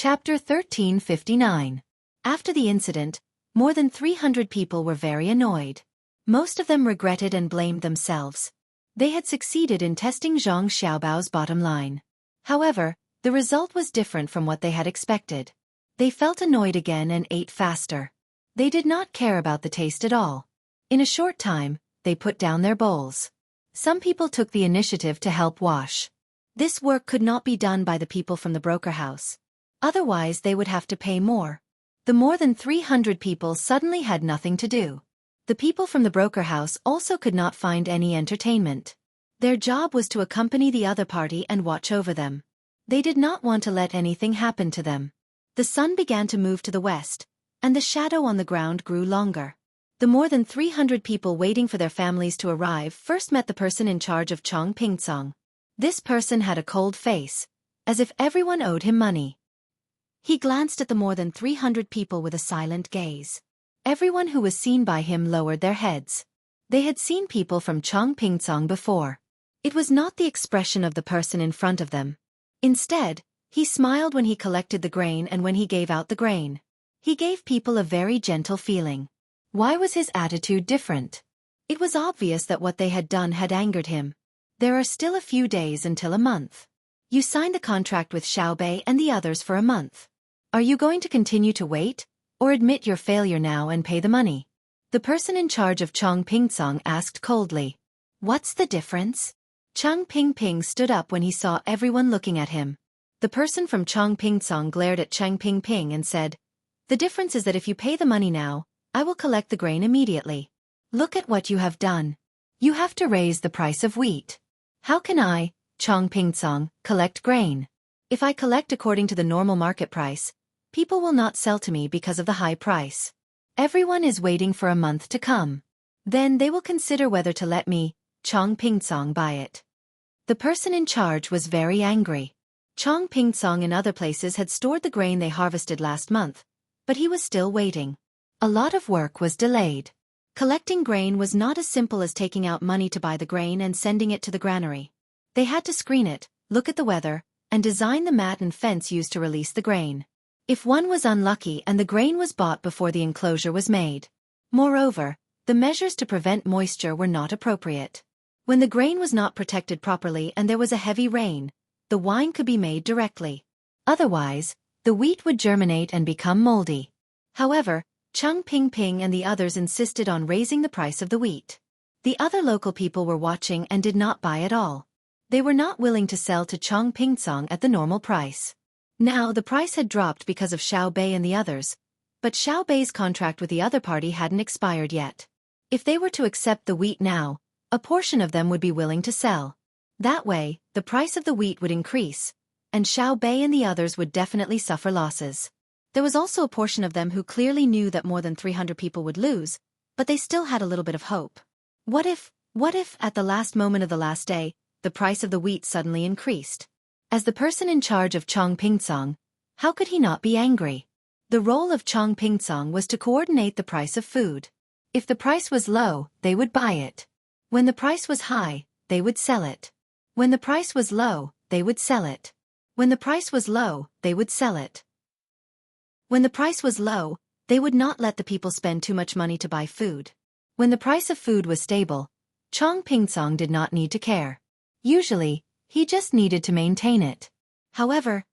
Chapter 1359. After the incident, more than 300 people were very annoyed. Most of them regretted and blamed themselves. They had succeeded in testing Zhang Xiaobao's bottom line. However, the result was different from what they had expected. They felt annoyed again and ate faster. They did not care about the taste at all. In a short time, they put down their bowls. Some people took the initiative to help wash. This work could not be done by the people from the broker house. Otherwise they would have to pay more. The more than 300 people suddenly had nothing to do. The people from the broker house also could not find any entertainment. Their job was to accompany the other party and watch over them. They did not want to let anything happen to them. The sun began to move to the west, and the shadow on the ground grew longer. The more than 300 people waiting for their families to arrive first met the person in charge of Chong Pingsong. This person had a cold face, as if everyone owed him money. He glanced at the more than 300 people with a silent gaze. Everyone who was seen by him lowered their heads. They had seen people from Chong Pingsong before. It was not the expression of the person in front of them. Instead, he smiled when he collected the grain and when he gave out the grain. He gave people a very gentle feeling. Why was his attitude different? It was obvious that what they had done had angered him. There are still a few days until a month. You signed the contract with Xiaobei and the others for a month. Are you going to continue to wait, or admit your failure now and pay the money? The person in charge of Chong Pingsong asked coldly. What's the difference? Chong Pingping stood up when he saw everyone looking at him. The person from Chong Pingsong glared at Chang Pingping and said, The difference is that if you pay the money now, I will collect the grain immediately. Look at what you have done. You have to raise the price of wheat. How can I, Chong Pingsong, collect grain? If I collect according to the normal market price, people will not sell to me because of the high price. Everyone is waiting for a month to come. Then they will consider whether to let me, Chong Pingsong, buy it. The person in charge was very angry. Chong Pingsong in other places had stored the grain they harvested last month, but he was still waiting. A lot of work was delayed. Collecting grain was not as simple as taking out money to buy the grain and sending it to the granary. They had to screen it, look at the weather, and design the mat and fence used to release the grain. If one was unlucky and the grain was bought before the enclosure was made. Moreover, the measures to prevent moisture were not appropriate. When the grain was not protected properly and there was a heavy rain, the wine could be made directly. Otherwise, the wheat would germinate and become moldy. However, Chang Pingping and the others insisted on raising the price of the wheat. The other local people were watching and did not buy at all. They were not willing to sell to Chong Pingsong at the normal price. Now the price had dropped because of Xiaobei and the others, but Xiaobei's contract with the other party hadn't expired yet. If they were to accept the wheat now, a portion of them would be willing to sell. That way, the price of the wheat would increase, and Xiaobei and the others would definitely suffer losses. There was also a portion of them who clearly knew that more than 300 people would lose, but they still had a little bit of hope. What if, at the last moment of the last day, the price of the wheat suddenly increased? As the person in charge of Chong Pingsong, how could he not be angry? The role of Chong Pingsong was to coordinate the price of food. If the price was low, they would buy it. When the price was high, they would sell it. When the price was low, they would sell it. When the price was low, they would sell it. When the price was low, they would not let the people spend too much money to buy food. When the price of food was stable, Chong Pingsong did not need to care. Usually, he just needed to maintain it. However,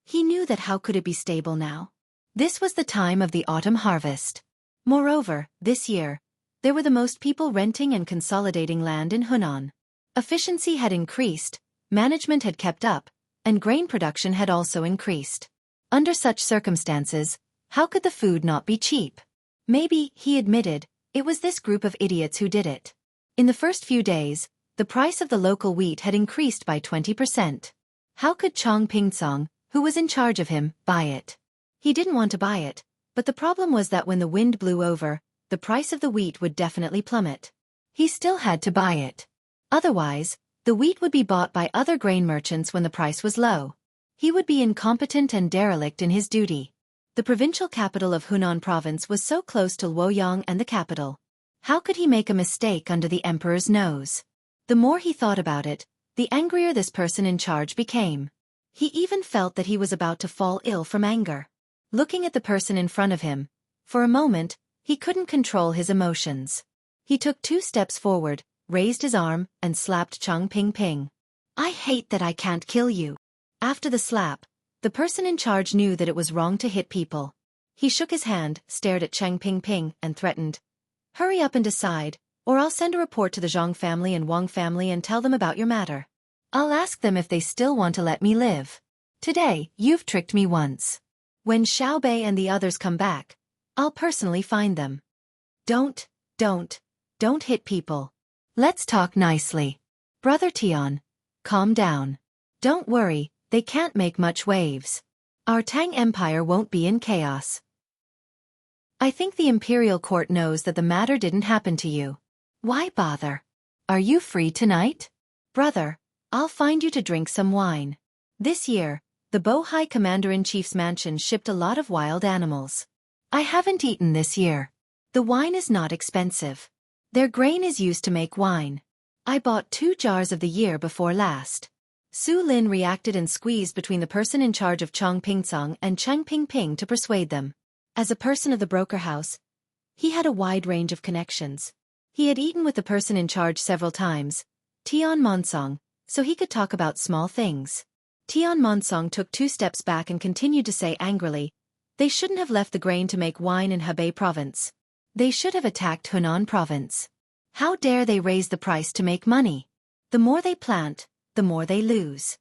he knew that how could it be stable now? This was the time of the autumn harvest. Moreover, this year, there were the most people renting and consolidating land in Hunan. Efficiency had increased, management had kept up, and grain production had also increased. Under such circumstances, how could the food not be cheap? Maybe, he admitted, it was this group of idiots who did it. In the first few days, the price of the local wheat had increased by 20%. How could Chong Pingsong, who was in charge of him, buy it? He didn't want to buy it, but the problem was that when the wind blew over, the price of the wheat would definitely plummet. He still had to buy it. Otherwise, the wheat would be bought by other grain merchants when the price was low. He would be incompetent and derelict in his duty. The provincial capital of Hunan province was so close to Luoyang and the capital. How could he make a mistake under the emperor's nose? The more he thought about it, the angrier this person in charge became. He even felt that he was about to fall ill from anger. Looking at the person in front of him, for a moment, he couldn't control his emotions. He took 2 steps forward, raised his arm, and slapped Chang Ping. "I hate that I can't kill you." After the slap, the person in charge knew that it was wrong to hit people. He shook his hand, stared at Chang Ping, and threatened, "Hurry up and decide, or I'll send a report to the Zhang family and Wang family and tell them about your matter. I'll ask them if they still want to let me live. Today, you've tricked me once. When Xiaobei and the others come back, I'll personally find them. Don't hit people. Let's talk nicely. Brother Tian, calm down. Don't worry, they can't make much waves. Our Tang Empire won't be in chaos. I think the Imperial Court knows that the matter didn't happen to you. Why bother? Are you free tonight? Brother, I'll find you to drink some wine. This year, the Bohai Commander-in-Chief's mansion shipped a lot of wild animals. I haven't eaten this year. The wine is not expensive. Their grain is used to make wine. I bought 2 jars of the year before last." Su Lin reacted and squeezed between the person in charge of Chang Pingsong and Chang Ping to persuade them. As a person of the broker house, he had a wide range of connections. He had eaten with the person in charge several times, Tian Monsong, so he could talk about small things. Tian Monsong took 2 steps back and continued to say angrily, "They shouldn't have left the grain to make wine in Hebei province. They should have attacked Hunan province. How dare they raise the price to make money? The more they plant, the more they lose."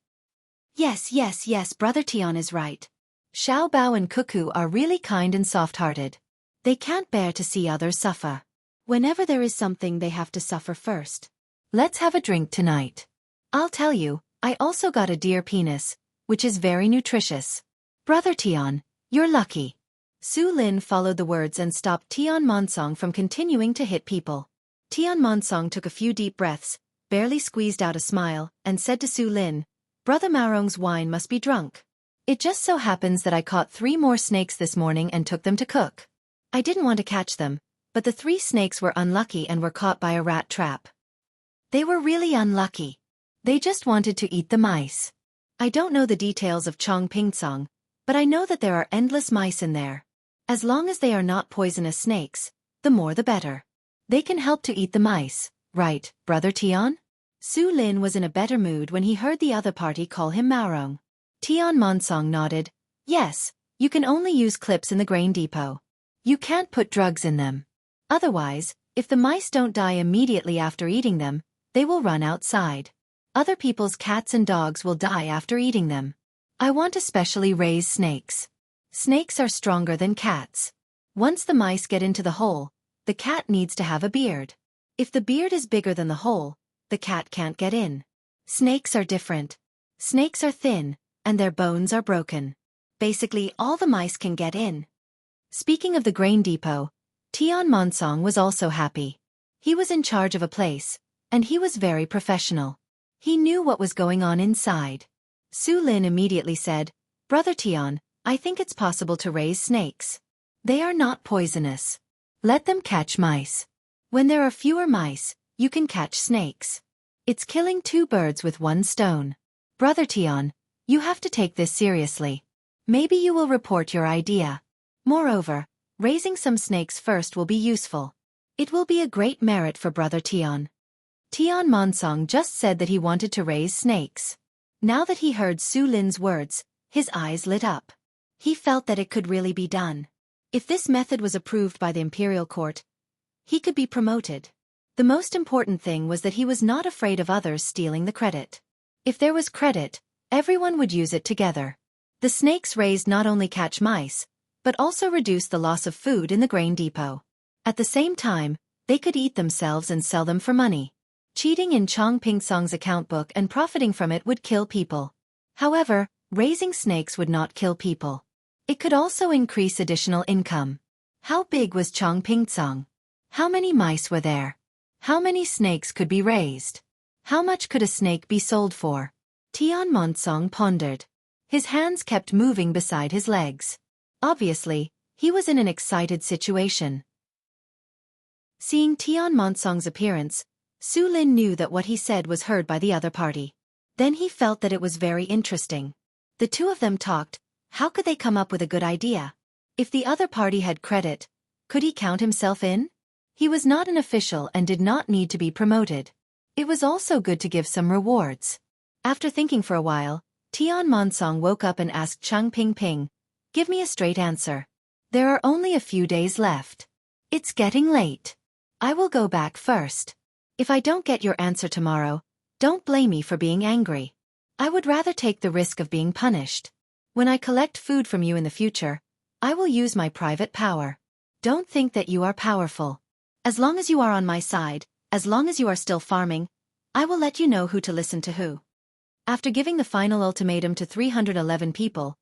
Yes, Brother Tian is right. Xiao Bao and Cuckoo are really kind and soft-hearted. They can't bear to see others suffer. Whenever there is something, they have to suffer first. Let's have a drink tonight. I'll tell you, I also got a deer penis, which is very nutritious. Brother Tian, you're lucky. Su Lin followed the words and stopped Tian Monsong from continuing to hit people. Tian Monsong took a few deep breaths, barely squeezed out a smile, and said to Su Lin, "Brother Maorong's wine must be drunk. It just so happens that I caught 3 more snakes this morning and took them to cook. I didn't want to catch them, but the 3 snakes were unlucky and were caught by a rat trap. They were really unlucky. They just wanted to eat the mice. I don't know the details of Chang Pingsong, but I know that there are endless mice in there. As long as they are not poisonous snakes, the more the better. They can help to eat the mice, right, Brother Tian?" Su Lin was in a better mood when he heard the other party call him Maorong. Tian Monsong nodded. "Yes, you can only use clips in the grain depot. You can't put drugs in them. Otherwise, if the mice don't die immediately after eating them, they will run outside. Other people's cats and dogs will die after eating them. I want to specially raise snakes. Snakes are stronger than cats. Once the mice get into the hole, the cat needs to have a beard. If the beard is bigger than the hole, the cat can't get in. Snakes are different. Snakes are thin, and their bones are broken. Basically, all the mice can get in." Speaking of the grain depot, Tian Monsong was also happy. He was in charge of a place, and he was very professional. He knew what was going on inside. Su Lin immediately said, "Brother Tian, I think it's possible to raise snakes. They are not poisonous. Let them catch mice. When there are fewer mice, you can catch snakes. It's killing 2 birds with 1 stone. Brother Tian, you have to take this seriously. Maybe you will report your idea. Moreover, raising some snakes first will be useful. It will be a great merit for Brother Tian." Tian Monsong just said that he wanted to raise snakes. Now that he heard Su Lin's words, his eyes lit up. He felt that it could really be done. If this method was approved by the Imperial Court, he could be promoted. The most important thing was that he was not afraid of others stealing the credit. If there was credit, everyone would use it together. The snakes raised not only catch mice, but also reduce the loss of food in the grain depot. At the same time, they could eat themselves and sell them for money. Cheating in Chang Pingsong's account book and profiting from it would kill people. However, raising snakes would not kill people. It could also increase additional income. How big was Chang Pingsong? How many mice were there? How many snakes could be raised? How much could a snake be sold for? Tian Monsong pondered. His hands kept moving beside his legs. Obviously, he was in an excited situation. Seeing Tian Monsong's appearance, Su Lin knew that what he said was heard by the other party. Then he felt that it was very interesting. The two of them talked. How could they come up with a good idea? If the other party had credit, could he count himself in? He was not an official and did not need to be promoted. It was also good to give some rewards. After thinking for a while, Tian Monsong woke up and asked Chung Ping Ping, "Give me a straight answer. There are only a few days left. It's getting late. I will go back first. If I don't get your answer tomorrow, don't blame me for being angry. I would rather take the risk of being punished. When I collect food from you in the future, I will use my private power. Don't think that you are powerful. As long as you are on my side, as long as you are still farming, I will let you know who to listen to who." After giving the final ultimatum to 311 people,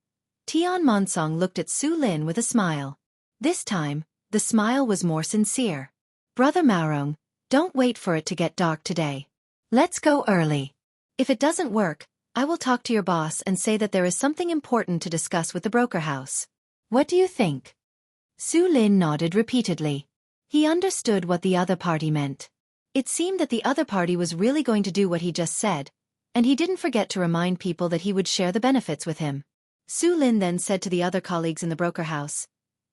Tian Monsong looked at Su Lin with a smile. This time, the smile was more sincere. "Brother Maorong, don't wait for it to get dark today. Let's go early. If it doesn't work, I will talk to your boss and say that there is something important to discuss with the broker house. What do you think?" Su Lin nodded repeatedly. He understood what the other party meant. It seemed that the other party was really going to do what he just said, and he didn't forget to remind people that he would share the benefits with him. Su Lin then said to the other colleagues in the broker house,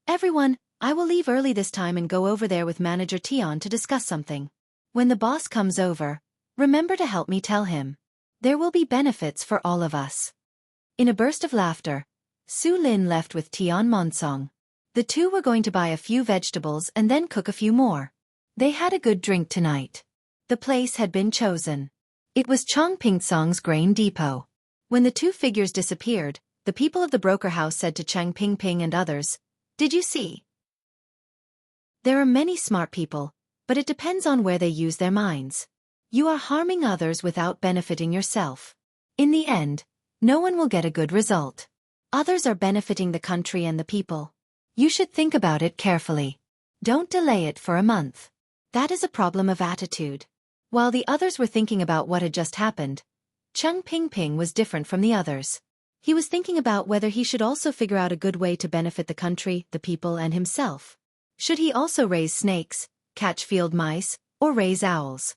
"Everyone, I will leave early this time and go over there with Manager Tian to discuss something. When the boss comes over, remember to help me tell him. There will be benefits for all of us." In a burst of laughter, Su Lin left with Tian Monsong. The two were going to buy a few vegetables and then cook a few more. They had a good drink tonight. The place had been chosen. It was Chong Pingsong's grain depot. When the two figures disappeared, the people of the broker house said to Chang Ping Ping and others, "Did you see? There are many smart people, but it depends on where they use their minds. You are harming others without benefiting yourself. In the end, no one will get a good result. Others are benefiting the country and the people. You should think about it carefully. Don't delay it for a month. That is a problem of attitude." While the others were thinking about what had just happened, Cheng Ping Ping was different from the others. He was thinking about whether he should also figure out a good way to benefit the country, the people, and himself. Should he also raise snakes, catch field mice, or raise owls?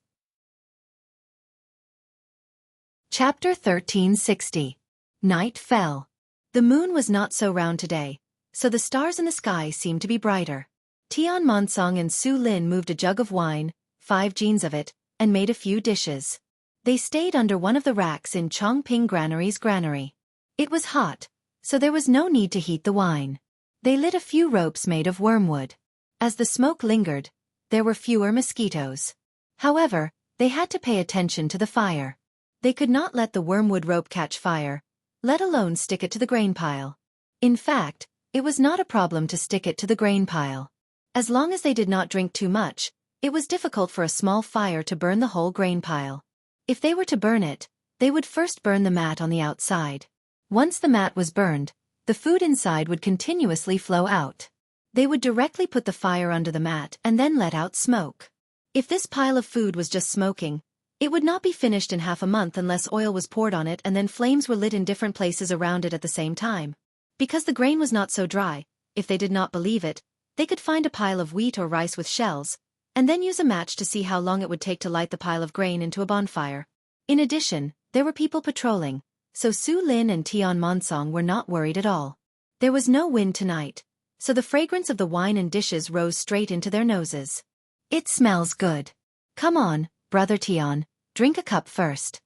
Chapter 1360. Night fell. The moon was not so round today, so the stars in the sky seemed to be brighter. Tian Monsong and Su Lin moved a jug of wine, 5 jeans of it, and made a few dishes. They stayed under one of the racks in Chongping Granary's granary. It was hot, so there was no need to heat the wine. They lit a few ropes made of wormwood. As the smoke lingered, there were fewer mosquitoes. However, they had to pay attention to the fire. They could not let the wormwood rope catch fire, let alone stick it to the grain pile. In fact, it was not a problem to stick it to the grain pile. As long as they did not drink too much, it was difficult for a small fire to burn the whole grain pile. If they were to burn it, they would first burn the mat on the outside. Once the mat was burned, the food inside would continuously flow out. They would directly put the fire under the mat and then let out smoke. If this pile of food was just smoking, it would not be finished in half a month unless oil was poured on it and then flames were lit in different places around it at the same time. Because the grain was not so dry, if they did not believe it, they could find a pile of wheat or rice with shells, and then use a match to see how long it would take to light the pile of grain into a bonfire. In addition, there were people patrolling, so Su Lin and Tian Monsong were not worried at all. There was no wind tonight, so the fragrance of the wine and dishes rose straight into their noses. "It smells good. Come on, brother Tian, drink a cup first."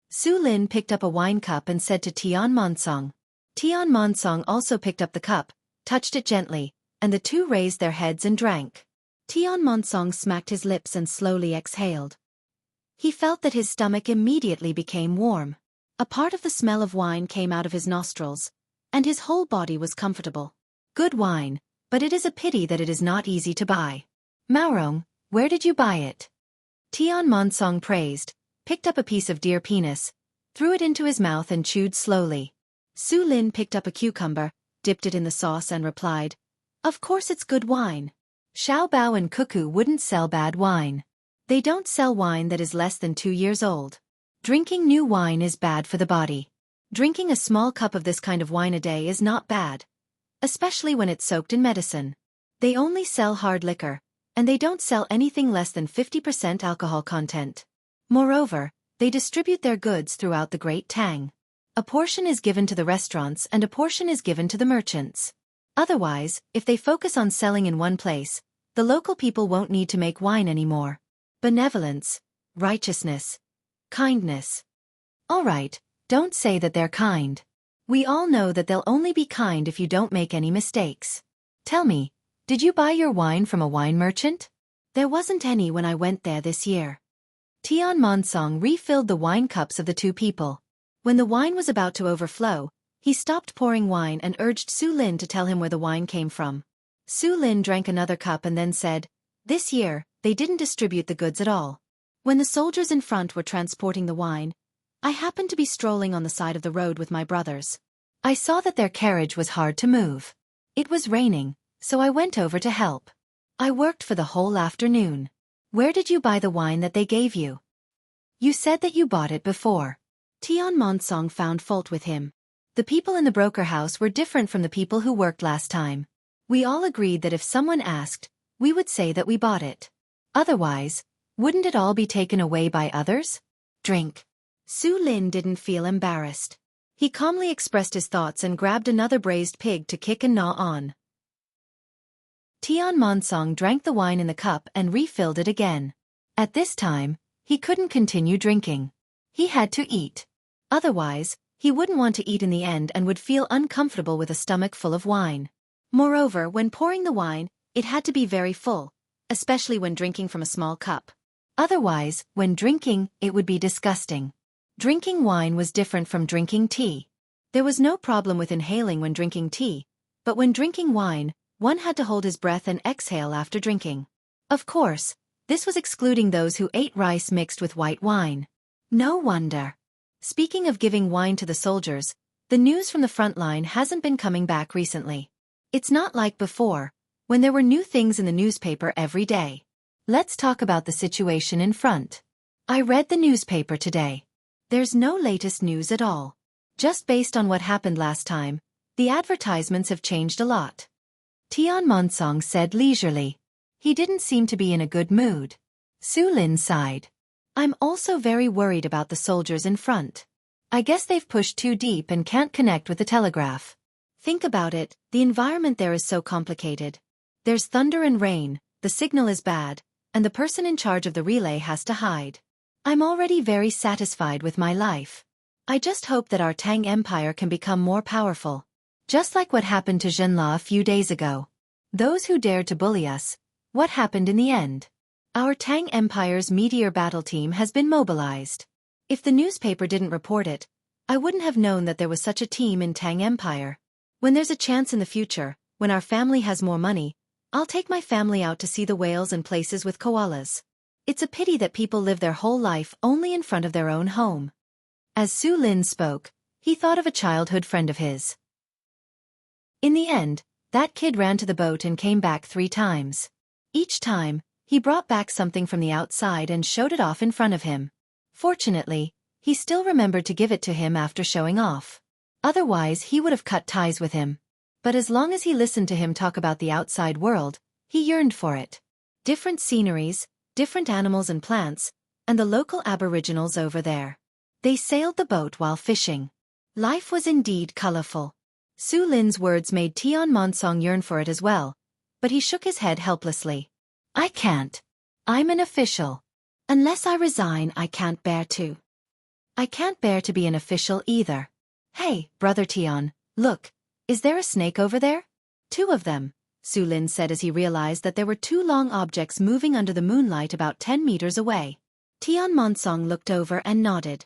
Su Lin picked up a wine cup and said to Tian Monsong. Tian Monsong also picked up the cup, touched it gently, and the two raised their heads and drank. Tian Monsong smacked his lips and slowly exhaled. He felt that his stomach immediately became warm. A part of the smell of wine came out of his nostrils, and his whole body was comfortable. Good wine, but it is a pity that it is not easy to buy. "Maorong, where did you buy it?" Tian Monsong praised, picked up a piece of deer penis, threw it into his mouth and chewed slowly. Su Lin picked up a cucumber, dipped it in the sauce and replied, "Of course it's good wine. Xiao Bao and Cuckoo wouldn't sell bad wine. They don't sell wine that is less than 2 years old. Drinking new wine is bad for the body. Drinking a small cup of this kind of wine a day is not bad, especially when it's soaked in medicine. They only sell hard liquor, and they don't sell anything less than 50% alcohol content. Moreover, they distribute their goods throughout the Great Tang. A portion is given to the restaurants and a portion is given to the merchants. Otherwise, if they focus on selling in one place, the local people won't need to make wine anymore. Benevolence, righteousness, kindness. All right, don't say that they're kind. We all know that they'll only be kind if you don't make any mistakes. Tell me, did you buy your wine from a wine merchant? There wasn't any when I went there this year. Tian Monsong refilled the wine cups of the two people. When the wine was about to overflow, he stopped pouring wine and urged Su Lin to tell him where the wine came from. Su Lin drank another cup and then said, "This year, they didn't distribute the goods at all. When the soldiers in front were transporting the wine, I happened to be strolling on the side of the road with my brothers. I saw that their carriage was hard to move. It was raining, so I went over to help. I worked for the whole afternoon. Where did you buy the wine that they gave you? You said that you bought it before." Tian Monsong found fault with him. The people in the broker house were different from the people who worked last time. We all agreed that if someone asked, we would say that we bought it. Otherwise, wouldn't it all be taken away by others? Drink. Su Lin didn't feel embarrassed. He calmly expressed his thoughts and grabbed another braised pig to kick and gnaw on. Tian Monsong drank the wine in the cup and refilled it again. At this time, he couldn't continue drinking. He had to eat. Otherwise, he wouldn't want to eat in the end and would feel uncomfortable with a stomach full of wine. Moreover, when pouring the wine, it had to be very full, especially when drinking from a small cup. Otherwise, when drinking, it would be disgusting. Drinking wine was different from drinking tea. There was no problem with inhaling when drinking tea, but when drinking wine, one had to hold his breath and exhale after drinking. Of course, this was excluding those who ate rice mixed with white wine. No wonder. Speaking of giving wine to the soldiers, the news from the front line hasn't been coming back recently. It's not like before, when there were new things in the newspaper every day. Let's talk about the situation in front. I read the newspaper today. There's no latest news at all. Just based on what happened last time, the advertisements have changed a lot. Tian Monsong said leisurely. He didn't seem to be in a good mood. Su Lin sighed. I'm also very worried about the soldiers in front. I guess they've pushed too deep and can't connect with the telegraph. Think about it, the environment there is so complicated. There's thunder and rain, the signal is bad, and the person in charge of the relay has to hide. I'm already very satisfied with my life. I just hope that our Tang Empire can become more powerful. Just like what happened to Zhenla a few days ago. Those who dared to bully us, what happened in the end? Our Tang Empire's meteor battle team has been mobilized. If the newspaper didn't report it, I wouldn't have known that there was such a team in Tang Empire. When there's a chance in the future, when our family has more money, I'll take my family out to see the whales and places with koalas. It's a pity that people live their whole life only in front of their own home. As Su Lin spoke, he thought of a childhood friend of his. In the end, that kid ran to the boat and came back 3 times. Each time, he brought back something from the outside and showed it off in front of him. Fortunately, he still remembered to give it to him after showing off. Otherwise he would have cut ties with him. But as long as he listened to him talk about the outside world, he yearned for it. Different sceneries, different animals and plants, and the local aboriginals over there. They sailed the boat while fishing. Life was indeed colorful. Su Lin's words made Tian Monsong yearn for it as well, but he shook his head helplessly. I can't. I'm an official. Unless I resign, I can't bear to. I can't bear to be an official either. Hey, Brother Tian, look, is there a snake over there? 2 of them, Su Lin said as he realized that there were 2 long objects moving under the moonlight about 10 meters away. Tian Monsong looked over and nodded.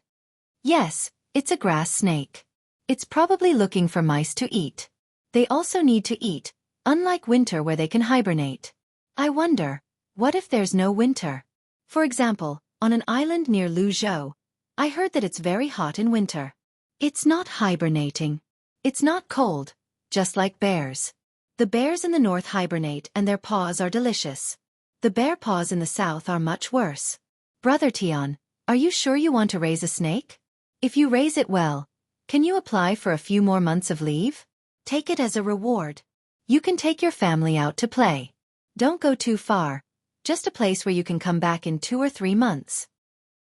Yes, it's a grass snake. It's probably looking for mice to eat. They also need to eat, unlike winter where they can hibernate. I wonder, what if there's no winter? For example, on an island near Luzhou, I heard that it's very hot in winter. It's not hibernating. It's not cold, just like bears. The bears in the north hibernate and their paws are delicious. The bear paws in the south are much worse. Brother Tian, are you sure you want to raise a snake? If you raise it well, can you apply for a few more months of leave? Take it as a reward. You can take your family out to play. Don't go too far, just a place where you can come back in 2 or 3 months.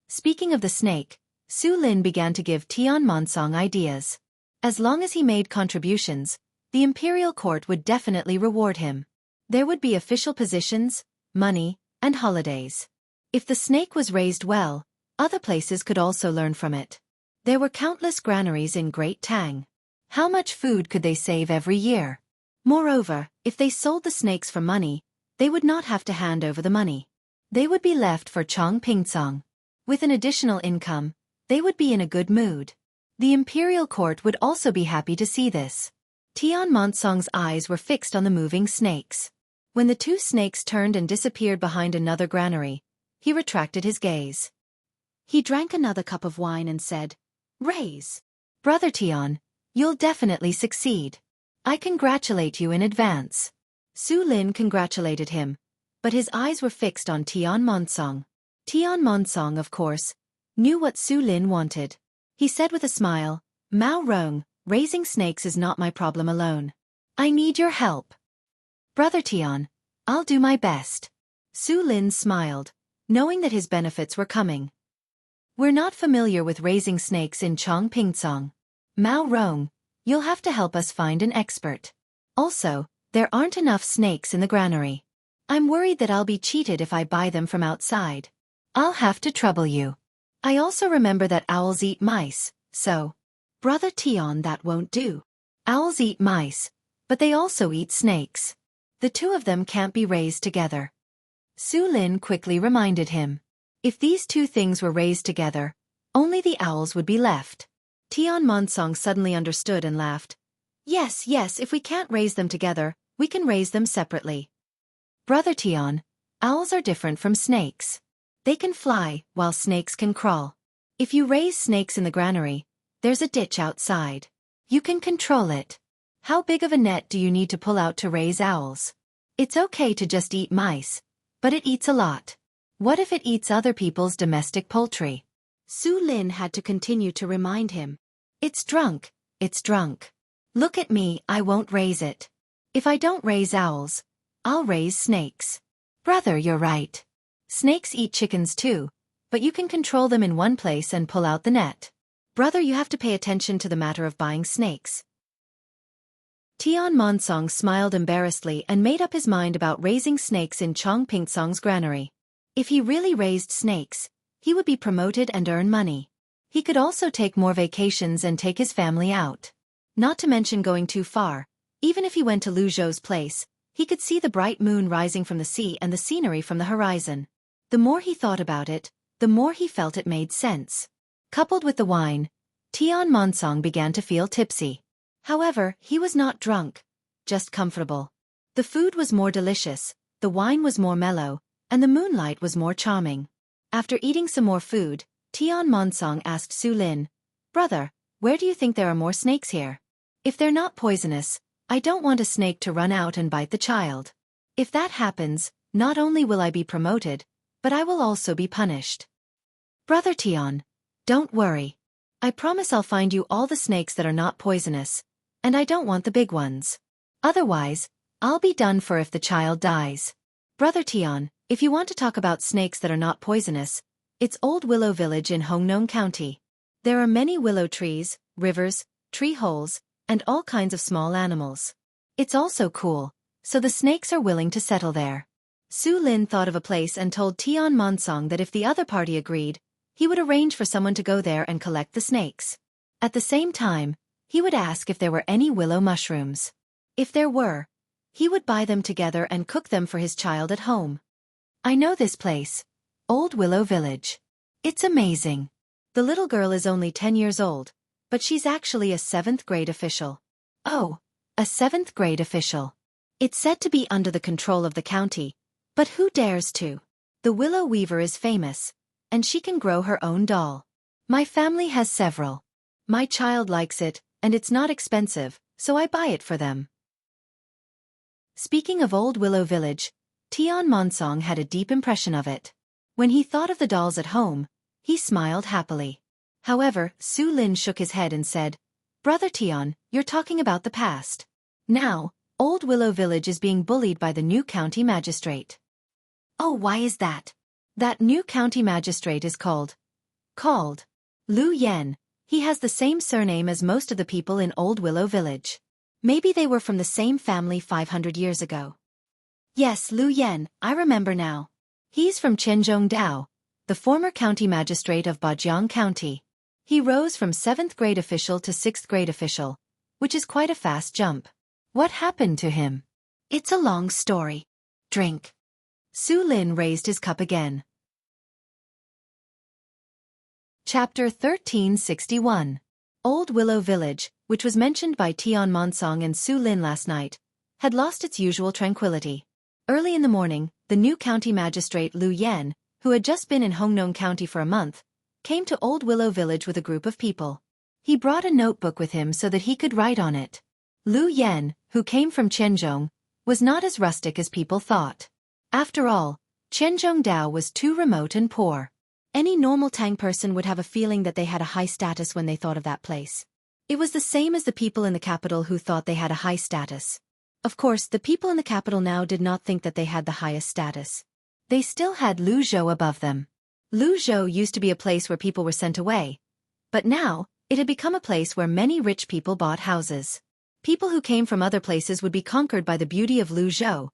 Speaking of the snake, Su Lin began to give Tian Monsong ideas. As long as he made contributions, the imperial court would definitely reward him. There would be official positions, money, and holidays. If the snake was raised well, other places could also learn from it. There were countless granaries in Great Tang. How much food could they save every year? Moreover, if they sold the snakes for money, they would not have to hand over the money. They would be left for Chong Pingsong. With an additional income, they would be in a good mood. The imperial court would also be happy to see this. Tian Monsong's eyes were fixed on the moving snakes. When the two snakes turned and disappeared behind another granary, he retracted his gaze. He drank another cup of wine and said, "Raise. Brother Tian, you'll definitely succeed. I congratulate you in advance." Su Lin congratulated him, but his eyes were fixed on Tian Monsong. Tian Monsong, of course, knew what Su Lin wanted. He said with a smile, "Mao Rong, raising snakes is not my problem alone. I need your help." "Brother Tian, I'll do my best." Su Lin smiled, knowing that his benefits were coming. "We're not familiar with raising snakes in Chong Pingsong. Mao Rong, you'll have to help us find an expert. Also, there aren't enough snakes in the granary. I'm worried that I'll be cheated if I buy them from outside. I'll have to trouble you. I also remember that owls eat mice, so..." "Brother Tian, that won't do. Owls eat mice, but they also eat snakes. The two of them can't be raised together." Su Lin quickly reminded him. If these two things were raised together, only the owls would be left. Tian Monsong suddenly understood and laughed. Yes, if we can't raise them together, we can raise them separately." "Brother Tian, owls are different from snakes. They can fly, while snakes can crawl. If you raise snakes in the granary, there's a ditch outside. You can control it. How big of a net do you need to pull out to raise owls? It's okay to just eat mice, but it eats a lot. What if it eats other people's domestic poultry?" Su Lin had to continue to remind him. It's drunk. Look at me, I won't raise it. If I don't raise owls, I'll raise snakes." "Brother, you're right. Snakes eat chickens too, but you can control them in one place and pull out the net. Brother, you have to pay attention to the matter of buying snakes." Tian Monsong smiled embarrassedly and made up his mind about raising snakes in Chong Pingsong's granary. If he really raised snakes, he would be promoted and earn money. He could also take more vacations and take his family out. Not to mention going too far, even if he went to Lu Zhou's place, he could see the bright moon rising from the sea and the scenery from the horizon. The more he thought about it, the more he felt it made sense. Coupled with the wine, Tian Monsong began to feel tipsy. However, he was not drunk, just comfortable. The food was more delicious, the wine was more mellow, and the moonlight was more charming. After eating some more food, Tian Monsong asked Su Lin, "Brother, where do you think there are more snakes here? If they're not poisonous, I don't want a snake to run out and bite the child. If that happens, not only will I be promoted, but I will also be punished." "Brother Tian, don't worry. I promise I'll find you all the snakes that are not poisonous, and I don't want the big ones. Otherwise, I'll be done for if the child dies." "Brother Tian, if you want to talk about snakes that are not poisonous, it's Old Willow Village in Hongnong County. There are many willow trees, rivers, tree holes, and all kinds of small animals. It's also cool, so the snakes are willing to settle there." Su Lin thought of a place and told Tian Monsong that if the other party agreed, he would arrange for someone to go there and collect the snakes. At the same time, he would ask if there were any willow mushrooms. If there were, he would buy them together and cook them for his child at home. "I know this place. Old Willow Village. It's amazing. The little girl is only 10 years old, but she's actually a 7th grade official." "Oh, a 7th grade official. It's said to be under the control of the county, but who dares to? The Willow Weaver is famous, and she can grow her own doll. My family has several. My child likes it, and it's not expensive, so I buy it for them." Speaking of Old Willow Village, Tian Monsong had a deep impression of it. When he thought of the dolls at home, he smiled happily. However, Su Lin shook his head and said, "Brother Tian, you're talking about the past. Now, Old Willow Village is being bullied by the new county magistrate." "Oh, why is that?" "That new county magistrate is called Lu Yan. He has the same surname as most of the people in Old Willow Village. Maybe they were from the same family 500 years ago. Yes, Lu Yan, I remember now. He's from Zhengzhou, the former county magistrate of Bajiang County. He rose from 7th grade official to 6th grade official, which is quite a fast jump. What happened to him? It's a long story. Drink. Su Lin raised his cup again. Chapter 1361. Old Willow Village, which was mentioned by Tian Monsong and Su Lin last night, had lost its usual tranquility. Early in the morning, the new county magistrate Lu Yan, who had just been in Hongnong County for a month, came to Old Willow Village with a group of people. He brought a notebook with him so that he could write on it. Lu Yan, who came from Qianzhong, was not as rustic as people thought. After all, Qianzhongdao was too remote and poor. Any normal Tang person would have a feeling that they had a high status when they thought of that place. It was the same as the people in the capital who thought they had a high status. Of course, the people in the capital now did not think that they had the highest status. They still had Luzhou above them. Luzhou used to be a place where people were sent away, but now, it had become a place where many rich people bought houses. People who came from other places would be conquered by the beauty of Luzhou,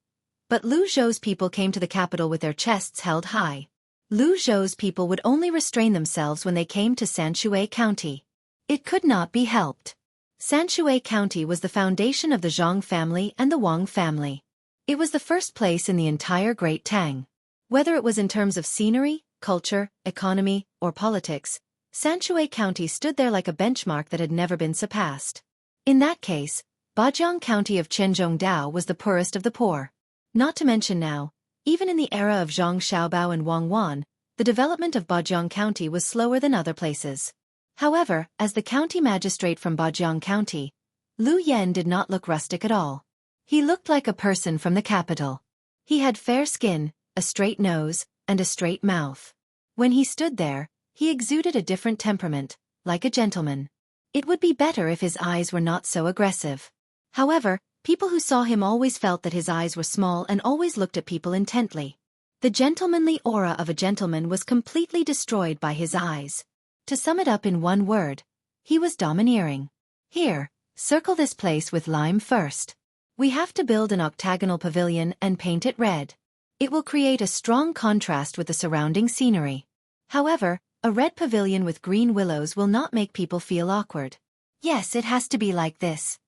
but Luzhou's people came to the capital with their chests held high. Luzhou's people would only restrain themselves when they came to Xueqi County. It could not be helped. Xueqi County was the foundation of the Zhang family and the Wang family. It was the first place in the entire Great Tang. Whether it was in terms of scenery, culture, economy, or politics, Xueqi County stood there like a benchmark that had never been surpassed. In that case, Bajiang County of Zhengzhou was the poorest of the poor. Not to mention now, even in the era of Zhang Xiaobao and Wang Wan, the development of Bajiang County was slower than other places. However, as the county magistrate from Bajiang County, Lu Yan did not look rustic at all. He looked like a person from the capital. He had fair skin, a straight nose, and a straight mouth. When he stood there, he exuded a different temperament, like a gentleman. It would be better if his eyes were not so aggressive. However, people who saw him always felt that his eyes were small and always looked at people intently. The gentlemanly aura of a gentleman was completely destroyed by his eyes. To sum it up in one word, he was domineering. Here, circle this place with lime first. We have to build an octagonal pavilion and paint it red. It will create a strong contrast with the surrounding scenery. However, a red pavilion with green willows will not make people feel awkward. Yes, it has to be like this.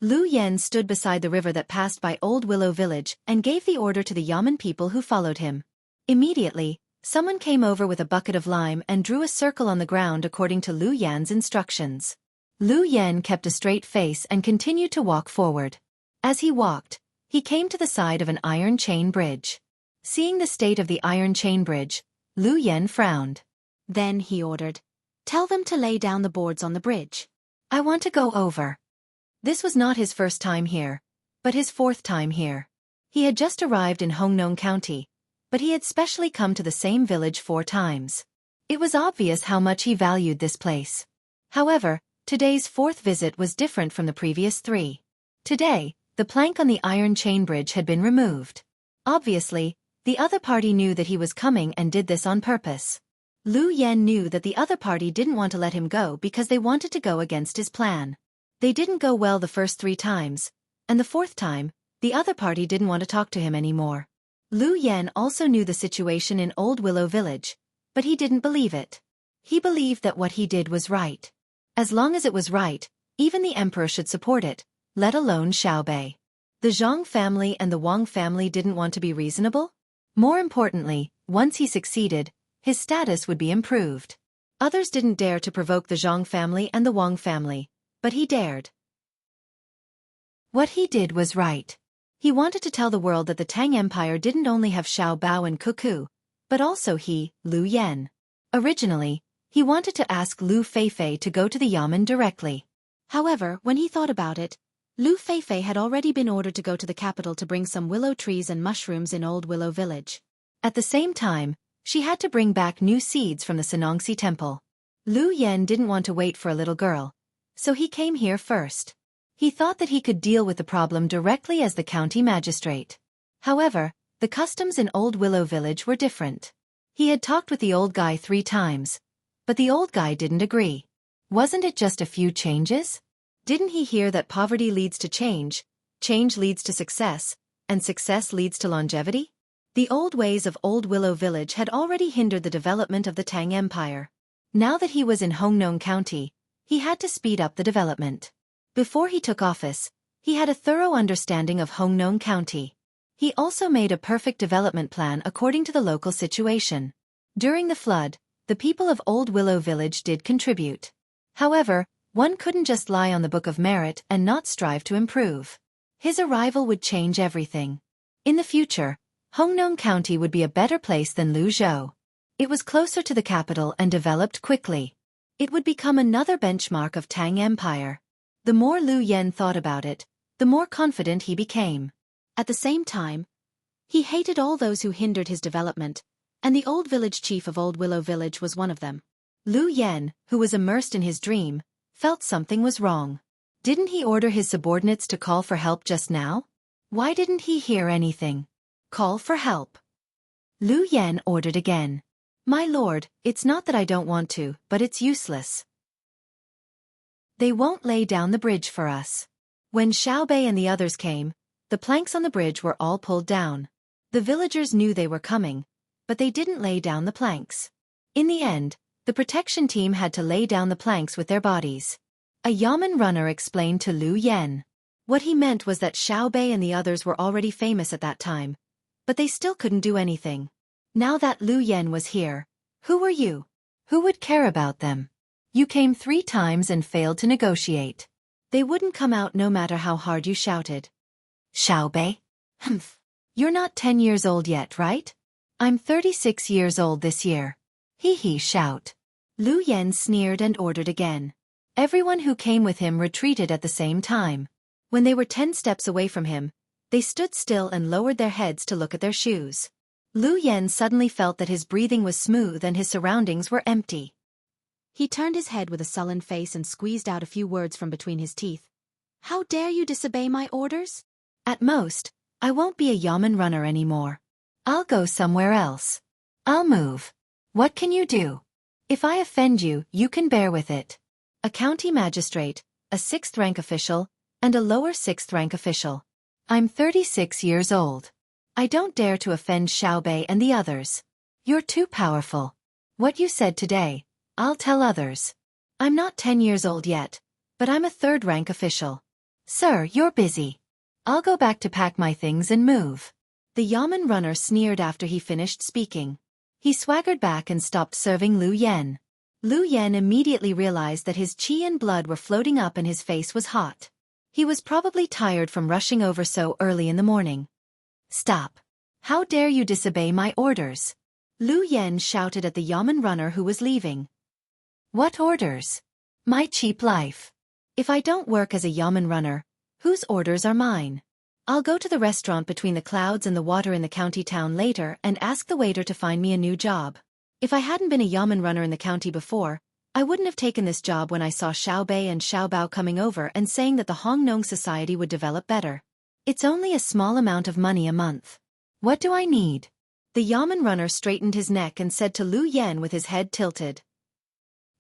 Lu Yan stood beside the river that passed by Old Willow Village and gave the order to the Yamen people who followed him. Immediately, someone came over with a bucket of lime and drew a circle on the ground according to Lu Yan's instructions. Lu Yan kept a straight face and continued to walk forward. As he walked, he came to the side of an iron chain bridge. Seeing the state of the iron chain bridge, Lu Yan frowned. Then he ordered, "Tell them to lay down the boards on the bridge. I want to go over." This was not his first time here, but his 4th time here. He had just arrived in Hongnong County, but he had specially come to the same village 4 times. It was obvious how much he valued this place. However, today's 4th visit was different from the previous 3. Today, the plank on the iron chain bridge had been removed. Obviously, the other party knew that he was coming and did this on purpose. Lu Yan knew that the other party didn't want to let him go because they wanted to go against his plan. They didn't go well the first 3 times, and the 4th time, the other party didn't want to talk to him anymore. Lu Yan also knew the situation in Old Willow Village, but he didn't believe it. He believed that what he did was right. As long as it was right, even the emperor should support it, let alone Xiaobei. The Zhang family and the Wang family didn't want to be reasonable? More importantly, once he succeeded, his status would be improved. Others didn't dare to provoke the Zhang family and the Wang family, but he dared. What he did was right. He wanted to tell the world that the Tang Empire didn't only have Xiao Bao and Cuckoo, but also he, Lu Yan. Originally, he wanted to ask Lu Feifei to go to the Yamen directly. However, when he thought about it, Lu Feifei had already been ordered to go to the capital to bring some willow trees and mushrooms in Old Willow Village. At the same time, she had to bring back new seeds from the Sanongxi temple. Lu Yan didn't want to wait for a little girl, so he came here first. He thought that he could deal with the problem directly as the county magistrate. However, the customs in Old Willow Village were different. He had talked with the old guy 3 times, But the old guy didn't agree. Wasn't it just a few changes? Didn't he hear that poverty leads to change, change leads to success, and success leads to longevity? The old ways of Old Willow Village had already hindered the development of the Tang Empire. Now that he was in Hongnong County, he had to speed up the development. Before he took office, he had a thorough understanding of Hongnong County. He also made a perfect development plan according to the local situation. During the flood, the people of Old Willow Village did contribute. However, one couldn't just lie on the Book of Merit and not strive to improve. His arrival would change everything. In the future, Hongnong County would be a better place than Luzhou. It was closer to the capital and developed quickly. It would become another benchmark of Tang Empire. The more Liu Yan thought about it, the more confident he became. At the same time, he hated all those who hindered his development, and the old village chief of Old Willow Village was one of them. Liu Yan, who was immersed in his dream, felt something was wrong. Didn't he order his subordinates to call for help just now? Why didn't he hear anything? Call for help. Liu Yan ordered again. My lord, it's not that I don't want to, but it's useless. They won't lay down the bridge for us. When Xiaobei and the others came, the planks on the bridge were all pulled down. The villagers knew they were coming, but they didn't lay down the planks. In the end, the protection team had to lay down the planks with their bodies. A yamen runner explained to Liu Yan. What he meant was that Xiaobei and the others were already famous at that time, but they still couldn't do anything. Now that Liu Yan was here, who were you? Who would care about them? You came 3 times and failed to negotiate. They wouldn't come out no matter how hard you shouted. Xiaobei? Humph. You're not 10 years old yet, right? I'm 36 years old this year. Hee shout. Liu Yan sneered and ordered again. Everyone who came with him retreated at the same time. When they were 10 steps away from him, they stood still and lowered their heads to look at their shoes. Liu Yan suddenly felt that his breathing was smooth and his surroundings were empty. He turned his head with a sullen face and squeezed out a few words from between his teeth. How dare you disobey my orders? At most, I won't be a yamen runner anymore. I'll go somewhere else. I'll move. What can you do? If I offend you, you can bear with it. A county magistrate, a 6th rank official, and a lower 6th rank official. I'm 36 years old. I don't dare to offend Xiaobei and the others. You're too powerful. What you said today, I'll tell others. I'm not 10 years old yet, but I'm a 3rd rank official. Sir, you're busy. I'll go back to pack my things and move. The yamen runner sneered after he finished speaking. He swaggered back and stopped serving Liu Yan. Liu Yan immediately realized that his qi and blood were floating up and his face was hot. He was probably tired from rushing over so early in the morning. Stop. How dare you disobey my orders? Liu Yan shouted at the yamen runner who was leaving. What orders? My cheap life. If I don't work as a yamen runner, whose orders are mine? I'll go to the restaurant between the clouds and the water in the county town later and ask the waiter to find me a new job. If I hadn't been a yamen runner in the county before, I wouldn't have taken this job when I saw Xiaobei and Xiaobao coming over and saying that the Hongnong society would develop better. It's only a small amount of money a month. What do I need? The yamen runner straightened his neck and said to Liu Yan with his head tilted.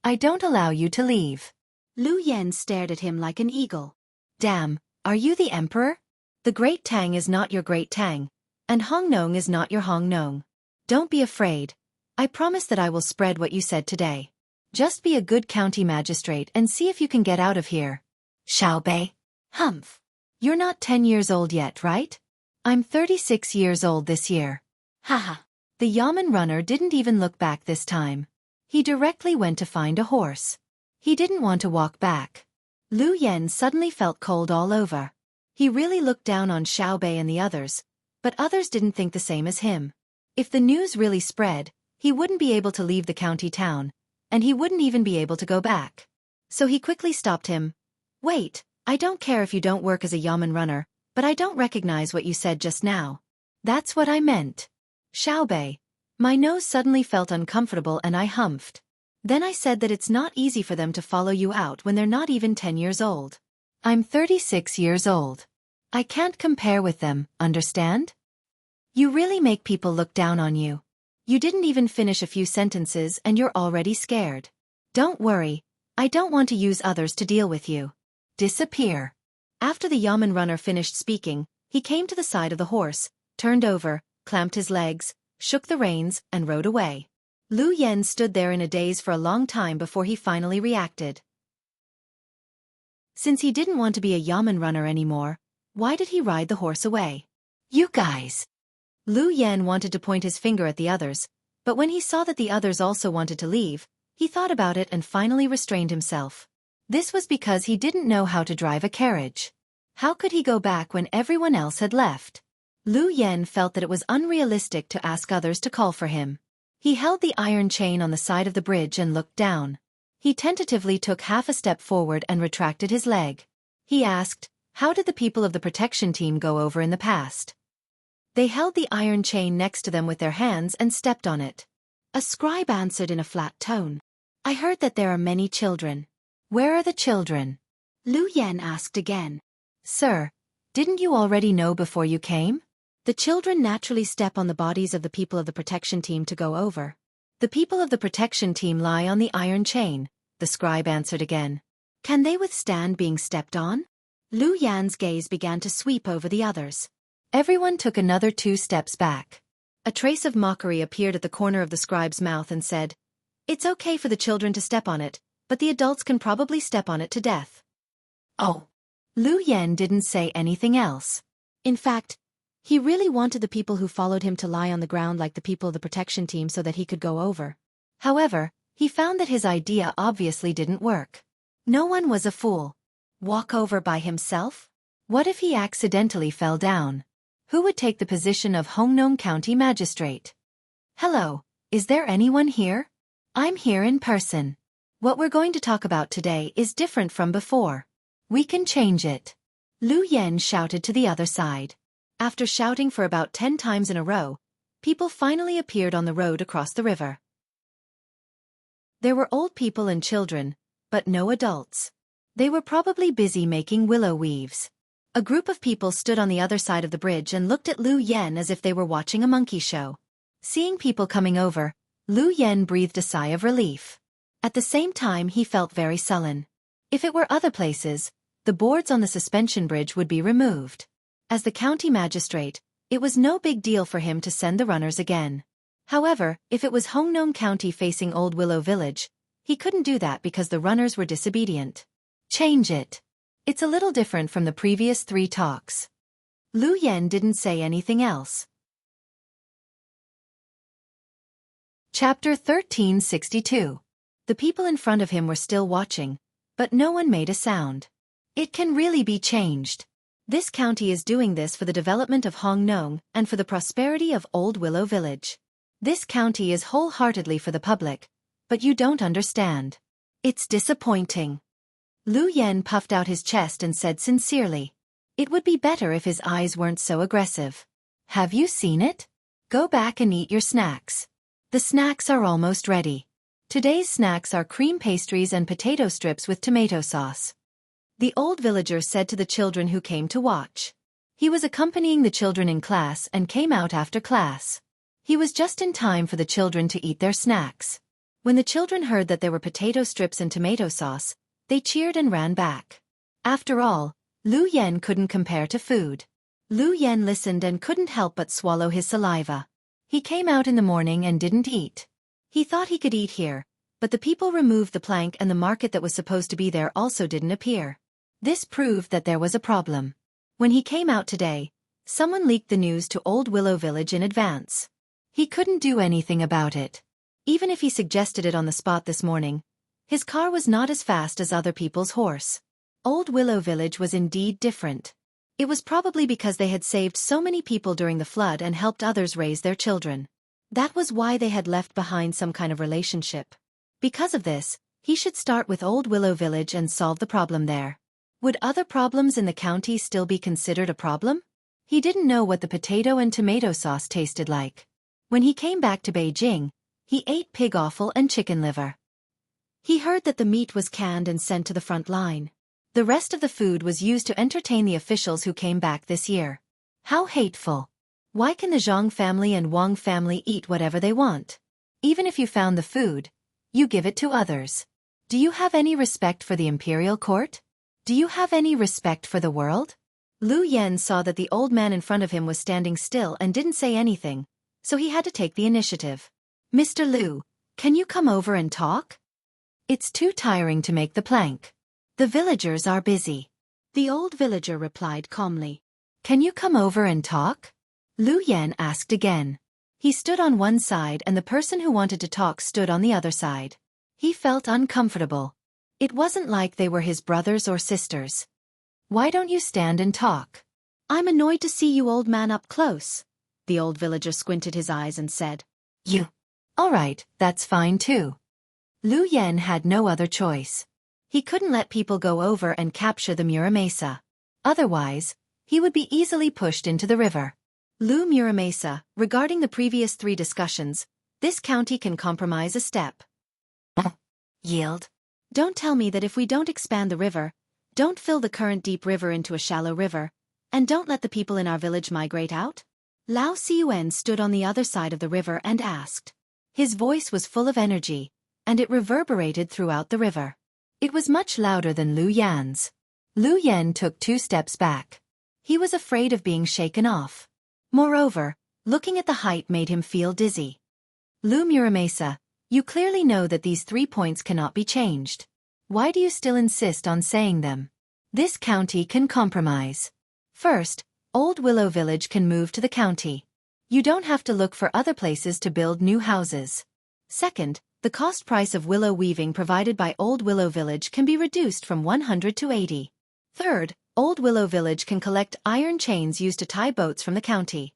I don't allow you to leave. Liu Yan stared at him like an eagle. Damn, are you the emperor? The Great Tang is not your Great Tang, and Hongnong is not your Hongnong. Don't be afraid. I promise that I will spread what you said today. Just be a good county magistrate and see if you can get out of here. Xiaobei? Humph. You're not 10 years old yet, right? I'm 36 years old this year. Haha. The yamen runner didn't even look back this time. He directly went to find a horse. He didn't want to walk back. Liu Yan suddenly felt cold all over. He really looked down on Xiaobei and the others, but others didn't think the same as him. If the news really spread, he wouldn't be able to leave the county town, and he wouldn't even be able to go back. So he quickly stopped him. Wait, I don't care if you don't work as a yamen runner, but I don't recognize what you said just now. That's what I meant. Xiaobei. My nose suddenly felt uncomfortable and I humphed. Then I said that it's not easy for them to follow you out when they're not even 10 years old. I'm 36 years old. I can't compare with them, understand? You really make people look down on you. You didn't even finish a few sentences and you're already scared. Don't worry, I don't want to use others to deal with you. Disappear. After the yamen runner finished speaking, he came to the side of the horse, turned over, clamped his legs, shook the reins, and rode away. Lu Yen stood there in a daze for a long time before he finally reacted. Since he didn't want to be a yamen runner anymore, why did he ride the horse away? You guys! Lu Yen wanted to point his finger at the others, but when he saw that the others also wanted to leave, he thought about it and finally restrained himself. This was because he didn't know how to drive a carriage. How could he go back when everyone else had left? Lu Yen felt that it was unrealistic to ask others to call for him. He held the iron chain on the side of the bridge and looked down. He tentatively took half a step forward and retracted his leg. He asked, how did the people of the protection team go over in the past? They held the iron chain next to them with their hands and stepped on it. A scribe answered in a flat tone. I heard that there are many children. Where are the children? Lu Yen asked again. Sir, didn't you already know before you came? The children naturally step on the bodies of the people of the protection team to go over. The people of the protection team lie on the iron chain, the scribe answered again. Can they withstand being stepped on? Lu Yan's gaze began to sweep over the others. Everyone took another 2 steps back. A trace of mockery appeared at the corner of the scribe's mouth and said, It's okay for the children to step on it, but the adults can probably step on it to death. Oh. Lu Yen didn't say anything else. In fact, he really wanted the people who followed him to lie on the ground like the people of the protection team so that he could go over. However, he found that his idea obviously didn't work. No one was a fool. Walk over by himself? What if he accidentally fell down? Who would take the position of Hongnong County Magistrate? Hello, is there anyone here? I'm here in person. What we're going to talk about today is different from before. We can change it. Lu Yen shouted to the other side. After shouting for about 10 times in a row, people finally appeared on the road across the river. There were old people and children, but no adults. They were probably busy making willow weaves. A group of people stood on the other side of the bridge and looked at Lu Yen as if they were watching a monkey show. Seeing people coming over, Lu Yen breathed a sigh of relief. At the same time he felt very sullen. If it were other places, the boards on the suspension bridge would be removed. As the county magistrate, it was no big deal for him to send the runners again. However, if it was Hongnong County facing Old Willow Village, he couldn't do that because the runners were disobedient. Change it. It's a little different from the previous 3 talks. Lu Yen didn't say anything else. Chapter 1362. The people in front of him were still watching, but no one made a sound. It can really be changed. This county is doing this for the development of Hongnong and for the prosperity of Old Willow Village. This county is wholeheartedly for the public, but you don't understand. It's disappointing. Lu Yen puffed out his chest and said sincerely. It would be better if his eyes weren't so aggressive. Have you seen it? Go back and eat your snacks. The snacks are almost ready. Today's snacks are cream pastries and potato strips with tomato sauce. The old villager said to the children who came to watch. He was accompanying the children in class and came out after class. He was just in time for the children to eat their snacks. When the children heard that there were potato strips and tomato sauce, they cheered and ran back. After all, Lu Yen couldn't compare to food. Lu Yen listened and couldn't help but swallow his saliva. He came out in the morning and didn't eat. He thought he could eat here, but the people removed the plank and the market that was supposed to be there also didn't appear. This proved that there was a problem. When he came out today, someone leaked the news to Old Willow Village in advance. He couldn't do anything about it. Even if he suggested it on the spot this morning, his car was not as fast as other people's horse. Old Willow Village was indeed different. It was probably because they had saved so many people during the flood and helped others raise their children. That was why they had left behind some kind of relationship. Because of this, he should start with Old Willow Village and solve the problem there. Would other problems in the county still be considered a problem? He didn't know what the potato and tomato sauce tasted like. When he came back to Beijing, he ate pig offal and chicken liver. He heard that the meat was canned and sent to the front line. The rest of the food was used to entertain the officials who came back this year. How hateful. Why can the Zhang family and Wang family eat whatever they want? Even if you found the food, you give it to others. Do you have any respect for the imperial court? Do you have any respect for the world? Lu Yen saw that the old man in front of him was standing still and didn't say anything, so he had to take the initiative. Mr. Lu, can you come over and talk? It's too tiring to make the plank. The villagers are busy. The old villager replied calmly. Can you come over and talk? Lu Yen asked again. He stood on one side and the person who wanted to talk stood on the other side. He felt uncomfortable. It wasn't like they were his brothers or sisters. Why don't you stand and talk? I'm annoyed to see you old man up close. The old villager squinted his eyes and said. You. All right, that's fine too. Lu Yen had no other choice. He couldn't let people go over and capture the Muramesa. Otherwise, he would be easily pushed into the river. Lu Muramesa, regarding the previous 3 discussions, this county can compromise a step. Yield. Don't tell me that if we don't expand the river, don't fill the current deep river into a shallow river, and don't let the people in our village migrate out? Lao Xiyuan stood on the other side of the river and asked. His voice was full of energy, and it reverberated throughout the river. It was much louder than Lu Yan's. Lu Yen took 2 steps back. He was afraid of being shaken off. Moreover, looking at the height made him feel dizzy. Lu Muramesa, you clearly know that these 3 points cannot be changed. Why do you still insist on saying them? This county can compromise. First, Old Willow Village can move to the county. You don't have to look for other places to build new houses. Second, the cost price of willow weaving provided by Old Willow Village can be reduced from 100 to 80. Third, Old Willow Village can collect iron chains used to tie boats from the county.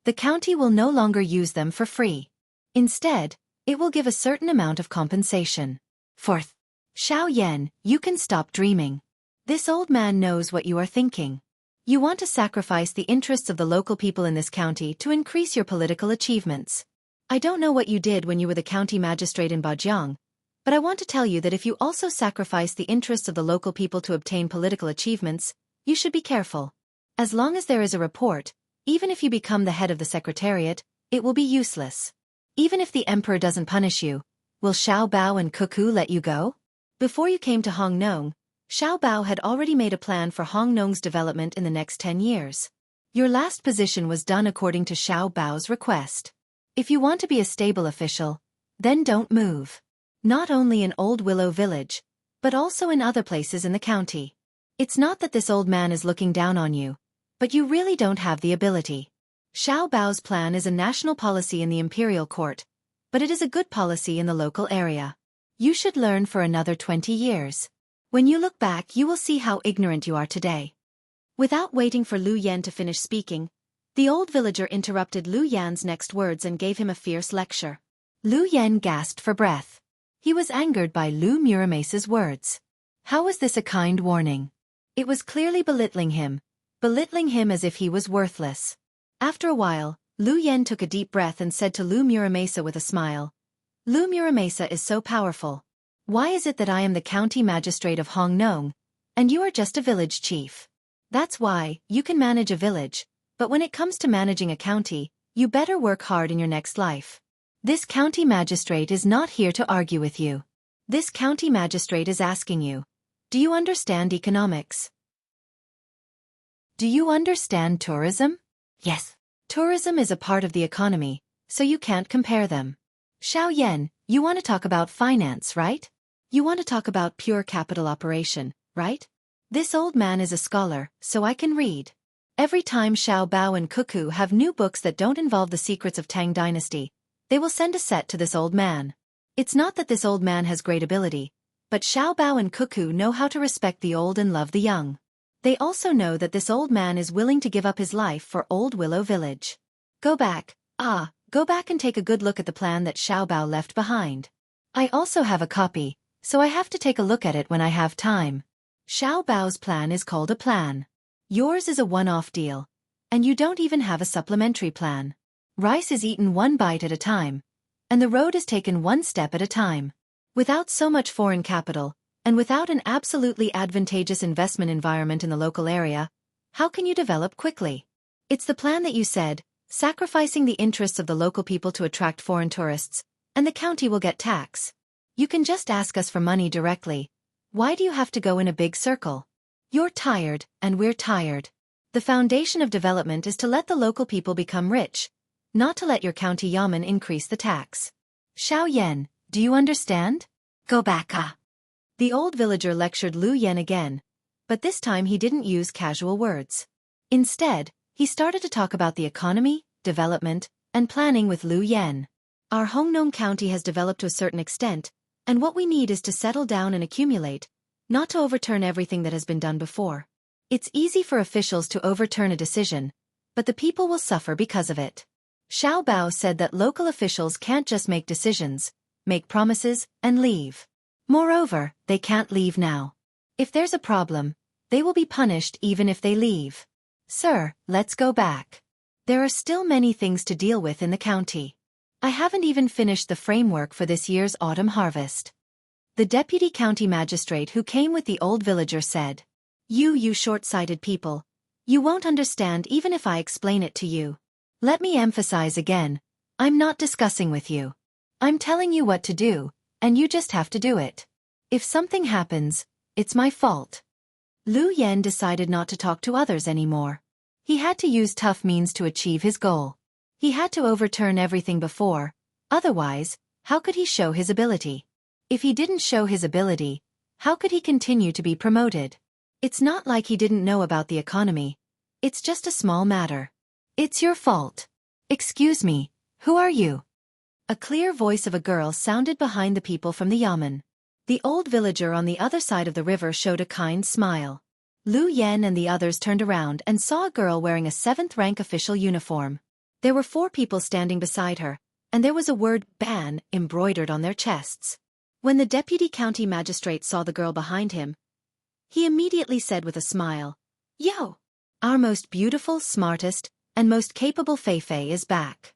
The county will no longer use them for free. Instead, it will give a certain amount of compensation. Fourth, Xiao Yan, you can stop dreaming. This old man knows what you are thinking. You want to sacrifice the interests of the local people in this county to increase your political achievements. I don't know what you did when you were the county magistrate in Bajiang, but I want to tell you that if you also sacrifice the interests of the local people to obtain political achievements, you should be careful. As long as there is a report, even if you become the head of the secretariat, it will be useless. Even if the emperor doesn't punish you, will Xiao Bao and Cuckoo let you go? Before you came to Hong Nong, Xiao Bao had already made a plan for Hong Nong's development in the next 10 years. Your last position was done according to Xiao Bao's request. If you want to be a stable official, then don't move. Not only in Old Willow Village, but also in other places in the county. It's not that this old man is looking down on you, but you really don't have the ability. Xiao Bao's plan is a national policy in the imperial court, but it is a good policy in the local area. You should learn for another 20 years. When you look back, you will see how ignorant you are today. Without waiting for Lu Yen to finish speaking, the old villager interrupted Lu Yan's next words and gave him a fierce lecture. Lu Yen gasped for breath. He was angered by Lu Muramesa's words. How was this a kind warning? It was clearly belittling him as if he was worthless. After a while, Lu Yen took a deep breath and said to Lu Muramesa with a smile, Lu Muramesa is so powerful. Why is it that I am the county magistrate of Hong Nong, and you are just a village chief? That's why, you can manage a village, but when it comes to managing a county, you better work hard in your next life. This county magistrate is not here to argue with you. This county magistrate is asking you, do you understand economics? Do you understand tourism? Yes. Tourism is a part of the economy, so you can't compare them. Xiao Yan, you want to talk about finance, right? You want to talk about pure capital operation, right? This old man is a scholar, so I can read. Every time Xiao Bao and Cuckoo have new books that don't involve the secrets of Tang dynasty, they will send a set to this old man. It's not that this old man has great ability, but Xiao Bao and Cuckoo know how to respect the old and love the young. They also know that this old man is willing to give up his life for Old Willow Village. Go back and take a good look at the plan that Xiao Bao left behind. I also have a copy, so I have to take a look at it when I have time. Xiao Bao's plan is called a plan. Yours is a one-off deal, and you don't even have a supplementary plan. Rice is eaten one bite at a time, and the road is taken one step at a time. Without so much foreign capital, and without an absolutely advantageous investment environment in the local area, how can you develop quickly? It's the plan that you said, sacrificing the interests of the local people to attract foreign tourists, and the county will get tax. You can just ask us for money directly. Why do you have to go in a big circle? You're tired, and we're tired. The foundation of development is to let the local people become rich, not to let your county yamen increase the tax. Xiao Yan, do you understand? Go back, ah. The old villager lectured Lu Yan again, but this time he didn't use casual words. Instead, he started to talk about the economy, development, and planning with Lu Yan. Our Hongnong County has developed to a certain extent, and what we need is to settle down and accumulate, not to overturn everything that has been done before. It's easy for officials to overturn a decision, but the people will suffer because of it. Xiao Bao said that local officials can't just make decisions, make promises, and leave. Moreover, they can't leave now. If there's a problem, they will be punished even if they leave. Sir, let's go back. There are still many things to deal with in the county. I haven't even finished the framework for this year's autumn harvest. The deputy county magistrate who came with the old villager said, You short-sighted people. You won't understand even if I explain it to you. Let me emphasize again, I'm not discussing with you. I'm telling you what to do, and you just have to do it. If something happens, it's my fault. Lu Yan decided not to talk to others anymore. He had to use tough means to achieve his goal. He had to overturn everything before, otherwise, how could he show his ability? If he didn't show his ability, how could he continue to be promoted? It's not like he didn't know about the economy. It's just a small matter. It's your fault. Excuse me, who are you? A clear voice of a girl sounded behind the people from the yamen. The old villager on the other side of the river showed a kind smile. Lu Yan and the others turned around and saw a girl wearing a 7th-rank official uniform. There were 4 people standing beside her, and there was a word ban embroidered on their chests. When the deputy county magistrate saw the girl behind him, he immediately said with a smile, Yo! Our most beautiful, smartest, and most capable Feifei is back.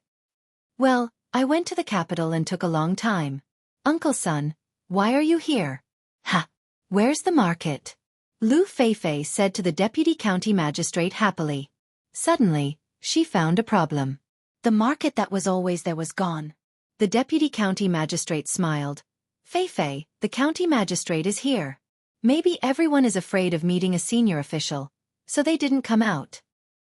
Well, I went to the capital and took a long time. Uncle Son, why are you here? Ha! Where's the market? Lu Feifei said to the deputy county magistrate happily. Suddenly, she found a problem. The market that was always there was gone. The deputy county magistrate smiled. Feifei, the county magistrate is here. Maybe everyone is afraid of meeting a senior official, so they didn't come out.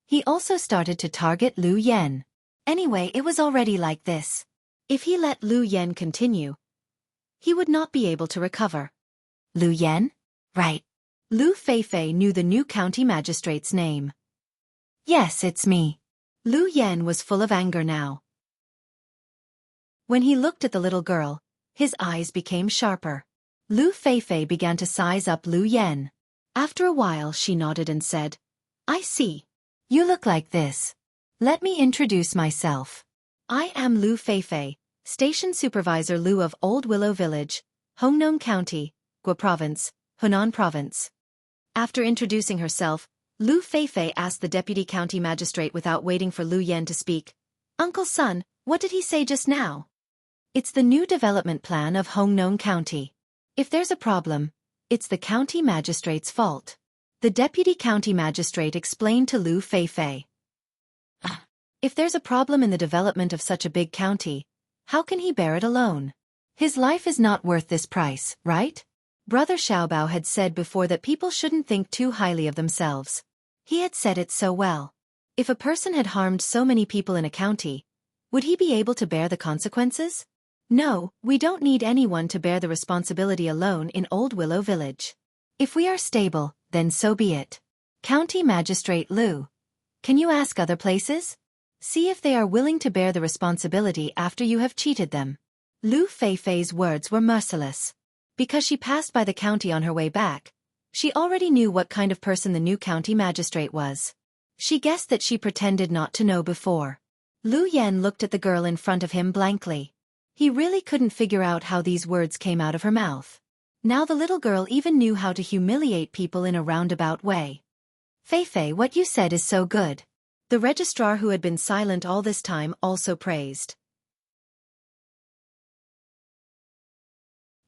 He also started to target Lu Yan. Anyway, it was already like this. If he let Lu Yan continue, he would not be able to recover. Lu Yan? Right. Lu Feifei knew the new county magistrate's name. Yes, it's me. Lu Yan was full of anger now. When he looked at the little girl, his eyes became sharper. Lu Feifei began to size up Lu Yan. After a while she nodded and said, I see. You look like this. Let me introduce myself. I am Lu Feifei, Station Supervisor Lu of Old Willow Village, Hongnong County, Guo Province, Hunan Province. After introducing herself, Lu Feifei asked the deputy county magistrate without waiting for Lu Yan to speak, Uncle Son, what did he say just now? It's the new development plan of Hongnong County. If there's a problem, it's the county magistrate's fault. The deputy county magistrate explained to Lu Feifei. If there's a problem in the development of such a big county, how can he bear it alone? His life is not worth this price, right? Brother Xiaobao had said before that people shouldn't think too highly of themselves. He had said it so well. If a person had harmed so many people in a county, would he be able to bear the consequences? No, we don't need anyone to bear the responsibility alone in Old Willow Village. If we are stable, then so be it. County Magistrate Lu, can you ask other places? See if they are willing to bear the responsibility after you have cheated them. Lu Feifei's words were merciless. Because she passed by the county on her way back, she already knew what kind of person the new county magistrate was. She guessed that she pretended not to know before. Lu Yan looked at the girl in front of him blankly. He really couldn't figure out how these words came out of her mouth. Now the little girl even knew how to humiliate people in a roundabout way. Feifei, what you said is so good. The registrar who had been silent all this time also praised.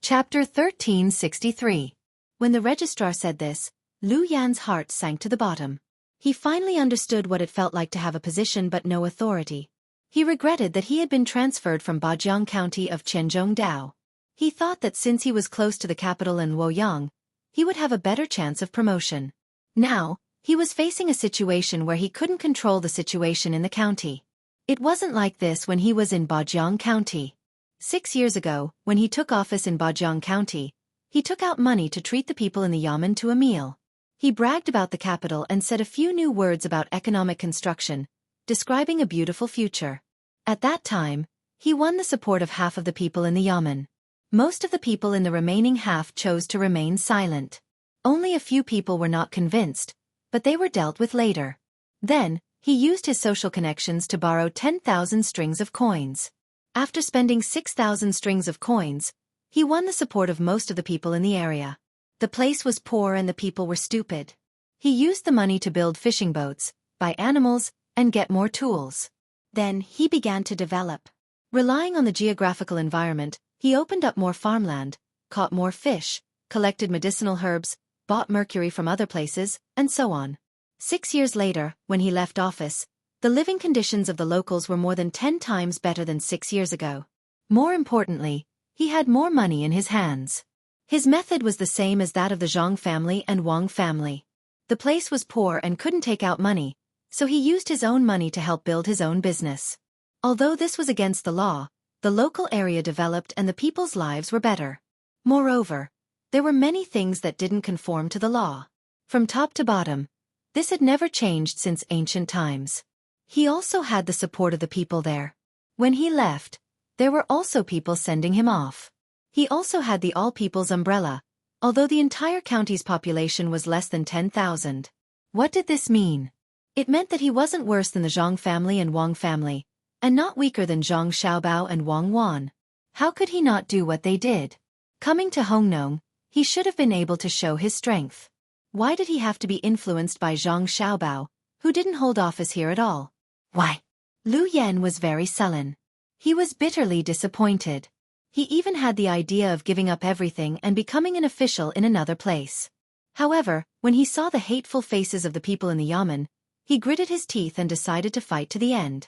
Chapter 1363. When the registrar said this, Lu Yan's heart sank to the bottom. He finally understood what it felt like to have a position but no authority. He regretted that he had been transferred from Bajiang County of Qianzhong Dao. He thought that since he was close to the capital in Luoyang, he would have a better chance of promotion. Now, he was facing a situation where he couldn't control the situation in the county. It wasn't like this when he was in Bajiang County. 6 years ago, when he took office in Bajiang County, he took out money to treat the people in the yamen to a meal. He bragged about the capital and said a few new words about economic construction, describing a beautiful future. At that time, he won the support of half of the people in the yamen. Most of the people in the remaining half chose to remain silent. Only a few people were not convinced, but they were dealt with later. Then, he used his social connections to borrow 10,000 strings of coins. After spending 6,000 strings of coins, he won the support of most of the people in the area. The place was poor and the people were stupid. He used the money to build fishing boats, buy animals, and get more tools. Then, he began to develop. Relying on the geographical environment, he opened up more farmland, caught more fish, collected medicinal herbs, bought mercury from other places, and so on. 6 years later, when he left office, the living conditions of the locals were more than 10 times better than 6 years ago. More importantly, he had more money in his hands. His method was the same as that of the Zhang family and Wang family. The place was poor and couldn't take out money, so he used his own money to help build his own business. Although this was against the law, the local area developed and the people's lives were better. Moreover, there were many things that didn't conform to the law. From top to bottom, this had never changed since ancient times. He also had the support of the people there. When he left, there were also people sending him off. He also had the All People's Umbrella, although the entire county's population was less than 10,000. What did this mean? It meant that he wasn't worse than the Zhang family and Wang family, and not weaker than Zhang Xiaobao and Wang Wan. How could he not do what they did? Coming to Hongnong, he should have been able to show his strength. Why did he have to be influenced by Zhang Xiaobao, who didn't hold office here at all? Why? Lu Yan was very sullen. He was bitterly disappointed. He even had the idea of giving up everything and becoming an official in another place. However, when he saw the hateful faces of the people in the yamen, he gritted his teeth and decided to fight to the end.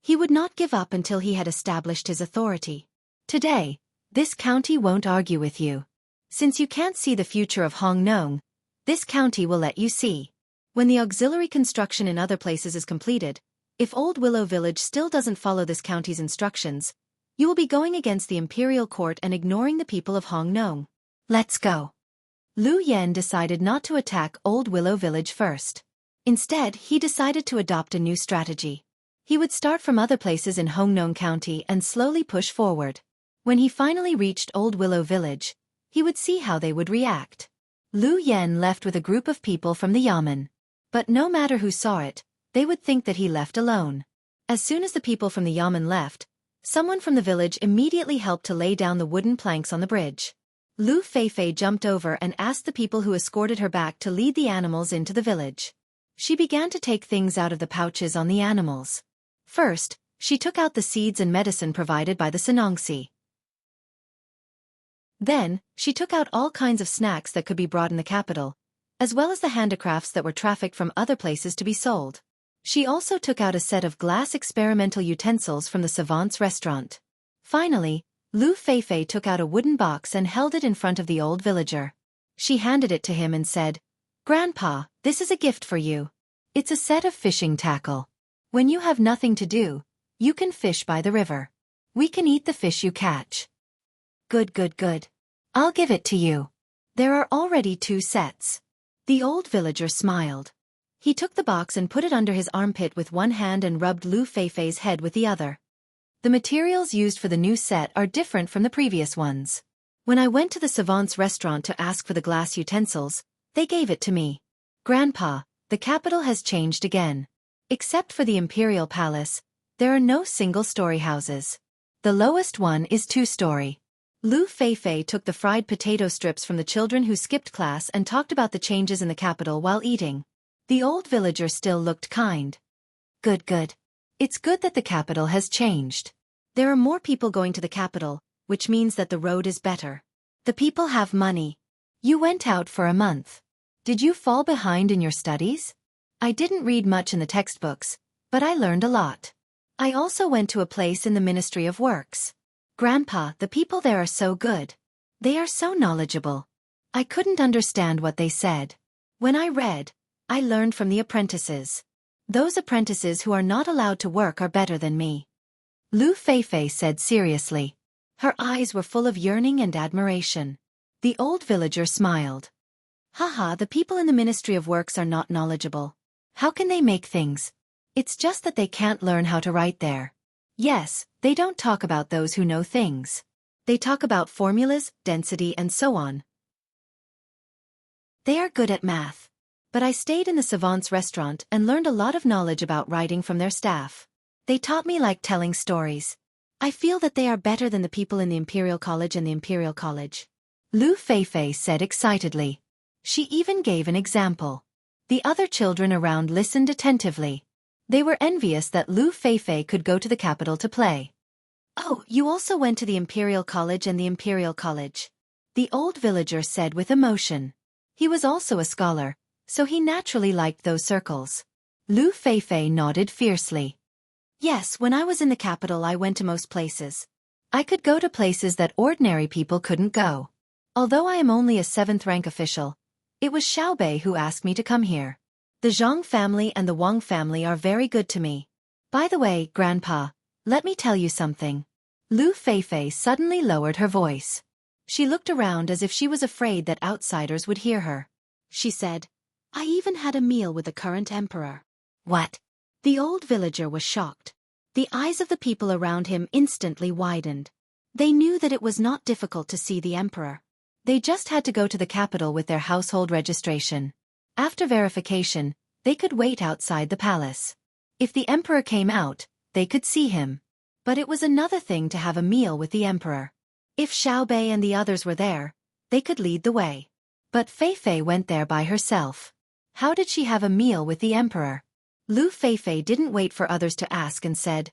He would not give up until he had established his authority. Today, this county won't argue with you. Since you can't see the future of Hongnong, this county will let you see. When the auxiliary construction in other places is completed, if Old Willow Village still doesn't follow this county's instructions, you will be going against the imperial court and ignoring the people of Hongnong. Let's go. Lu Yan decided not to attack Old Willow Village first. Instead, he decided to adopt a new strategy. He would start from other places in Hongnong County and slowly push forward. When he finally reached Old Willow Village, he would see how they would react. Lu Yan left with a group of people from the yamen. But no matter who saw it, they would think that he left alone. As soon as the people from the yamen left, someone from the village immediately helped to lay down the wooden planks on the bridge. Lu Feifei jumped over and asked the people who escorted her back to lead the animals into the village. She began to take things out of the pouches on the animals. First, she took out the seeds and medicine provided by the Sanongsi. Then, she took out all kinds of snacks that could be brought in the capital, as well as the handicrafts that were trafficked from other places to be sold. She also took out a set of glass experimental utensils from the savant's restaurant. Finally, Lu Feifei took out a wooden box and held it in front of the old villager. She handed it to him and said, "Grandpa, this is a gift for you. It's a set of fishing tackle. When you have nothing to do, you can fish by the river. We can eat the fish you catch." Good, good, good. I'll give it to you. There are already 2 sets. The old villager smiled. He took the box and put it under his armpit with one hand and rubbed Lu Feifei's head with the other. The materials used for the new set are different from the previous ones. When I went to the savant's restaurant to ask for the glass utensils, they gave it to me. Grandpa, the capital has changed again. Except for the imperial palace, there are no single-story houses. The lowest one is 2-story. Lu Feifei took the fried potato strips from the children who skipped class and talked about the changes in the capital while eating. The old villager still looked kind. Good, good. It's good that the capital has changed. There are more people going to the capital, which means that the road is better. The people have money. You went out for a month. Did you fall behind in your studies? I didn't read much in the textbooks, but I learned a lot. I also went to a place in the Ministry of Works. Grandpa, the people there are so good. They are so knowledgeable. I couldn't understand what they said. When I read, I learned from the apprentices. Those apprentices who are not allowed to work are better than me. Lu Feifei said seriously. Her eyes were full of yearning and admiration. The old villager smiled. Haha, the people in the Ministry of Works are not knowledgeable. How can they make things? It's just that they can't learn how to write there. Yes, they don't talk about those who know things. They talk about formulas, density and so on. They are good at math. But I stayed in the savants' restaurant and learned a lot of knowledge about writing from their staff. They taught me like telling stories. I feel that they are better than the people in the Imperial College and the Imperial College. Lu Feifei said excitedly. She even gave an example. The other children around listened attentively. They were envious that Lu Feifei could go to the capital to play. Oh, you also went to the Imperial College and the Imperial College. The old villager said with emotion. He was also a scholar, so he naturally liked those circles. Lu Feifei nodded fiercely. Yes, when I was in the capital I went to most places. I could go to places that ordinary people couldn't go. Although I am only a 7th rank official, it was Xiaobei who asked me to come here. The Zhang family and the Wang family are very good to me. By the way, Grandpa, let me tell you something. Lu Feifei suddenly lowered her voice. She looked around as if she was afraid that outsiders would hear her. She said, I even had a meal with the current emperor. What? The old villager was shocked. The eyes of the people around him instantly widened. They knew that it was not difficult to see the emperor. They just had to go to the capital with their household registration. After verification, they could wait outside the palace. If the emperor came out, they could see him. But it was another thing to have a meal with the emperor. If Xiaobei and the others were there, they could lead the way. But Feifei went there by herself. How did she have a meal with the emperor? Lu Feifei didn't wait for others to ask and said,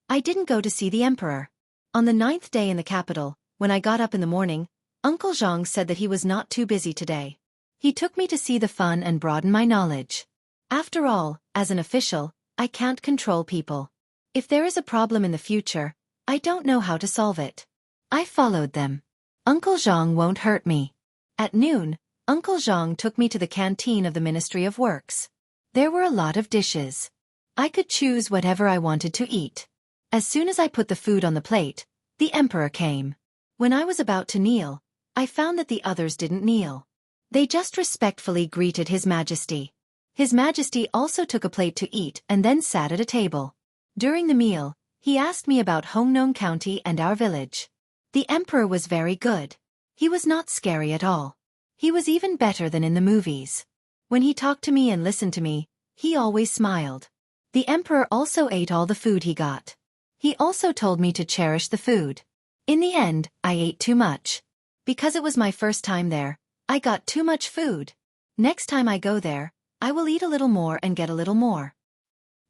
I didn't go to see the emperor. On the 9th day in the capital, when I got up in the morning, Uncle Zhang said that he was not too busy today. He took me to see the fun and broaden my knowledge. After all, as an official, I can't control people. If there is a problem in the future, I don't know how to solve it. I followed them. Uncle Zhang won't hurt me. At noon, Uncle Zhang took me to the canteen of the Ministry of Works. There were a lot of dishes. I could choose whatever I wanted to eat. As soon as I put the food on the plate, the emperor came. When I was about to kneel, I found that the others didn't kneel. They just respectfully greeted His Majesty. His Majesty also took a plate to eat and then sat at a table. During the meal, he asked me about Hongnong County and our village. The emperor was very good. He was not scary at all. He was even better than in the movies. When he talked to me and listened to me, he always smiled. The emperor also ate all the food he got. He also told me to cherish the food. In the end, I ate too much. Because it was my first time there, I got too much food. Next time I go there, I will eat a little more and get a little more.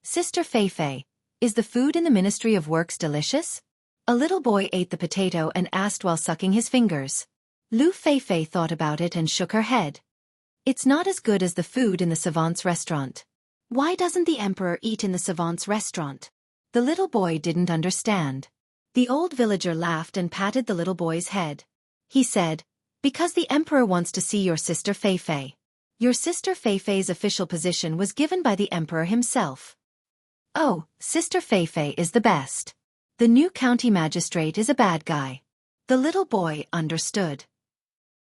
Sister Feifei, is the food in the Ministry of Works delicious? A little boy ate the potato and asked while sucking his fingers. Lu Feifei thought about it and shook her head. It's not as good as the food in the savants' restaurant. Why doesn't the emperor eat in the savants' restaurant? The little boy didn't understand. The old villager laughed and patted the little boy's head. He said, because the emperor wants to see your sister Feifei. Your sister Feifei's official position was given by the emperor himself. Oh, Sister Feifei is the best. The new county magistrate is a bad guy. The little boy understood.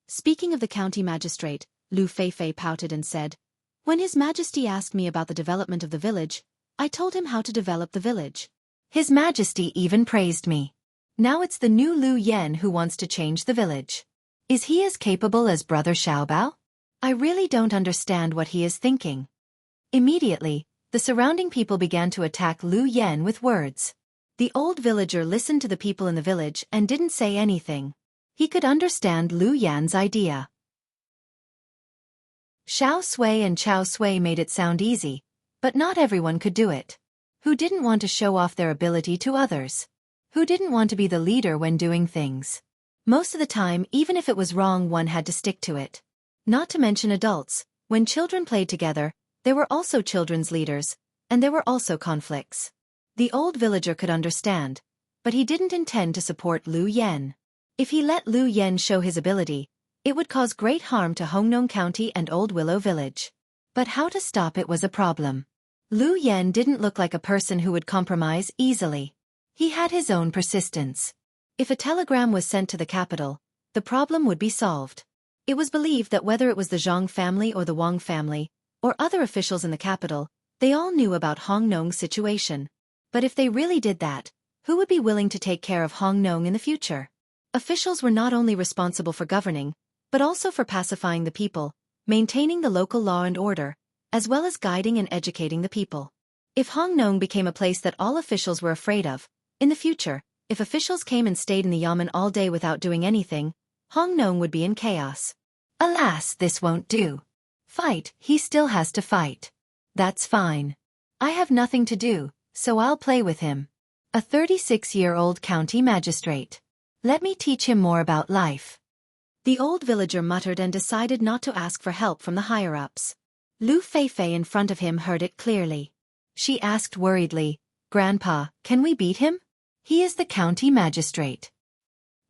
Speaking of the county magistrate, Lu Feifei pouted and said, when His Majesty asked me about the development of the village, I told him how to develop the village. His Majesty even praised me. Now it's the new Lu Yan who wants to change the village. Is he as capable as Brother Xiaobao? I really don't understand what he is thinking. Immediately, the surrounding people began to attack Lu Yan with words. The old villager listened to the people in the village and didn't say anything. He could understand Lu Yan's idea. Xiao Sui and Chao Sui made it sound easy, but not everyone could do it. Who didn't want to show off their ability to others? Who didn't want to be the leader when doing things? Most of the time, even if it was wrong, one had to stick to it. Not to mention adults, when children played together, there were also children's leaders, and there were also conflicts. The old villager could understand, but he didn't intend to support Liu Yan. If he let Liu Yan show his ability, it would cause great harm to Hongnong County and Old Willow Village. But how to stop it was a problem. Liu Yan didn't look like a person who would compromise easily. He had his own persistence. If a telegram was sent to the capital, the problem would be solved. It was believed that whether it was the Zhang family or the Wang family, or other officials in the capital, they all knew about Hongnong's situation. But if they really did that, who would be willing to take care of Hongnong in the future? Officials were not only responsible for governing, but also for pacifying the people, maintaining the local law and order, as well as guiding and educating the people. If Hongnong became a place that all officials were afraid of, in the future, if officials came and stayed in the yamen all day without doing anything, Hongnong would be in chaos. Alas, this won't do. Fight, he still has to fight. That's fine. I have nothing to do, so I'll play with him. A 36-year-old county magistrate. Let me teach him more about life. The old villager muttered and decided not to ask for help from the higher-ups. Lu Feifei in front of him heard it clearly. She asked worriedly, "Grandpa, can we beat him? He is the county magistrate."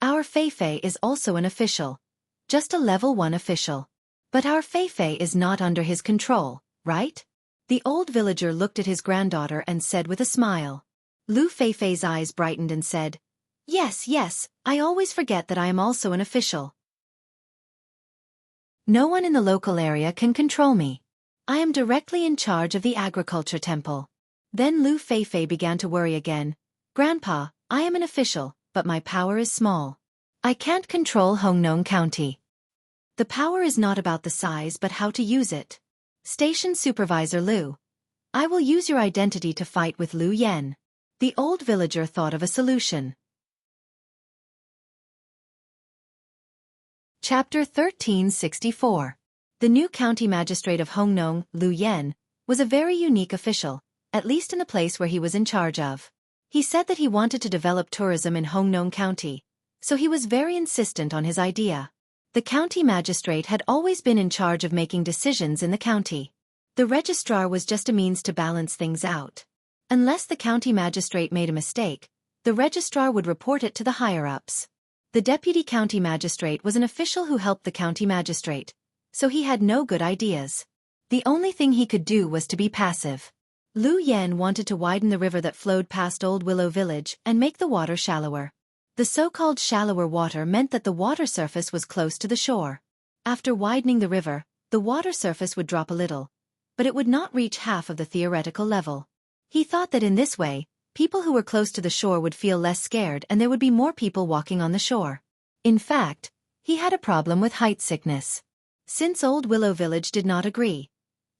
Our Feifei is also an official. Just a level 1 official. But our Feifei is not under his control, right? The old villager looked at his granddaughter and said with a smile. Lu Feifei's eyes brightened and said, "Yes, yes, I always forget that I am also an official. No one in the local area can control me. I am directly in charge of the agriculture temple." Then Lu Feifei began to worry again. "Grandpa, I am an official, but my power is small. I can't control Hongnong County." The power is not about the size but how to use it. Station Supervisor Lu. I will use your identity to fight with Liu Yan. The old villager thought of a solution. Chapter 1364. The new county magistrate of Hongnong, Liu Yan, was a very unique official, at least in the place where he was in charge of. He said that he wanted to develop tourism in Hongnong County, so he was very insistent on his idea. The county magistrate had always been in charge of making decisions in the county. The registrar was just a means to balance things out. Unless the county magistrate made a mistake, the registrar would report it to the higher-ups. The deputy county magistrate was an official who helped the county magistrate, so he had no good ideas. The only thing he could do was to be passive. Liu Yan wanted to widen the river that flowed past Old Willow Village and make the water shallower. The so-called shallower water meant that the water surface was close to the shore. After widening the river, the water surface would drop a little, but it would not reach half of the theoretical level. He thought that in this way, people who were close to the shore would feel less scared and there would be more people walking on the shore. In fact, he had a problem with height sickness. Since Old Willow Village did not agree,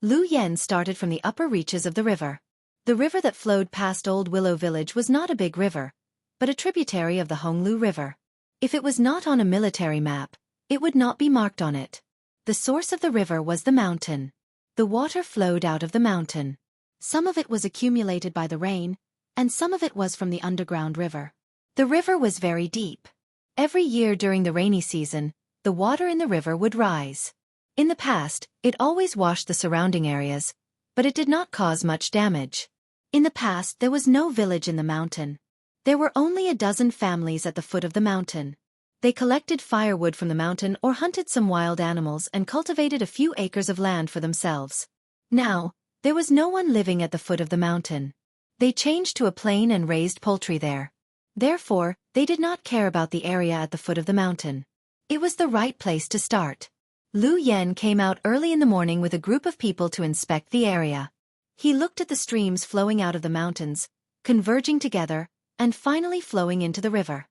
Liu Yan started from the upper reaches of the river. The river that flowed past Old Willow Village was not a big river, but a tributary of the Honglu River. If it was not on a military map, it would not be marked on it. The source of the river was the mountain. The water flowed out of the mountain. Some of it was accumulated by the rain, and some of it was from the underground river. The river was very deep. Every year during the rainy season, the water in the river would rise. In the past, it always washed the surrounding areas, but it did not cause much damage. In the past, there was no village in the mountain. There were only a dozen families at the foot of the mountain. They collected firewood from the mountain or hunted some wild animals and cultivated a few acres of land for themselves. Now, there was no one living at the foot of the mountain. They changed to a plain and raised poultry there. Therefore, they did not care about the area at the foot of the mountain. It was the right place to start. Liu Yan came out early in the morning with a group of people to inspect the area. He looked at the streams flowing out of the mountains, converging together, and finally flowing into the river.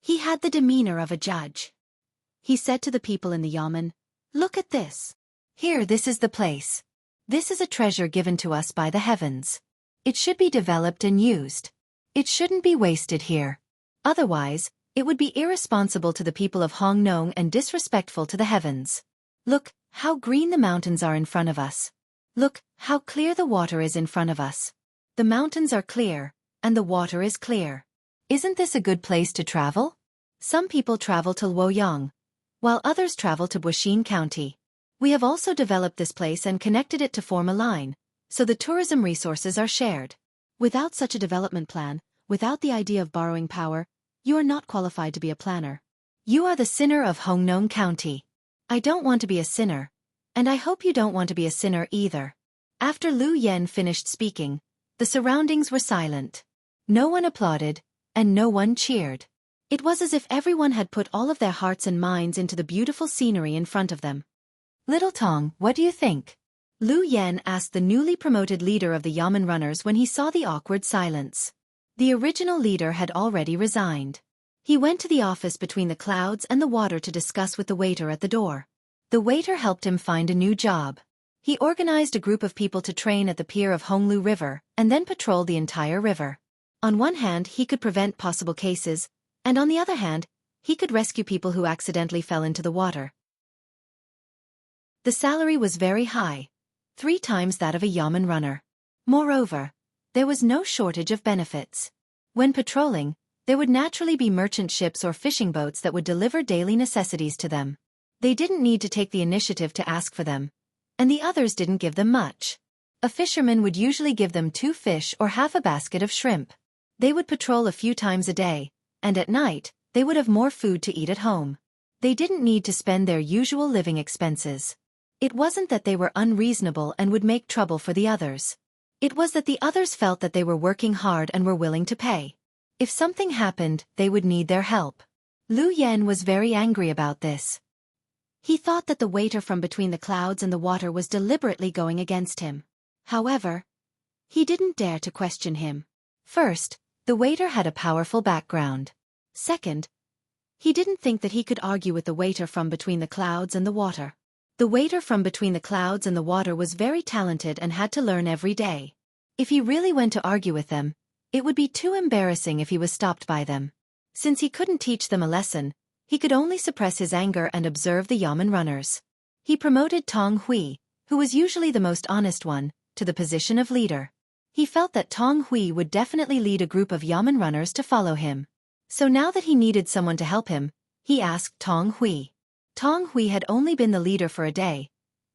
He had the demeanor of a judge. He said to the people in the yamen, "Look at this. Here, this is the place. This is a treasure given to us by the heavens. It should be developed and used. It shouldn't be wasted here. Otherwise, it would be irresponsible to the people of Hongnong and disrespectful to the heavens. Look, how green the mountains are in front of us. Look, how clear the water is in front of us. The mountains are clear, and the water is clear. Isn't this a good place to travel? Some people travel to Luoyang, while others travel to Buixin County. We have also developed this place and connected it to form a line, so the tourism resources are shared. Without such a development plan, without the idea of borrowing power, you are not qualified to be a planner. You are the sinner of Hongnong County. I don't want to be a sinner, and I hope you don't want to be a sinner either. After Lu Yen finished speaking, the surroundings were silent. No one applauded, and no one cheered. It was as if everyone had put all of their hearts and minds into the beautiful scenery in front of them. Little Tang, what do you think? Lu Yen asked the newly promoted leader of the Yamen runners when he saw the awkward silence. The original leader had already resigned. He went to the office between the clouds and the water to discuss with the waiter at the door. The waiter helped him find a new job. He organized a group of people to train at the pier of Honglu River and then patrol the entire river. On one hand, he could prevent possible cases, and on the other hand, he could rescue people who accidentally fell into the water. The salary was very high, 3 times that of a Yamen runner. Moreover, there was no shortage of benefits. When patrolling, there would naturally be merchant ships or fishing boats that would deliver daily necessities to them. They didn't need to take the initiative to ask for them, and the others didn't give them much. A fisherman would usually give them 2 fish or half a basket of shrimp. They would patrol a few times a day, and at night, they would have more food to eat at home. They didn't need to spend their usual living expenses. It wasn't that they were unreasonable and would make trouble for the others. It was that the others felt that they were working hard and were willing to pay. If something happened, they would need their help. Lu Yen was very angry about this. He thought that the waiter from between the clouds and the water was deliberately going against him. However, he didn't dare to question him. First, the waiter had a powerful background. Second, he didn't think that he could argue with the waiter from between the clouds and the water. The waiter from between the clouds and the water was very talented and had to learn every day. If he really went to argue with them, it would be too embarrassing if he was stopped by them. Since he couldn't teach them a lesson, he could only suppress his anger and observe the Yamen runners. He promoted Tong Hui, who was usually the most honest one, to the position of leader. He felt that Tong Hui would definitely lead a group of Yamen runners to follow him. So now that he needed someone to help him, he asked Tong Hui. Tong Hui had only been the leader for a day,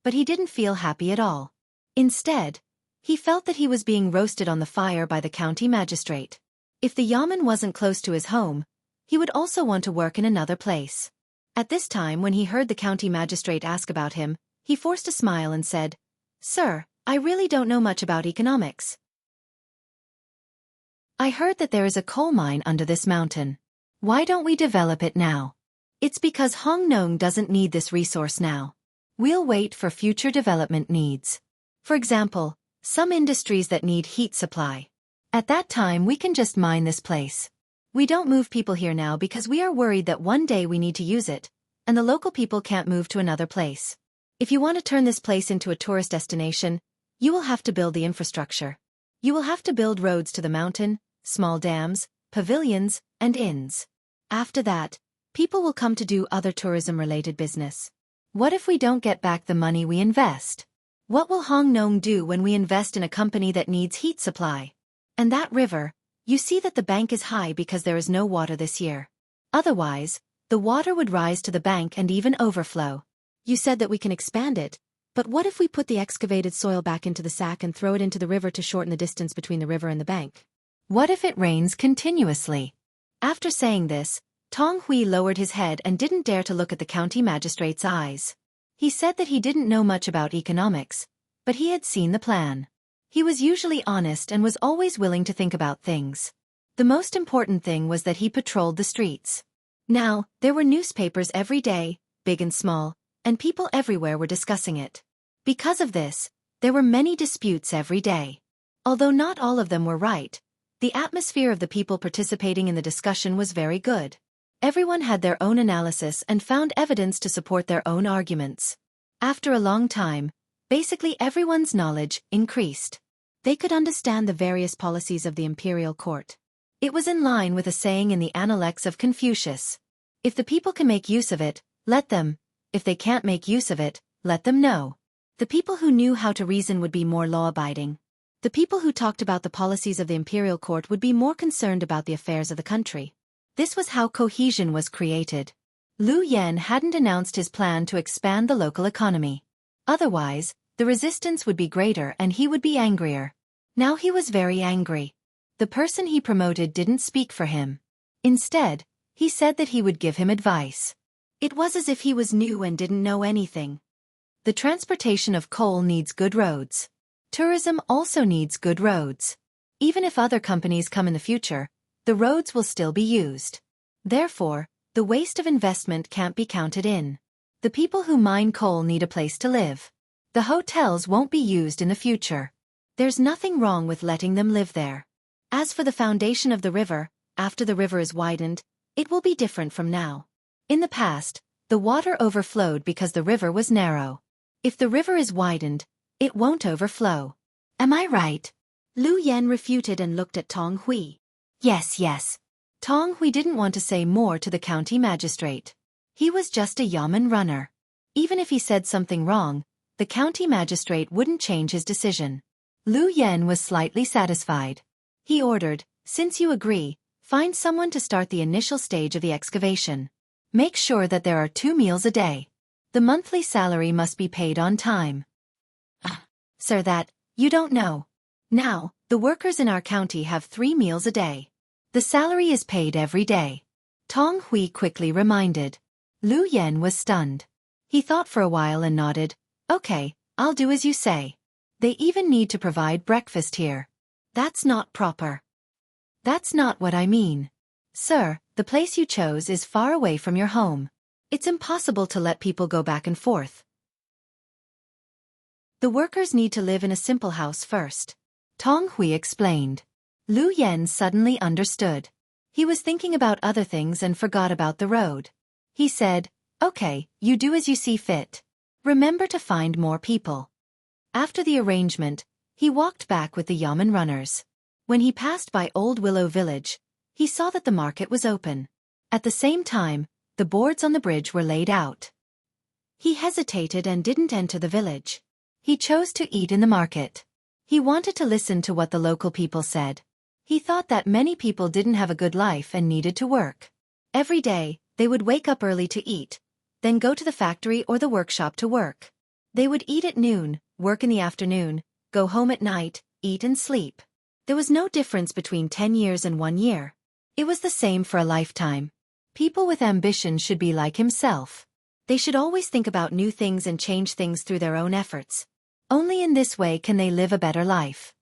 but he didn't feel happy at all. Instead, he felt that he was being roasted on the fire by the county magistrate. If the Yamen wasn't close to his home, he would also want to work in another place. At this time, when he heard the county magistrate ask about him, he forced a smile and said, "Sir, I really don't know much about economics. I heard that there is a coal mine under this mountain. Why don't we develop it now? It's because Hongnong doesn't need this resource now. We'll wait for future development needs. For example, some industries that need heat supply. At that time we can just mine this place. We don't move people here now because we are worried that one day we need to use it, and the local people can't move to another place. If you want to turn this place into a tourist destination, you will have to build the infrastructure. You will have to build roads to the mountain, small dams, pavilions, and inns. After that, people will come to do other tourism-related business. What if we don't get back the money we invest? What will Hongnong do when we invest in a company that needs heat supply? And that river, you see that the bank is high because there is no water this year. Otherwise, the water would rise to the bank and even overflow. You said that we can expand it, but what if we put the excavated soil back into the sack and throw it into the river to shorten the distance between the river and the bank? What if it rains continuously? After saying this, Tong Hui lowered his head and didn't dare to look at the county magistrate's eyes. He said that he didn't know much about economics, but he had seen the plan. He was usually honest and was always willing to think about things. The most important thing was that he patrolled the streets. Now, there were newspapers every day, big and small, and people everywhere were discussing it. Because of this, there were many disputes every day. Although not all of them were right, the atmosphere of the people participating in the discussion was very good. Everyone had their own analysis and found evidence to support their own arguments. After a long time, basically everyone's knowledge increased. They could understand the various policies of the imperial court. It was in line with a saying in the Analects of Confucius. If the people can make use of it, let them. If they can't make use of it, let them know. The people who knew how to reason would be more law-abiding. The people who talked about the policies of the imperial court would be more concerned about the affairs of the country. This was how cohesion was created. Lu Yen hadn't announced his plan to expand the local economy. Otherwise, the resistance would be greater and he would be angrier. Now he was very angry. The person he promoted didn't speak for him. Instead, he said that he would give him advice. It was as if he was new and didn't know anything. The transportation of coal needs good roads. Tourism also needs good roads. Even if other companies come in the future, the roads will still be used. Therefore, the waste of investment can't be counted in. The people who mine coal need a place to live. The hotels won't be used in the future. There's nothing wrong with letting them live there. As for the foundation of the river, after the river is widened, it will be different from now. In the past, the water overflowed because the river was narrow. If the river is widened, it won't overflow. Am I right? Lu Yan refuted and looked at Tang Hui. Yes. Tang Hui didn't want to say more to the county magistrate. He was just a yamen runner. Even if he said something wrong, the county magistrate wouldn't change his decision. Lu Yan was slightly satisfied. He ordered, since you agree, find someone to start the initial stage of the excavation. Make sure that there are 2 meals a day. The monthly salary must be paid on time. Sir, that, you don't know. Now, the workers in our county have 3 meals a day. The salary is paid every day. Tang Hui quickly reminded. Lu Yan was stunned. He thought for a while and nodded. Okay, I'll do as you say. They even need to provide breakfast here. That's not proper. That's not what I mean. Sir, the place you chose is far away from your home. It's impossible to let people go back and forth. The workers need to live in a simple house first. Tang Hui explained. Lu Yan suddenly understood. He was thinking about other things and forgot about the road. He said, okay, you do as you see fit. Remember to find more people. After the arrangement, he walked back with the yamen runners. When he passed by Old Willow Village, he saw that the market was open. At the same time, the boards on the bridge were laid out. He hesitated and didn't enter the village. He chose to eat in the market. He wanted to listen to what the local people said. He thought that many people didn't have a good life and needed to work. Every day, they would wake up early to eat, then go to the factory or the workshop to work. They would eat at noon, work in the afternoon, go home at night, eat and sleep. There was no difference between 10 years and 1 year. It was the same for a lifetime. People with ambition should be like himself. They should always think about new things and change things through their own efforts. Only in this way can they live a better life.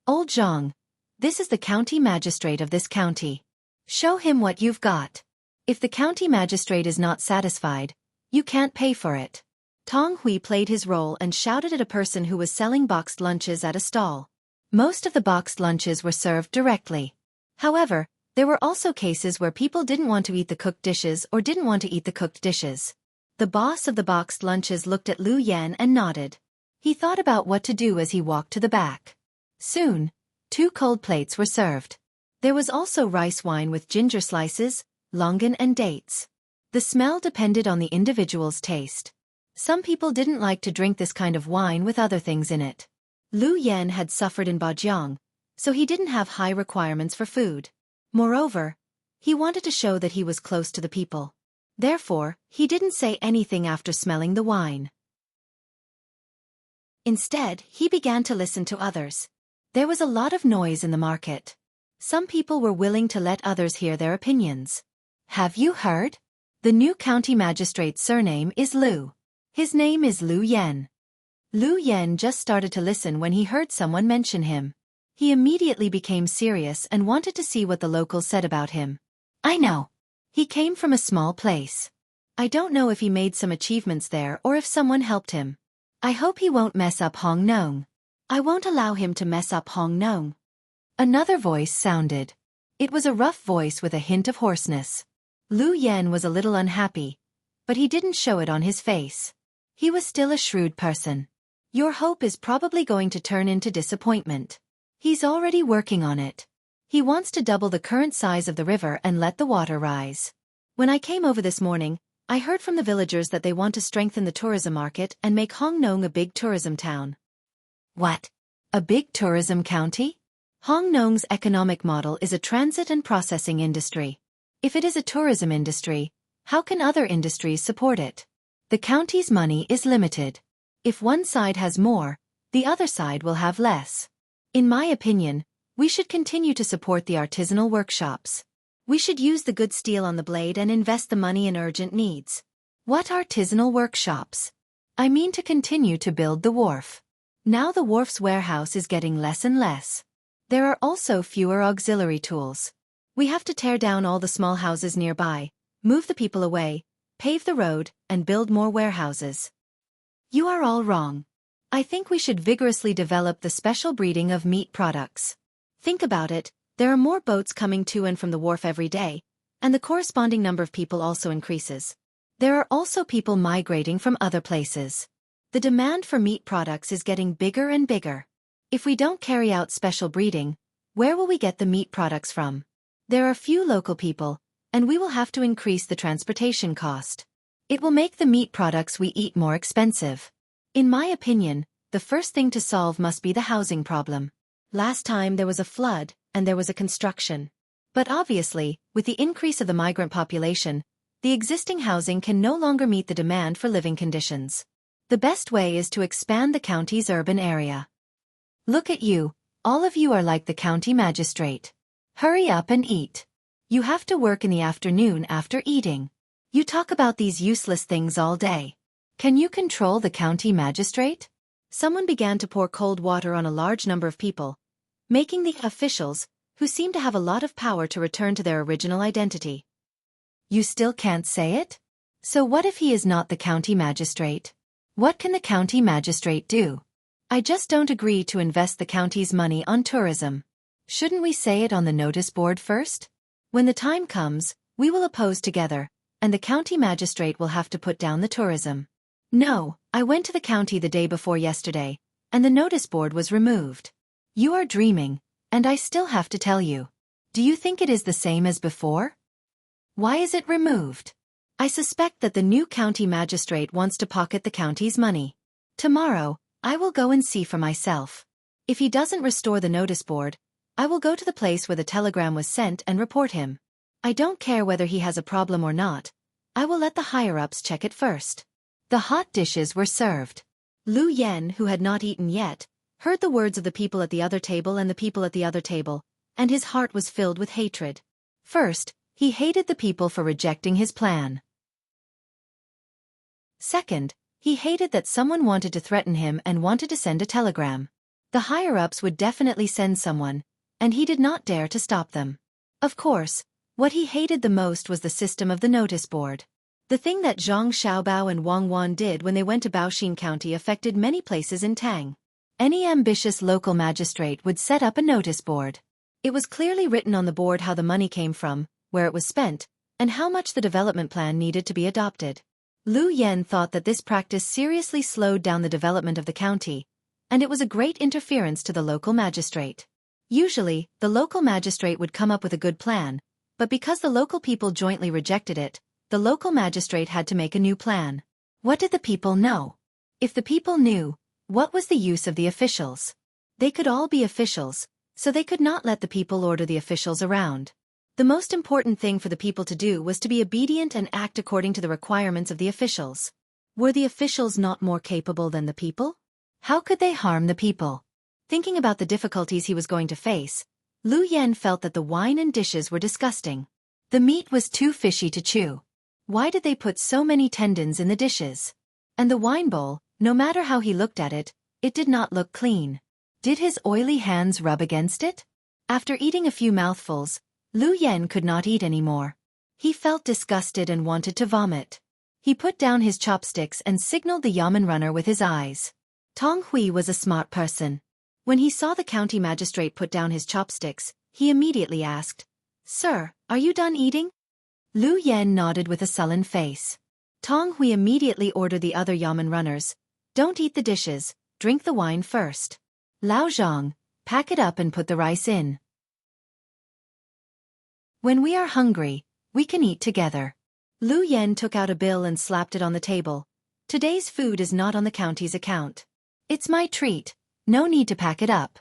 Old Zhang, this is the county magistrate of this county. Show him what you've got. If the county magistrate is not satisfied, you can't pay for it. Tang Hui played his role and shouted at a person who was selling boxed lunches at a stall. Most of the boxed lunches were served directly. However, there were also cases where people didn't want to eat the cooked dishes or didn't want to eat the cooked dishes. The boss of the boxed lunches looked at Lu Yan and nodded. He thought about what to do as he walked to the back. Soon, 2 cold plates were served. There was also rice wine with ginger slices, longan and dates. The smell depended on the individual's taste. Some people didn't like to drink this kind of wine with other things in it. Lu Yan had suffered in Bajiang, so he didn't have high requirements for food. Moreover, he wanted to show that he was close to the people. Therefore, he didn't say anything after smelling the wine. Instead, he began to listen to others. There was a lot of noise in the market. Some people were willing to let others hear their opinions. Have you heard? The new county magistrate's surname is Lu. His name is Lu Yan. Lu Yan just started to listen when he heard someone mention him. He immediately became serious and wanted to see what the locals said about him. I know. He came from a small place. I don't know if he made some achievements there or if someone helped him. I hope he won't mess up Hong Nong. I won't allow him to mess up Hong Nong. Another voice sounded. It was a rough voice with a hint of hoarseness. Lu Yan was a little unhappy, but he didn't show it on his face. He was still a shrewd person. Your hope is probably going to turn into disappointment. He's already working on it. He wants to double the current size of the river and let the water rise. When I came over this morning, I heard from the villagers that they want to strengthen the tourism market and make Hong Nong a big tourism town. What? A big tourism county? Hong Nong's economic model is a transit and processing industry. If it is a tourism industry, how can other industries support it? The county's money is limited. If one side has more, the other side will have less. In my opinion, We should continue to support the artisanal workshops. We should use the good steel on the blade and invest the money in urgent needs. What artisanal workshops? I mean to continue to build the wharf. Now the wharf's warehouse is getting less and less. There are also fewer auxiliary tools. We have to tear down all the small houses nearby, move the people away, pave the road, and build more warehouses. You are all wrong. I think we should vigorously develop the special breeding of meat products. Think about it, there are more boats coming to and from the wharf every day, and the corresponding number of people also increases. There are also people migrating from other places. The demand for meat products is getting bigger and bigger. If we don't carry out special breeding, where will we get the meat products from? There are few local people, and we will have to increase the transportation cost. It will make the meat products we eat more expensive. In my opinion, the first thing to solve must be the housing problem. Last time there was a flood, and there was a construction. But obviously, with the increase of the migrant population, the existing housing can no longer meet the demand for living conditions. The best way is to expand the county's urban area. Look at you, all of you are like the county magistrate. Hurry up and eat. You have to work in the afternoon after eating. You talk about these useless things all day. Can you control the county magistrate? Someone began to pour cold water on a large number of people, making the officials, who seem to have a lot of power, to return to their original identity. You still can't say it? So what if he is not the county magistrate? What can the county magistrate do? I just don't agree to invest the county's money on tourism. Shouldn't we say it on the notice board first? When the time comes, we will oppose together, and the county magistrate will have to put down the tourism. No, I went to the county the day before yesterday, and the notice board was removed. You are dreaming, and I still have to tell you. Do you think it is the same as before? Why is it removed? I suspect that the new county magistrate wants to pocket the county's money. Tomorrow, I will go and see for myself. If he doesn't restore the notice board, I will go to the place where the telegram was sent and report him. I don't care whether he has a problem or not. I will let the higher-ups check it first. The hot dishes were served. Lu Yen, who had not eaten yet, heard the words of the people at the other table and the people at the other table, and his heart was filled with hatred. First, he hated the people for rejecting his plan. Second, he hated that someone wanted to threaten him and wanted to send a telegram. The higher-ups would definitely send someone, and he did not dare to stop them. Of course, what he hated the most was the system of the notice board. The thing that Zhang Xiaobao and Wang Wan did when they went to Baoxin County affected many places in Tang. Any ambitious local magistrate would set up a notice board. It was clearly written on the board how the money came from, where it was spent, and how much the development plan needed to be adopted. Lu Yen thought that this practice seriously slowed down the development of the county, and it was a great interference to the local magistrate. Usually, the local magistrate would come up with a good plan, but because the local people jointly rejected it, the local magistrate had to make a new plan. What did the people know? If the people knew, what was the use of the officials? They could all be officials, so they could not let the people order the officials around. The most important thing for the people to do was to be obedient and act according to the requirements of the officials. Were the officials not more capable than the people? How could they harm the people? Thinking about the difficulties he was going to face, Lu Yen felt that the wine and dishes were disgusting. The meat was too fishy to chew. Why did they put so many tendons in the dishes? And the wine bowl, no matter how he looked at it, it did not look clean. Did his oily hands rub against it? After eating a few mouthfuls, Lu Yen could not eat anymore. He felt disgusted and wanted to vomit. He put down his chopsticks and signaled the yamen runner with his eyes. Tang Hui was a smart person. When he saw the county magistrate put down his chopsticks, he immediately asked, "Sir, are you done eating?" Lu Yen nodded with a sullen face. Tang Hui immediately ordered the other yamen runners, "Don't eat the dishes, drink the wine first. Lao Zhang, pack it up and put the rice in. When we are hungry, we can eat together." Lu Yen took out a bill and slapped it on the table. "Today's food is not on the county's account. It's my treat, no need to pack it up."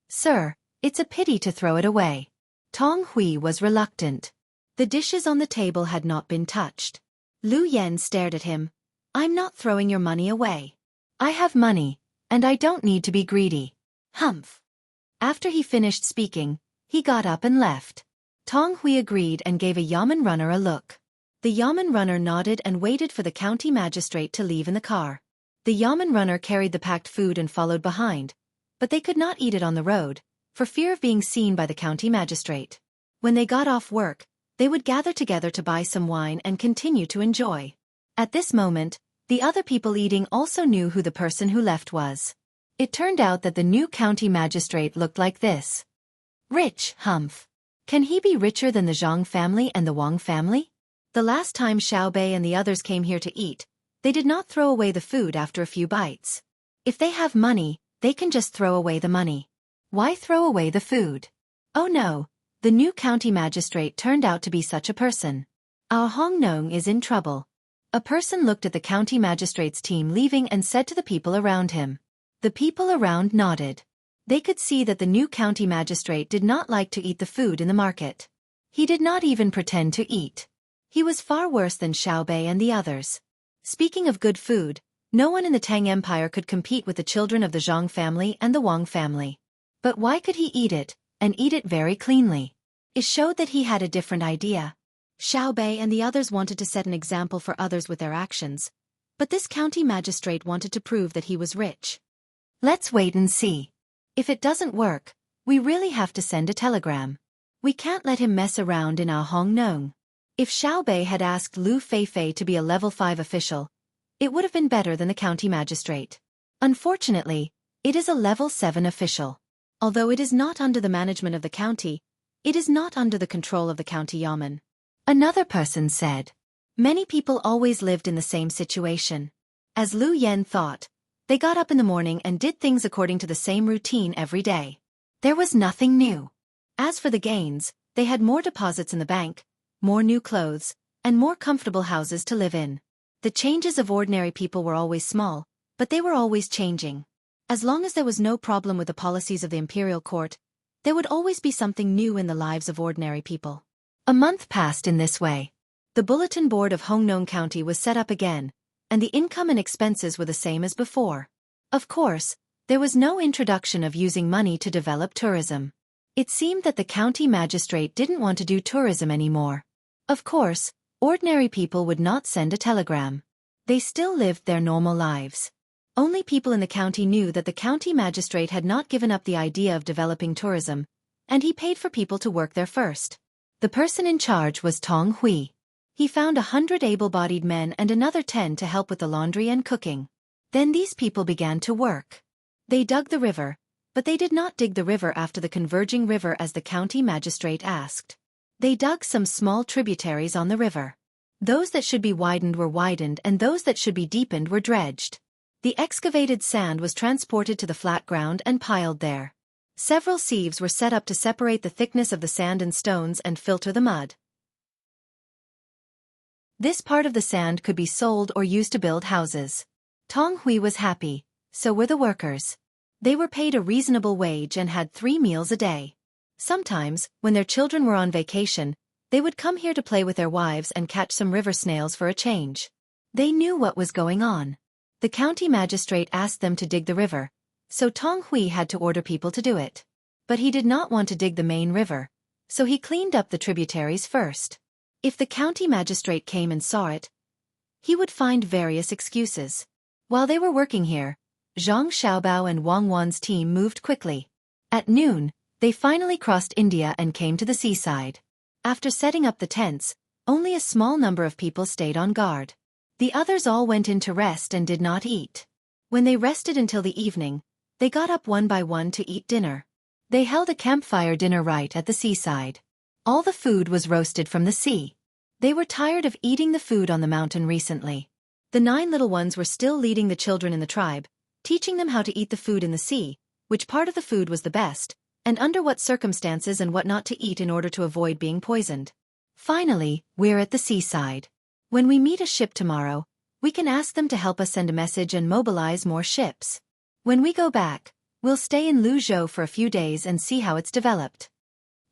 "Sir, it's a pity to throw it away." Tang Hui was reluctant. The dishes on the table had not been touched. Lu Yen stared at him. "I'm not throwing your money away. I have money, and I don't need to be greedy." "Humph. After he finished speaking, he got up and left. Tang Hui agreed and gave a Yamen runner a look. The Yamen runner nodded and waited for the county magistrate to leave in the car. The Yamen runner carried the packed food and followed behind, but they could not eat it on the road, for fear of being seen by the county magistrate. When they got off work, they would gather together to buy some wine and continue to enjoy. At this moment, the other people eating also knew who the person who left was. It turned out that the new county magistrate looked like this. Rich, humph. Can he be richer than the Zhang family and the Wang family? The last time Xiaobei and the others came here to eat, they did not throw away the food after a few bites. If they have money, they can just throw away the money. Why throw away the food? Oh no, the new county magistrate turned out to be such a person. Our Hong Nong is in trouble. A person looked at the county magistrate's team leaving and said to the people around him. The people around nodded. They could see that the new county magistrate did not like to eat the food in the market. He did not even pretend to eat. He was far worse than Xiaobei and the others. Speaking of good food, no one in the Tang Empire could compete with the children of the Zhang family and the Wang family. But why could he eat it, and eat it very cleanly? It showed that he had a different idea. Xiaobei and the others wanted to set an example for others with their actions, but this county magistrate wanted to prove that he was rich. Let's wait and see. If it doesn't work, we really have to send a telegram. We can't let him mess around in our Hong Nong. If Xiaobei had asked Lu Feifei to be a level 5 official, it would have been better than the county magistrate. Unfortunately, it is a level 7 official. Although it is not under the management of the county, it is not under the control of the county yamen. Another person said. Many people always lived in the same situation. As Lu Yen thought, they got up in the morning and did things according to the same routine every day. There was nothing new. As for the gains, they had more deposits in the bank, more new clothes, and more comfortable houses to live in. The changes of ordinary people were always small, but they were always changing. As long as there was no problem with the policies of the imperial court, there would always be something new in the lives of ordinary people. A month passed in this way. The bulletin board of Hong Nong County was set up again, and the income and expenses were the same as before. Of course, there was no introduction of using money to develop tourism. It seemed that the county magistrate didn't want to do tourism anymore. Of course, ordinary people would not send a telegram. They still lived their normal lives. Only people in the county knew that the county magistrate had not given up the idea of developing tourism, and he paid for people to work there first. The person in charge was Tang Hui. He found 100 able-bodied men and another 10 to help with the laundry and cooking. Then these people began to work. They dug the river, but they did not dig the river after the converging river as the county magistrate asked. They dug some small tributaries on the river. Those that should be widened were widened and those that should be deepened were dredged. The excavated sand was transported to the flat ground and piled there. Several sieves were set up to separate the thickness of the sand and stones and filter the mud. This part of the sand could be sold or used to build houses. Tang Hui was happy, so were the workers. They were paid a reasonable wage and had 3 meals a day. Sometimes, when their children were on vacation, they would come here to play with their wives and catch some river snails for a change. They knew what was going on. The county magistrate asked them to dig the river, so Tang Hui had to order people to do it. But he did not want to dig the main river, so he cleaned up the tributaries first. If the county magistrate came and saw it, he would find various excuses. While they were working here, Zhang Xiaobao and Wang Wan's team moved quickly. At noon, they finally crossed India and came to the seaside. After setting up the tents, only a small number of people stayed on guard. The others all went in to rest and did not eat. When they rested until the evening, they got up one by one to eat dinner. They held a campfire dinner right at the seaside. All the food was roasted from the sea. They were tired of eating the food on the mountain recently. The 9 little ones were still leading the children in the tribe, teaching them how to eat the food in the sea, which part of the food was the best, and under what circumstances and what not to eat in order to avoid being poisoned. Finally, we're at the seaside. When we meet a ship tomorrow, we can ask them to help us send a message and mobilize more ships. When we go back, we'll stay in Luzhou for a few days and see how it's developed.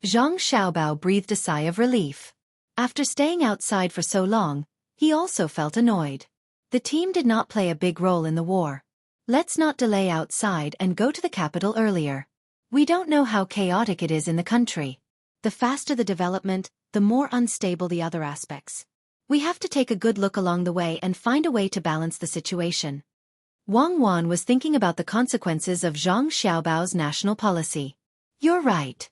Zhang Xiaobao breathed a sigh of relief. After staying outside for so long, he also felt annoyed. The team did not play a big role in the war. Let's not delay outside and go to the capital earlier. We don't know how chaotic it is in the country. The faster the development, the more unstable the other aspects. We have to take a good look along the way and find a way to balance the situation. Wang Wan was thinking about the consequences of Zhang Xiaobao's national policy. You're right.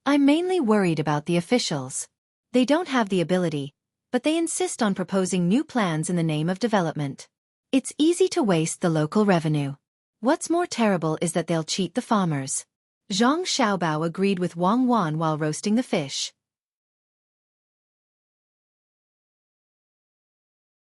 I'm mainly worried about the officials. They don't have the ability, but they insist on proposing new plans in the name of development. It's easy to waste the local revenue. What's more terrible is that they'll cheat the farmers. Zhang Xiaobao agreed with Wang Wan while roasting the fish.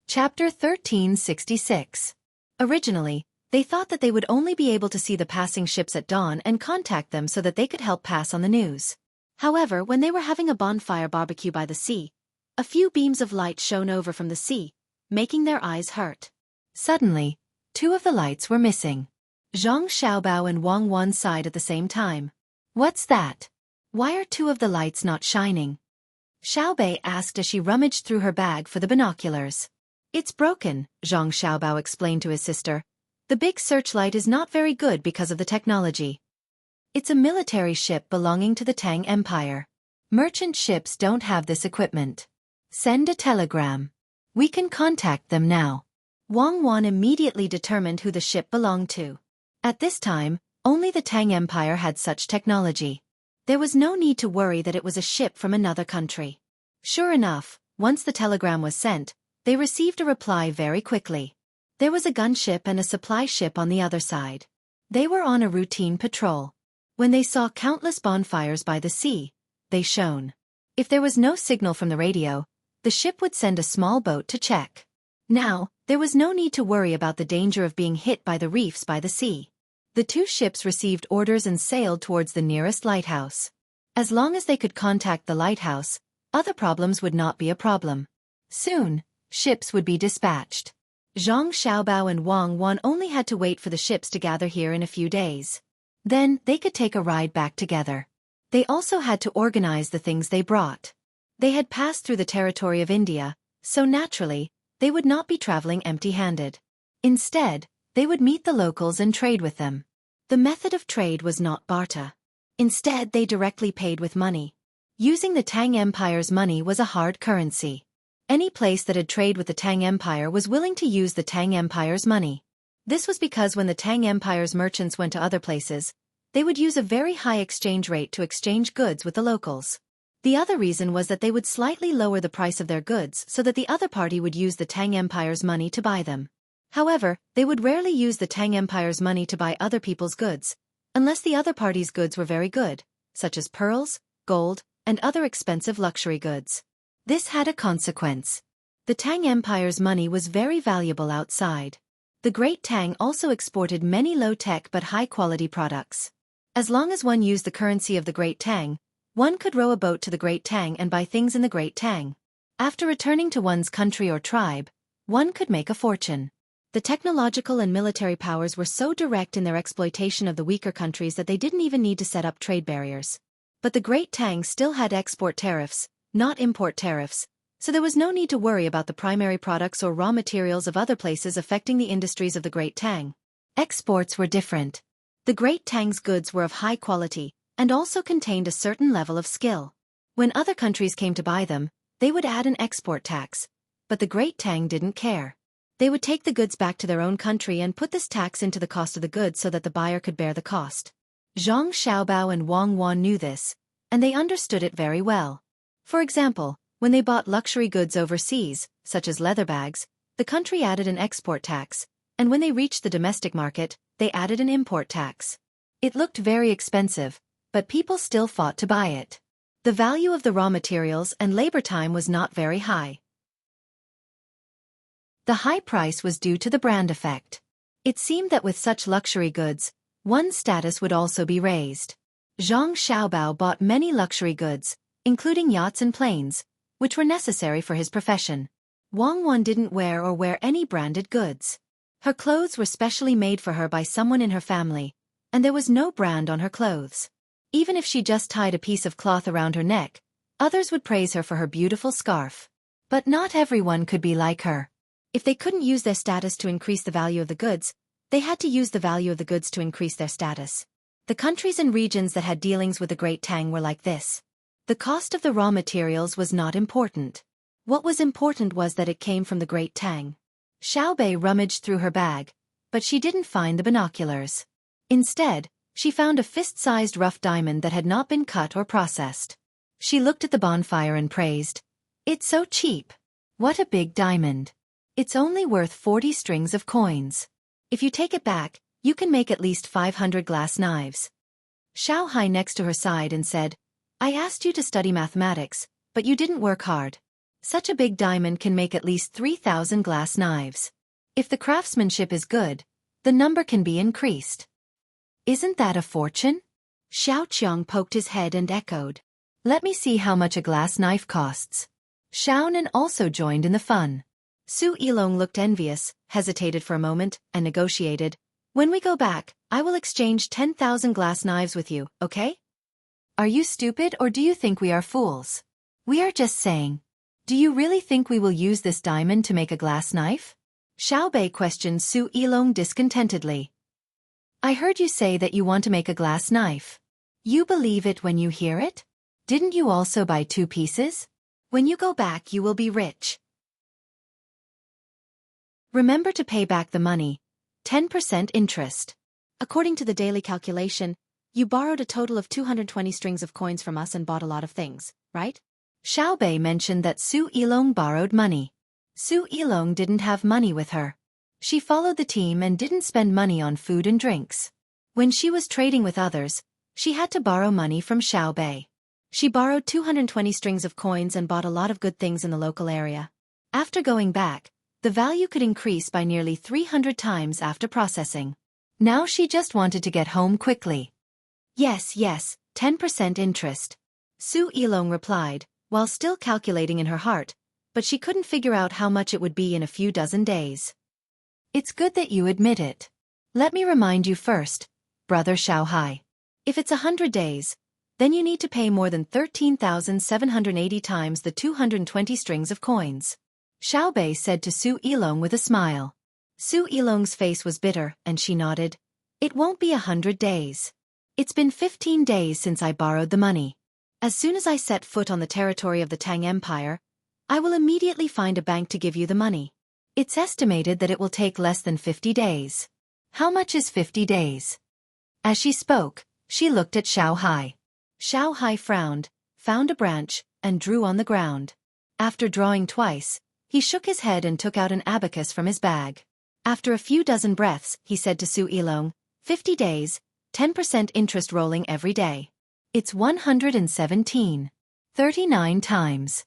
Chapter 1366. Originally, they thought that they would only be able to see the passing ships at dawn and contact them so that they could help pass on the news. However, when they were having a bonfire barbecue by the sea, a few beams of light shone over from the sea, making their eyes hurt. Suddenly, two of the lights were missing. Zhang Xiaobao and Wang Wan sighed at the same time. What's that? Why are two of the lights not shining? Xiaobei asked as she rummaged through her bag for the binoculars. It's broken, Zhang Xiaobao explained to his sister. The big searchlight is not very good because of the technology. It's a military ship belonging to the Tang Empire. Merchant ships don't have this equipment. Send a telegram. We can contact them now. Wang Wan immediately determined who the ship belonged to. At this time, only the Tang Empire had such technology. There was no need to worry that it was a ship from another country. Sure enough, once the telegram was sent, they received a reply very quickly. There was a gunship and a supply ship on the other side. They were on a routine patrol. When they saw countless bonfires by the sea, they shone. If there was no signal from the radio, the ship would send a small boat to check. Now, there was no need to worry about the danger of being hit by the reefs by the sea. The two ships received orders and sailed towards the nearest lighthouse. As long as they could contact the lighthouse, other problems would not be a problem. Soon, ships would be dispatched. Zhang Xiaobao and Wang Wan only had to wait for the ships to gather here in a few days. Then, they could take a ride back together. They also had to organize the things they brought. They had passed through the territory of India, so naturally, they would not be traveling empty-handed. Instead, they would meet the locals and trade with them. The method of trade was not barter. Instead, they directly paid with money. Using the Tang Empire's money was a hard currency. Any place that had trade with the Tang Empire was willing to use the Tang Empire's money. This was because when the Tang Empire's merchants went to other places, they would use a very high exchange rate to exchange goods with the locals. The other reason was that they would slightly lower the price of their goods so that the other party would use the Tang Empire's money to buy them. However, they would rarely use the Tang Empire's money to buy other people's goods, unless the other party's goods were very good, such as pearls, gold, and other expensive luxury goods. This had a consequence. The Tang Empire's money was very valuable outside. The Great Tang also exported many low-tech but high-quality products. As long as one used the currency of the Great Tang, one could row a boat to the Great Tang and buy things in the Great Tang. After returning to one's country or tribe, one could make a fortune. The technological and military powers were so direct in their exploitation of the weaker countries that they didn't even need to set up trade barriers. But the Great Tang still had export tariffs, not import tariffs, so there was no need to worry about the primary products or raw materials of other places affecting the industries of the Great Tang. Exports were different. The Great Tang's goods were of high quality, and also contained a certain level of skill. When other countries came to buy them, they would add an export tax. But the Great Tang didn't care. They would take the goods back to their own country and put this tax into the cost of the goods so that the buyer could bear the cost. Zhang Xiaobao and Wang Wan knew this, and they understood it very well. For example, when they bought luxury goods overseas, such as leather bags, the country added an export tax, and when they reached the domestic market, they added an import tax. It looked very expensive, but people still fought to buy it. The value of the raw materials and labor time was not very high. The high price was due to the brand effect. It seemed that with such luxury goods, one's status would also be raised. Zhang Xiaobao bought many luxury goods, including yachts and planes, which were necessary for his profession. Wang Wan didn't wear any branded goods. Her clothes were specially made for her by someone in her family, and there was no brand on her clothes. Even if she just tied a piece of cloth around her neck, others would praise her for her beautiful scarf. But not everyone could be like her. If they couldn't use their status to increase the value of the goods, They had to use the value of the goods to increase their status. The countries and regions that had dealings with the Great Tang were like this. The cost of the raw materials was not important. What was important was that it came from the Great Tang. Xiaobei rummaged through her bag, but she didn't find the binoculars. Instead, she found a fist-sized rough diamond that had not been cut or processed. She looked at the bonfire and praised, "It's so cheap. What a big diamond. It's only worth 40 strings of coins. If you take it back, you can make at least 500 glass knives." Xiao Hai next to her sighed and said, "I asked you to study mathematics, but you didn't work hard. Such a big diamond can make at least 3,000 glass knives. If the craftsmanship is good, the number can be increased." "Isn't that a fortune?" Xiao Qiang poked his head and echoed, "Let me see how much a glass knife costs." Xiaonan also joined in the fun. Su Yilong looked envious, hesitated for a moment, and negotiated, "When we go back, I will exchange 10,000 glass knives with you, okay?" "Are you stupid or do you think we are fools?" "We are just saying. Do you really think we will use this diamond to make a glass knife?" Xiaobei questioned Su Yilong discontentedly. "I heard you say that you want to make a glass knife. You believe it when you hear it? Didn't you also buy 2 pieces? When you go back you will be rich. Remember to pay back the money, 10% interest. According to the daily calculation, you borrowed a total of 220 strings of coins from us and bought a lot of things, right?" Xiaobei mentioned that Su Yilong borrowed money. Su Yilong didn't have money with her. She followed the team and didn't spend money on food and drinks. When she was trading with others, she had to borrow money from Xiaobei. She borrowed 220 strings of coins and bought a lot of good things in the local area. After going back, the value could increase by nearly 300 times after processing. Now she just wanted to get home quickly. Yes, 10% interest. Su Yilong replied, while still calculating in her heart, but she couldn't figure out how much it would be in a few dozen days. "It's good that you admit it. Let me remind you first, brother Xiao Hai. If it's 100 days, then you need to pay more than 13,780 times the 220 strings of coins." Xiaobei said to Su Yilong with a smile. Su Yilong's face was bitter, and she nodded. "It won't be 100 days. It's been 15 days since I borrowed the money. As soon as I set foot on the territory of the Tang Empire, I will immediately find a bank to give you the money. It's estimated that it will take less than 50 days. How much is 50 days?" As she spoke, she looked at Xiao Hai. Xiao Hai frowned, found a branch, and drew on the ground. After drawing twice, he shook his head and took out an abacus from his bag. After a few dozen breaths, he said to Su Yilong, 50 days, 10% interest rolling every day. It's 117. 39 times.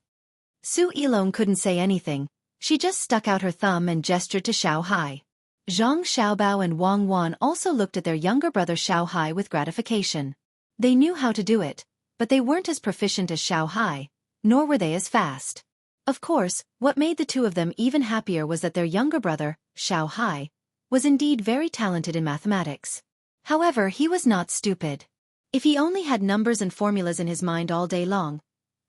Su Yilong couldn't say anything. She just stuck out her thumb and gestured to Xiao Hai. Zhang Xiaobao and Wang Wan also looked at their younger brother Xiao Hai with gratification. They knew how to do it, but they weren't as proficient as Xiao Hai, nor were they as fast. Of course, what made the two of them even happier was that their younger brother, Xiao Hai, was indeed very talented in mathematics. However, he was not stupid. If he only had numbers and formulas in his mind all day long,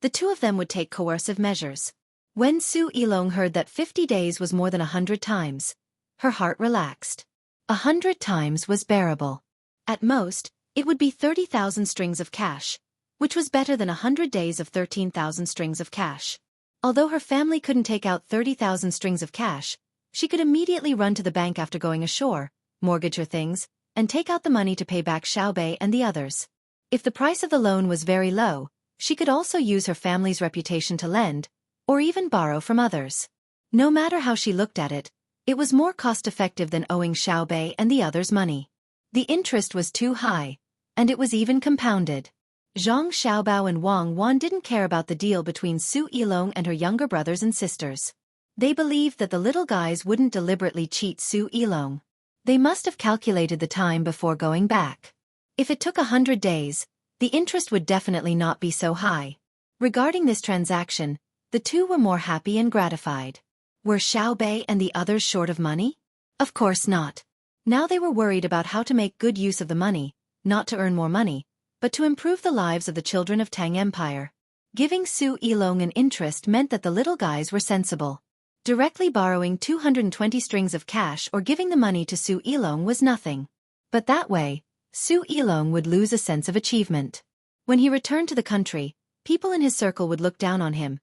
the two of them would take coercive measures. When Su Yilong heard that 50 days was more than 100 times, her heart relaxed. 100 times was bearable. At most, it would be 30,000 strings of cash, which was better than 100 days of 13,000 strings of cash. Although her family couldn't take out 30,000 strings of cash, she could immediately run to the bank after going ashore, mortgage her things, and take out the money to pay back Xiaobei and the others. If the price of the loan was very low, she could also use her family's reputation to lend, or even borrow from others. No matter how she looked at it, it was more cost-effective than owing Xiaobei and the others money. The interest was too high, and it was even compounded. Zhang Xiaobao and Wang Wan didn't care about the deal between Su Yilong and her younger brothers and sisters. They believed that the little guys wouldn't deliberately cheat Su Yilong. They must have calculated the time before going back. If it took 100 days, the interest would definitely not be so high. Regarding this transaction, the two were more happy and gratified. Were Xiaobei and the others short of money? Of course not. Now they were worried about how to make good use of the money, not to earn more money, but to improve the lives of the children of Tang Empire. Giving Su Yilong an interest meant that the little guys were sensible. Directly borrowing 220 strings of cash or giving the money to Xueqi was nothing. But that way, Xueqi would lose a sense of achievement. When he returned to the country, people in his circle would look down on him,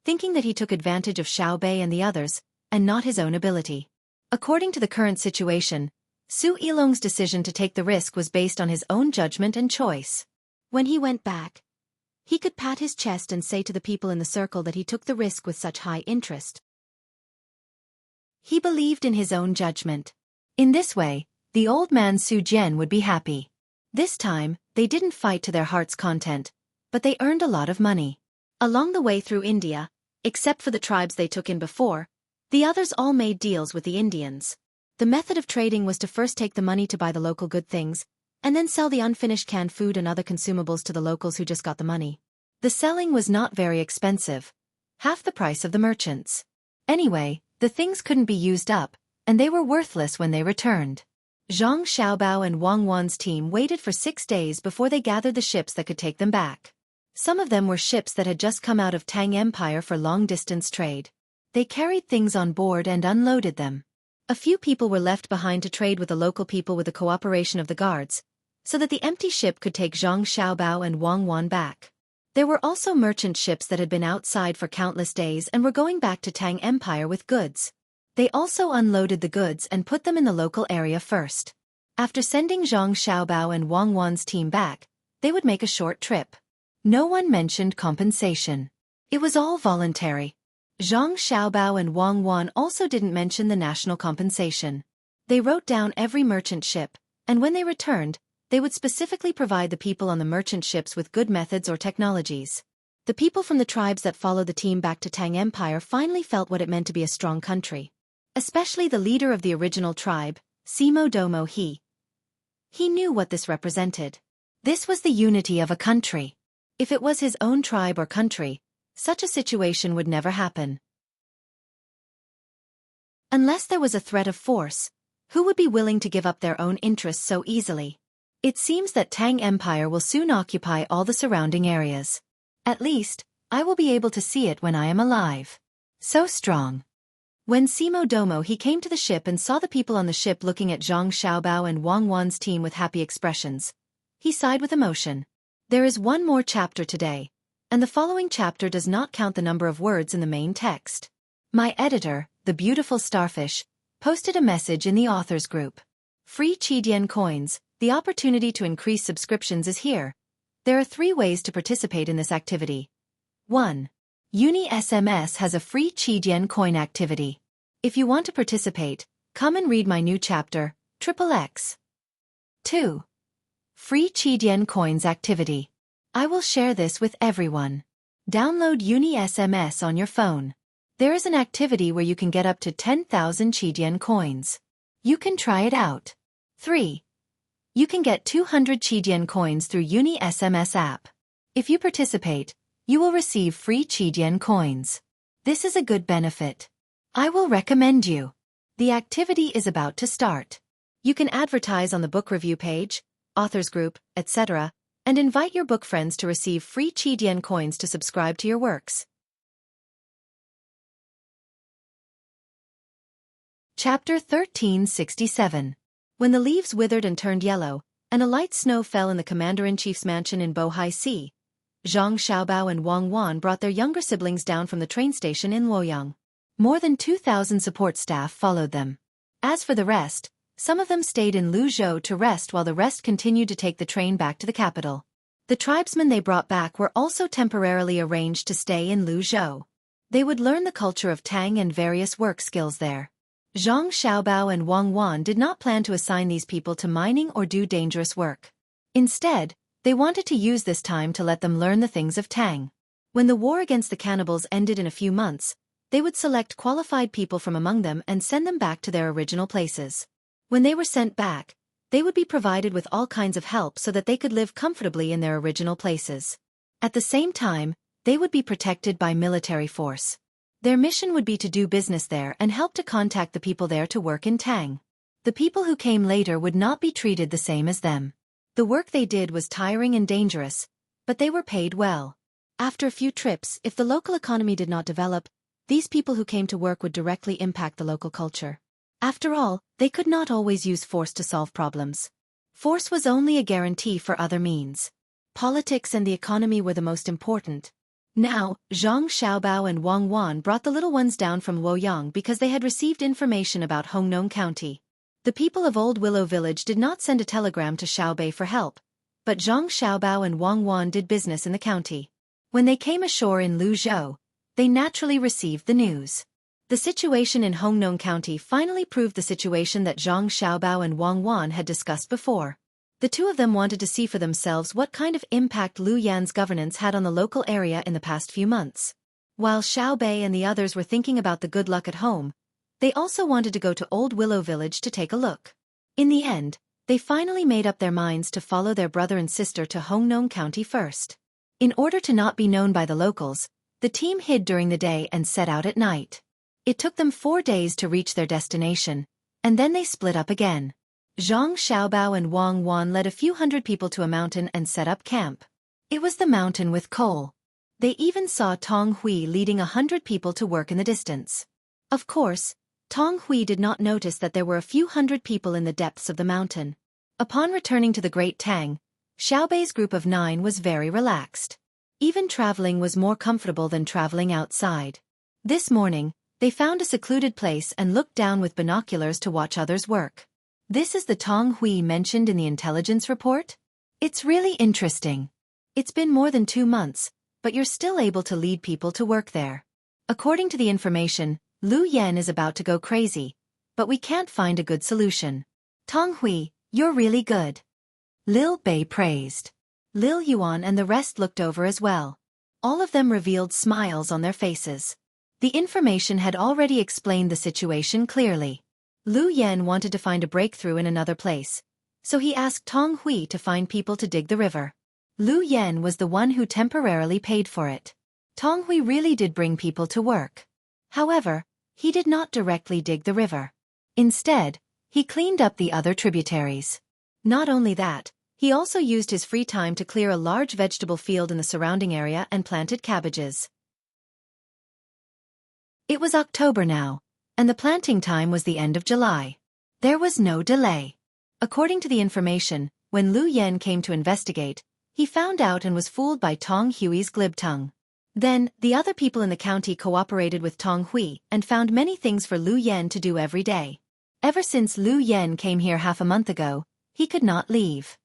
thinking that he took advantage of Xiaobei and the others, and not his own ability. According to the current situation, Xueqi's decision to take the risk was based on his own judgment and choice. When he went back, he could pat his chest and say to the people in the circle that he took the risk with such high interest. He believed in his own judgment. In this way, the old man Su Jian would be happy. This time, they didn't fight to their heart's content, but they earned a lot of money. Along the way through India, except for the tribes they took in before, the others all made deals with the Indians. The method of trading was to first take the money to buy the local good things, and then sell the unfinished canned food and other consumables to the locals who just got the money. The selling was not very expensive, half the price of the merchants. Anyway, the things couldn't be used up, and they were worthless when they returned. Zhang Xiaobao and Wang Wan's team waited for 6 days before they gathered the ships that could take them back. Some of them were ships that had just come out of Tang Empire for long-distance trade. They carried things on board and unloaded them. A few people were left behind to trade with the local people with the cooperation of the guards, so that the empty ship could take Zhang Xiaobao and Wang Wan back. There were also merchant ships that had been outside for countless days and were going back to Tang Empire with goods. They also unloaded the goods and put them in the local area first. After sending Zhang Xiaobao and Wang Wan's team back, they would make a short trip. No one mentioned compensation. It was all voluntary. Zhang Xiaobao and Wang Wan also didn't mention the national compensation. They wrote down every merchant ship, and when they returned, they would specifically provide the people on the merchant ships with good methods or technologies. The people from the tribes that followed the team back to Tang Empire finally felt what it meant to be a strong country. Especially the leader of the original tribe, Simo Domo He. He knew what this represented. This was the unity of a country. If it was his own tribe or country, such a situation would never happen. Unless there was a threat of force, who would be willing to give up their own interests so easily? It seems that Tang Empire will soon occupy all the surrounding areas. At least, I will be able to see it when I am alive. So strong. When Simo Domo He came to the ship and saw the people on the ship looking at Zhang Xiaobao and Wang Wan's team with happy expressions, he sighed with emotion. There is one more chapter today, and the following chapter does not count the number of words in the main text. My editor, the beautiful starfish, posted a message in the authors group. Free Qidian coins, the opportunity to increase subscriptions is here. There are 3 ways to participate in this activity. 1. Uni SMS has a free Qidian coin activity. If you want to participate, come and read my new chapter, XXX. 2. Free Qidian coins activity. I will share this with everyone. Download Uni SMS on your phone. There is an activity where you can get up to 10,000 Qidian coins. You can try it out. 3. You can get 200 Qidian coins through Uni SMS app. If you participate, you will receive free Qidian coins. This is a good benefit. I will recommend you. The activity is about to start. You can advertise on the book review page, authors group, etc., and invite your book friends to receive free Qidian coins to subscribe to your works. Chapter 1367. When the leaves withered and turned yellow, and a light snow fell in the commander-in-chief's mansion in Bohai Sea, Zhang Xiaobao and Wang Wan brought their younger siblings down from the train station in Luoyang. More than 2,000 support staff followed them. As for the rest, some of them stayed in Luzhou to rest while the rest continued to take the train back to the capital. The tribesmen they brought back were also temporarily arranged to stay in Luzhou. They would learn the culture of Tang and various work skills there. Zhang Xiaobao and Wang Wan did not plan to assign these people to mining or do dangerous work. Instead, they wanted to use this time to let them learn the things of Tang. When the war against the cannibals ended in a few months, they would select qualified people from among them and send them back to their original places. When they were sent back, they would be provided with all kinds of help so that they could live comfortably in their original places. At the same time, they would be protected by military force. Their mission would be to do business there and help to contact the people there to work in Tang. The people who came later would not be treated the same as them. The work they did was tiring and dangerous, but they were paid well. After a few trips, if the local economy did not develop, these people who came to work would directly impact the local culture. After all, they could not always use force to solve problems. Force was only a guarantee for other means. Politics and the economy were the most important. Now, Zhang Xiaobao and Wang Wan brought the little ones down from Luoyang because they had received information about Hongnong County. The people of Old Willow Village did not send a telegram to Xiaobei for help, but Zhang Xiaobao and Wang Wan did business in the county. When they came ashore in Luzhou, they naturally received the news. The situation in Hongnong County finally proved the situation that Zhang Xiaobao and Wang Wan had discussed before. The two of them wanted to see for themselves what kind of impact Lu Yan's governance had on the local area in the past few months. While Xiaobei and the others were thinking about the good luck at home, they also wanted to go to Old Willow Village to take a look. In the end, they finally made up their minds to follow their brother and sister to Hongnong County first. In order to not be known by the locals, the team hid during the day and set out at night. It took them 4 days to reach their destination, and then they split up again. Zhang Xiaobao and Wang Wan led a few hundred people to a mountain and set up camp. It was the mountain with coal. They even saw Tang Hui leading 100 people to work in the distance. Of course, Tang Hui did not notice that there were a few hundred people in the depths of the mountain. Upon returning to the Great Tang, Xiaobei's group of 9 was very relaxed. Even traveling was more comfortable than traveling outside. This morning, they found a secluded place and looked down with binoculars to watch others work. This is the Tang Hui mentioned in the intelligence report? It's really interesting. It's been more than 2 months, but you're still able to lead people to work there. According to the information, Lu Yan is about to go crazy, but we can't find a good solution. Tang Hui, you're really good. Lil Bei praised. Lil Yuan and the rest looked over as well. All of them revealed smiles on their faces. The information had already explained the situation clearly. Lu Yan wanted to find a breakthrough in another place, so he asked Tang Hui to find people to dig the river. Lu Yan was the one who temporarily paid for it. Tang Hui really did bring people to work. However, he did not directly dig the river. Instead, he cleaned up the other tributaries. Not only that, he also used his free time to clear a large vegetable field in the surrounding area and planted cabbages. It was October now, and the planting time was the end of July. There was no delay. According to the information, when Lu Yan came to investigate, he found out and was fooled by Tang Hui's glib tongue. Then, the other people in the county cooperated with Tang Hui and found many things for Lu Yan to do every day. Ever since Lu Yan came here half a month ago, he could not leave.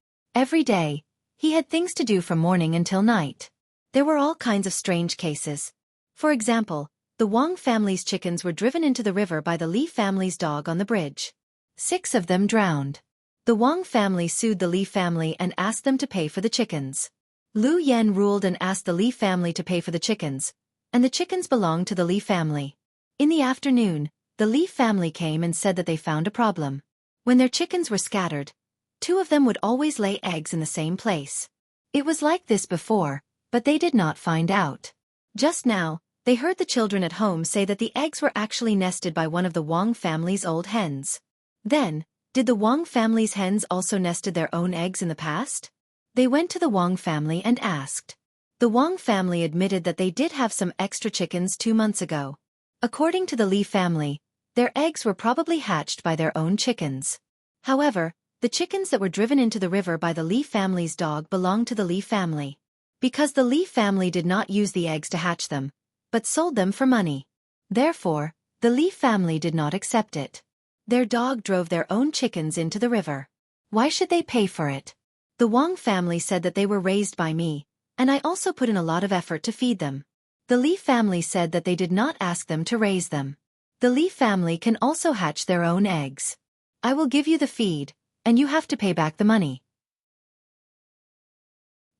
Every day, he had things to do from morning until night. There were all kinds of strange cases. For example, the Wang family's chickens were driven into the river by the Li family's dog on the bridge. 6 of them drowned. The Wang family sued the Li family and asked them to pay for the chickens. Lu Yan ruled and asked the Li family to pay for the chickens, and the chickens belonged to the Li family. In the afternoon, the Li family came and said that they found a problem. When their chickens were scattered, 2 of them would always lay eggs in the same place. It was like this before, but they did not find out. Just now, they heard the children at home say that the eggs were actually nested by one of the Wang family's old hens. Then, did the Wang family's hens also nested their own eggs in the past? They went to the Wang family and asked. The Wang family admitted that they did have some extra chickens 2 months ago. According to the Li family, their eggs were probably hatched by their own chickens. However, the chickens that were driven into the river by the Li family's dog belonged to the Li family. Because the Li family did not use the eggs to hatch them, but sold them for money. Therefore, the Li family did not accept it. Their dog drove their own chickens into the river. Why should they pay for it? The Wang family said that they were raised by me, and I also put in a lot of effort to feed them. The Li family said that they did not ask them to raise them. The Li family can also hatch their own eggs. I will give you the feed, and you have to pay back the money.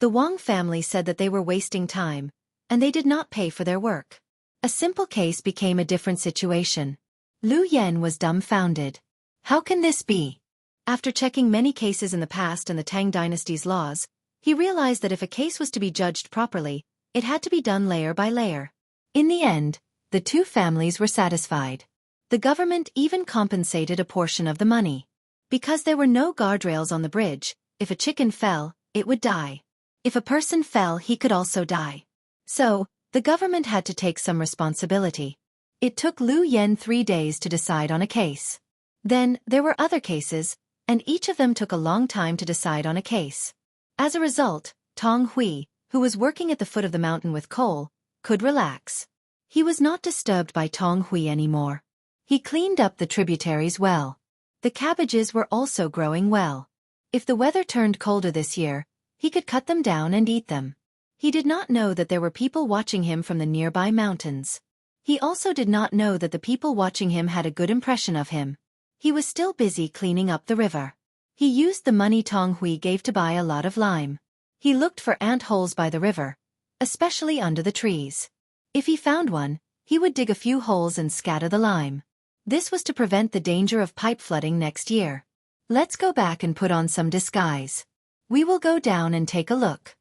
The Wang family said that they were wasting time, and they did not pay for their work. A simple case became a different situation. Lu Yan was dumbfounded. How can this be? After checking many cases in the past and the Tang dynasty's laws, he realized that if a case was to be judged properly, it had to be done layer by layer. In the end, the 2 families were satisfied. The government even compensated a portion of the money. Because there were no guardrails on the bridge, if a chicken fell, it would die. If a person fell, he could also die. So, the government had to take some responsibility. It took Lu Yen 3 days to decide on a case. Then, there were other cases, and each of them took a long time to decide on a case. As a result, Tang Hui, who was working at the foot of the mountain with coal, could relax. He was not disturbed by Tang Hui anymore. He cleaned up the tributaries well. The cabbages were also growing well. If the weather turned colder this year, he could cut them down and eat them. He did not know that there were people watching him from the nearby mountains. He also did not know that the people watching him had a good impression of him. He was still busy cleaning up the river. He used the money Tang Hui gave to buy a lot of lime. He looked for ant holes by the river, especially under the trees. If he found one, he would dig a few holes and scatter the lime. This was to prevent the danger of pipe flooding next year. Let's go back and put on some disguise. We will go down and take a look.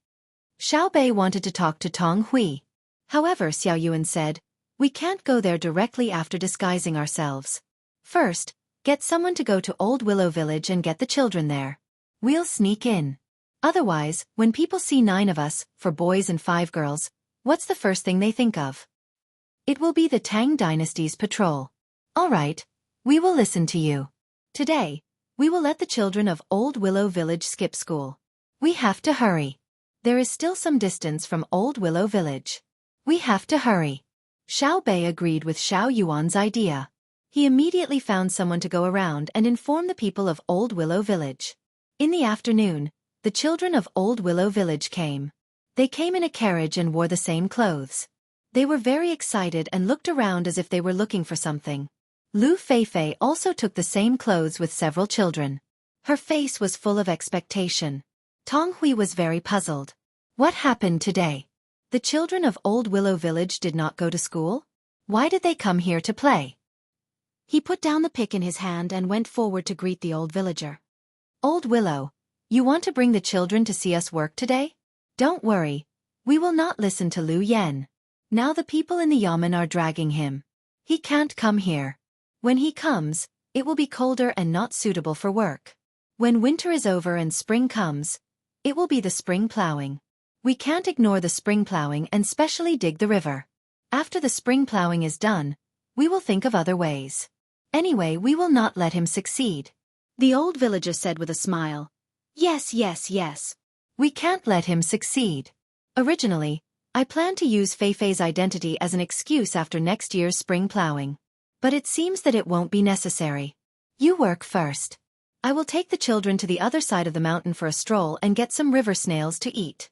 Xiao Bei wanted to talk to Tang Hui. However, Xiao Yuan said, we can't go there directly after disguising ourselves. First, get someone to go to Old Willow Village and get the children there. We'll sneak in. Otherwise, when people see 9 of us, 4 boys and 5 girls, what's the first thing they think of? It will be the Tang dynasty's patrol. All right, we will listen to you. Today, we will let the children of Old Willow Village skip school. We have to hurry. There is still some distance from Old Willow Village. We have to hurry. Xiao Bei agreed with Xiao Yuan's idea. He immediately found someone to go around and inform the people of Old Willow Village. In the afternoon, the children of Old Willow Village came. They came in a carriage and wore the same clothes. They were very excited and looked around as if they were looking for something. Lu Feifei also took the same clothes with several children. Her face was full of expectation. Tang Hui was very puzzled. What happened today? The children of Old Willow Village did not go to school? Why did they come here to play? He put down the pick in his hand and went forward to greet the old villager. Old Willow, you want to bring the children to see us work today? Don't worry, we will not listen to Lu Yen. Now the people in the yamen are dragging him. He can't come here. When he comes, it will be colder and not suitable for work. When winter is over and spring comes, it will be the spring plowing. We can't ignore the spring plowing and specially dig the river. After the spring plowing is done, we will think of other ways. Anyway, we will not let him succeed. The old villager said with a smile. Yes, yes, yes. We can't let him succeed. Originally, I planned to use Feifei's identity as an excuse after next year's spring plowing. But it seems that it won't be necessary. You work first. I will take the children to the other side of the mountain for a stroll and get some river snails to eat.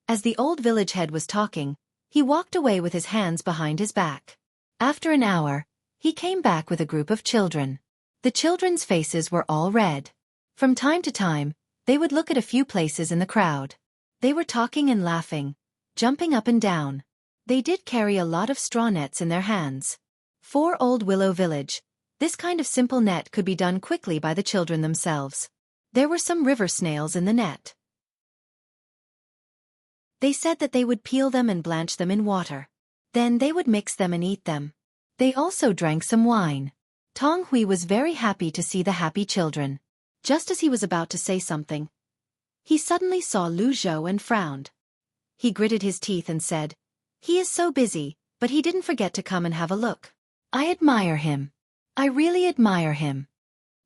As the old village head was talking, he walked away with his hands behind his back. After an hour, he came back with a group of children. The children's faces were all red. From time to time, they would look at a few places in the crowd. They were talking and laughing, jumping up and down. They did carry a lot of straw nets in their hands. For Old Willow Village, this kind of simple net could be done quickly by the children themselves. There were some river snails in the net. They said that they would peel them and blanch them in water. Then they would mix them and eat them. They also drank some wine. Tang Hui was very happy to see the happy children. Just as he was about to say something, he suddenly saw Lu Zhou and frowned. He gritted his teeth and said, "He is so busy, but he didn't forget to come and have a look. I admire him. I really admire him."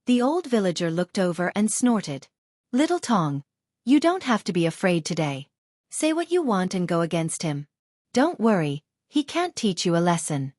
The old villager looked over and snorted. "Little Tong, you don't have to be afraid today. Say what you want and go against him. Don't worry, he can't teach you a lesson."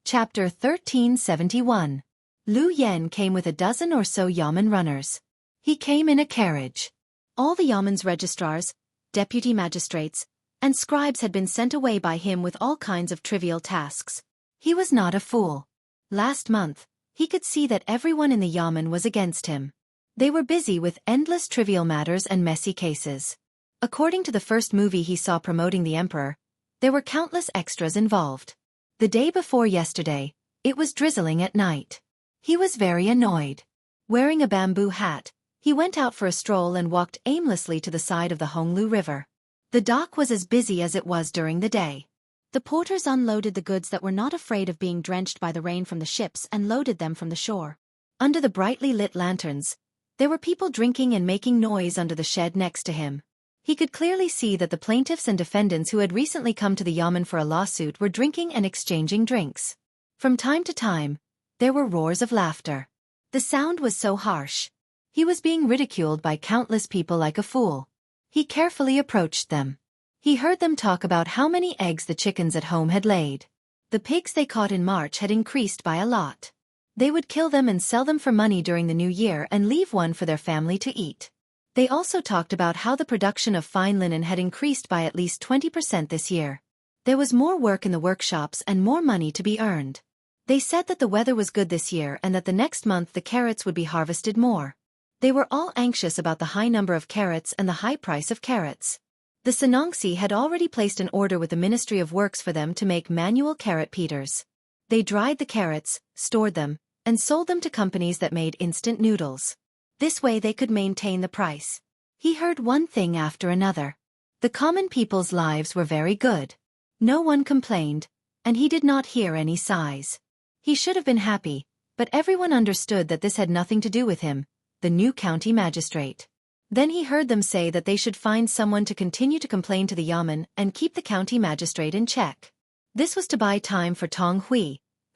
Chapter 1371. Lu Yen came with a dozen or so yamen runners. He came in a carriage. All the yamen's registrars, deputy magistrates, and scribes had been sent away by him with all kinds of trivial tasks. He was not a fool. Last month, he could see that everyone in the yamen was against him. They were busy with endless trivial matters and messy cases. According to the first movie he saw promoting the emperor, there were countless extras involved. The day before yesterday, it was drizzling at night. He was very annoyed. Wearing a bamboo hat, he went out for a stroll and walked aimlessly to the side of the Honglu River. The dock was as busy as it was during the day. The porters unloaded the goods that were not afraid of being drenched by the rain from the ships and loaded them from the shore. Under the brightly lit lanterns, there were people drinking and making noise under the shed next to him. He could clearly see that the plaintiffs and defendants who had recently come to the yamen for a lawsuit were drinking and exchanging drinks. From time to time, there were roars of laughter. The sound was so harsh. He was being ridiculed by countless people like a fool. He carefully approached them. He heard them talk about how many eggs the chickens at home had laid. The pigs they caught in March had increased by a lot. They would kill them and sell them for money during the new year and leave one for their family to eat. They also talked about how the production of fine linen had increased by at least 20% this year. There was more work in the workshops and more money to be earned. They said that the weather was good this year and that the next month the carrots would be harvested more. They were all anxious about the high number of carrots and the high price of carrots. The Sanongsi had already placed an order with the Ministry of Works for them to make manual carrot peelers. They dried the carrots, stored them, and sold them to companies that made instant noodles. This way they could maintain the price. He heard one thing after another. The common people's lives were very good. No one complained, and he did not hear any sighs. He should have been happy, but everyone understood that this had nothing to do with him, the new county magistrate. Then he heard them say that they should find someone to continue to complain to the yamen and keep the county magistrate in check. This was to buy time for Tang,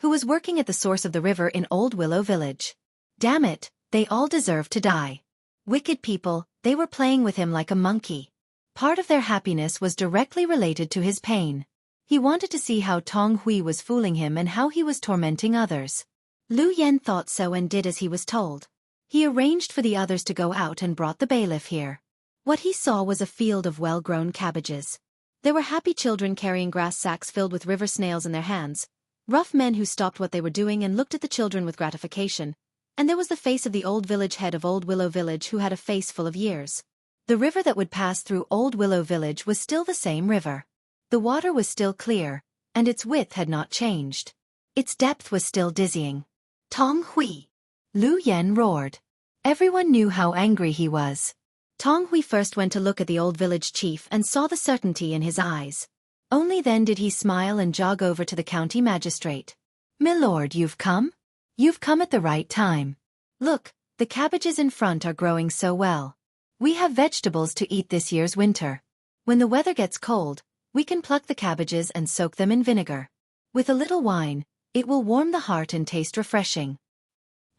who was working at the source of the river in Old Willow Village. Damn it, they all deserved to die. Wicked people, they were playing with him like a monkey. Part of their happiness was directly related to his pain. He wanted to see how Tang Hui was fooling him and how he was tormenting others. Lu Yen thought so and did as he was told. He arranged for the others to go out and brought the bailiff here. What he saw was a field of well-grown cabbages. There were happy children carrying grass sacks filled with river snails in their hands, rough men who stopped what they were doing and looked at the children with gratification, and there was the face of the old village head of Old Willow Village who had a face full of years. The river that would pass through Old Willow Village was still the same river. The water was still clear, and its width had not changed. Its depth was still dizzying. Tang Hui! Lu Yen roared. Everyone knew how angry he was. Tang Hui first went to look at the old village chief and saw the certainty in his eyes. Only then did he smile and jog over to the county magistrate. "Milord, you've come? You've come at the right time. Look, the cabbages in front are growing so well. We have vegetables to eat this year's winter. When the weather gets cold, we can pluck the cabbages and soak them in vinegar. With a little wine, it will warm the heart and taste refreshing."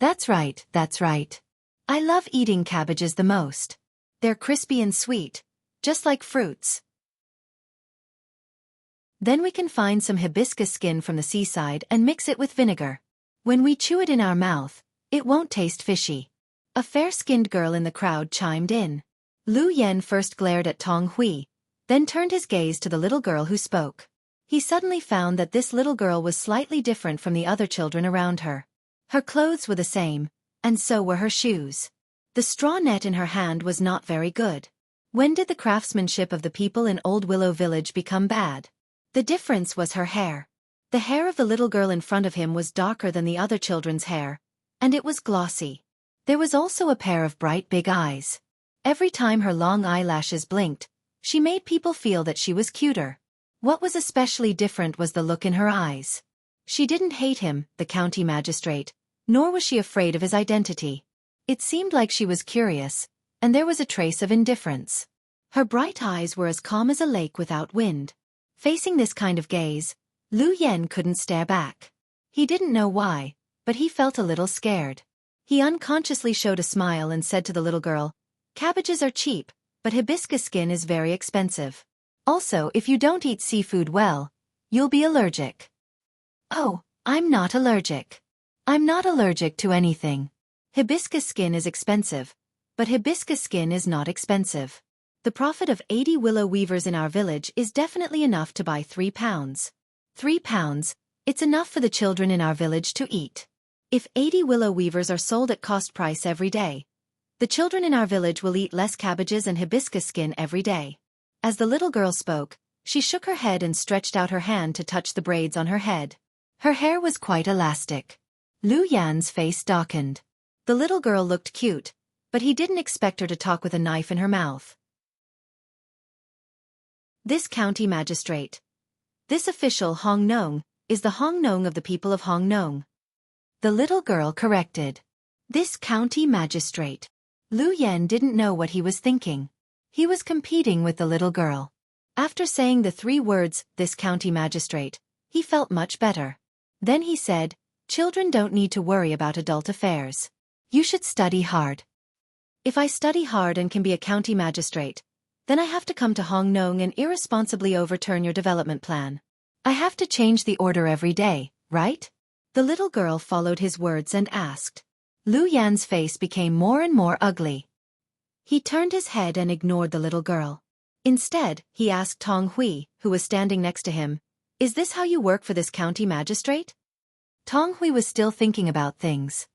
That's right, that's right. I love eating cabbages the most. They're crispy and sweet, just like fruits. Then we can find some hibiscus skin from the seaside and mix it with vinegar. When we chew it in our mouth, it won't taste fishy. A fair-skinned girl in the crowd chimed in. Lu Yen first glared at Tang Hui, then turned his gaze to the little girl who spoke. He suddenly found that this little girl was slightly different from the other children around her. Her clothes were the same, and so were her shoes. The straw net in her hand was not very good. When did the craftsmanship of the people in Old Willow Village become bad? The difference was her hair. The hair of the little girl in front of him was darker than the other children's hair, and it was glossy. There was also a pair of bright big eyes. Every time her long eyelashes blinked, she made people feel that she was cuter. What was especially different was the look in her eyes. She didn't hate him, the county magistrate, nor was she afraid of his identity. It seemed like she was curious, and there was a trace of indifference. Her bright eyes were as calm as a lake without wind. Facing this kind of gaze, Lu Yen couldn't stare back. He didn't know why, but he felt a little scared. He unconsciously showed a smile and said to the little girl, "Cabbages are cheap, but hibiscus skin is very expensive. Also, if you don't eat seafood well, you'll be allergic." "Oh, I'm not allergic. I'm not allergic to anything. Hibiscus skin is expensive, but hibiscus skin is not expensive. The profit of 80 willow weavers in our village is definitely enough to buy 3 pounds. 3 pounds, it's enough for the children in our village to eat. If 80 willow weavers are sold at cost price every day, the children in our village will eat less cabbages and hibiscus skin every day." As the little girl spoke, she shook her head and stretched out her hand to touch the braids on her head. Her hair was quite elastic. Lu Yan's face darkened. The little girl looked cute, but he didn't expect her to talk with a knife in her mouth. This county magistrate. This official Hong Nong, is the Hong Nong of the people of Hong Nong. The little girl corrected. This county magistrate. Lu Yen didn't know what he was thinking. He was competing with the little girl. After saying the 3 words, "this county magistrate," he felt much better. Then he said, "Children don't need to worry about adult affairs. You should study hard. If I study hard and can be a county magistrate, then I have to come to Hongnong and irresponsibly overturn your development plan. I have to change the order every day, right?" The little girl followed his words and asked. Lu Yan's face became more and more ugly. He turned his head and ignored the little girl. Instead, he asked Tong Hui, who was standing next to him, "Is this how you work for this county magistrate?" Tong Hui was still thinking about things.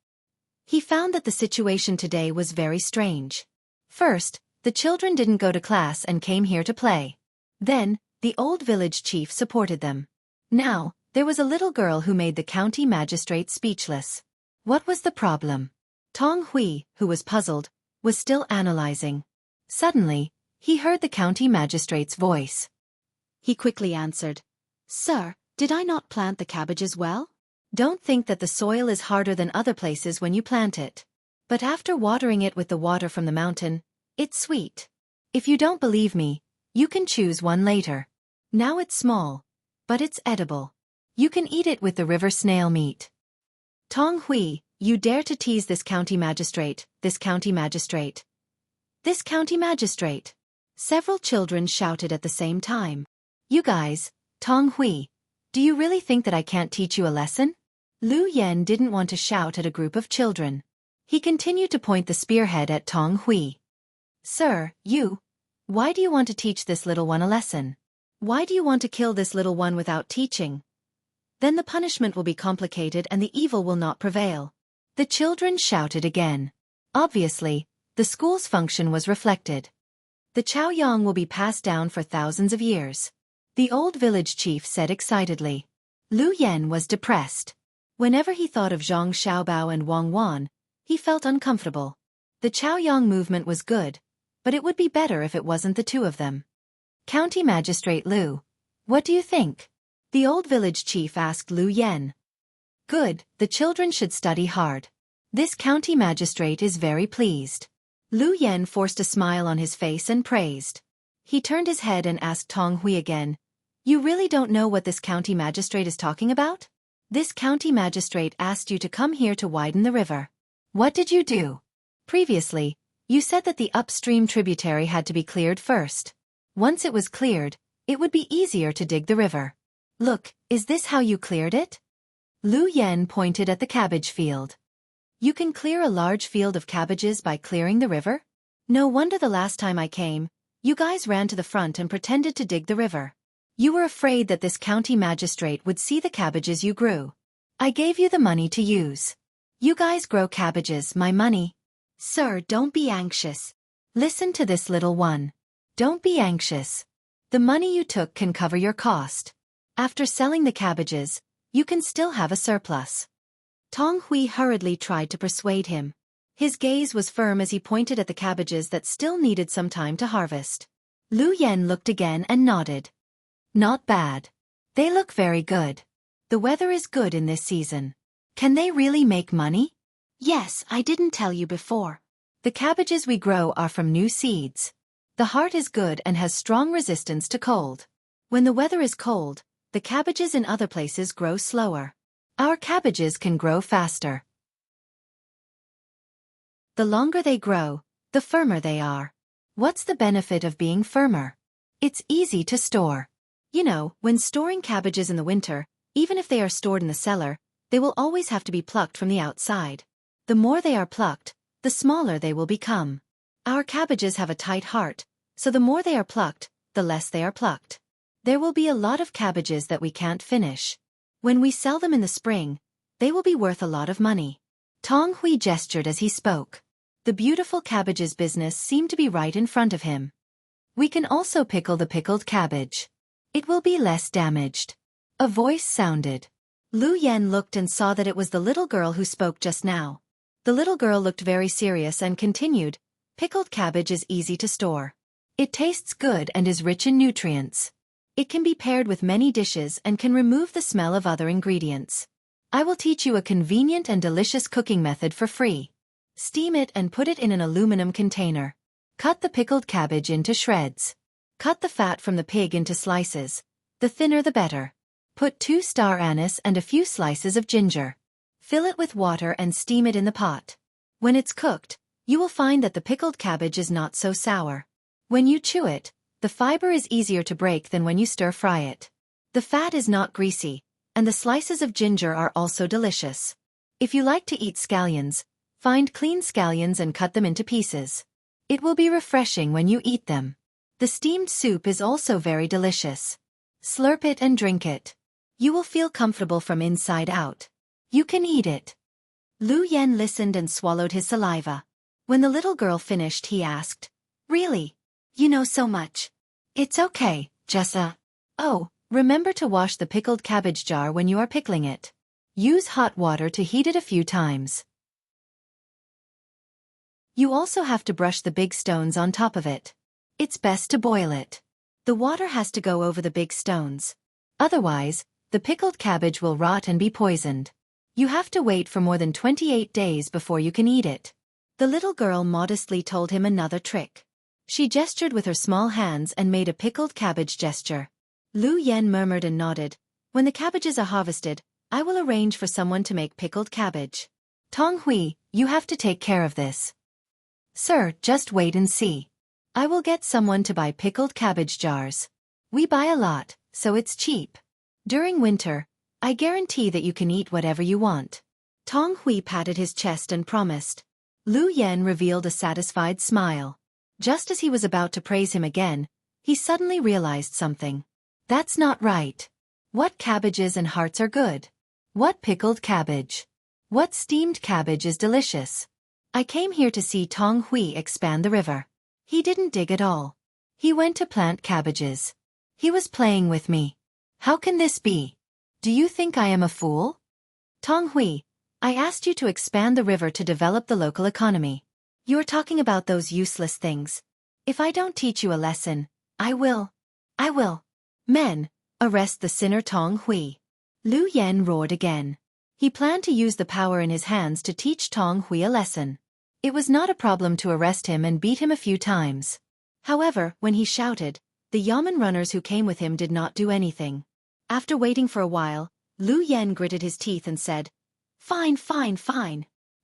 He found that the situation today was very strange. First, the children didn't go to class and came here to play. Then, the old village chief supported them. Now, there was a little girl who made the county magistrate speechless. What was the problem? Tong Hui, who was puzzled, was still analyzing. Suddenly, he heard the county magistrate's voice. He quickly answered, "Sir, did I not plant the cabbages well? Don't think that the soil is harder than other places when you plant it. But after watering it with the water from the mountain, it's sweet. If you don't believe me, you can choose one later. Now it's small, but it's edible. You can eat it with the river snail meat." Tong Hui, you dare to tease this county magistrate, this county magistrate. This county magistrate. Several children shouted at the same time. You guys, Tong Hui, do you really think that I can't teach you a lesson? Lu Yan didn't want to shout at a group of children. He continued to point the spearhead at Tong Hui. Sir, why do you want to teach this little one a lesson? Why do you want to kill this little one without teaching? Then the punishment will be complicated and the evil will not prevail. The children shouted again. Obviously, the school's function was reflected. The Chaoyang will be passed down for thousands of years. The old village chief said excitedly. Lu Yan was depressed. Whenever he thought of Zhang Xiaobao and Wang Wan, he felt uncomfortable. The Chaoyang movement was good, but it would be better if it wasn't the 2 of them. County Magistrate Lu, what do you think? The old village chief asked Lu Yan. Good, the children should study hard. This county magistrate is very pleased. Lu Yan forced a smile on his face and praised. He turned his head and asked Tong Hui again, You really don't know what this county magistrate is talking about? This county magistrate asked you to come here to widen the river. What did you do? Previously, you said that the upstream tributary had to be cleared first. Once it was cleared, it would be easier to dig the river. Look, is this how you cleared it? Lu Yan pointed at the cabbage field. You can clear a large field of cabbages by clearing the river? No wonder the last time I came, you guys ran to the front and pretended to dig the river. You were afraid that this county magistrate would see the cabbages you grew. I gave you the money to use. You guys grow cabbages, my money. Sir, don't be anxious. Listen to this little one. Don't be anxious. The money you took can cover your cost. After selling the cabbages, you can still have a surplus. Tong Hui hurriedly tried to persuade him. His gaze was firm as he pointed at the cabbages that still needed some time to harvest. Lu Yan looked again and nodded. Not bad. They look very good. The weather is good in this season. Can they really make money? Yes, I didn't tell you before. The cabbages we grow are from new seeds. The heart is good and has strong resistance to cold. When the weather is cold, the cabbages in other places grow slower. Our cabbages can grow faster. The longer they grow, the firmer they are. What's the benefit of being firmer? It's easy to store. You know, when storing cabbages in the winter, even if they are stored in the cellar, they will always have to be plucked from the outside. The more they are plucked, the smaller they will become. Our cabbages have a tight heart, so the more they are plucked, the less they are plucked. There will be a lot of cabbages that we can't finish. When we sell them in the spring, they will be worth a lot of money. Tong Hui gestured as he spoke. The beautiful cabbages business seemed to be right in front of him. We can also pickle the pickled cabbage. It will be less damaged. A voice sounded. Lu Yan looked and saw that it was the little girl who spoke just now. The little girl looked very serious and continued, Pickled cabbage is easy to store. It tastes good and is rich in nutrients. It can be paired with many dishes and can remove the smell of other ingredients. I will teach you a convenient and delicious cooking method for free. Steam it and put it in an aluminum container. Cut the pickled cabbage into shreds. Cut the fat from the pig into slices. The thinner the better. Put 2 star anise and a few slices of ginger. Fill it with water and steam it in the pot. When it's cooked, you will find that the pickled cabbage is not so sour. When you chew it, the fiber is easier to break than when you stir-fry it. The fat is not greasy, and the slices of ginger are also delicious. If you like to eat scallions, find clean scallions and cut them into pieces. It will be refreshing when you eat them. The steamed soup is also very delicious. Slurp it and drink it. You will feel comfortable from inside out. You can eat it. Lu Yen listened and swallowed his saliva. When the little girl finished, he asked, "Really? You know so much." "It's okay, Jessa. Oh, remember to wash the pickled cabbage jar when you are pickling it. Use hot water to heat it a few times. You also have to brush the big stones on top of it. It's best to boil it. The water has to go over the big stones. Otherwise, the pickled cabbage will rot and be poisoned. You have to wait for more than 28 days before you can eat it." The little girl modestly told him another trick. She gestured with her small hands and made a pickled cabbage gesture. Lu Yen murmured and nodded. "When the cabbages are harvested, I will arrange for someone to make pickled cabbage. Tong Hui, you have to take care of this." "Sir, just wait and see. I will get someone to buy pickled cabbage jars. We buy a lot, so it's cheap. During winter, I guarantee that you can eat whatever you want." Tong Hui patted his chest and promised. Lu Yen revealed a satisfied smile. Just as he was about to praise him again, he suddenly realized something. "That's not right. What cabbages and hearts are good? What pickled cabbage? What steamed cabbage is delicious? I came here to see Tong Hui expand the river. He didn't dig at all. He went to plant cabbages. He was playing with me. How can this be? Do you think I am a fool? Tong Hui, I asked you to expand the river to develop the local economy. You're talking about those useless things. If I don't teach you a lesson, I will. Men, arrest the sinner Tong Hui." Lu Yen roared again. He planned to use the power in his hands to teach Tong Hui a lesson. It was not a problem to arrest him and beat him a few times. However, when he shouted, the yamen runners who came with him did not do anything. After waiting for a while, Lu Yen gritted his teeth and said, Fine.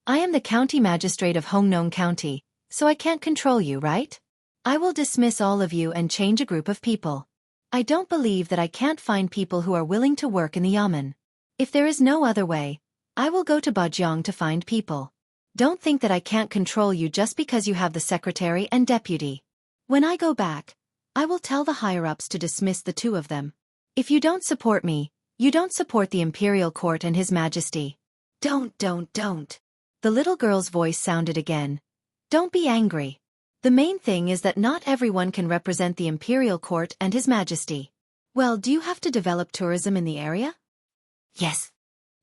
I am the county magistrate of Hongnong County, so I can't control you, right? I will dismiss all of you and change a group of people. I don't believe that I can't find people who are willing to work in the yamen. If there is no other way, I will go to Bajiang to find people. Don't think that I can't control you just because you have the secretary and deputy. When I go back, I will tell the higher-ups to dismiss the 2 of them. If you don't support me, you don't support the imperial court and His Majesty. Don't. The little girl's voice sounded again. Don't be angry. The main thing is that not everyone can represent the imperial court and His Majesty. Well, do you have to develop tourism in the area? Yes.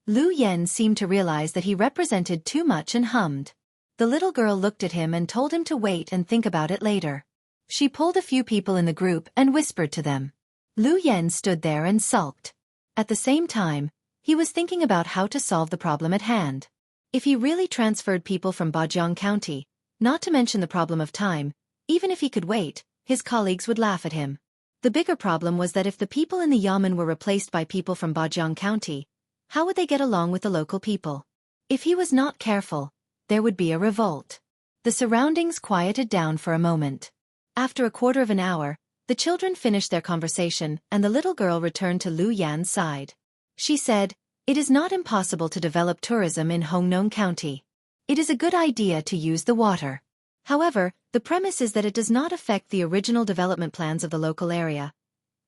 Lu Yen seemed to realize that he represented too much and hummed. The little girl looked at him and told him to wait and think about it later. She pulled a few people in the group and whispered to them. Lu Yen stood there and sulked. At the same time, he was thinking about how to solve the problem at hand. If he really transferred people from Bajiang County, not to mention the problem of time, even if he could wait, his colleagues would laugh at him. The bigger problem was that if the people in the yamen were replaced by people from Bajiang County, how would they get along with the local people? If he was not careful, there would be a revolt. The surroundings quieted down for a moment. After a quarter of an hour, the children finished their conversation and the little girl returned to Lu Yan's side. She said, "It is not impossible to develop tourism in Hongnong County. It is a good idea to use the water. However, the premise is that it does not affect the original development plans of the local area,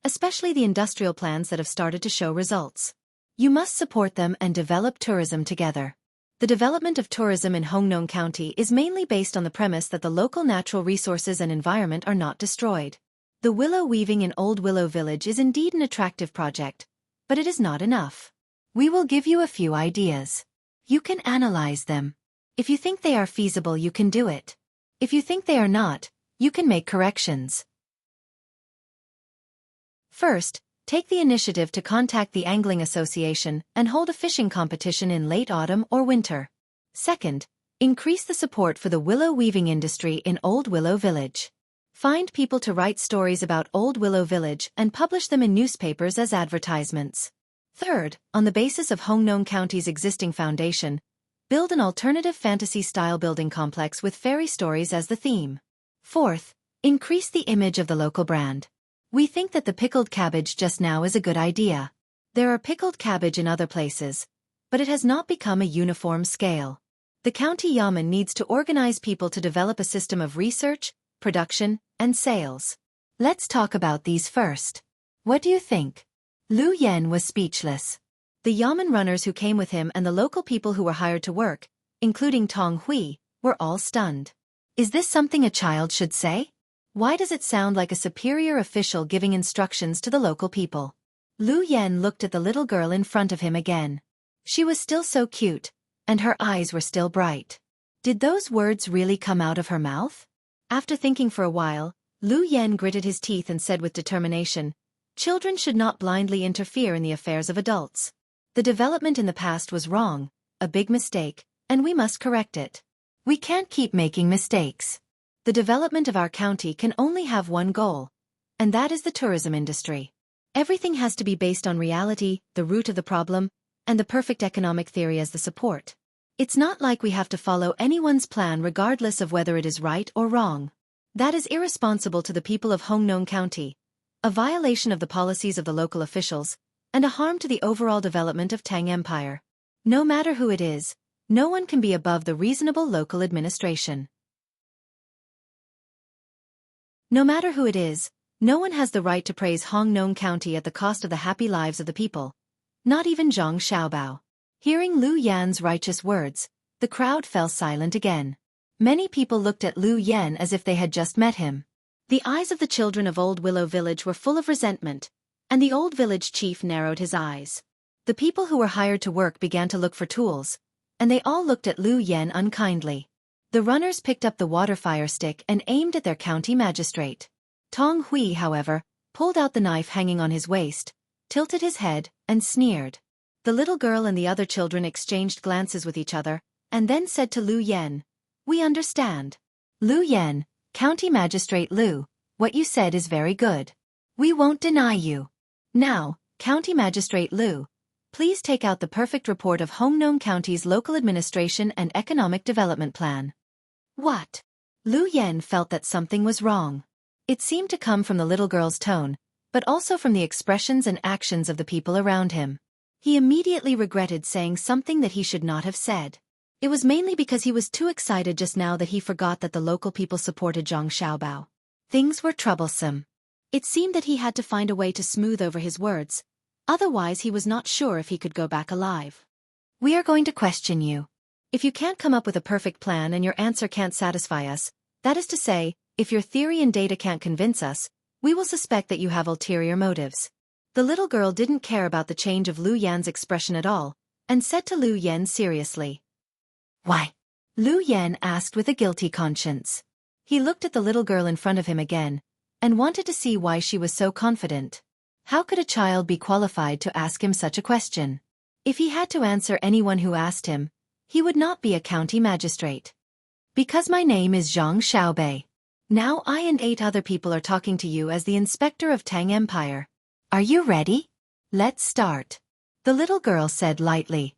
especially the industrial plans that have started to show results. You must support them and develop tourism together. The development of tourism in Hongnong County is mainly based on the premise that the local natural resources and environment are not destroyed. The willow weaving in Old Willow Village is indeed an attractive project, but it is not enough. We will give you a few ideas. You can analyze them. If you think they are feasible, you can do it. If you think they are not, you can make corrections. First, take the initiative to contact the Angling Association and hold a fishing competition in late autumn or winter. Second, Increase the support for the willow weaving industry in Old Willow Village. Find people to write stories about Old Willow Village and publish them in newspapers as advertisements. Third, on the basis of Hongnong County's existing foundation, build an alternative fantasy-style building complex with fairy stories as the theme. Fourth, increase the image of the local brand. We think that the pickled cabbage just now is a good idea. There are pickled cabbage in other places, but it has not become a uniform scale. The county yamen needs to organize people to develop a system of research, production, and sales. Let's talk about these first. What do you think? Lu Yen was speechless. The yamen runners who came with him and the local people who were hired to work, including Tong Hui, were all stunned. Is this something a child should say? Why does it sound like a superior official giving instructions to the local people? Lu Yen looked at the little girl in front of him again. She was still so cute, and her eyes were still bright. Did those words really come out of her mouth? After thinking for a while, Lu Yen gritted his teeth and said with determination, "Children should not blindly interfere in the affairs of adults. The development in the past was wrong, a big mistake, and we must correct it. We can't keep making mistakes. The development of our county can only have one goal, and that is the tourism industry. Everything has to be based on reality, the root of the problem, and the perfect economic theory as the support. It's not like we have to follow anyone's plan regardless of whether it is right or wrong. That is irresponsible to the people of Hongnong County, a violation of the policies of the local officials, and a harm to the overall development of Tang Empire. No matter who it is, no one can be above the reasonable local administration. No matter who it is, no one has the right to praise Hongnong County at the cost of the happy lives of the people. Not even Zhang Xiaobao." Hearing Lu Yan's righteous words, the crowd fell silent again. Many people looked at Lu Yan as if they had just met him. The eyes of the children of Old Willow Village were full of resentment, and the old village chief narrowed his eyes. The people who were hired to work began to look for tools, and they all looked at Lu Yan unkindly. The runners picked up the water fire stick and aimed at their county magistrate. Tong Hui, however, pulled out the knife hanging on his waist, tilted his head, and sneered. The little girl and the other children exchanged glances with each other, and then said to Lu Yan, "We understand. Lu Yan, County Magistrate Lu, what you said is very good. We won't deny you. Now, County Magistrate Lu, please take out the perfect report of Hongnong County's local administration and economic development plan." What? Lu Yan felt that something was wrong. It seemed to come from the little girl's tone, but also from the expressions and actions of the people around him. He immediately regretted saying something that he should not have said. It was mainly because he was too excited just now that he forgot that the local people supported Zhang Xiaobao. Things were troublesome. It seemed that he had to find a way to smooth over his words, otherwise he was not sure if he could go back alive. "We are going to question you. If you can't come up with a perfect plan and your answer can't satisfy us, that is to say, if your theory and data can't convince us, we will suspect that you have ulterior motives." The little girl didn't care about the change of Lu Yan's expression at all, and said to Lu Yan seriously. "Why?" Lu Yan asked with a guilty conscience. He looked at the little girl in front of him again, and wanted to see why she was so confident. How could a child be qualified to ask him such a question? If he had to answer anyone who asked him, he would not be a county magistrate. "Because my name is Zhang Xiaobei. Now I and 8 other people are talking to you as the inspector of Tang Empire. Are you ready? Let's start," the little girl said lightly.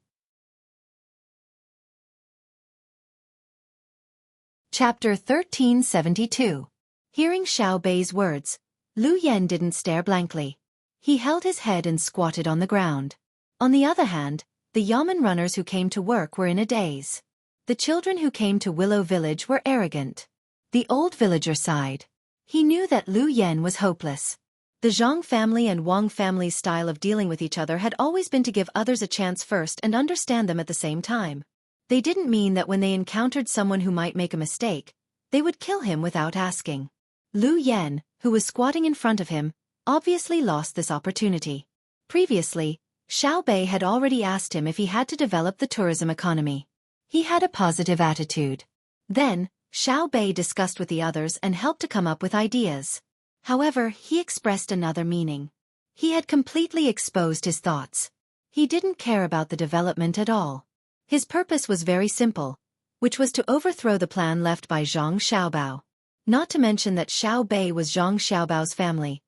Chapter 1372. Hearing Xiao Bei's words, Lu Yan didn't stare blankly. He held his head and squatted on the ground. On the other hand, the yamen runners who came to work were in a daze. The children who came to Willow Village were arrogant. The old villager sighed. He knew that Lu Yan was hopeless. The Zhang family and Wang family's style of dealing with each other had always been to give others a chance first and understand them at the same time. They didn't mean that when they encountered someone who might make a mistake, they would kill him without asking. Lu Yan, who was squatting in front of him, obviously lost this opportunity. Previously, Xiao Bei had already asked him if he had to develop the tourism economy. He had a positive attitude. Then, Xiao Bei discussed with the others and helped to come up with ideas. However, he expressed another meaning. He had completely exposed his thoughts. He didn't care about the development at all. His purpose was very simple, which was to overthrow the plan left by Zhang Xiaobao. Not to mention that Xiao Bei was Zhang Xiaobao's family.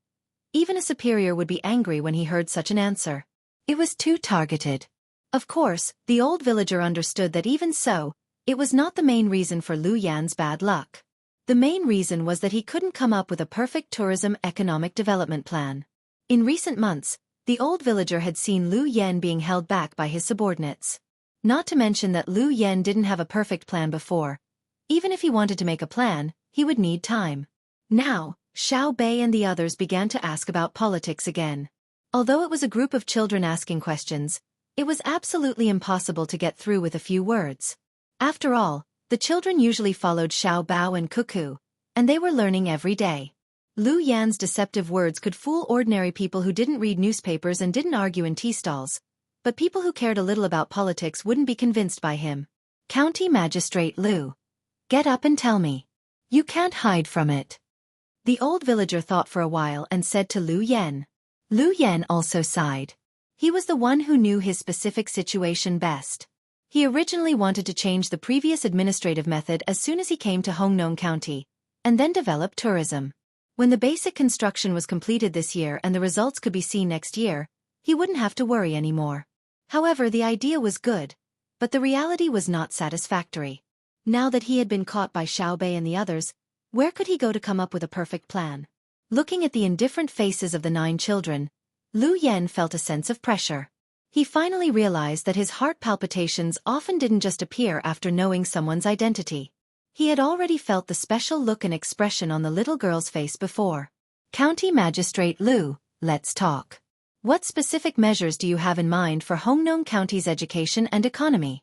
Even a superior would be angry when he heard such an answer. It was too targeted. Of course, the old villager understood that even so, it was not the main reason for Lu Yan's bad luck. The main reason was that he couldn't come up with a perfect tourism economic development plan. In recent months, the old villager had seen Lu Yan being held back by his subordinates. Not to mention that Lu Yan didn't have a perfect plan before. Even if he wanted to make a plan, he would need time. Now, Xiao Bei and the others began to ask about politics again. Although it was a group of children asking questions, it was absolutely impossible to get through with a few words. After all, the children usually followed Xiao Bao and Cuckoo, and they were learning every day. Lu Yan's deceptive words could fool ordinary people who didn't read newspapers and didn't argue in tea stalls, but people who cared a little about politics wouldn't be convinced by him. County Magistrate Lu. Get up and tell me. You can't hide from it. The old villager thought for a while and said to Lu Yan. Lu Yan also sighed. He was the one who knew his specific situation best. He originally wanted to change the previous administrative method as soon as he came to Hongnong County, and then develop tourism. When the basic construction was completed this year and the results could be seen next year, he wouldn't have to worry anymore. However, the idea was good, but the reality was not satisfactory. Now that he had been caught by Xiao Bei and the others, where could he go to come up with a perfect plan? Looking at the indifferent faces of the 9 children, Lu Yan felt a sense of pressure. He finally realized that his heart palpitations often didn't just appear after knowing someone's identity. He had already felt the special look and expression on the little girl's face before. County Magistrate Lu, let's talk. What specific measures do you have in mind for Hongnong County's education and economy?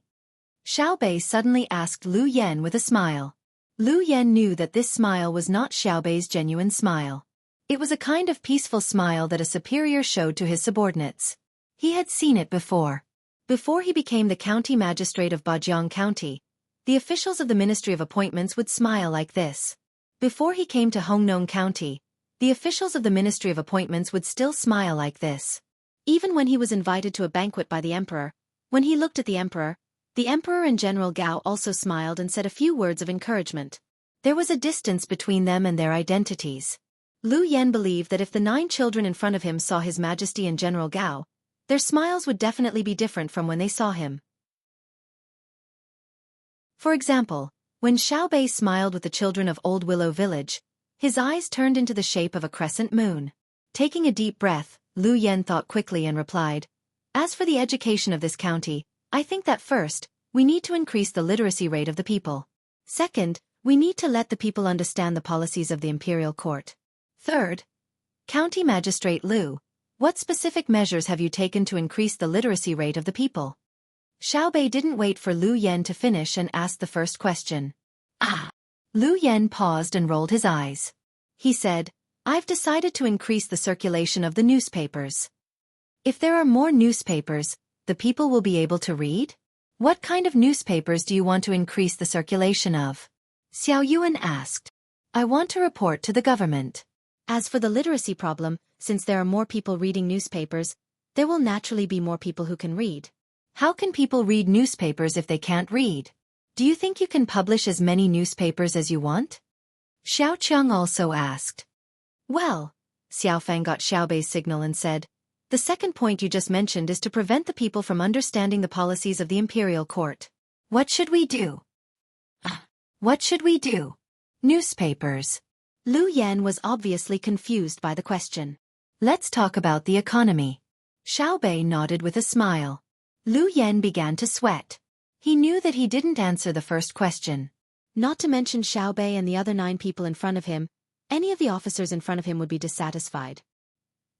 Xiao Bei suddenly asked Lu Yan with a smile. Lu Yan knew that this smile was not Xiao Bei's genuine smile. It was a kind of peaceful smile that a superior showed to his subordinates. He had seen it before. Before he became the county magistrate of Bajiang County, the officials of the Ministry of Appointments would smile like this. Before he came to Hongnong County, the officials of the Ministry of Appointments would still smile like this. Even when he was invited to a banquet by the emperor, when he looked at the emperor and General Gao also smiled and said a few words of encouragement. There was a distance between them and their identities. Lu Yan believed that if the 9 children in front of him saw His Majesty and General Gao, their smiles would definitely be different from when they saw him. For example, when Xiao Bei smiled with the children of Old Willow Village, his eyes turned into the shape of a crescent moon. Taking a deep breath, Lu Yan thought quickly and replied, As for the education of this county, I think that first, we need to increase the literacy rate of the people. Second, we need to let the people understand the policies of the imperial court. Third, County Magistrate Lu, what specific measures have you taken to increase the literacy rate of the people? Xiao Bei didn't wait for Lu Yan to finish and asked the first question. Lu Yan paused and rolled his eyes. He said, I've decided to increase the circulation of the newspapers. If there are more newspapers, the people will be able to read? What kind of newspapers do you want to increase the circulation of? Xiao Yuan asked. I want to report to the government. As for the literacy problem, since there are more people reading newspapers, there will naturally be more people who can read. How can people read newspapers if they can't read? Do you think you can publish as many newspapers as you want? Xiao Qiang also asked. Well, Xiao Fang got Xiao Bei's signal and said, the second point you just mentioned is to prevent the people from understanding the policies of the imperial court. What should we do? What should we do? Newspapers. Lu Yan was obviously confused by the question. Let's talk about the economy. Xiao Bei nodded with a smile. Lu Yan began to sweat. He knew that he didn't answer the first question. Not to mention Xiao Bei and the other 9 people in front of him, any of the officers in front of him would be dissatisfied.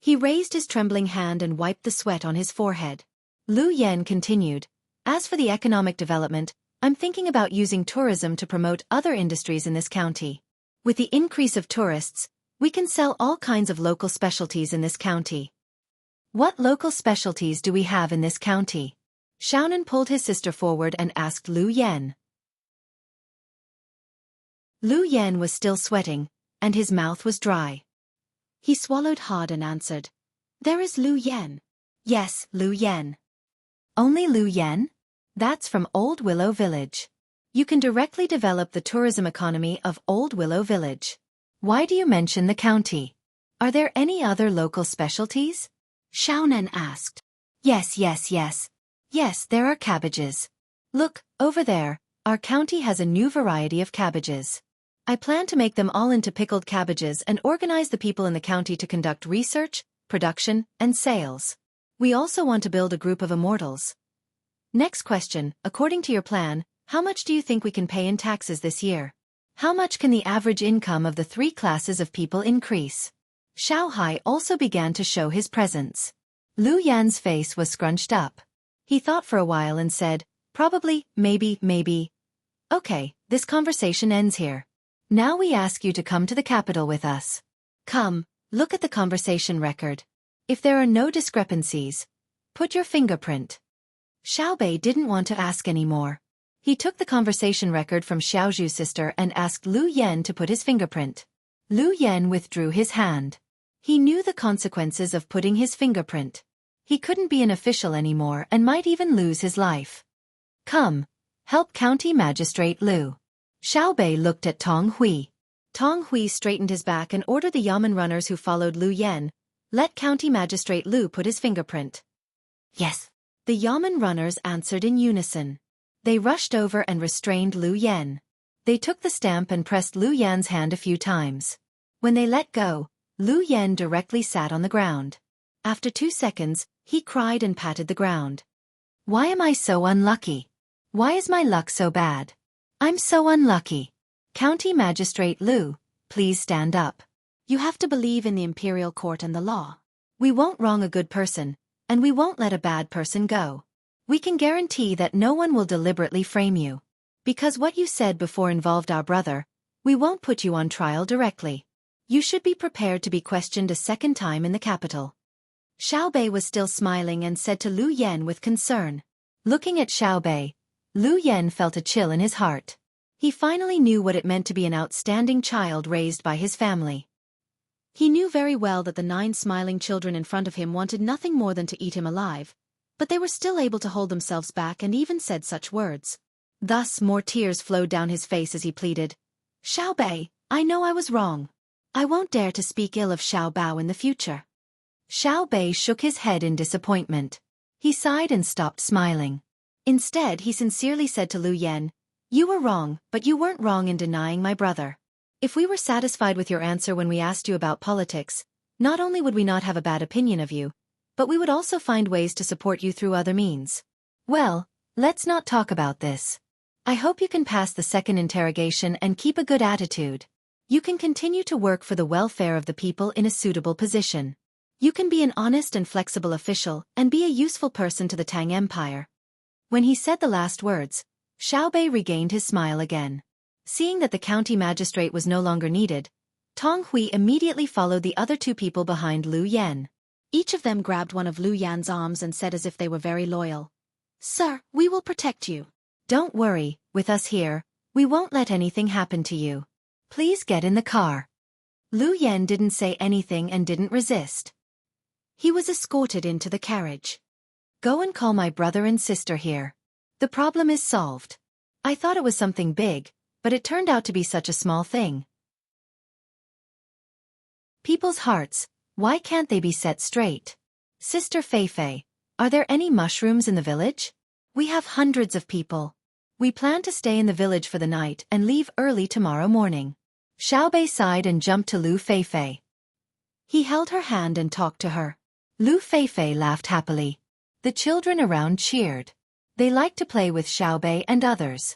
He raised his trembling hand and wiped the sweat on his forehead. Lu Yan continued, As for the economic development, I'm thinking about using tourism to promote other industries in this county. With the increase of tourists, we can sell all kinds of local specialties in this county. What local specialties do we have in this county? Xiaonan pulled his sister forward and asked Lu Yan. Lu Yan was still sweating, and his mouth was dry. He swallowed hard and answered, There is Lu Yan. Yes, Lu Yan. Only Lu Yan? That's from Old Willow Village. You can directly develop the tourism economy of Old Willow Village. Why do you mention the county? Are there any other local specialties? Xiaonan asked. Yes. Yes, there are cabbages. Look, over there, our county has a new variety of cabbages. I plan to make them all into pickled cabbages and organize the people in the county to conduct research, production, and sales. We also want to build a group of immortals. Next question, according to your plan, how much do you think we can pay in taxes this year? How much can the average income of the 3 classes of people increase? Xiao Hai also began to show his presence. Lu Yan's face was scrunched up. He thought for a while and said, probably, maybe. Okay, this conversation ends here. Now we ask you to come to the capital with us. Come, look at the conversation record. If there are no discrepancies, put your fingerprint. Xiaobei didn't want to ask anymore. He took the conversation record from Xiaozhu's sister and asked Lu Yan to put his fingerprint. Lu Yan withdrew his hand. He knew the consequences of putting his fingerprint. He couldn't be an official anymore and might even lose his life. Come, help County Magistrate Lu. Xiaobei looked at Tong Hui. Tong Hui straightened his back and ordered the yamen runners who followed Lu Yan, let County Magistrate Lu put his fingerprint. Yes. The yamen runners answered in unison. They rushed over and restrained Lu Yan. They took the stamp and pressed Lu Yan's hand a few times. When they let go, Lu Yan directly sat on the ground. After 2 seconds, he cried and patted the ground. Why am I so unlucky? Why is my luck so bad? I'm so unlucky. County Magistrate Lu, please stand up. You have to believe in the imperial court and the law. We won't wrong a good person, and we won't let a bad person go. We can guarantee that no one will deliberately frame you. Because what you said before involved our brother, we won't put you on trial directly. You should be prepared to be questioned a second time in the capital. Xiaobei was still smiling and said to Lu Yan with concern. Looking at Xiaobei, Lu Yan felt a chill in his heart. He finally knew what it meant to be an outstanding child raised by his family. He knew very well that the 9 smiling children in front of him wanted nothing more than to eat him alive, but they were still able to hold themselves back and even said such words. Thus more tears flowed down his face as he pleaded, Xiaobei, I know I was wrong. I won't dare to speak ill of Xiao Bao in the future. Xiaobei shook his head in disappointment. He sighed and stopped smiling. Instead, he sincerely said to Lu Yan, You were wrong, but you weren't wrong in denying my brother. If we were satisfied with your answer when we asked you about politics, not only would we not have a bad opinion of you, but we would also find ways to support you through other means. Well, let's not talk about this. I hope you can pass the second interrogation and keep a good attitude. You can continue to work for the welfare of the people in a suitable position. You can be an honest and flexible official and be a useful person to the Tang Empire. When he said the last words, Xiaobei regained his smile again. Seeing that the county magistrate was no longer needed, Tong Hui immediately followed the other 2 people behind Lu Yan. Each of them grabbed one of Lu Yan's arms and said as if they were very loyal, Sir, we will protect you. Don't worry, with us here, we won't let anything happen to you. Please get in the car. Lu Yan didn't say anything and didn't resist. He was escorted into the carriage. Go and call my brother and sister here. The problem is solved. I thought it was something big, but it turned out to be such a small thing. People's hearts, why can't they be set straight? Sister Feifei, are there any mushrooms in the village? We have hundreds of people. We plan to stay in the village for the night and leave early tomorrow morning. Xiaobei sighed and jumped to Lu Feifei. He held her hand and talked to her. Lu Feifei laughed happily. The children around cheered. They liked to play with Xiaobei and others.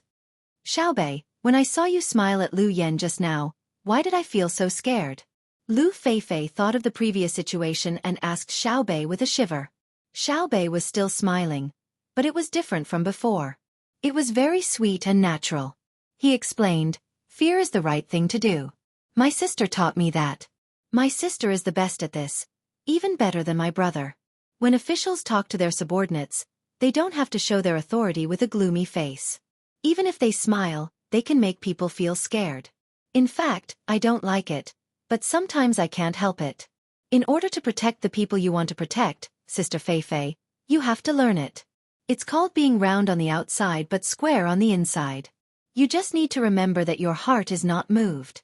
Xiaobei, when I saw you smile at Lu Yan just now, why did I feel so scared? Lu Feifei thought of the previous situation and asked Xiaobei with a shiver. Xiaobei was still smiling, but it was different from before. It was very sweet and natural. He explained, Fear is the right thing to do. My sister taught me that. My sister is the best at this, even better than my brother. When officials talk to their subordinates, they don't have to show their authority with a gloomy face. Even if they smile, they can make people feel scared. In fact, I don't like it, but sometimes I can't help it. In order to protect the people you want to protect, Sister Feifei, you have to learn it. It's called being round on the outside but square on the inside. You just need to remember that your heart is not moved.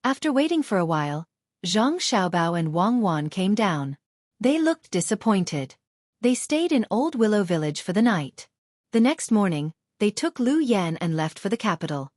After waiting for a while, Zhang Xiaobao and Wang Wan came down. They looked disappointed. They stayed in Old Willow Village for the night. The next morning, they took Lu Yan and left for the capital.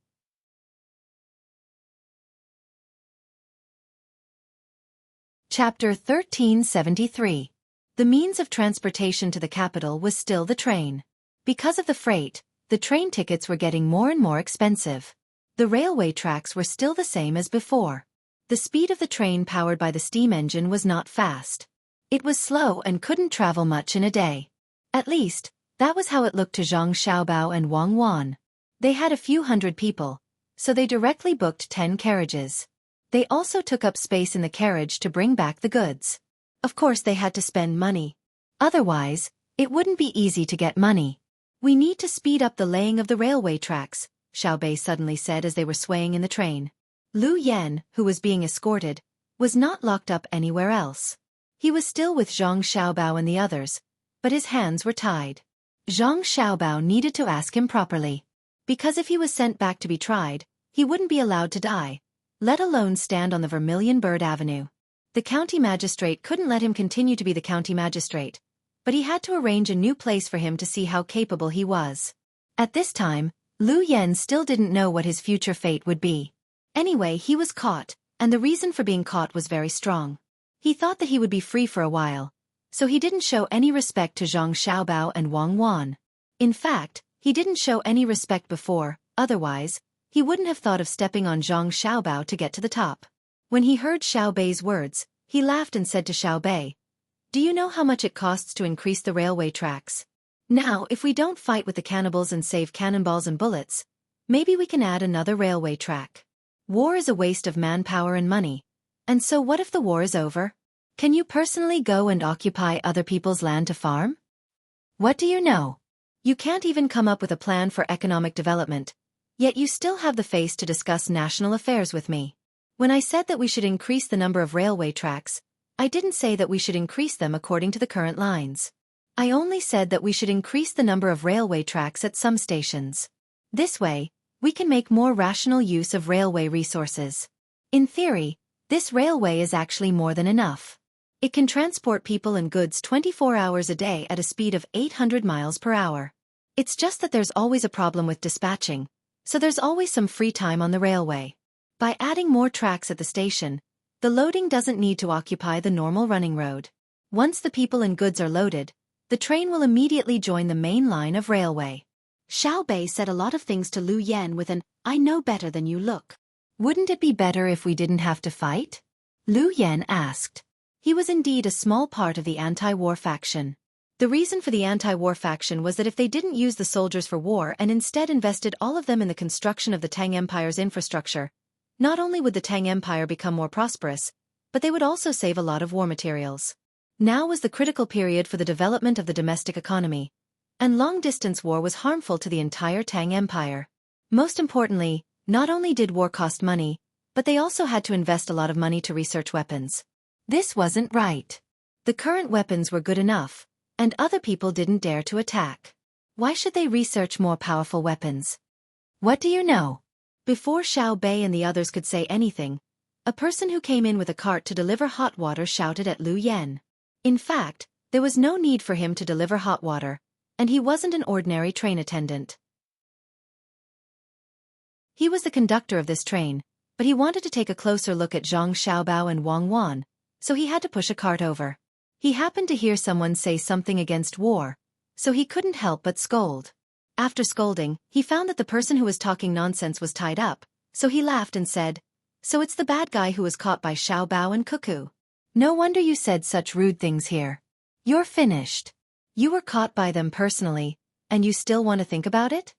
Chapter 1373. The means of transportation to the capital was still the train. Because of the freight, the train tickets were getting more and more expensive. The railway tracks were still the same as before. The speed of the train powered by the steam engine was not fast. It was slow and couldn't travel much in a day. At least, that was how it looked to Zhang Xiaobao and Wang Wan. They had a few hundred people, so they directly booked 10 carriages. They also took up space in the carriage to bring back the goods. Of course they had to spend money. Otherwise, it wouldn't be easy to get money. We need to speed up the laying of the railway tracks, Xiaobei suddenly said as they were swaying in the train. Lu Yan, who was being escorted, was not locked up anywhere else. He was still with Zhang Xiaobao and the others, but his hands were tied. Zhang Xiaobao needed to ask him properly. Because if he was sent back to be tried, he wouldn't be allowed to die, let alone stand on the Vermilion Bird Avenue. The county magistrate couldn't let him continue to be the county magistrate, but he had to arrange a new place for him to see how capable he was. At this time, Lu Yan still didn't know what his future fate would be. Anyway, he was caught, and the reason for being caught was very strong. He thought that he would be free for a while, so he didn't show any respect to Zhang Xiaobao and Wang Wan. In fact, he didn't show any respect before, otherwise, he wouldn't have thought of stepping on Zhang Xiaobao to get to the top. When he heard Xiaobei's words, he laughed and said to Xiaobei, "Do you know how much it costs to increase the railway tracks? Now, if we don't fight with the cannibals and save cannonballs and bullets, maybe we can add another railway track. War is a waste of manpower and money. And so what if the war is over? Can you personally go and occupy other people's land to farm? What do you know? You can't even come up with a plan for economic development, yet you still have the face to discuss national affairs with me. When I said that we should increase the number of railway tracks, I didn't say that we should increase them according to the current lines. I only said that we should increase the number of railway tracks at some stations. This way, we can make more rational use of railway resources. In theory, this railway is actually more than enough. It can transport people and goods 24 hours a day at a speed of 800 miles per hour. It's just that there's always a problem with dispatching, so there's always some free time on the railway. By adding more tracks at the station, the loading doesn't need to occupy the normal running road. Once the people and goods are loaded, the train will immediately join the main line of railway. Xiaobei said a lot of things to Lu Yan with an, "I know better than you look." Wouldn't it be better if we didn't have to fight? Lu Yan asked. He was indeed a small part of the anti-war faction. The reason for the anti-war faction was that if they didn't use the soldiers for war and instead invested all of them in the construction of the Tang Empire's infrastructure, not only would the Tang Empire become more prosperous, but they would also save a lot of war materials. Now was the critical period for the development of the domestic economy, and long-distance war was harmful to the entire Tang Empire. Most importantly, not only did war cost money, but they also had to invest a lot of money to research weapons. This wasn't right. The current weapons were good enough, and other people didn't dare to attack. Why should they research more powerful weapons? What do you know? Before Xiaobei and the others could say anything, a person who came in with a cart to deliver hot water shouted at Lu Yan. In fact, there was no need for him to deliver hot water, and he wasn't an ordinary train attendant. He was the conductor of this train, but he wanted to take a closer look at Zhang Xiaobao and Wang Wan, so he had to push a cart over. He happened to hear someone say something against war, so he couldn't help but scold. After scolding, he found that the person who was talking nonsense was tied up, so he laughed and said, "So it's the bad guy who was caught by Xiaobao and Cuckoo. No wonder you said such rude things here. You're finished. You were caught by them personally, and you still want to think about it?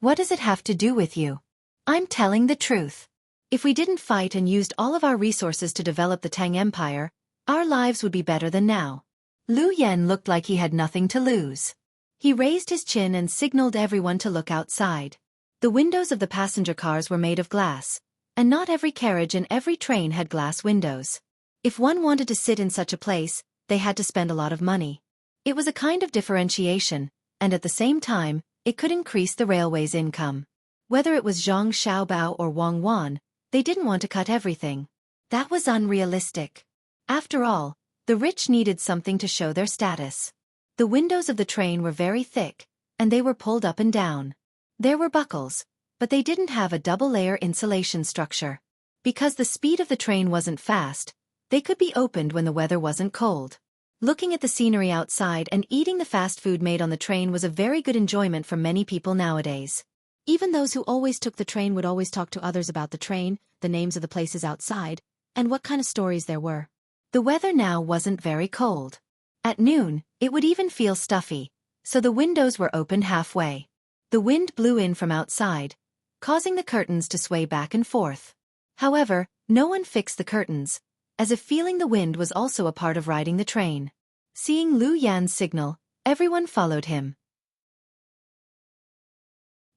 What does it have to do with you? I'm telling the truth. If we didn't fight and used all of our resources to develop the Tang Empire, our lives would be better than now." Lu Yan looked like he had nothing to lose. He raised his chin and signaled everyone to look outside. The windows of the passenger cars were made of glass, and not every carriage and every train had glass windows. If one wanted to sit in such a place, they had to spend a lot of money. It was a kind of differentiation, and at the same time, it could increase the railway's income. Whether it was Zhang Xiaobao or Wang Wan, they didn't want to cut everything. That was unrealistic. After all, the rich needed something to show their status. The windows of the train were very thick, and they were pulled up and down. There were buckles, but they didn't have a double-layer insulation structure. Because the speed of the train wasn't fast, they could be opened when the weather wasn't cold. Looking at the scenery outside and eating the fast food made on the train was a very good enjoyment for many people nowadays. Even those who always took the train would always talk to others about the train, the names of the places outside, and what kind of stories there were. The weather now wasn't very cold. At noon, it would even feel stuffy, so the windows were opened halfway. The wind blew in from outside, causing the curtains to sway back and forth. However, no one fixed the curtains, as if feeling the wind was also a part of riding the train. Seeing Lu Yan's signal, everyone followed him.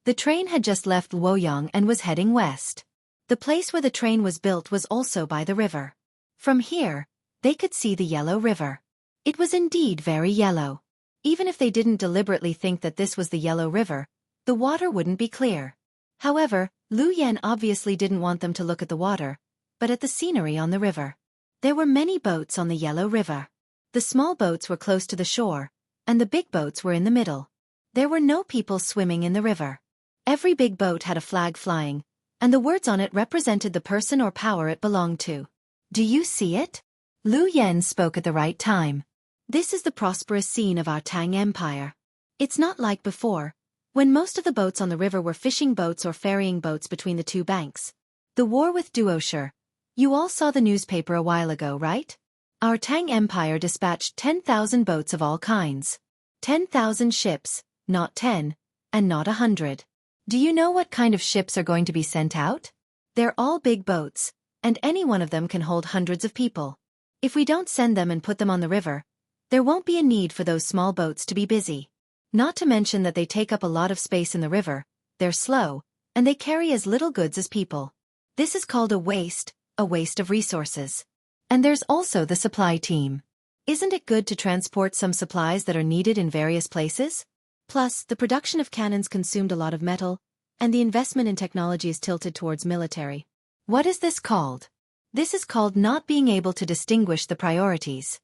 The train had just left Luoyang and was heading west. The place where the train was built was also by the river. From here, they could see the yellow river. It was indeed very yellow. Even if they didn't deliberately think that this was the yellow river, the water wouldn't be clear. However, Lu Yan obviously didn't want them to look at the water, but at the scenery on the river. There were many boats on the yellow river. The small boats were close to the shore, and the big boats were in the middle. There were no people swimming in the river. Every big boat had a flag flying, and the words on it represented the person or power it belonged to. Do you see it? Lu Yan spoke at the right time. This is the prosperous scene of our Tang Empire. It's not like before, when most of the boats on the river were fishing boats or ferrying boats between the two banks. The war with Duoshi. You all saw the newspaper a while ago, right? Our Tang Empire dispatched 10,000 boats of all kinds. 10,000 ships, not 10, and not 100. Do you know what kind of ships are going to be sent out? They're all big boats, and any one of them can hold hundreds of people. If we don't send them and put them on the river, there won't be a need for those small boats to be busy. Not to mention that they take up a lot of space in the river, they're slow, and they carry as little goods as people. This is called a waste of resources. And there's also the supply team. Isn't it good to transport some supplies that are needed in various places? Plus, the production of cannons consumed a lot of metal, and the investment in technology is tilted towards military. What is this called? This is called not being able to distinguish the priorities.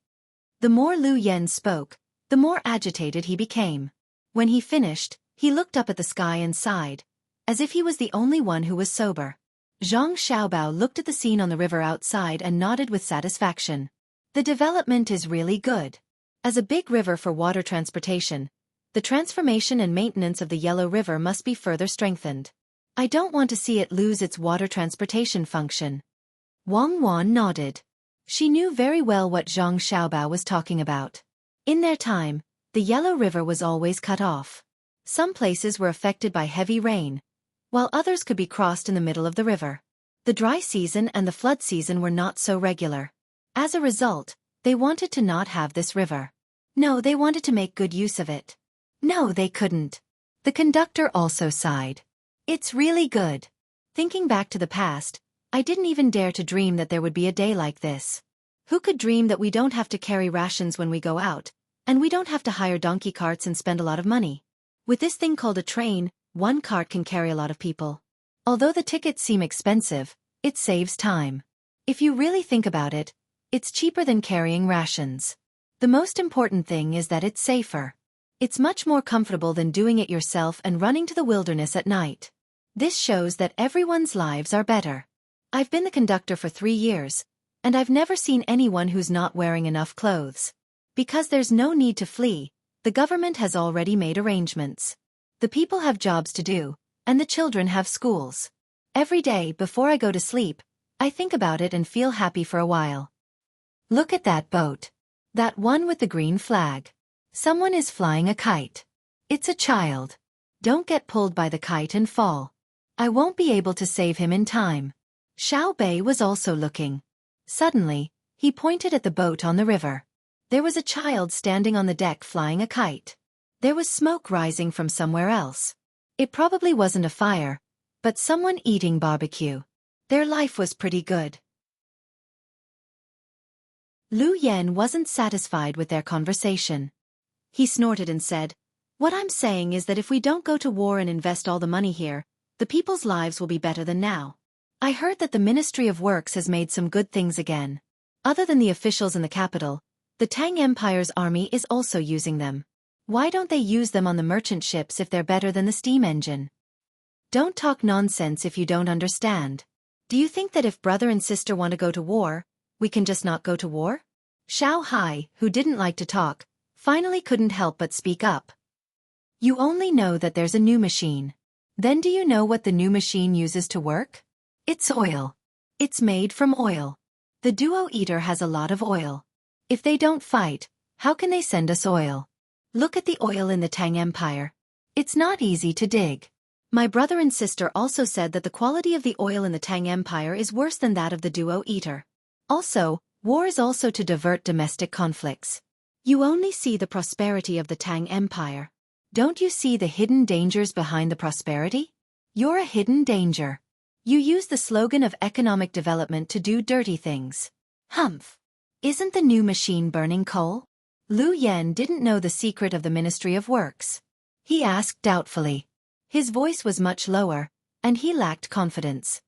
The more Lu Yan spoke, the more agitated he became. When he finished, he looked up at the sky and sighed, as if he was the only one who was sober. Zhang Xiaobao looked at the scene on the river outside and nodded with satisfaction. The development is really good. As a big river for water transportation, the transformation and maintenance of the Yellow River must be further strengthened. I don't want to see it lose its water transportation function. Wang Wan nodded. She knew very well what Zhang Xiaobao was talking about. In their time, the Yellow River was always cut off. Some places were affected by heavy rain, while others could be crossed in the middle of the river. The dry season and the flood season were not so regular. As a result, they wanted to not have this river. No, they wanted to make good use of it. No, they couldn't. The conductor also sighed. It's really good. Thinking back to the past, I didn't even dare to dream that there would be a day like this. Who could dream that we don't have to carry rations when we go out, and we don't have to hire donkey carts and spend a lot of money? With this thing called a train, one cart can carry a lot of people. Although the tickets seem expensive, it saves time. If you really think about it, it's cheaper than carrying rations. The most important thing is that it's safer. It's much more comfortable than doing it yourself and running to the wilderness at night. This shows that everyone's lives are better. I've been the conductor for 3 years, and I've never seen anyone who's not wearing enough clothes. Because there's no need to flee, the government has already made arrangements. The people have jobs to do, and the children have schools. Every day before I go to sleep, I think about it and feel happy for a while. Look at that boat. That one with the green flag. Someone is flying a kite. It's a child. Don't get pulled by the kite and fall. I won't be able to save him in time. Xiao Bei was also looking. Suddenly, he pointed at the boat on the river. There was a child standing on the deck flying a kite. There was smoke rising from somewhere else. It probably wasn't a fire, but someone eating barbecue. Their life was pretty good. Lu Yan wasn't satisfied with their conversation. He snorted and said, "What I'm saying is that if we don't go to war and invest all the money here, The people's lives will be better than now. I heard that the Ministry of Works has made some good things again. Other than the officials in the capital, the Tang Empire's army is also using them. Why don't they use them on the merchant ships if they're better than the steam engine? Don't talk nonsense if you don't understand. Do you think that if brother and sister want to go to war, we can just not go to war? Xiao Hai, who didn't like to talk, finally couldn't help but speak up. You only know that there's a new machine. Then do you know what the new machine uses to work? It's oil. It's made from oil. The Duo Eater has a lot of oil. If they don't fight, how can they send us oil? Look at the oil in the Tang Empire. It's not easy to dig. My brother and sister also said that the quality of the oil in the Tang Empire is worse than that of the Duo Eater. Also, war is also to divert domestic conflicts. You only see the prosperity of the Tang Empire. Don't you see the hidden dangers behind the prosperity? You're a hidden danger. You use the slogan of economic development to do dirty things. Humph. Isn't the new machine burning coal? Lu Yan didn't know the secret of the Ministry of Works. He asked doubtfully. His voice was much lower, and he lacked confidence.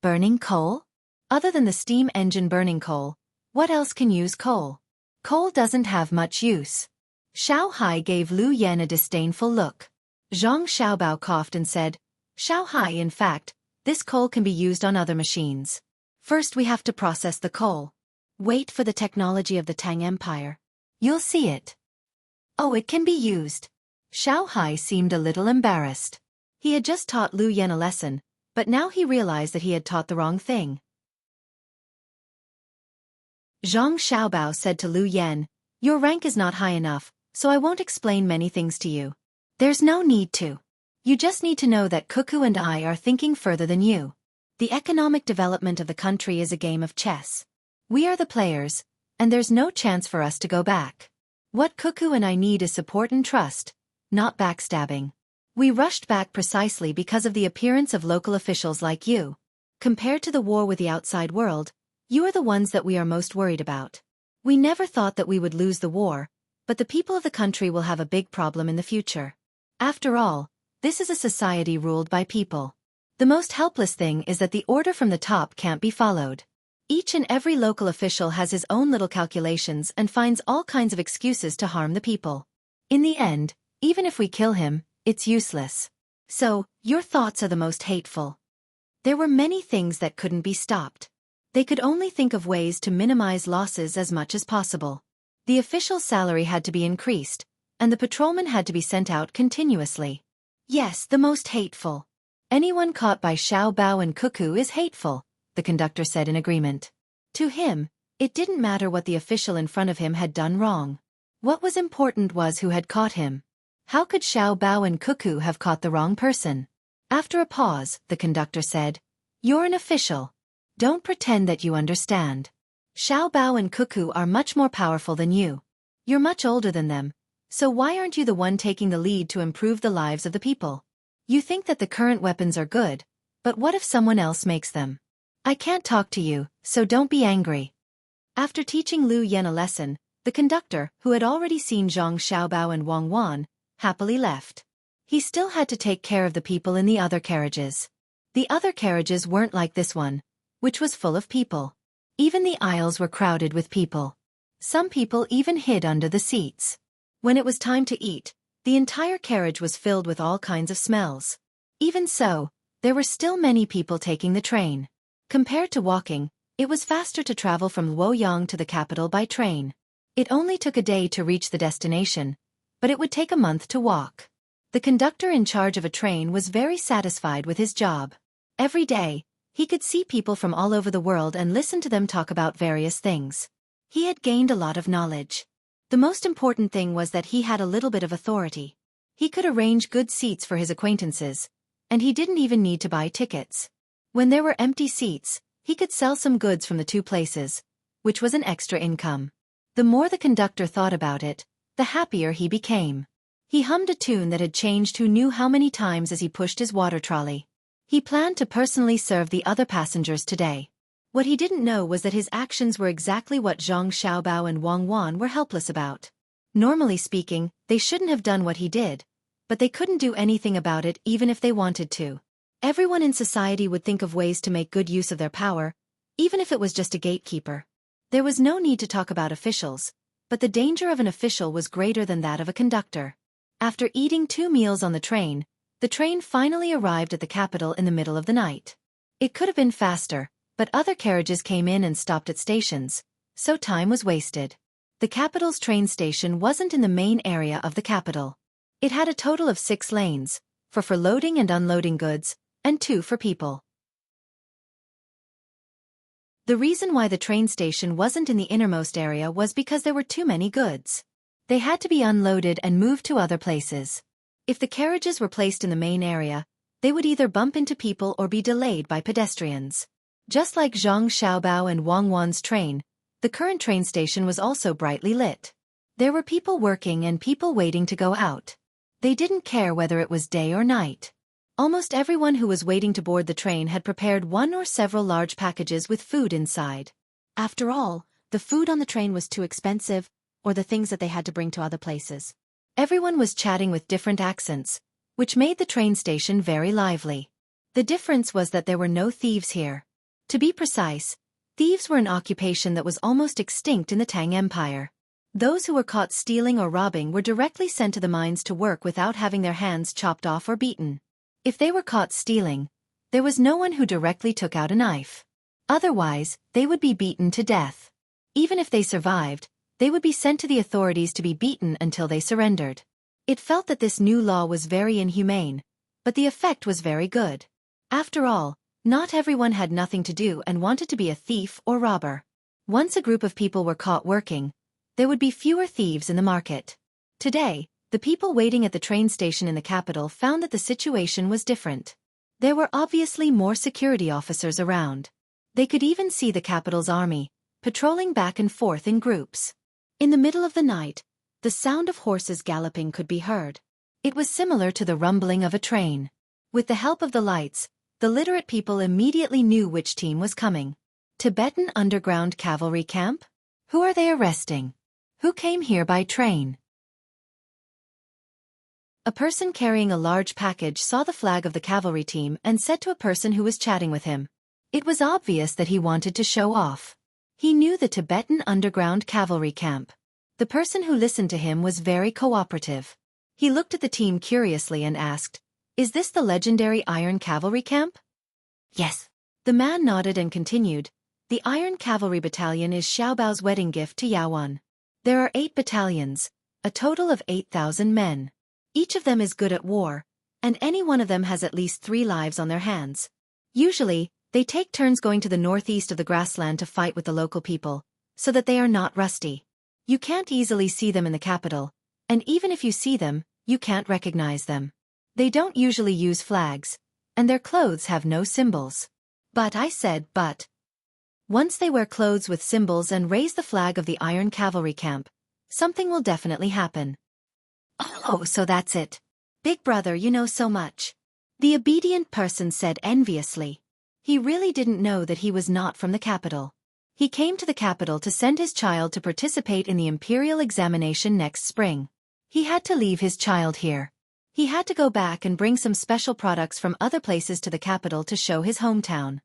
Burning coal? Other than the steam engine burning coal, what else can use coal? Coal doesn't have much use. Xiao Hai gave Lu Yan a disdainful look. Zhang Xiaobao coughed and said, Xiao Hai, in fact, this coal can be used on other machines. First we have to process the coal. Wait for the technology of the Tang Empire. You'll see it. Oh, it can be used. Xiao Hai seemed a little embarrassed. He had just taught Lu Yan a lesson, but now he realized that he had taught the wrong thing. Zhang Xiaobao said to Lu Yan, your rank is not high enough, so I won't explain many things to you. There's no need to. You just need to know that Xueqi and I are thinking further than you. The economic development of the country is a game of chess. We are the players, and there's no chance for us to go back. What Xueqi and I need is support and trust, not backstabbing. We rushed back precisely because of the appearance of local officials like you. Compared to the war with the outside world, you are the ones that we are most worried about. We never thought that we would lose the war, but the people of the country will have a big problem in the future. After all, this is a society ruled by people. The most helpless thing is that the order from the top can't be followed. Each and every local official has his own little calculations and finds all kinds of excuses to harm the people. In the end, even if we kill him, it's useless. So, your thoughts are the most hateful. There were many things that couldn't be stopped. They could only think of ways to minimize losses as much as possible. The official's salary had to be increased, and the patrolmen had to be sent out continuously. Yes, the most hateful. Anyone caught by Xiao Bao and Xueqi is hateful, the conductor said in agreement. To him, it didn't matter what the official in front of him had done wrong. What was important was who had caught him. How could Xiao Bao and Xueqi have caught the wrong person? After a pause, the conductor said, you're an official. Don't pretend that you understand. Xiao Bao and Xueqi are much more powerful than you. You're much older than them, so why aren't you the one taking the lead to improve the lives of the people? You think that the current weapons are good, but what if someone else makes them? I can't talk to you, so don't be angry. After teaching Lu Yan a lesson, the conductor, who had already seen Zhang Xiaobao and Wang Wan, happily left. He still had to take care of the people in the other carriages. The other carriages weren't like this one, which was full of people. Even the aisles were crowded with people. Some people even hid under the seats. When it was time to eat, the entire carriage was filled with all kinds of smells. Even so, there were still many people taking the train. Compared to walking, it was faster to travel from Luoyang to the capital by train. It only took a day to reach the destination, but it would take a month to walk. The conductor in charge of a train was very satisfied with his job. Every day, he could see people from all over the world and listen to them talk about various things. He had gained a lot of knowledge. The most important thing was that he had a little bit of authority. He could arrange good seats for his acquaintances, and he didn't even need to buy tickets. When there were empty seats, he could sell some goods from the two places, which was an extra income. The more the conductor thought about it, the happier he became. He hummed a tune that had changed who knew how many times as he pushed his water trolley. He planned to personally serve the other passengers today. What he didn't know was that his actions were exactly what Zhang Xiaobao and Wang Wan were helpless about. Normally speaking, they shouldn't have done what he did, but they couldn't do anything about it even if they wanted to. Everyone in society would think of ways to make good use of their power, even if it was just a gatekeeper. There was no need to talk about officials, but the danger of an official was greater than that of a conductor. After eating 2 meals on the train finally arrived at the capital in the middle of the night. It could have been faster, but other carriages came in and stopped at stations, so time was wasted. The capital's train station wasn't in the main area of the capital. It had a total of 6 lanes, 4 for loading and unloading goods, and 2 for people. The reason why the train station wasn't in the innermost area was because there were too many goods. They had to be unloaded and moved to other places. If the carriages were placed in the main area, they would either bump into people or be delayed by pedestrians. Just like Zhang Xiaobao and Wang Wan's train, the current train station was also brightly lit. There were people working and people waiting to go out. They didn't care whether it was day or night. Almost everyone who was waiting to board the train had prepared one or several large packages with food inside. After all, the food on the train was too expensive, or the things that they had to bring to other places. Everyone was chatting with different accents, which made the train station very lively. The difference was that there were no thieves here. To be precise, thieves were an occupation that was almost extinct in the Tang Empire. Those who were caught stealing or robbing were directly sent to the mines to work without having their hands chopped off or beaten. If they were caught stealing, there was no one who directly took out a knife. Otherwise, they would be beaten to death. Even if they survived, they would be sent to the authorities to be beaten until they surrendered. It felt that this new law was very inhumane, but the effect was very good. After all, not everyone had nothing to do and wanted to be a thief or robber. Once a group of people were caught working, there would be fewer thieves in the market. Today, the people waiting at the train station in the capital found that the situation was different. There were obviously more security officers around. They could even see the capital's army, patrolling back and forth in groups. In the middle of the night, the sound of horses galloping could be heard. It was similar to the rumbling of a train. With the help of the lights, the literate people immediately knew which team was coming. Tibetan underground cavalry camp? Who are they arresting? Who came here by train? A person carrying a large package saw the flag of the cavalry team and said to a person who was chatting with him. It was obvious that he wanted to show off. He knew the Tibetan underground cavalry camp. The person who listened to him was very cooperative. He looked at the team curiously and asked, "Is this the legendary Iron Cavalry camp?" "Yes." The man nodded and continued, "The Iron Cavalry Battalion is Xiaobao's wedding gift to Yaowan. There are 8 battalions, a total of 8,000 men. Each of them is good at war, and any one of them has at least 3 lives on their hands. Usually, they take turns going to the northeast of the grassland to fight with the local people, so that they are not rusty. You can't easily see them in the capital, and even if you see them, you can't recognize them. They don't usually use flags, and their clothes have no symbols." "But," I said, "but." "Once they wear clothes with symbols and raise the flag of the Iron Cavalry camp, something will definitely happen." "Oh, so that's it. Big brother, you know so much," the obedient person said enviously. He really didn't know that he was not from the capital. He came to the capital to send his child to participate in the imperial examination next spring. He had to leave his child here. He had to go back and bring some special products from other places to the capital to show his hometown.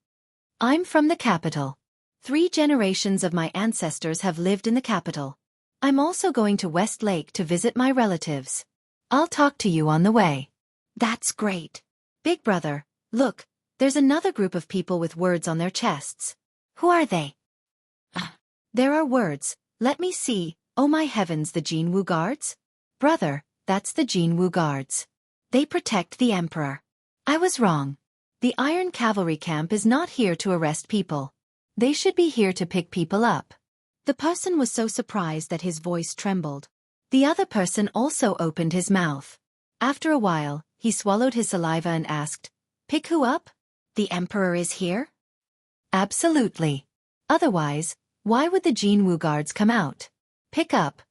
"I'm from the capital. 3 generations of my ancestors have lived in the capital. I'm also going to West Lake to visit my relatives. I'll talk to you on the way." "That's great. Big brother, look, there's another group of people with words on their chests." "Who are they?" "There are words. Let me see. Oh my heavens, the Jinwu Guards?" "Brother, that's the Jinwu Guards. They protect the emperor." "I was wrong. The Iron Cavalry camp is not here to arrest people. They should be here to pick people up." The person was so surprised that his voice trembled. The other person also opened his mouth. After a while, he swallowed his saliva and asked, "Pick who up? The emperor is here?" "Absolutely. Otherwise, why would the Jinwu Guards come out? Pick up.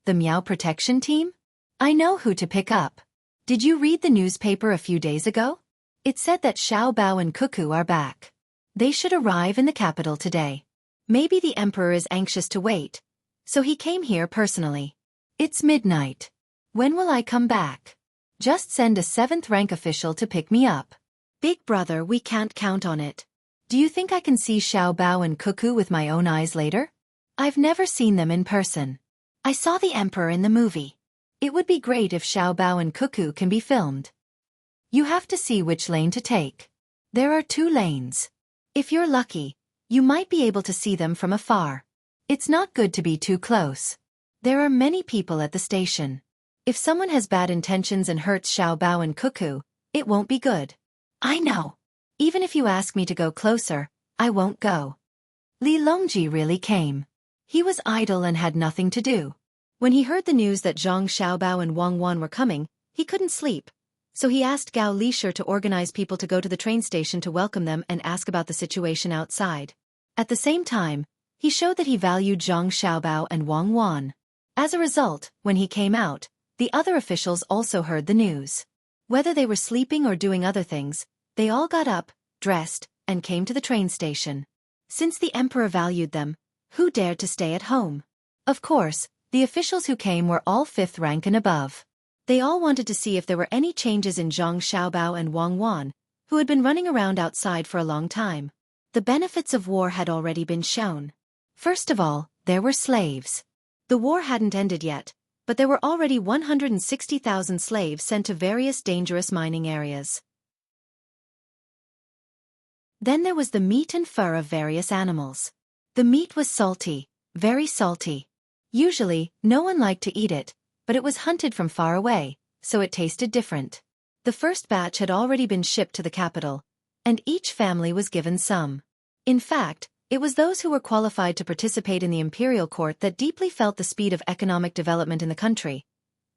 The Miao Protection Team? I know who to pick up. Did you read the newspaper a few days ago? It said that Xiao Bao and Cuckoo are back. They should arrive in the capital today. Maybe the emperor is anxious to wait, so he came here personally. It's midnight. When will I come back? Just send a 7th rank official to pick me up." Big brother, we can't count on it. Do you think I can see Xiao Bao and Cuckoo with my own eyes later? I've never seen them in person. I saw the Emperor in the movie. It would be great if Xiao Bao and Cuckoo can be filmed. You have to see which lane to take. There are 2 lanes. If you're lucky, you might be able to see them from afar. It's not good to be too close. There are many people at the station. If someone has bad intentions and hurts Xiao Bao and Cuckoo, it won't be good. I know. Even if you ask me to go closer, I won't go. Li Longji really came. He was idle and had nothing to do. When he heard the news that Zhang Xiaobao and Wang Wan were coming, he couldn't sleep. So he asked Gao Lisher to organize people to go to the train station to welcome them and ask about the situation outside. At the same time, he showed that he valued Zhang Xiaobao and Wang Wan. As a result, when he came out, the other officials also heard the news. Whether they were sleeping or doing other things, they all got up, dressed, and came to the train station. Since the emperor valued them, who dared to stay at home? Of course, the officials who came were all 5th rank and above. They all wanted to see if there were any changes in Zhang Xiaobao and Wang Wan, who had been running around outside for a long time. The benefits of war had already been shown. First of all, there were slaves. The war hadn't ended yet, but there were already 160,000 slaves sent to various dangerous mining areas. Then there was the meat and fur of various animals. The meat was salty, very salty. Usually, no one liked to eat it, but it was hunted from far away, so it tasted different. The first batch had already been shipped to the capital, and each family was given some. In fact, it was those who were qualified to participate in the imperial court that deeply felt the speed of economic development in the country,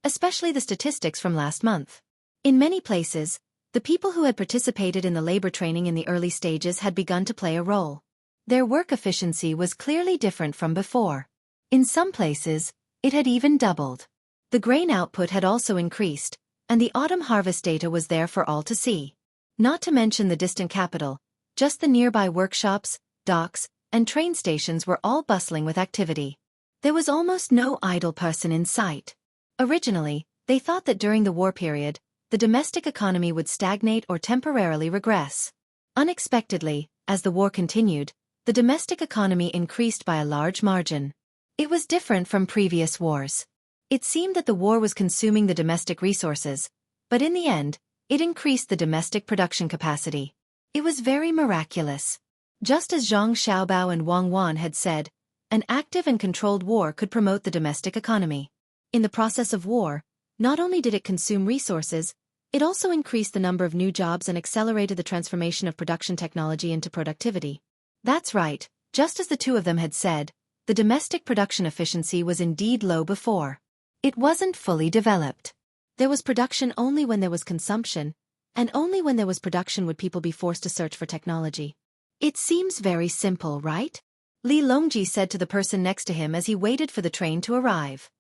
especially the statistics from last month. In many places, the people who had participated in the labor training in the early stages had begun to play a role. Their work efficiency was clearly different from before. In some places, it had even doubled. The grain output had also increased, and the autumn harvest data was there for all to see. Not to mention the distant capital, just the nearby workshops, docks, and train stations were all bustling with activity. There was almost no idle person in sight. Originally, they thought that during the war period, the domestic economy would stagnate or temporarily regress. Unexpectedly, as the war continued, the domestic economy increased by a large margin. It was different from previous wars. It seemed that the war was consuming the domestic resources, but in the end, it increased the domestic production capacity. It was very miraculous. Just as Zhang Xiaobao and Wang Wan had said, an active and controlled war could promote the domestic economy. In the process of war, not only did it consume resources, it also increased the number of new jobs and accelerated the transformation of production technology into productivity. That's right, just as the two of them had said, the domestic production efficiency was indeed low before. It wasn't fully developed. There was production only when there was consumption, and only when there was production would people be forced to search for technology. It seems very simple, right? Li Longji said to the person next to him as he waited for the train to arrive.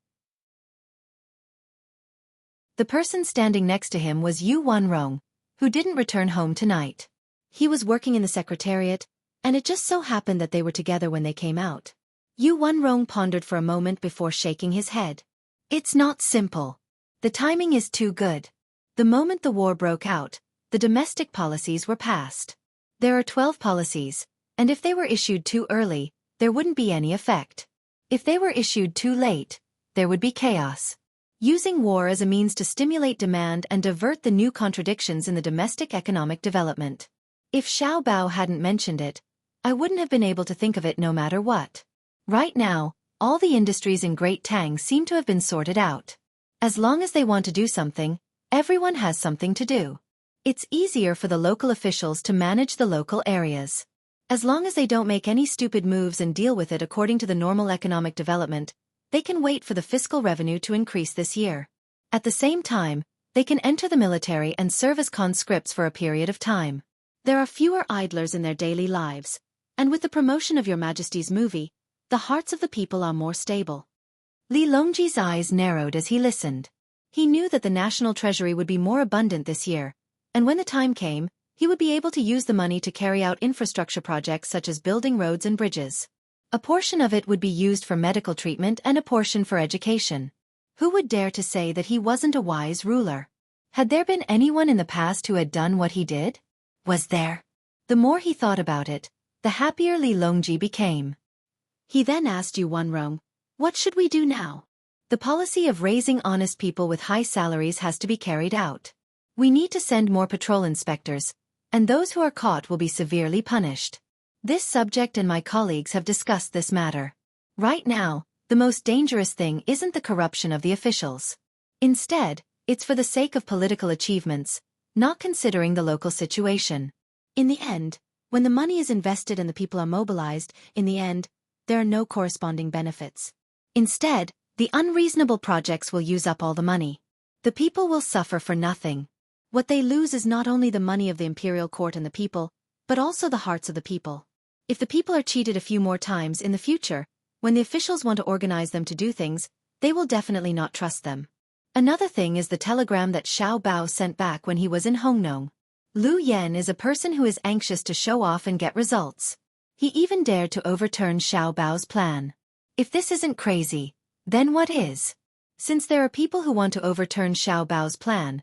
The person standing next to him was Yu Wanrong, who didn't return home tonight. He was working in the secretariat, and it just so happened that they were together when they came out. Yu Wanrong pondered for a moment before shaking his head. It's not simple. The timing is too good. The moment the war broke out, the domestic policies were passed. There are 12 policies, and if they were issued too early, there wouldn't be any effect. If they were issued too late, there would be chaos. Using war as a means to stimulate demand and divert the new contradictions in the domestic economic development. If Xiao Bao hadn't mentioned it, I wouldn't have been able to think of it no matter what. Right now, all the industries in Great Tang seem to have been sorted out. As long as they want to do something, everyone has something to do. It's easier for the local officials to manage the local areas. As long as they don't make any stupid moves and deal with it according to the normal economic development, they can wait for the fiscal revenue to increase this year. At the same time, they can enter the military and serve as conscripts for a period of time. There are fewer idlers in their daily lives, and with the promotion of Your Majesty's movie, the hearts of the people are more stable. Li Longji's eyes narrowed as he listened. He knew that the national treasury would be more abundant this year, and when the time came, he would be able to use the money to carry out infrastructure projects such as building roads and bridges. A portion of it would be used for medical treatment and a portion for education. Who would dare to say that he wasn't a wise ruler? Had there been anyone in the past who had done what he did? was there? The more he thought about it, the happier Li Longji became. He then asked Yu Wenrong, "What should we do now?" "The policy of raising honest people with high salaries has to be carried out. We need to send more patrol inspectors, and those who are caught will be severely punished. This subject and my colleagues have discussed this matter. Right now, the most dangerous thing isn't the corruption of the officials. Instead, it's for the sake of political achievements, not considering the local situation. In the end, when the money is invested and the people are mobilized, in the end, there are no corresponding benefits. Instead, the unreasonable projects will use up all the money. The people will suffer for nothing. What they lose is not only the money of the imperial court and the people, but also the hearts of the people. If the people are cheated a few more times in the future, when the officials want to organize them to do things, they will definitely not trust them." Another thing is the telegram that Xiao Bao sent back when he was in Hongnong. Lu Yan is a person who is anxious to show off and get results. He even dared to overturn Xiao Bao's plan. If this isn't crazy, then what is? Since there are people who want to overturn Xiao Bao's plan,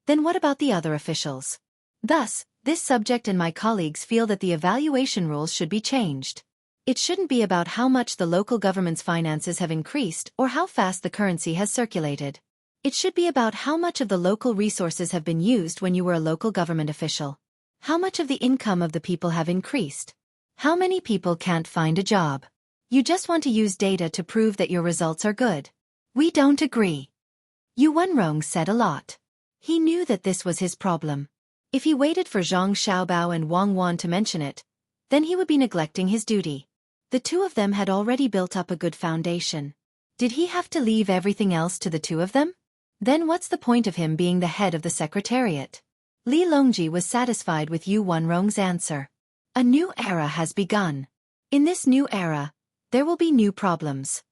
then what about the other officials? Thus, this subject and my colleagues feel that the evaluation rules should be changed. It shouldn't be about how much the local government's finances have increased or how fast the currency has circulated. It should be about how much of the local resources have been used when you were a local government official. How much of the income of the people have increased? How many people can't find a job? You just want to use data to prove that your results are good. We don't agree. Yu Wenrong said a lot. He knew that this was his problem. If he waited for Zhang Xiaobao and Wang Wan to mention it, then he would be neglecting his duty. The two of them had already built up a good foundation. Did he have to leave everything else to the two of them? Then what's the point of him being the head of the secretariat? Li Longji was satisfied with Yu Wenrong's answer. A new era has begun. In this new era, there will be new problems.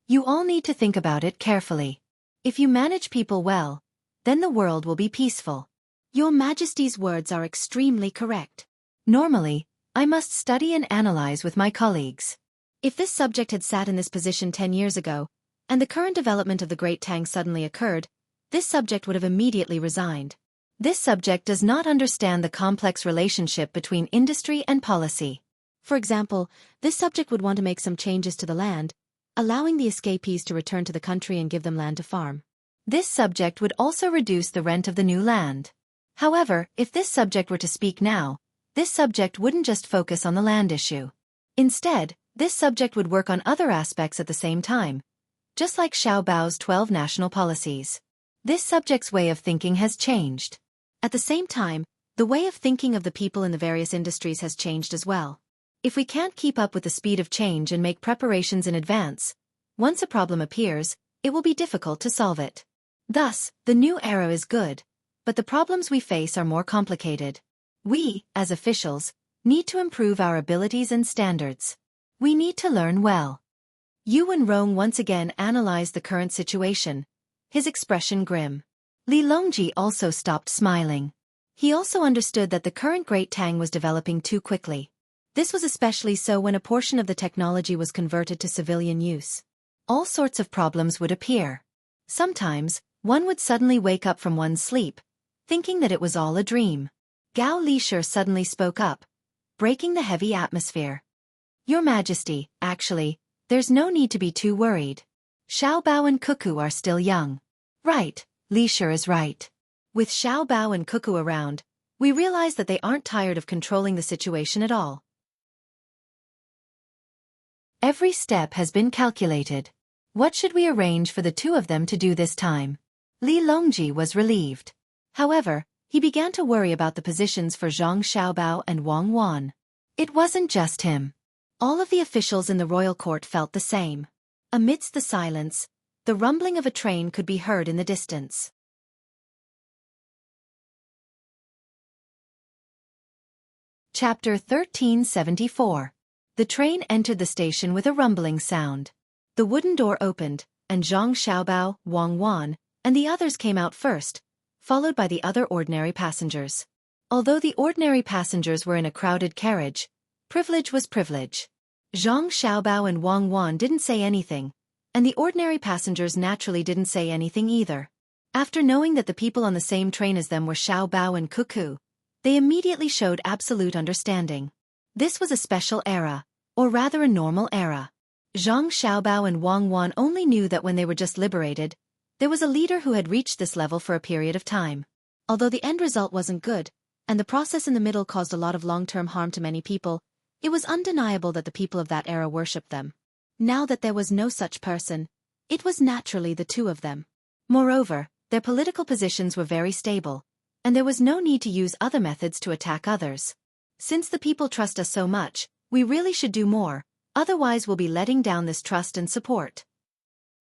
You all need to think about it carefully. If you manage people well, then the world will be peaceful. Your Majesty's words are extremely correct. Normally, I must study and analyze with my colleagues. If this subject had sat in this position 10 years ago, and the current development of the Great Tang suddenly occurred, this subject would have immediately resigned. This subject does not understand the complex relationship between industry and policy. For example, this subject would want to make some changes to the land, allowing the escapees to return to the country and give them land to farm. This subject would also reduce the rent of the new land. However, if this subject were to speak now, this subject wouldn't just focus on the land issue. Instead, this subject would work on other aspects at the same time, just like Xiao Bao's 12 national policies. This subject's way of thinking has changed. At the same time, the way of thinking of the people in the various industries has changed as well. If we can't keep up with the speed of change and make preparations in advance, once a problem appears, it will be difficult to solve it. Thus, the new era is good, but the problems we face are more complicated. We, as officials, need to improve our abilities and standards. We need to learn well. Yu Wenrong once again analyzed the current situation, his expression grim. Li Longji also stopped smiling. He also understood that the current Great Tang was developing too quickly. This was especially so when a portion of the technology was converted to civilian use. All sorts of problems would appear. Sometimes, one would suddenly wake up from one's sleep, thinking that it was all a dream. Gao Lisher suddenly spoke up, breaking the heavy atmosphere. Your Majesty, actually, there's no need to be too worried. Xiao Bao and Cuckoo are still young. Right, Lisher is right. With Xiao Bao and Cuckoo around, we realize that they aren't tired of controlling the situation at all. Every step has been calculated. What should we arrange for the two of them to do this time? Li Longji was relieved. However, he began to worry about the positions for Zhang Xiaobao and Wang Wan. It wasn't just him. All of the officials in the royal court felt the same. Amidst the silence, the rumbling of a train could be heard in the distance. Chapter 1374. The train entered the station with a rumbling sound. The wooden door opened, and Zhang Xiaobao, Wang Wan, and the others came out first, followed by the other ordinary passengers. Although the ordinary passengers were in a crowded carriage, privilege was privilege. Zhang Xiaobao and Wang Wan didn't say anything, and the ordinary passengers naturally didn't say anything either. After knowing that the people on the same train as them were Xiao Bao and Cuckoo, they immediately showed absolute understanding. This was a special era, or rather a normal era. Zhang Xiaobao and Wang Wan only knew that when they were just liberated, there was a leader who had reached this level for a period of time. Although the end result wasn't good, and the process in the middle caused a lot of long-term harm to many people, it was undeniable that the people of that era worshipped them. Now that there was no such person, it was naturally the two of them. Moreover, their political positions were very stable, and there was no need to use other methods to attack others. Since the people trust us so much, we really should do more, otherwise we'll be letting down this trust and support.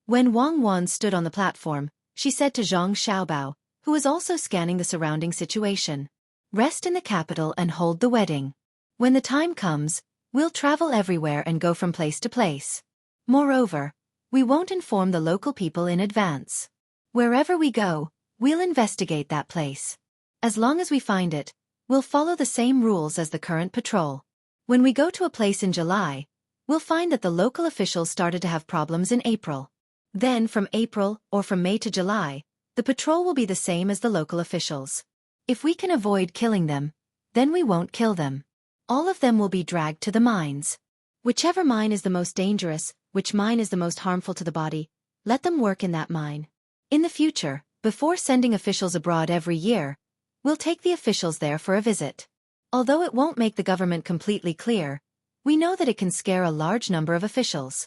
When Wang Wan stood on the platform, she said to Zhang Xiaobao, who was also scanning the surrounding situation, "Rest in the capital and hold the wedding. When the time comes, we'll travel everywhere and go from place to place. Moreover, we won't inform the local people in advance. Wherever we go, we'll investigate that place. As long as we find it, we'll follow the same rules as the current patrol. When we go to a place in July, we'll find that the local officials started to have problems in April. Then from April or from May to July, the patrol will be the same as the local officials. If we can avoid killing them, then we won't kill them. All of them will be dragged to the mines. Whichever mine is the most dangerous, which mine is the most harmful to the body, let them work in that mine. In the future, before sending officials abroad every year, we'll take the officials there for a visit. Although it won't make the government completely clear, we know that it can scare a large number of officials."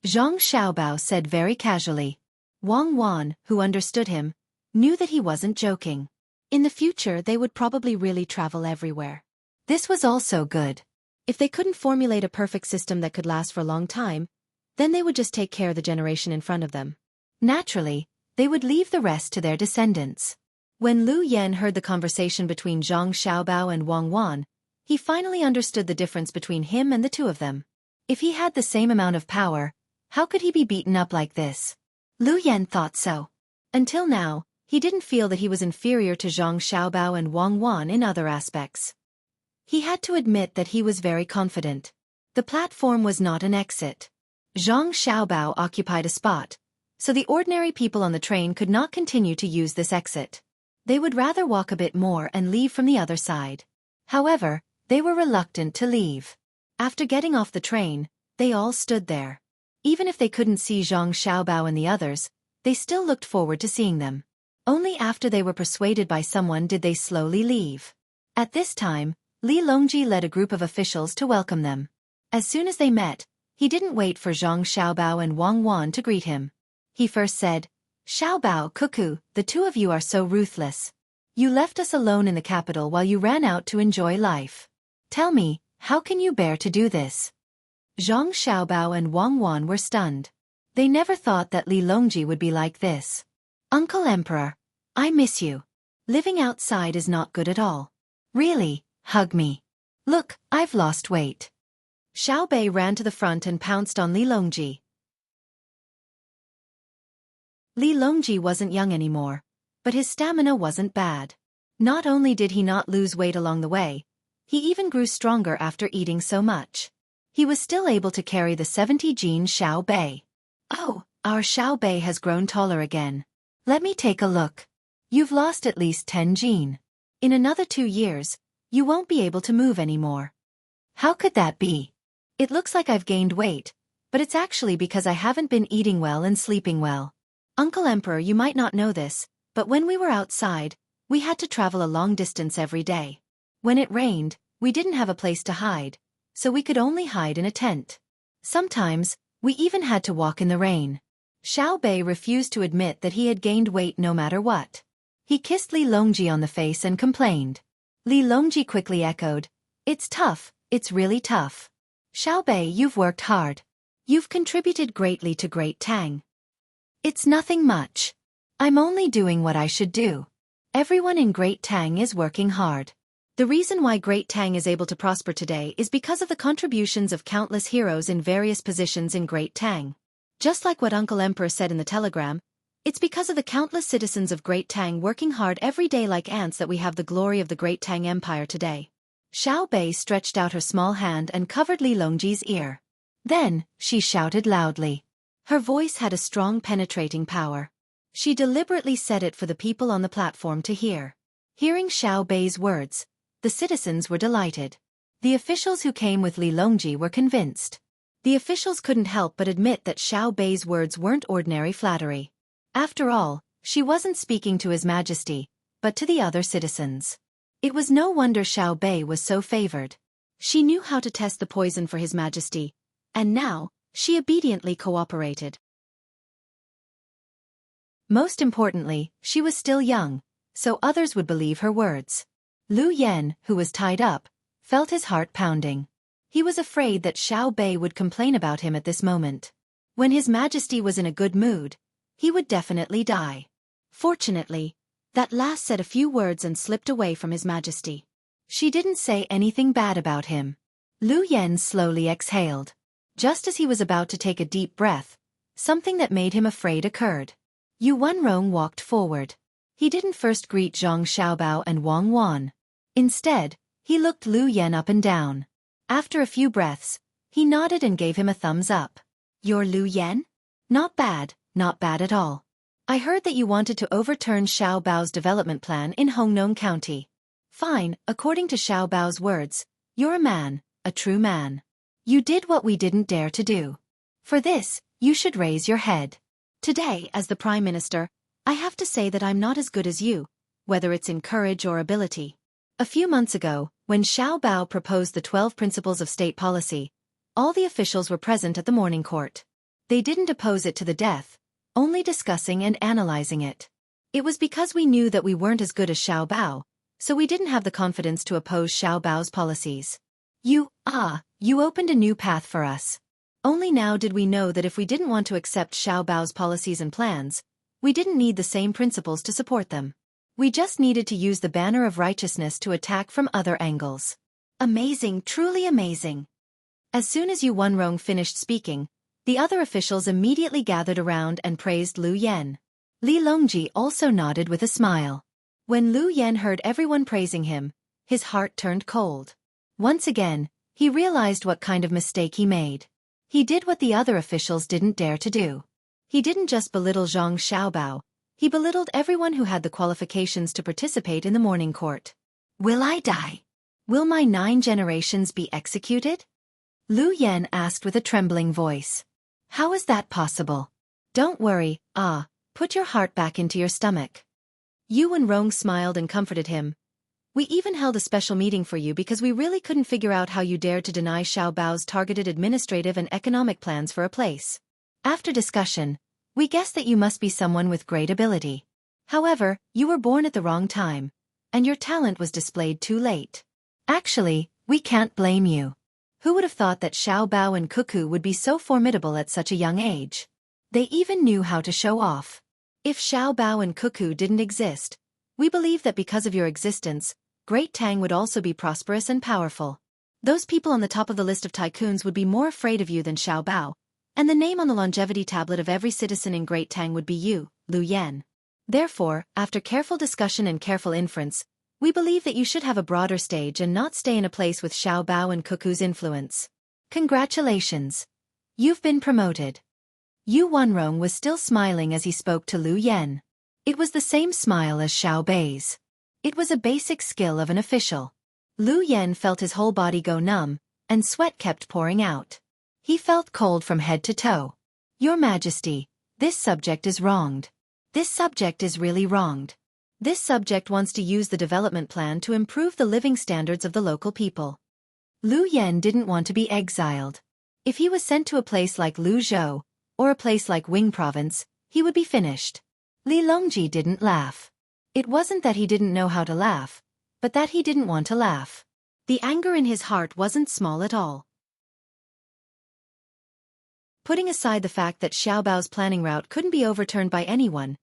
Zhang Xiaobao said very casually. Wang Wan, who understood him, knew that he wasn't joking. In the future they would probably really travel everywhere. This was also good. If they couldn't formulate a perfect system that could last for a long time, then they would just take care of the generation in front of them. Naturally, they would leave the rest to their descendants. When Lu Yan heard the conversation between Zhang Xiaobao and Wang Wan, he finally understood the difference between him and the two of them. If he had the same amount of power, how could he be beaten up like this? Lu Yan thought so. Until now, he didn't feel that he was inferior to Zhang Xiaobao and Wang Wan in other aspects. He had to admit that he was very confident. The platform was not an exit. Zhang Xiaobao occupied a spot, so the ordinary people on the train could not continue to use this exit. They would rather walk a bit more and leave from the other side. However, they were reluctant to leave. After getting off the train, they all stood there. Even if they couldn't see Zhang Xiaobao and the others, they still looked forward to seeing them. Only after they were persuaded by someone did they slowly leave. At this time, Li Longji led a group of officials to welcome them. As soon as they met, he didn't wait for Zhang Xiaobao and Wang Wan to greet him. He first said, "Xiaobao, Cuckoo, the two of you are so ruthless. You left us alone in the capital while you ran out to enjoy life. Tell me, how can you bear to do this?" Zhang Xiaobao and Wang Wan were stunned. They never thought that Li Longji would be like this. "Uncle Emperor, I miss you. Living outside is not good at all. Really, hug me. Look, I've lost weight." Xiao Bei ran to the front and pounced on Li Longji. Li Longji wasn't young anymore, but his stamina wasn't bad. Not only did he not lose weight along the way, he even grew stronger after eating so much. He was still able to carry the 70-gene Xiao Bei. "Oh, our Xiao Bei has grown taller again. Let me take a look. You've lost at least 10 gene. In another 2 years, you won't be able to move anymore." "How could that be? It looks like I've gained weight, but it's actually because I haven't been eating well and sleeping well. Uncle Emperor, you might not know this, but when we were outside, we had to travel a long distance every day. When it rained, we didn't have a place to hide, so we could only hide in a tent. Sometimes, we even had to walk in the rain." Xiao Bei refused to admit that he had gained weight no matter what. He kissed Li Longji on the face and complained. Li Longji quickly echoed, "It's tough, it's really tough. Xiao Bei, you've worked hard. You've contributed greatly to Great Tang. It's nothing much. I'm only doing what I should do. Everyone in Great Tang is working hard. The reason why Great Tang is able to prosper today is because of the contributions of countless heroes in various positions in Great Tang. Just like what Uncle Emperor said in the telegram, it's because of the countless citizens of Great Tang working hard every day like ants that we have the glory of the Great Tang Empire today." Xiao Bei stretched out her small hand and covered Li Longji's ear. Then, she shouted loudly. Her voice had a strong penetrating power. She deliberately said it for the people on the platform to hear. Hearing Xiao Bei's words, the citizens were delighted. The officials who came with Li Longji were convinced. The officials couldn't help but admit that Xiao Bei's words weren't ordinary flattery. After all, she wasn't speaking to His Majesty, but to the other citizens. It was no wonder Xiao Bei was so favored. She knew how to test the poison for His Majesty, and now, she obediently cooperated. Most importantly, she was still young, so others would believe her words. Lu Yan, who was tied up, felt his heart pounding. He was afraid that Xiao Bei would complain about him at this moment. When His Majesty was in a good mood, he would definitely die. Fortunately, that lass said a few words and slipped away from His Majesty. She didn't say anything bad about him. Lu Yan slowly exhaled. Just as he was about to take a deep breath, something that made him afraid occurred. Yu Wenrong walked forward. He didn't first greet Zhang Xiaobao and Wang Wan. Instead, he looked Lu Yan up and down. After a few breaths, he nodded and gave him a thumbs up. "You're Lu Yan? Not bad at all. I heard that you wanted to overturn Xiao Bao's development plan in Hongnong County. Fine, according to Xiao Bao's words, you're a man, a true man. You did what we didn't dare to do. For this, you should raise your head. Today, as the Prime Minister, I have to say that I'm not as good as you, whether it's in courage or ability. A few months ago, when Xiao Bao proposed the 12 Principles of State Policy, all the officials were present at the morning court. They didn't oppose it to the death, only discussing and analyzing it. It was because we knew that we weren't as good as Xiao Bao, so we didn't have the confidence to oppose Xiao Bao's policies. You opened a new path for us. Only now did we know that if we didn't want to accept Xiao Bao's policies and plans, we didn't need the same principles to support them. We just needed to use the banner of righteousness to attack from other angles. Amazing, truly amazing. As soon as Yu Wenrong finished speaking, the other officials immediately gathered around and praised Lu Yan. Li Longji also nodded with a smile. When Lu Yan heard everyone praising him, his heart turned cold. Once again, he realized what kind of mistake he made. He did what the other officials didn't dare to do. He didn't just belittle Zhang Xiaobao, he belittled everyone who had the qualifications to participate in the morning court. Will I die? Will my 9 generations be executed? Lu Yan asked with a trembling voice. How is that possible? Don't worry, put your heart back into your stomach. Yu Wenrong smiled and comforted him. We even held a special meeting for you because we really couldn't figure out how you dared to deny Xiao Bao's targeted administrative and economic plans for a place. After discussion, we guessed that you must be someone with great ability. However, you were born at the wrong time, and your talent was displayed too late. Actually, we can't blame you. Who would have thought that Xiao Bao and Xueqi would be so formidable at such a young age? They even knew how to show off. If Xiao Bao and Xueqi didn't exist, we believe that because of your existence, Great Tang would also be prosperous and powerful. Those people on the top of the list of tycoons would be more afraid of you than Xiao Bao, and the name on the longevity tablet of every citizen in Great Tang would be you, Lu Yan. Therefore, after careful discussion and careful inference, we believe that you should have a broader stage and not stay in a place with Xiao Bao and Xueqi's influence. Congratulations. You've been promoted. Yu Wenrong was still smiling as he spoke to Lu Yan. It was the same smile as Xiao Bei's. It was a basic skill of an official. Lu Yan felt his whole body go numb, and sweat kept pouring out. He felt cold from head to toe. Your Majesty, this subject is wronged. This subject is really wronged. This subject wants to use the development plan to improve the living standards of the local people. Lu Yan didn't want to be exiled. If he was sent to a place like Luzhou, or a place like Wing Province, he would be finished. Li Longji didn't laugh. It wasn't that he didn't know how to laugh, but that he didn't want to laugh. The anger in his heart wasn't small at all. Putting aside the fact that Xiao Bao's planning route couldn't be overturned by anyone,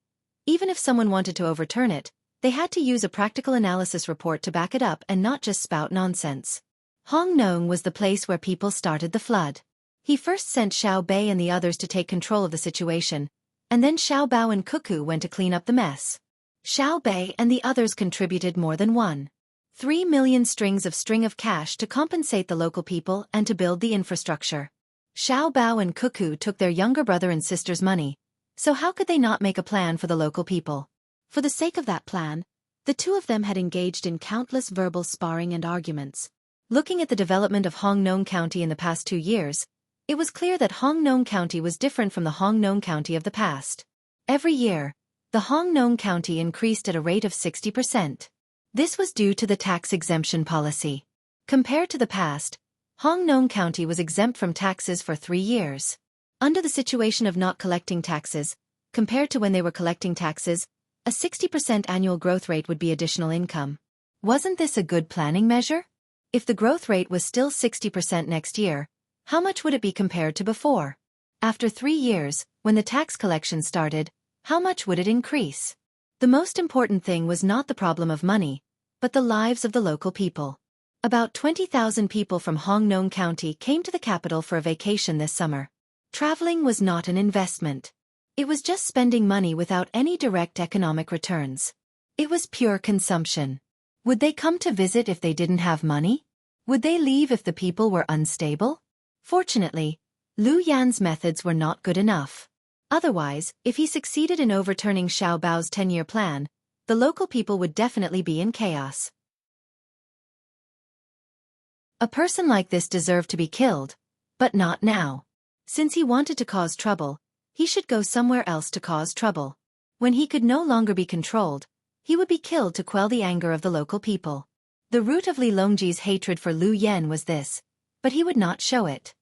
even if someone wanted to overturn it, they had to use a practical analysis report to back it up and not just spout nonsense. Hongnong was the place where people started the flood. He first sent Xiao Bei and the others to take control of the situation, and then Xiao Bao and Xueqi went to clean up the mess. Xiao Bei and the others contributed more than 1.3 million string of cash to compensate the local people and to build the infrastructure. Xiao Bao and Xueqi took their younger brother and sister's money, So how could they not make a plan for the local people? For the sake of that plan, the two of them had engaged in countless verbal sparring and arguments. Looking at the development of Hongnong County in the past 2 years, it was clear that Hongnong County was different from the Hongnong County of the past. Every year, the Hongnong County increased at a rate of 60%. This was due to the tax exemption policy. Compared to the past, Hongnong County was exempt from taxes for 3 years. Under the situation of not collecting taxes, compared to when they were collecting taxes, a 60% annual growth rate would be additional income. Wasn't this a good planning measure? If the growth rate was still 60% next year, how much would it be compared to before? After 3 years, when the tax collection started, how much would it increase? The most important thing was not the problem of money, but the lives of the local people. About 20,000 people from Hongnong County came to the capital for a vacation this summer. Traveling was not an investment. It was just spending money without any direct economic returns. It was pure consumption. Would they come to visit if they didn't have money? Would they leave if the people were unstable? Fortunately, Lu Yan's methods were not good enough. Otherwise, if he succeeded in overturning Xiao Bao's 10-year plan, the local people would definitely be in chaos. A person like this deserved to be killed, but not now. Since he wanted to cause trouble, he should go somewhere else to cause trouble. When he could no longer be controlled, he would be killed to quell the anger of the local people. The root of Li Longji's hatred for Lu Yan was this, but he would not show it.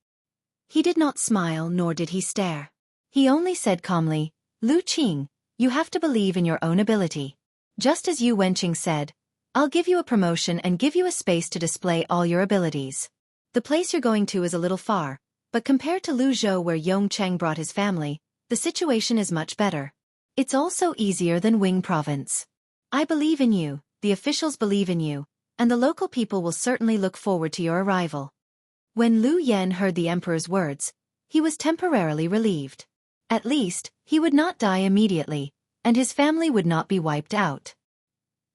He did not smile nor did he stare. He only said calmly, "Lu Qing, you have to believe in your own ability. Just as Yu Wenqing said, I'll give you a promotion and give you a space to display all your abilities. The place you're going to is a little far, but compared to Luzhou where Yong Cheng brought his family, the situation is much better. It's also easier than Wing Province. I believe in you, the officials believe in you, and the local people will certainly look forward to your arrival." When Lu Yan heard the emperor's words, he was temporarily relieved. At least, he would not die immediately, and his family would not be wiped out.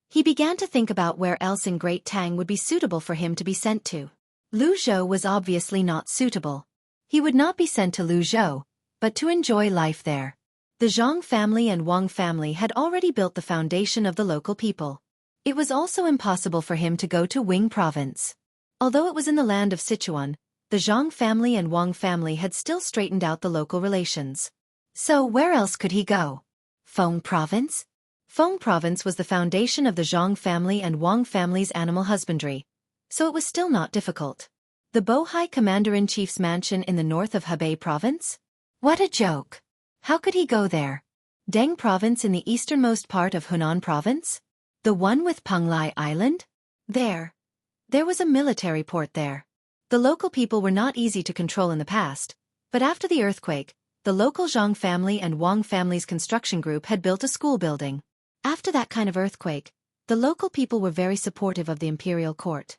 He began to think about where else in Great Tang would be suitable for him to be sent to. Luzhou was obviously not suitable. He would not be sent to Luzhou, but to enjoy life there. The Zhang family and Wang family had already built the foundation of the local people. It was also impossible for him to go to Wing Province. Although it was in the land of Sichuan, the Zhang family and Wang family had still straightened out the local relations. So where else could he go? Feng Province? Feng Province was the foundation of the Zhang family and Wang family's animal husbandry, so it was still not difficult. The Bohai Commander-in-Chief's mansion in the north of Hebei Province? What a joke! How could he go there? Deng Province in the easternmost part of Hunan Province? The one with Penglai Island? There was a military port there. The local people were not easy to control in the past, but after the earthquake, the local Zhang family and Wang family's construction group had built a school building. After that kind of earthquake, the local people were very supportive of the imperial court.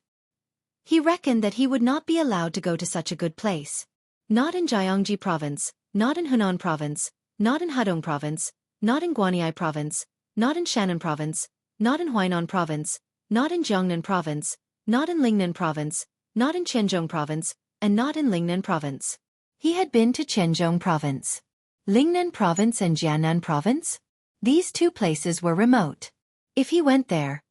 He reckoned that he would not be allowed to go to such a good place. Not in Jiangji Province, not in Hunan Province, not in Hadong Province, not in Guanyi Province, not in Shannan Province, not in Huainan Province, not in Jiangnan Province, not in Lingnan Province, not in Qianzhong Province, and not in Lingnan Province. He had been to Qianzhong Province. Lingnan Province and Jiannan Province? These two places were remote. If he went there,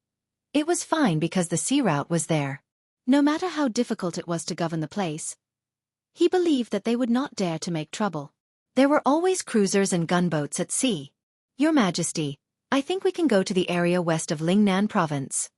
it was fine because the sea route was there. No matter how difficult it was to govern the place, he believed that they would not dare to make trouble. There were always cruisers and gunboats at sea. Your Majesty, I think we can go to the area west of Lingnan Province.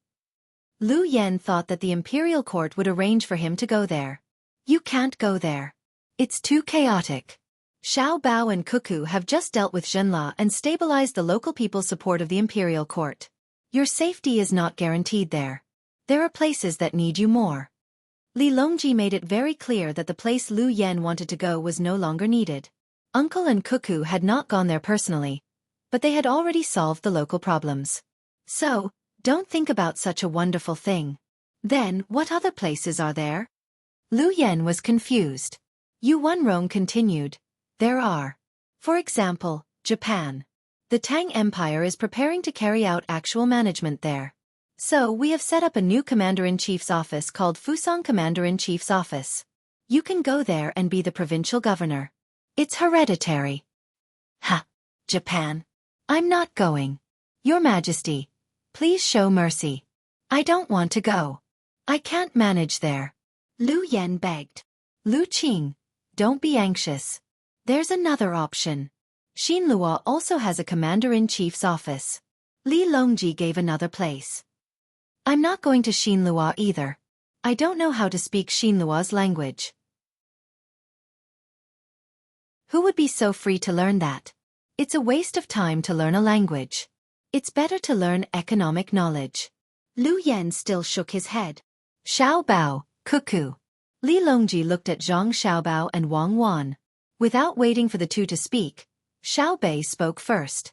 Lu Yan thought that the imperial court would arrange for him to go there. You can't go there. It's too chaotic. Xiao Bao and Cuckoo have just dealt with Zhenla and stabilized the local people's support of the imperial court. Your safety is not guaranteed there. There are places that need you more. Li Longji made it very clear that the place Lu Yan wanted to go was no longer needed. Uncle and Cuckoo had not gone there personally, but they had already solved the local problems. So, don't think about such a wonderful thing. Then, what other places are there? Lu Yan was confused. Yu Wenrong continued. There are. For example, Japan. The Tang Empire is preparing to carry out actual management there. So we have set up a new Commander-in-Chief's office called Fusang Commander-in-Chief's Office. You can go there and be the provincial governor. It's hereditary. Ha! Japan. I'm not going. Your Majesty, please show mercy. I don't want to go. I can't manage there. Lu Yan begged. Lu Qing, don't be anxious. There's another option. Xinlua also has a commander-in-chief's office. Li Longji gave another place. I'm not going to Xinlua either. I don't know how to speak Xinlua's language. Who would be so free to learn that? It's a waste of time to learn a language. It's better to learn economic knowledge. Lu Yan still shook his head. Xiaobao, cuckoo. Li Longji looked at Zhang Xiaobao and Wang Wan. Without waiting for the two to speak, Xiaobei spoke first.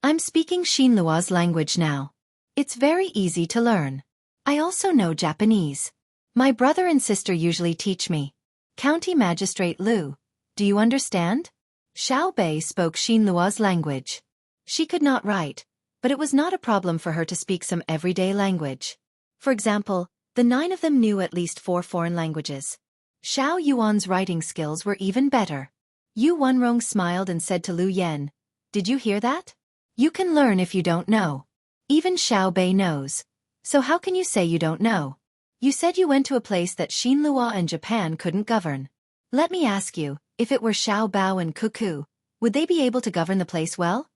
I'm speaking Xinlua's language now. It's very easy to learn. I also know Japanese. My brother and sister usually teach me. County Magistrate Lu, do you understand? Xiaobei spoke Xinlua's language. She could not write, but it was not a problem for her to speak some everyday language. For example, the 9 of them knew at least 4 foreign languages. Xiao Yuan's writing skills were even better. Yu Wenrong smiled and said to Lu Yan, "Did you hear that? You can learn if you don't know. Even Xiaobei knows. So how can you say you don't know? You said you went to a place that Xinlua and Japan couldn't govern. Let me ask you, if it were Xiaobao and Cuckoo, would they be able to govern the place well?"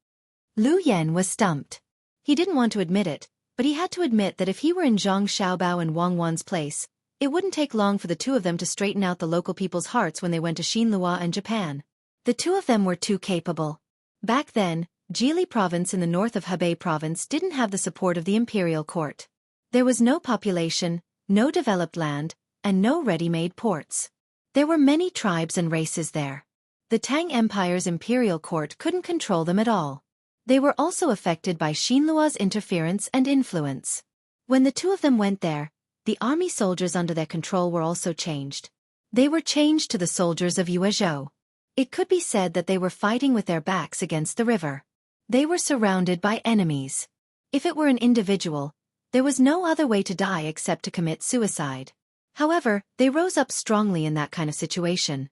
Lu Yan was stumped. He didn't want to admit it, but he had to admit that if he were in Zhang Xiaobao and Wang Wan's place, it wouldn't take long for the two of them to straighten out the local people's hearts when they went to Xinlua and Japan. The two of them were too capable. Back then, Jili province in the north of Hebei province didn't have the support of the imperial court. There was no population, no developed land, and no ready-made ports. There were many tribes and races there. The Tang Empire's imperial court couldn't control them at all. They were also affected by Xinlua's interference and influence. When the two of them went there, the army soldiers under their control were also changed. They were changed to the soldiers of Yuezhou. It could be said that they were fighting with their backs against the river. They were surrounded by enemies. If it were an individual, there was no other way to die except to commit suicide. However, they rose up strongly in that kind of situation.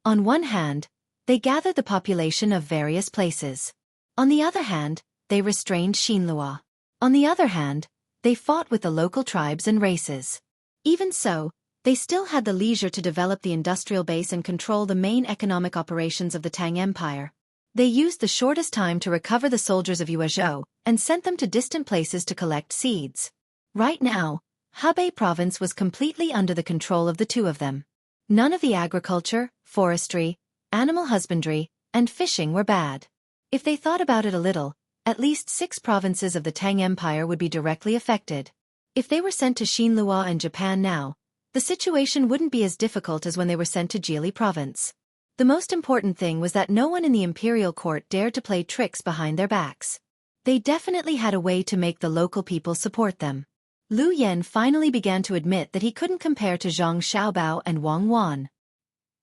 On one hand, they gathered the population of various places. On the other hand, they restrained Xinlua. On the other hand, they fought with the local tribes and races. Even so, they still had the leisure to develop the industrial base and control the main economic operations of the Tang Empire. They used the shortest time to recover the soldiers of Yuezhou and sent them to distant places to collect seeds. Right now, Hebei province was completely under the control of the two of them. None of the agriculture, forestry, animal husbandry, and fishing were bad. If they thought about it a little, at least 6 provinces of the Tang Empire would be directly affected. If they were sent to Xinlua and Japan now, the situation wouldn't be as difficult as when they were sent to Jili province. The most important thing was that no one in the imperial court dared to play tricks behind their backs. They definitely had a way to make the local people support them. Lu Yan finally began to admit that he couldn't compare to Zhang Xiaobao and Wang Wan.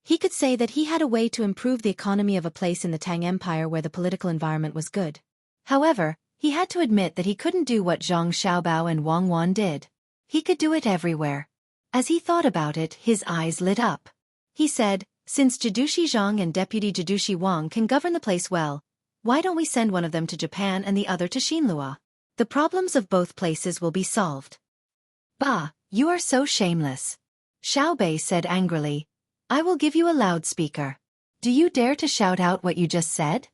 He could say that he had a way to improve the economy of a place in the Tang Empire where the political environment was good. However, he had to admit that he couldn't do what Zhang Xiaobao and Wang Wan did. He could do it everywhere. As he thought about it, his eyes lit up. He said, "Since Jidushi Zhang and Deputy Jidushi Wang can govern the place well, why don't we send one of them to Japan and the other to Xinlua? The problems of both places will be solved." "Bah, you are so shameless," Xiaobei said angrily. "I will give you a loudspeaker. Do you dare to shout out what you just said?"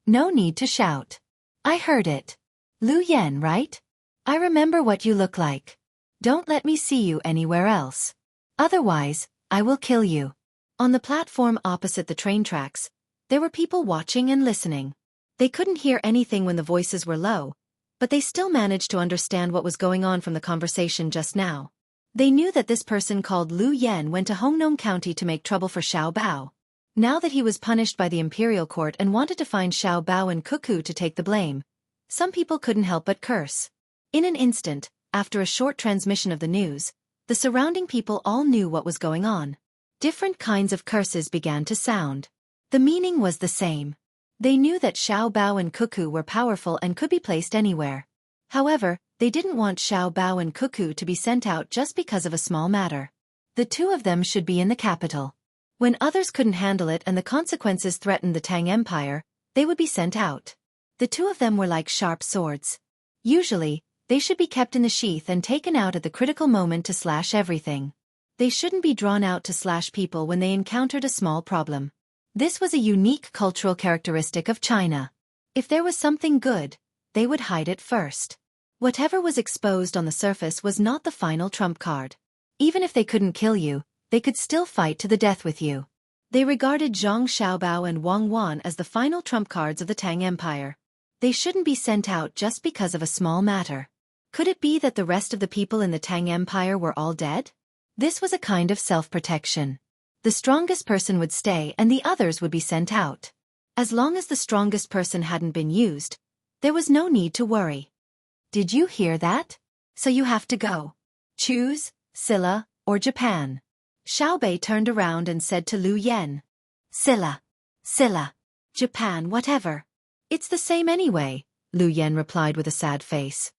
"No need to shout. I heard it. Lu Yan, right? I remember what you look like. Don't let me see you anywhere else. Otherwise, I will kill you." On the platform opposite the train tracks, there were people watching and listening. They couldn't hear anything when the voices were low, but they still managed to understand what was going on from the conversation just now. They knew that this person called Lu Yan went to Hongnong County to make trouble for Xiao Bao. Now that he was punished by the imperial court and wanted to find Xiao Bao and Cuckoo to take the blame, some people couldn't help but curse. In an instant, after a short transmission of the news, the surrounding people all knew what was going on. Different kinds of curses began to sound. The meaning was the same. They knew that Xiao Bao and Cuckoo were powerful and could be placed anywhere. However, they didn't want Xiao Bao and Cuckoo to be sent out just because of a small matter. The two of them should be in the capital. When others couldn't handle it and the consequences threatened the Tang Empire, they would be sent out. The two of them were like sharp swords. Usually, they should be kept in the sheath and taken out at the critical moment to slash everything. They shouldn't be drawn out to slash people when they encountered a small problem. This was a unique cultural characteristic of China. If there was something good, they would hide it first. Whatever was exposed on the surface was not the final trump card. Even if they couldn't kill you, they could still fight to the death with you. They regarded Zhang Xiaobao and Wang Wan as the final trump cards of the Tang Empire. They shouldn't be sent out just because of a small matter. Could it be that the rest of the people in the Tang Empire were all dead? This was a kind of self-protection. The strongest person would stay and the others would be sent out. As long as the strongest person hadn't been used, there was no need to worry. Did you hear that? So you have to go. Choose, Silla, or Japan. Xiaobei turned around and said to Lu Yen. Silla. Japan, whatever. It's the same anyway, Lu Yen replied with a sad face.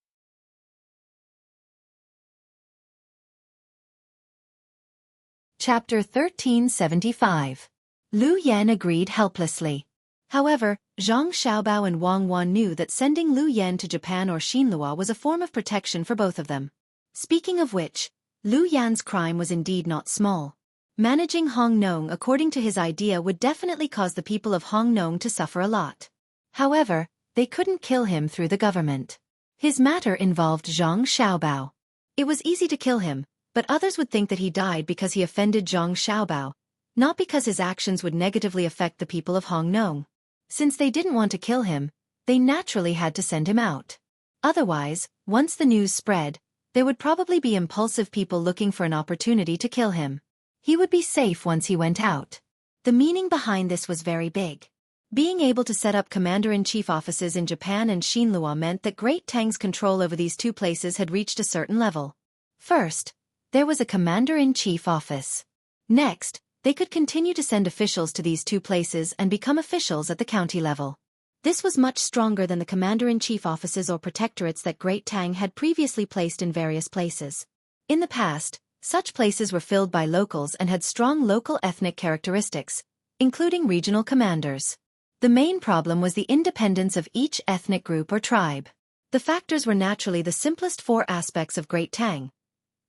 Chapter 1375. Lu Yen agreed helplessly. However, Zhang Xiaobao and Wang Wan knew that sending Lu Yen to Japan or Xinlua was a form of protection for both of them. Speaking of which, Lu Yan's crime was indeed not small. Managing Hong Nong according to his idea would definitely cause the people of Hong Nong to suffer a lot. However, they couldn't kill him through the government. His matter involved Zhang Xiaobao. It was easy to kill him, but others would think that he died because he offended Zhang Xiaobao, not because his actions would negatively affect the people of Hong Nong. Since they didn't want to kill him, they naturally had to send him out. Otherwise, once the news spread, there would probably be impulsive people looking for an opportunity to kill him. He would be safe once he went out. The meaning behind this was very big. Being able to set up commander-in-chief offices in Japan and Xinlua meant that Great Tang's control over these two places had reached a certain level. First, there was a commander-in-chief office. Next, they could continue to send officials to these two places and become officials at the county level. This was much stronger than the commander-in-chief offices or protectorates that Great Tang had previously placed in various places. In the past, such places were filled by locals and had strong local ethnic characteristics, including regional commanders. The main problem was the independence of each ethnic group or tribe. The factors were naturally the simplest four aspects of Great Tang: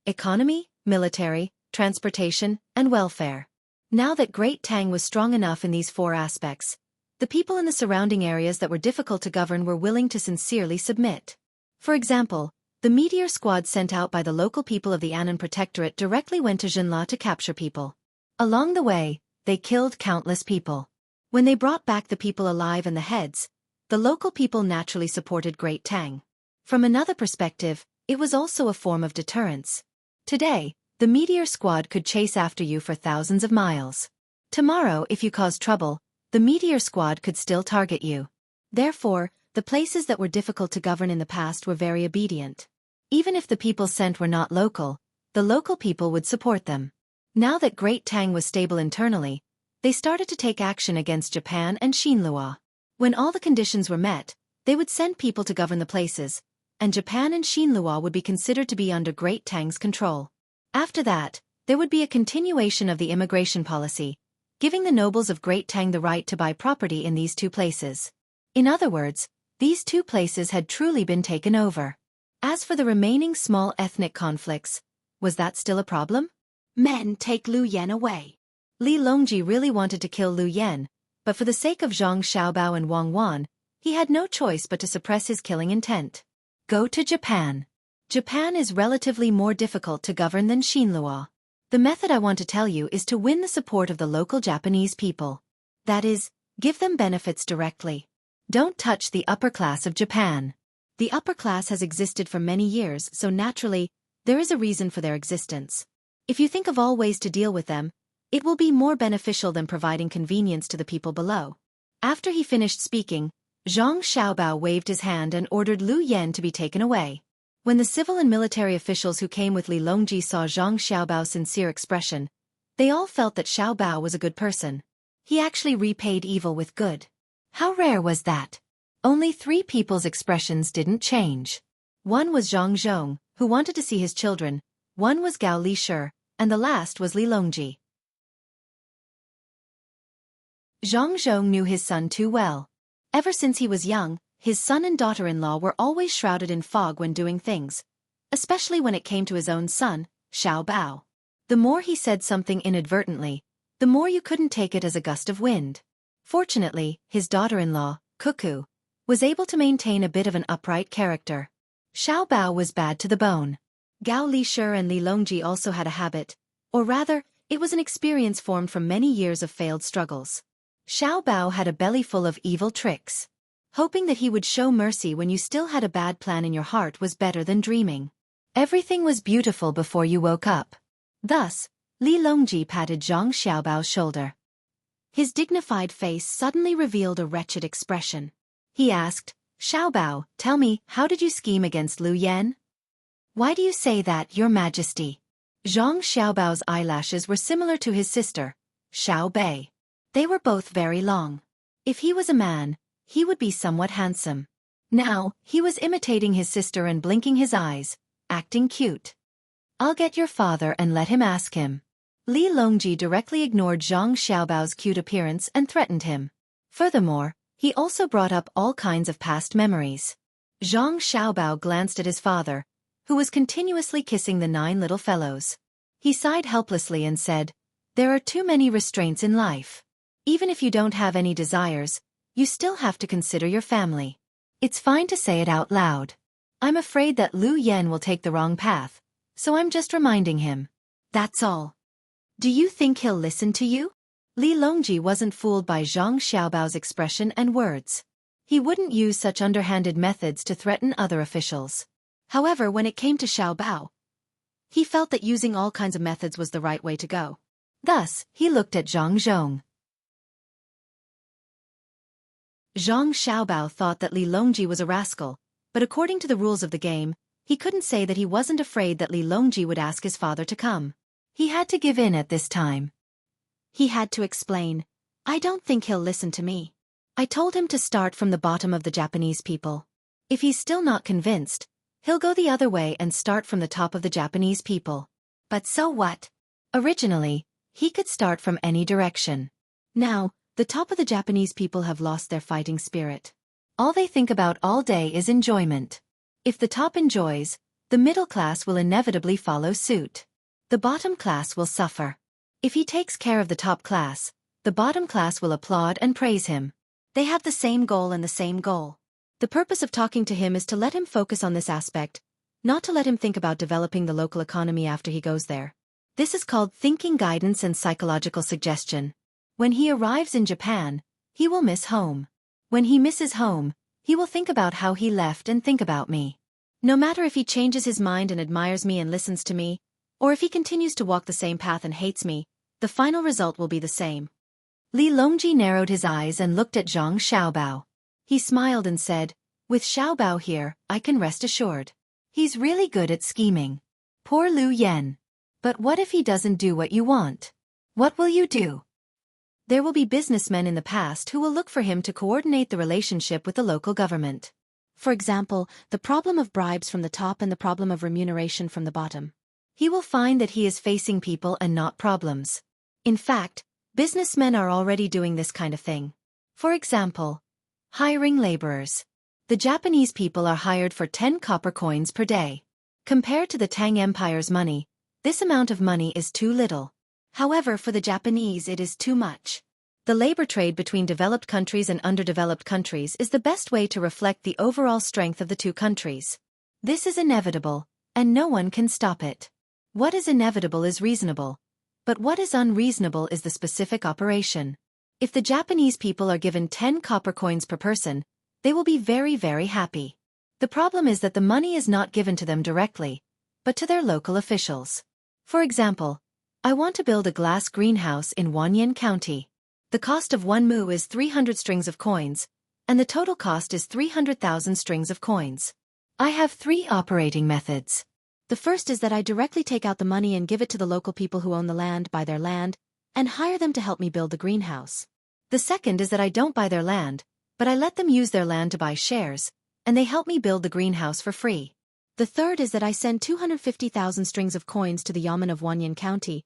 economy, military, transportation, and welfare. Now that Great Tang was strong enough in these four aspects, the people in the surrounding areas that were difficult to govern were willing to sincerely submit. For example, the meteor squad sent out by the local people of the Annan Protectorate directly went to Jinla to capture people. Along the way, they killed countless people. When they brought back the people alive and the heads, the local people naturally supported Great Tang. From another perspective, it was also a form of deterrence. Today, the meteor squad could chase after you for thousands of miles. Tomorrow, if you caused trouble, the meteor squad could still target you. Therefore, the places that were difficult to govern in the past were very obedient. Even if the people sent were not local, the local people would support them. Now that Great Tang was stable internally, they started to take action against Japan and Xinlua. When all the conditions were met, they would send people to govern the places, and Japan and Xinlua would be considered to be under Great Tang's control. After that, there would be a continuation of the immigration policy, giving the nobles of Great Tang the right to buy property in these two places. In other words, these two places had truly been taken over. As for the remaining small ethnic conflicts, was that still a problem? Men, take Lu Yen away. Li Longji really wanted to kill Lu Yen, but for the sake of Zhang Xiaobao and Wang Wan, he had no choice but to suppress his killing intent. Go to Japan. Japan is relatively more difficult to govern than Xinlua. The method I want to tell you is to win the support of the local Japanese people. That is, give them benefits directly. Don't touch the upper class of Japan. The upper class has existed for many years, so naturally, there is a reason for their existence. If you think of all ways to deal with them, it will be more beneficial than providing convenience to the people below. After he finished speaking, Zhang Xiaobao waved his hand and ordered Lu Yen to be taken away. When the civil and military officials who came with Li Longji saw Zhang Xiaobao's sincere expression, they all felt that Xiaobao was a good person. He actually repaid evil with good. How rare was that? Only 3 people's expressions didn't change. One was Zhang Zhong, who wanted to see his children, one was Gao Li Shi, and the last was Li Longji. Zhang Zhong knew his son too well. Ever since he was young, his son and daughter-in-law were always shrouded in fog when doing things, especially when it came to his own son, Xiao Bao. The more he said something inadvertently, the more you couldn't take it as a gust of wind. Fortunately, his daughter-in-law, Xueqi, was able to maintain a bit of an upright character. Xiao Bao was bad to the bone. Gao Lixi and Li Longji also had a habit, or rather, it was an experience formed from many years of failed struggles. Xiao Bao had a belly full of evil tricks. Hoping that he would show mercy when you still had a bad plan in your heart was better than dreaming. Everything was beautiful before you woke up. Thus, Li Longji patted Zhang Xiaobao's shoulder. His dignified face suddenly revealed a wretched expression. He asked, "Xiaobao, tell me, how did you scheme against Lu Yan?" "Why do you say that, Your Majesty?" Zhang Xiaobao's eyelashes were similar to his sister, Xiao Bei. They were both very long. If he was a man, he would be somewhat handsome. Now, he was imitating his sister and blinking his eyes, acting cute. "I'll get your father and let him ask him." Li Longji directly ignored Zhang Xiaobao's cute appearance and threatened him. Furthermore, he also brought up all kinds of past memories. Zhang Xiaobao glanced at his father, who was continuously kissing the 9 little fellows. He sighed helplessly and said, "There are too many restraints in life. Even if you don't have any desires, you still have to consider your family. It's fine to say it out loud. I'm afraid that Lu Yan will take the wrong path, so I'm just reminding him. That's all." "Do you think he'll listen to you?" Li Longji wasn't fooled by Zhang Xiaobao's expression and words. He wouldn't use such underhanded methods to threaten other officials. However, when it came to Xiao Bao, he felt that using all kinds of methods was the right way to go. Thus, he looked at Zhang Zhong. Zhang Xiaobao thought that Li Longji was a rascal, but according to the rules of the game, he couldn't say that he wasn't afraid that Li Longji would ask his father to come. He had to give in at this time. He had to explain, "I don't think he'll listen to me. I told him to start from the bottom of the Japanese people. If he's still not convinced, he'll go the other way and start from the top of the Japanese people. But so what? Originally, he could start from any direction. Now, the top of the Japanese people have lost their fighting spirit. All they think about all day is enjoyment. If the top enjoys, the middle class will inevitably follow suit. The bottom class will suffer. If he takes care of the top class, the bottom class will applaud and praise him. They have the same goal and the same goal. The purpose of talking to him is to let him focus on this aspect, not to let him think about developing the local economy after he goes there. This is called thinking guidance and psychological suggestion. When he arrives in Japan, he will miss home. When he misses home, he will think about how he left and think about me. No matter if he changes his mind and admires me and listens to me, or if he continues to walk the same path and hates me, the final result will be the same." Li Longji narrowed his eyes and looked at Zhang Xiaobao. He smiled and said, "With Xiaobao here, I can rest assured. He's really good at scheming. Poor Lu Yan. But what if he doesn't do what you want? What will you do?" There will be businessmen in the past who will look for him to coordinate the relationship with the local government. For example, the problem of bribes from the top and the problem of remuneration from the bottom. He will find that he is facing people and not problems. In fact, businessmen are already doing this kind of thing. For example, hiring laborers. The Japanese people are hired for 10 copper coins per day. Compared to the Tang Empire's money, this amount of money is too little. However, for the Japanese it is too much. The labor trade between developed countries and underdeveloped countries is the best way to reflect the overall strength of the two countries. This is inevitable, and no one can stop it. What is inevitable is reasonable, but what is unreasonable is the specific operation. If the Japanese people are given 10 copper coins per person, they will be very, very happy. The problem is that the money is not given to them directly, but to their local officials. For example, I want to build a glass greenhouse in Wanyan County. The cost of 1 mu is 300 strings of coins, and the total cost is 300,000 strings of coins. I have 3 operating methods. The first is that I directly take out the money and give it to the local people who own the land, buy their land, and hire them to help me build the greenhouse. The second is that I don't buy their land, but I let them use their land to buy shares, and they help me build the greenhouse for free. The third is that I send 250,000 strings of coins to the yamen of Wanyan County,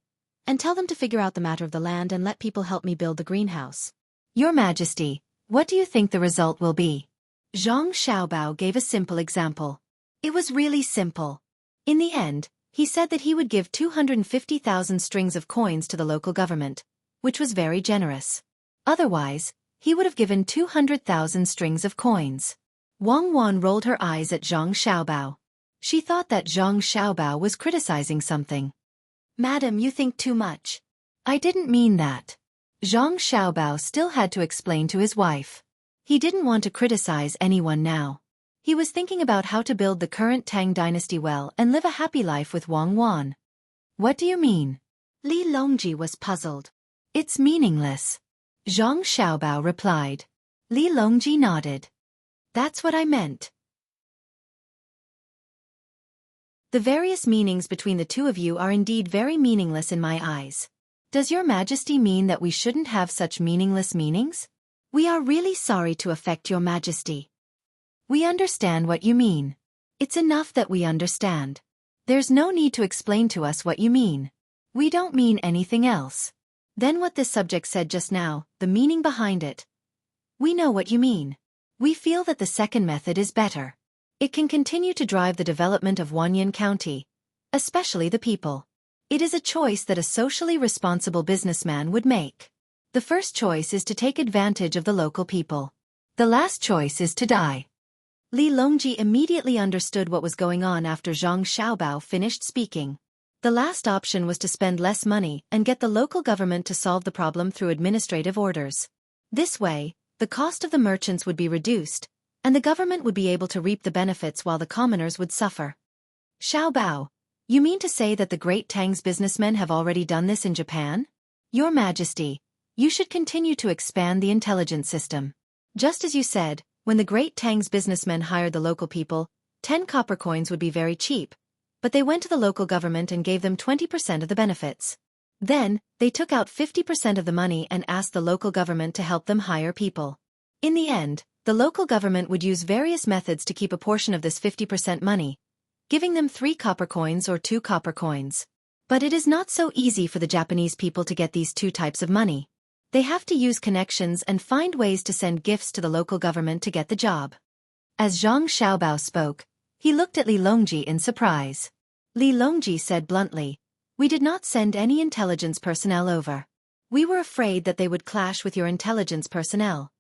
and tell them to figure out the matter of the land and let people help me build the greenhouse. Your Majesty, what do you think the result will be? Zhang Xiaobao gave a simple example. It was really simple. In the end, he said that he would give 250,000 strings of coins to the local government, which was very generous. Otherwise, he would have given 200,000 strings of coins. Wang Wan rolled her eyes at Zhang Xiaobao. She thought that Zhang Xiaobao was criticizing something. Madam, you think too much. I didn't mean that. Zhang Xiaobao still had to explain to his wife. He didn't want to criticize anyone now. He was thinking about how to build the current Tang dynasty well and live a happy life with Wang Wan. What do you mean? Li Longji was puzzled. It's meaningless. Zhang Xiaobao replied. Li Longji nodded. That's what I meant. The various meanings between the two of you are indeed very meaningless in my eyes. Does your Majesty mean that we shouldn't have such meaningless meanings? We are really sorry to affect your Majesty. We understand what you mean. It's enough that we understand. There's no need to explain to us what you mean. We don't mean anything else. Then what this subject said just now, the meaning behind it. We know what you mean. We feel that the second method is better. It can continue to drive the development of Wanyan County, especially the people. It is a choice that a socially responsible businessman would make. The first choice is to take advantage of the local people. The last choice is to die. Li Longji immediately understood what was going on after Zhang Xiaobao finished speaking. The last option was to spend less money and get the local government to solve the problem through administrative orders. This way, the cost of the merchants would be reduced, and the government would be able to reap the benefits while the commoners would suffer. Xiaobao, you mean to say that the great Tang's businessmen have already done this in Japan? Your Majesty, you should continue to expand the intelligence system. Just as you said, when the great Tang's businessmen hired the local people, 10 copper coins would be very cheap, but they went to the local government and gave them 20% of the benefits. Then, they took out 50% of the money and asked the local government to help them hire people. In the end, the local government would use various methods to keep a portion of this 50% money, giving them 3 copper coins or 2 copper coins. But it is not so easy for the Japanese people to get these two types of money. They have to use connections and find ways to send gifts to the local government to get the job. As Zhang Xiaobao spoke, he looked at Li Longji in surprise. Li Longji said bluntly, "We did not send any intelligence personnel over. We were afraid that they would clash with your intelligence personnel.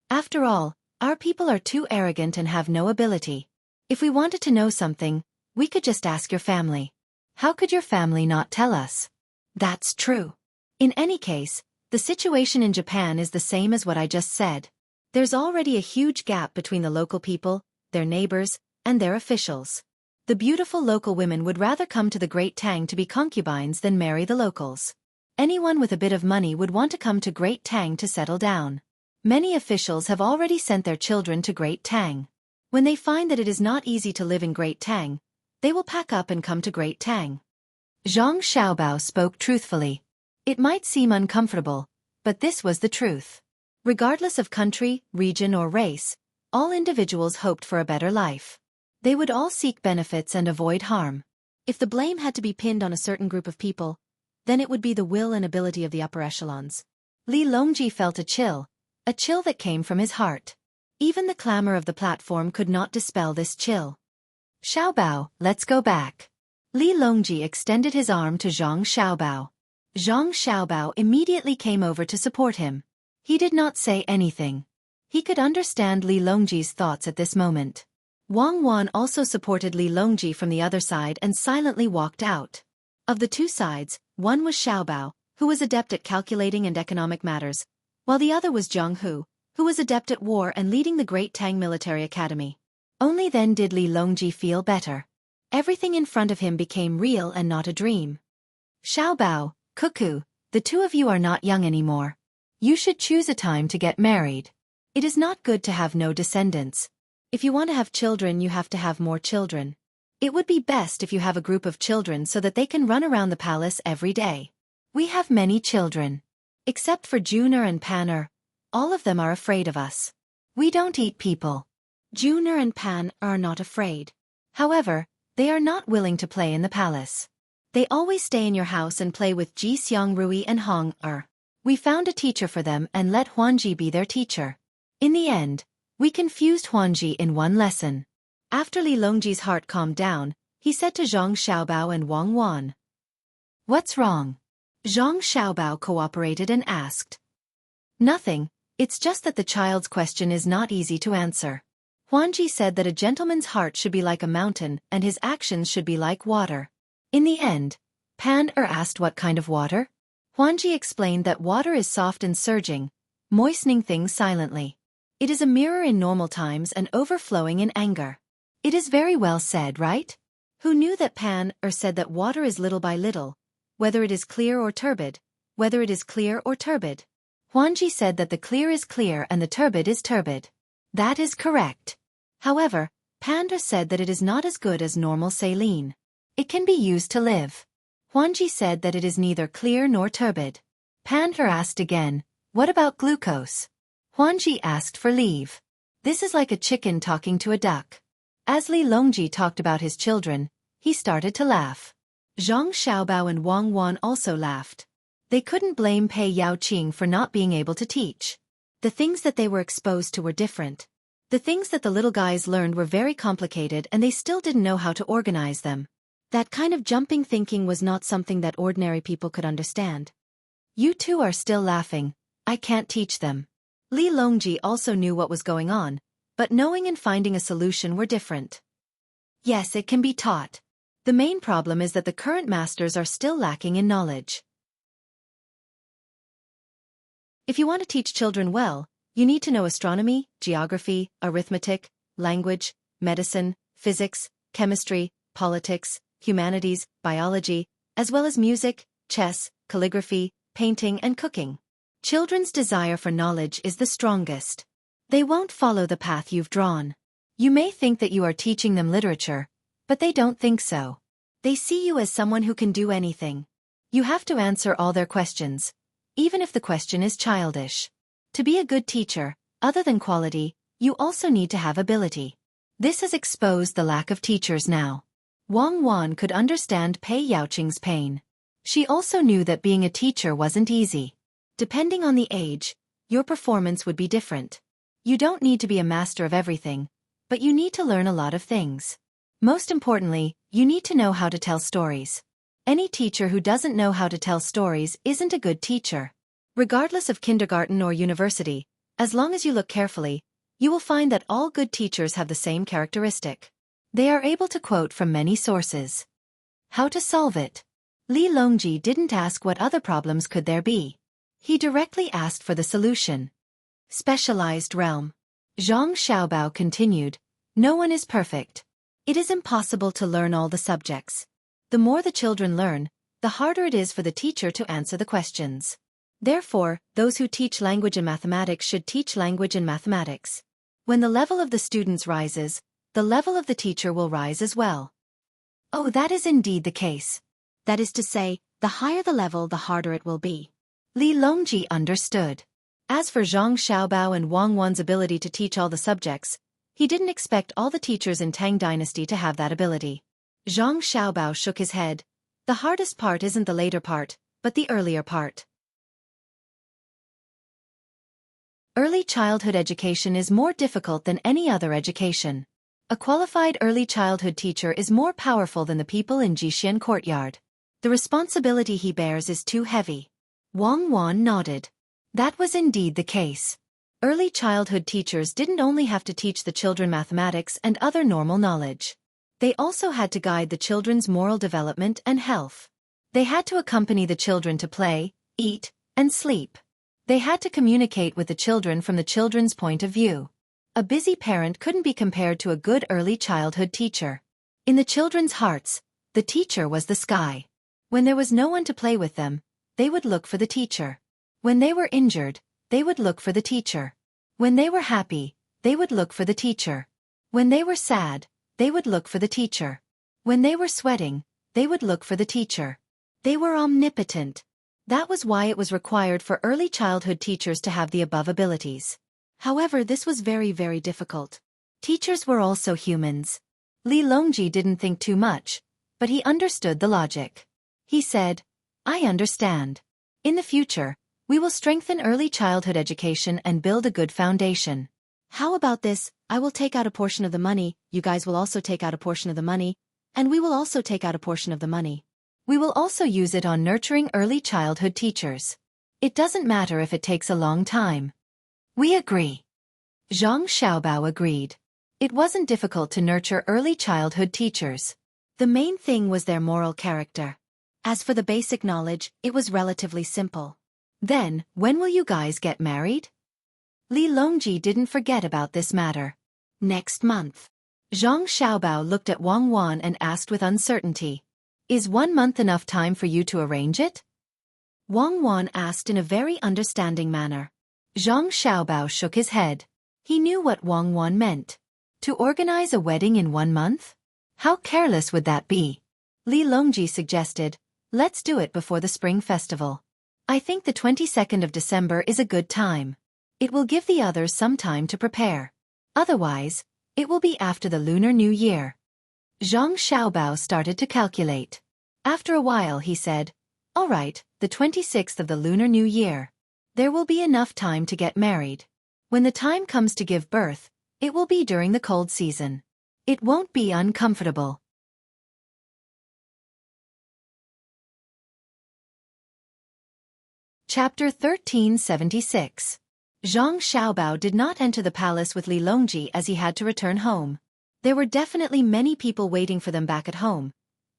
After all, our people are too arrogant and have no ability. If we wanted to know something, we could just ask your family. How could your family not tell us?" That's true. In any case, the situation in Japan is the same as what I just said. There's already a huge gap between the local people, their neighbors, and their officials. The beautiful local women would rather come to the Great Tang to be concubines than marry the locals. Anyone with a bit of money would want to come to Great Tang to settle down. Many officials have already sent their children to Great Tang. When they find that it is not easy to live in Great Tang, they will pack up and come to Great Tang. Zhang Xiaobao spoke truthfully. It might seem uncomfortable, but this was the truth. Regardless of country, region or race, all individuals hoped for a better life. They would all seek benefits and avoid harm. If the blame had to be pinned on a certain group of people, then it would be the will and ability of the upper echelons. Li Longji felt a chill that came from his heart. Even the clamor of the platform could not dispel this chill. "Xiaobao, let's go back." Li Longji extended his arm to Zhang Xiaobao. Zhang Xiaobao immediately came over to support him. He did not say anything. He could understand Li Longji's thoughts at this moment. Wang Wan also supported Li Longji from the other side and silently walked out. Of the two sides, one was Xiaobao, who was adept at calculating and economic matters, while the other was Zhang Hu, who was adept at war and leading the Great Tang Military Academy. Only then did Li Longji feel better. Everything in front of him became real and not a dream. "Xiaobao, Cuckoo, the two of you are not young anymore. You should choose a time to get married. It is not good to have no descendants. If you want to have children, you have to have more children. It would be best if you have a group of children so that they can run around the palace every day. We have many children. Except for Junior and Panner, all of them are afraid of us. We don't eat people. Junior and Pan are not afraid. However, they are not willing to play in the palace. They always stay in your house and play with Ji Xiang Rui and Hong Er. We found a teacher for them and let Huanji be their teacher. In the end, we confused Huanji in one lesson. After Li Longji's heart calmed down, he said to Zhang Xiaobao and Wang Wan, "What's wrong?" Zhang Xiaobao cooperated and asked, "Nothing, it's just that the child's question is not easy to answer." Huanji said that a gentleman's heart should be like a mountain and his actions should be like water. In the end, Pan asked what kind of water? Huanji explained that water is soft and surging, moistening things silently. It is a mirror in normal times and overflowing in anger. It is very well said, right? Who knew that Pan said that water is little by little, whether it is clear or turbid, whether it is clear or turbid. Huanji said that the clear is clear and the turbid is turbid. That is correct. However, Panda said that it is not as good as normal saline. It can be used to live. Huanji said that it is neither clear nor turbid. Panda asked again, "What about glucose?" Huanji asked for leave. This is like a chicken talking to a duck. As Li Longji talked about his children, he started to laugh. Zhang Xiaobao and Wang Wan also laughed. They couldn't blame Pei Yaoqing for not being able to teach. The things that they were exposed to were different. The things that the little guys learned were very complicated and they still didn't know how to organize them. That kind of jumping thinking was not something that ordinary people could understand. "You two are still laughing. I can't teach them." Li Longji also knew what was going on, but knowing and finding a solution were different. Yes, it can be taught. The main problem is that the current masters are still lacking in knowledge. If you want to teach children well, you need to know astronomy, geography, arithmetic, language, medicine, physics, chemistry, politics, humanities, biology, as well as music, chess, calligraphy, painting and cooking. Children's desire for knowledge is the strongest. They won't follow the path you've drawn. You may think that you are teaching them literature, but they don't think so. They see you as someone who can do anything. You have to answer all their questions, even if the question is childish. To be a good teacher, other than quality, you also need to have ability. This has exposed the lack of teachers now. Wang Wan could understand Pei Yaoqing's pain. She also knew that being a teacher wasn't easy. Depending on the age, your performance would be different. You don't need to be a master of everything, but you need to learn a lot of things. Most importantly, you need to know how to tell stories. Any teacher who doesn't know how to tell stories isn't a good teacher. Regardless of kindergarten or university, as long as you look carefully, you will find that all good teachers have the same characteristic. They are able to quote from many sources. How to solve it? Li Longji didn't ask what other problems could there be. He directly asked for the solution. Specialized realm. Zhang Xiaobao continued, "No one is perfect. It is impossible to learn all the subjects. The more the children learn, the harder it is for the teacher to answer the questions. Therefore, those who teach language and mathematics should teach language and mathematics. When the level of the students rises, the level of the teacher will rise as well." Oh, that is indeed the case. That is to say, the higher the level, the harder it will be. Li Longji understood. As for Zhang Xiaobao and Wang Wan's ability to teach all the subjects, he didn't expect all the teachers in Tang dynasty to have that ability. Zhang Xiaobao shook his head. The hardest part isn't the later part, but the earlier part. Early childhood education is more difficult than any other education. A qualified early childhood teacher is more powerful than the people in Jixian courtyard. The responsibility he bears is too heavy. Wang Wan nodded. That was indeed the case. Early childhood teachers didn't only have to teach the children mathematics and other normal knowledge. They also had to guide the children's moral development and health. They had to accompany the children to play, eat, and sleep. They had to communicate with the children from the children's point of view. A busy parent couldn't be compared to a good early childhood teacher. In the children's hearts, the teacher was the sky. When there was no one to play with them, they would look for the teacher. When they were injured, they would look for the teacher. When they were happy, they would look for the teacher. When they were sad, they would look for the teacher. When they were sweating, they would look for the teacher. They were omnipotent. That was why it was required for early childhood teachers to have the above abilities. However, this was very, very difficult. Teachers were also humans. Li Longji didn't think too much, but he understood the logic. He said, "I understand. In the future, We will strengthen early childhood education and build a good foundation. How about this? I will take out a portion of the money, you guys will also take out a portion of the money, and we will also take out a portion of the money. We will also use it on nurturing early childhood teachers. It doesn't matter if it takes a long time. We agree. Zhang Xiaobao agreed. It wasn't difficult to nurture early childhood teachers. The main thing was their moral character. As for the basic knowledge, it was relatively simple. Then, when will you guys get married? Li Longji didn't forget about this matter. Next month. Zhang Xiaobao looked at Wang Wan and asked with uncertainty. Is 1 month enough time for you to arrange it? Wang Wan asked in a very understanding manner. Zhang Xiaobao shook his head. He knew what Wang Wan meant. To organize a wedding in 1 month? How careless would that be? Li Longji suggested, let's do it before the Spring Festival. I think the 22nd of December is a good time. It will give the others some time to prepare. Otherwise, it will be after the Lunar New Year. Zhang Xiaobao started to calculate. After a while he said, all right, the 26th of the Lunar New Year. There will be enough time to get married. When the time comes to give birth, it will be during the cold season. It won't be uncomfortable. Chapter 1376. Zhang Xiaobao did not enter the palace with Li Longji as he had to return home. There were definitely many people waiting for them back at home,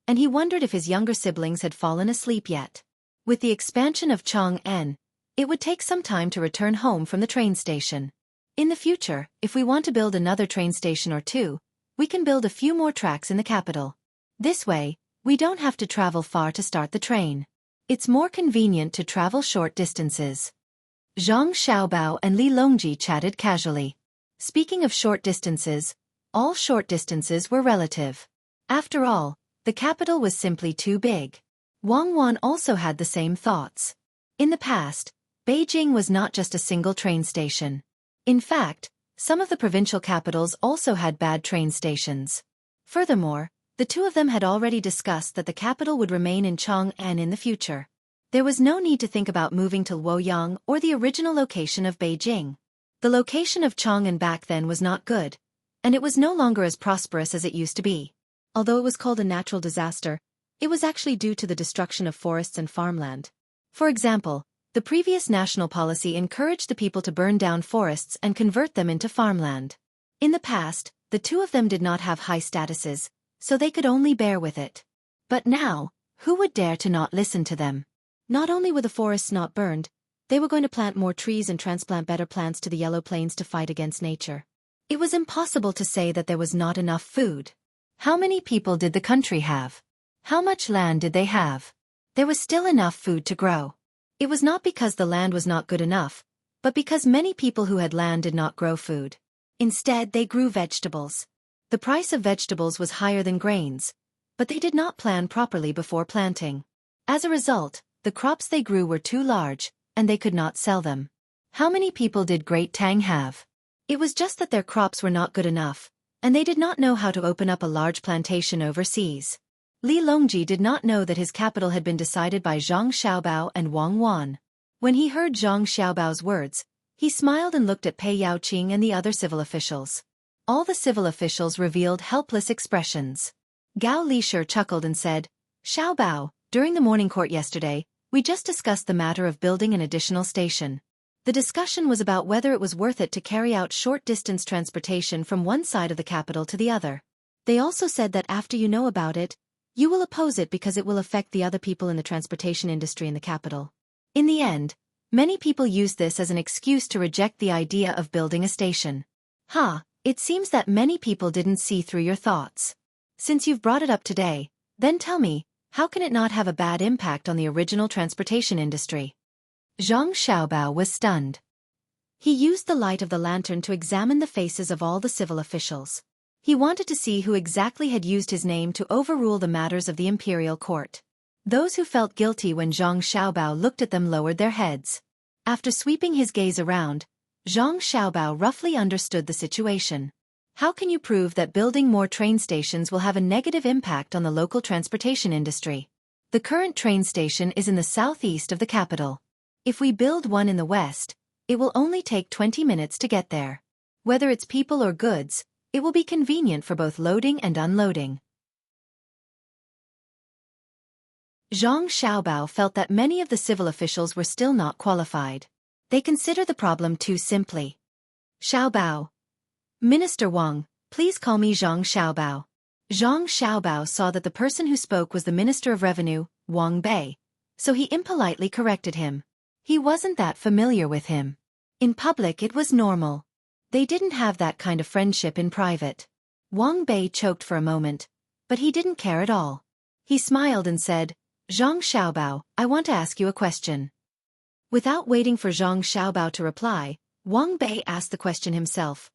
and he wondered if his younger siblings had fallen asleep yet. With the expansion of Chang'an, it would take some time to return home from the train station. In the future, if we want to build another train station or two, we can build a few more tracks in the capital. This way, we don't have to travel far to start the train. It's more convenient to travel short distances. Zhang Xiaobao and Li Longji chatted casually. Speaking of short distances, all short distances were relative. After all, the capital was simply too big. Wang Wan also had the same thoughts. In the past, Beijing was not just a single train station. In fact, some of the provincial capitals also had bad train stations. Furthermore, the two of them had already discussed that the capital would remain in Chang'an in the future. There was no need to think about moving to Luoyang or the original location of Beijing. The location of Chang'an back then was not good, and it was no longer as prosperous as it used to be. Although it was called a natural disaster, it was actually due to the destruction of forests and farmland. For example, the previous national policy encouraged the people to burn down forests and convert them into farmland. In the past, the two of them did not have high statuses, so they could only bear with it. But now, who would dare to not listen to them? Not only were the forests not burned, they were going to plant more trees and transplant better plants to the yellow plains to fight against nature. It was impossible to say that there was not enough food. How many people did the country have? How much land did they have? There was still enough food to grow. It was not because the land was not good enough, but because many people who had land did not grow food. Instead, they grew vegetables. The price of vegetables was higher than grains, but they did not plan properly before planting. As a result, the crops they grew were too large, and they could not sell them. How many people did Great Tang have? It was just that their crops were not good enough, and they did not know how to open up a large plantation overseas. Li Longji did not know that his capital had been decided by Zhang Xiaobao and Wang Wan. When he heard Zhang Xiaobao's words, he smiled and looked at Pei Yaoqing and the other civil officials. All the civil officials revealed helpless expressions. Gao Lishir chuckled and said, Xiaobao, during the morning court yesterday, we just discussed the matter of building an additional station. The discussion was about whether it was worth it to carry out short-distance transportation from one side of the capital to the other. They also said that after you know about it, you will oppose it because it will affect the other people in the transportation industry in the capital. In the end, many people used this as an excuse to reject the idea of building a station. It seems that many people didn't see through your thoughts. Since you've brought it up today, then tell me, how can it not have a bad impact on the original transportation industry? Zhang Xiaobao was stunned. He used the light of the lantern to examine the faces of all the civil officials. He wanted to see who exactly had used his name to overrule the matters of the imperial court. Those who felt guilty when Zhang Xiaobao looked at them lowered their heads. After sweeping his gaze around, Zhang Xiaobao roughly understood the situation. How can you prove that building more train stations will have a negative impact on the local transportation industry? The current train station is in the southeast of the capital. If we build one in the west, it will only take 20 minutes to get there. Whether it's people or goods, it will be convenient for both loading and unloading. Zhang Xiaobao felt that many of the civil officials were still not qualified. They consider the problem too simply. Xiaobao. Minister Wang, please call me Zhang Xiaobao. Zhang Xiaobao saw that the person who spoke was the Minister of Revenue, Wang Bei, so he impolitely corrected him. He wasn't that familiar with him. In public it was normal. They didn't have that kind of friendship in private. Wang Bei choked for a moment, but he didn't care at all. He smiled and said, Zhang Xiaobao, I want to ask you a question. Without waiting for Zhang Xiaobao to reply, Wang Bei asked the question himself.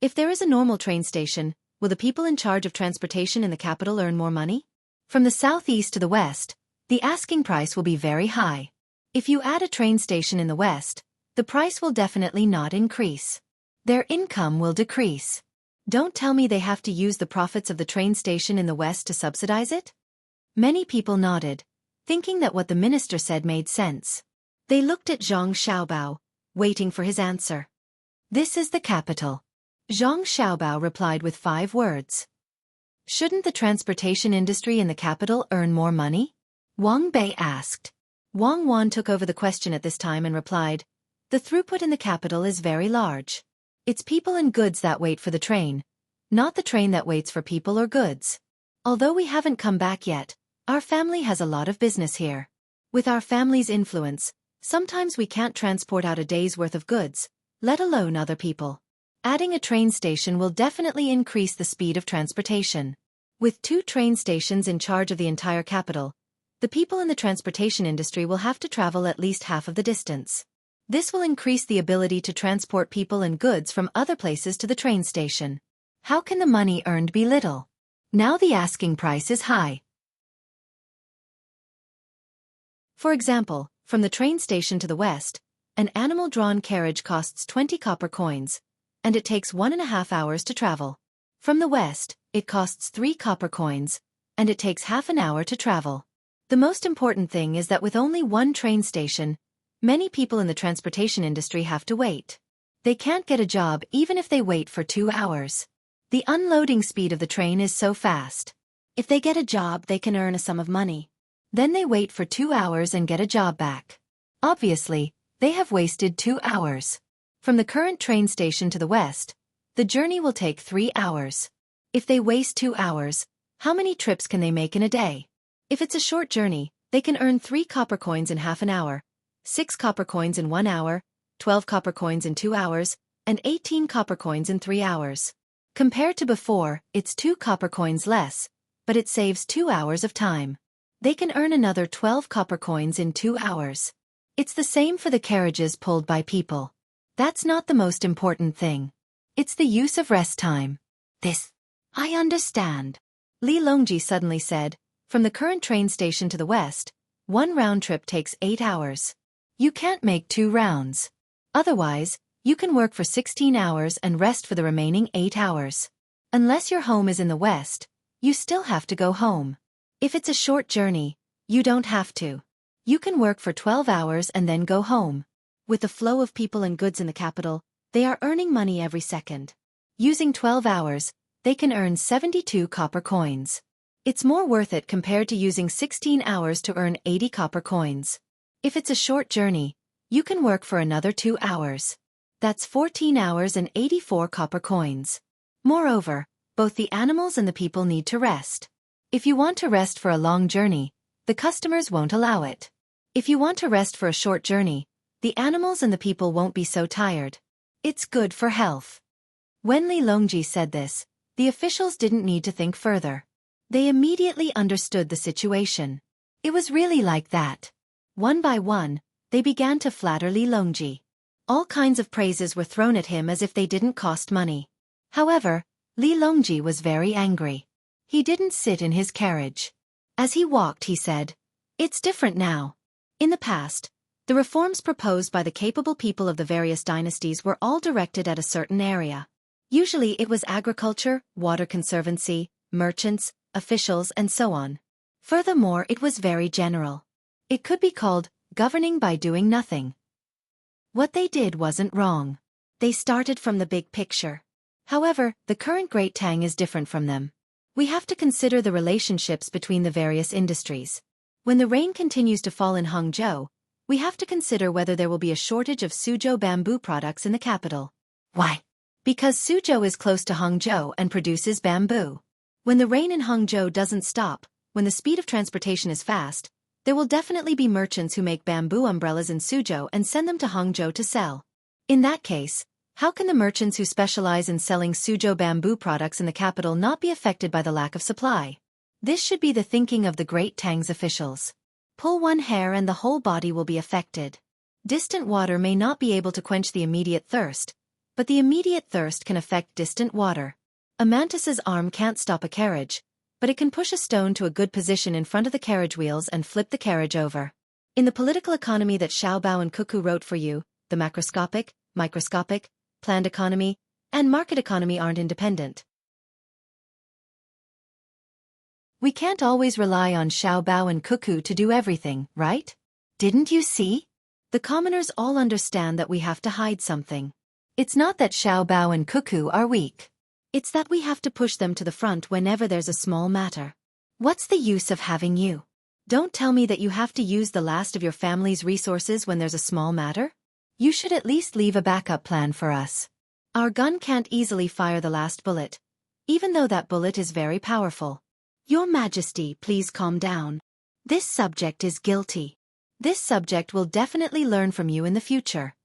If there is a normal train station, will the people in charge of transportation in the capital earn more money? From the southeast to the west, the asking price will be very high. If you add a train station in the west, the price will definitely not increase. Their income will decrease. Don't tell me they have to use the profits of the train station in the west to subsidize it? Many people nodded, thinking that what the minister said made sense. They looked at Zhang Xiaobao, waiting for his answer. This is the capital. Zhang Xiaobao replied with 5 words. Shouldn't the transportation industry in the capital earn more money? Wang Bei asked. Wang Wan took over the question at this time and replied, the throughput in the capital is very large. It's people and goods that wait for the train, not the train that waits for people or goods. Although we haven't come back yet, our family has a lot of business here. With our family's influence, sometimes we can't transport out a day's worth of goods, let alone other people. Adding a train station will definitely increase the speed of transportation. With 2 train stations in charge of the entire capital, the people in the transportation industry will have to travel at least half of the distance. This will increase the ability to transport people and goods from other places to the train station. How can the money earned be little? Now the asking price is high. For example, from the train station to the west, an animal-drawn carriage costs 20 copper coins, and it takes 1.5 hours to travel. From the west, it costs 3 copper coins, and it takes half an hour to travel. The most important thing is that with only 1 train station, many people in the transportation industry have to wait. They can't get a job even if they wait for 2 hours. The unloading speed of the train is so fast. If they get a job, they can earn a sum of money. Then they wait for 2 hours and get a job back. Obviously, they have wasted 2 hours. From the current train station to the west, the journey will take 3 hours. If they waste 2 hours, how many trips can they make in a day? If it's a short journey, they can earn 3 copper coins in half an hour, 6 copper coins in 1 hour, 12 copper coins in 2 hours, and 18 copper coins in 3 hours. Compared to before, it's 2 copper coins less, but it saves 2 hours of time. They can earn another 12 copper coins in 2 hours. It's the same for the carriages pulled by people. That's not the most important thing. It's the use of rest time. This, I understand. Li Longji suddenly said, from the current train station to the west, 1 round trip takes 8 hours. You can't make 2 rounds. Otherwise, you can work for 16 hours and rest for the remaining 8 hours. Unless your home is in the west, you still have to go home. If it's a short journey, you don't have to. You can work for 12 hours and then go home. With the flow of people and goods in the capital, they are earning money every second. Using 12 hours, they can earn 72 copper coins. It's more worth it compared to using 16 hours to earn 80 copper coins. If it's a short journey, you can work for another 2 hours. That's 14 hours and 84 copper coins. Moreover, both the animals and the people need to rest. If you want to rest for a long journey, the customers won't allow it. If you want to rest for a short journey, the animals and the people won't be so tired. It's good for health. When Li Longji said this, the officials didn't need to think further. They immediately understood the situation. It was really like that. One by one, they began to flatter Li Longji. All kinds of praises were thrown at him as if they didn't cost money. However, Li Longji was very angry. He didn't sit in his carriage. As he walked, he said, "It's different now. In the past, the reforms proposed by the capable people of the various dynasties were all directed at a certain area. Usually it was agriculture, water conservancy, merchants, officials, and so on. Furthermore, it was very general. It could be called governing by doing nothing. What they did wasn't wrong. They started from the big picture. However, the current Great Tang is different from them. We have to consider the relationships between the various industries. When the rain continues to fall in Hangzhou, we have to consider whether there will be a shortage of Suzhou bamboo products in the capital. Why? Because Suzhou is close to Hangzhou and produces bamboo. When the rain in Hangzhou doesn't stop, when the speed of transportation is fast, there will definitely be merchants who make bamboo umbrellas in Suzhou and send them to Hangzhou to sell. In that case, how can the merchants who specialize in selling Suzhou bamboo products in the capital not be affected by the lack of supply? This should be the thinking of the Great Tang's officials. Pull one hair and the whole body will be affected. Distant water may not be able to quench the immediate thirst, but the immediate thirst can affect distant water. A mantis's arm can't stop a carriage, but it can push a stone to a good position in front of the carriage wheels and flip the carriage over. In the political economy that Xiaobao and Xueqi wrote for you, the macroscopic, microscopic, planned economy, and market economy aren't independent. We can't always rely on Xiaobao and Xueqi to do everything, right? Didn't you see? The commoners all understand that we have to hide something. It's not that Xiaobao and Xueqi are weak. It's that we have to push them to the front whenever there's a small matter. What's the use of having you? Don't tell me that you have to use the last of your family's resources when there's a small matter. You should at least leave a backup plan for us. Our gun can't easily fire the last bullet, even though that bullet is very powerful. Your Majesty, please calm down. This subject is guilty. This subject will definitely learn from you in the future.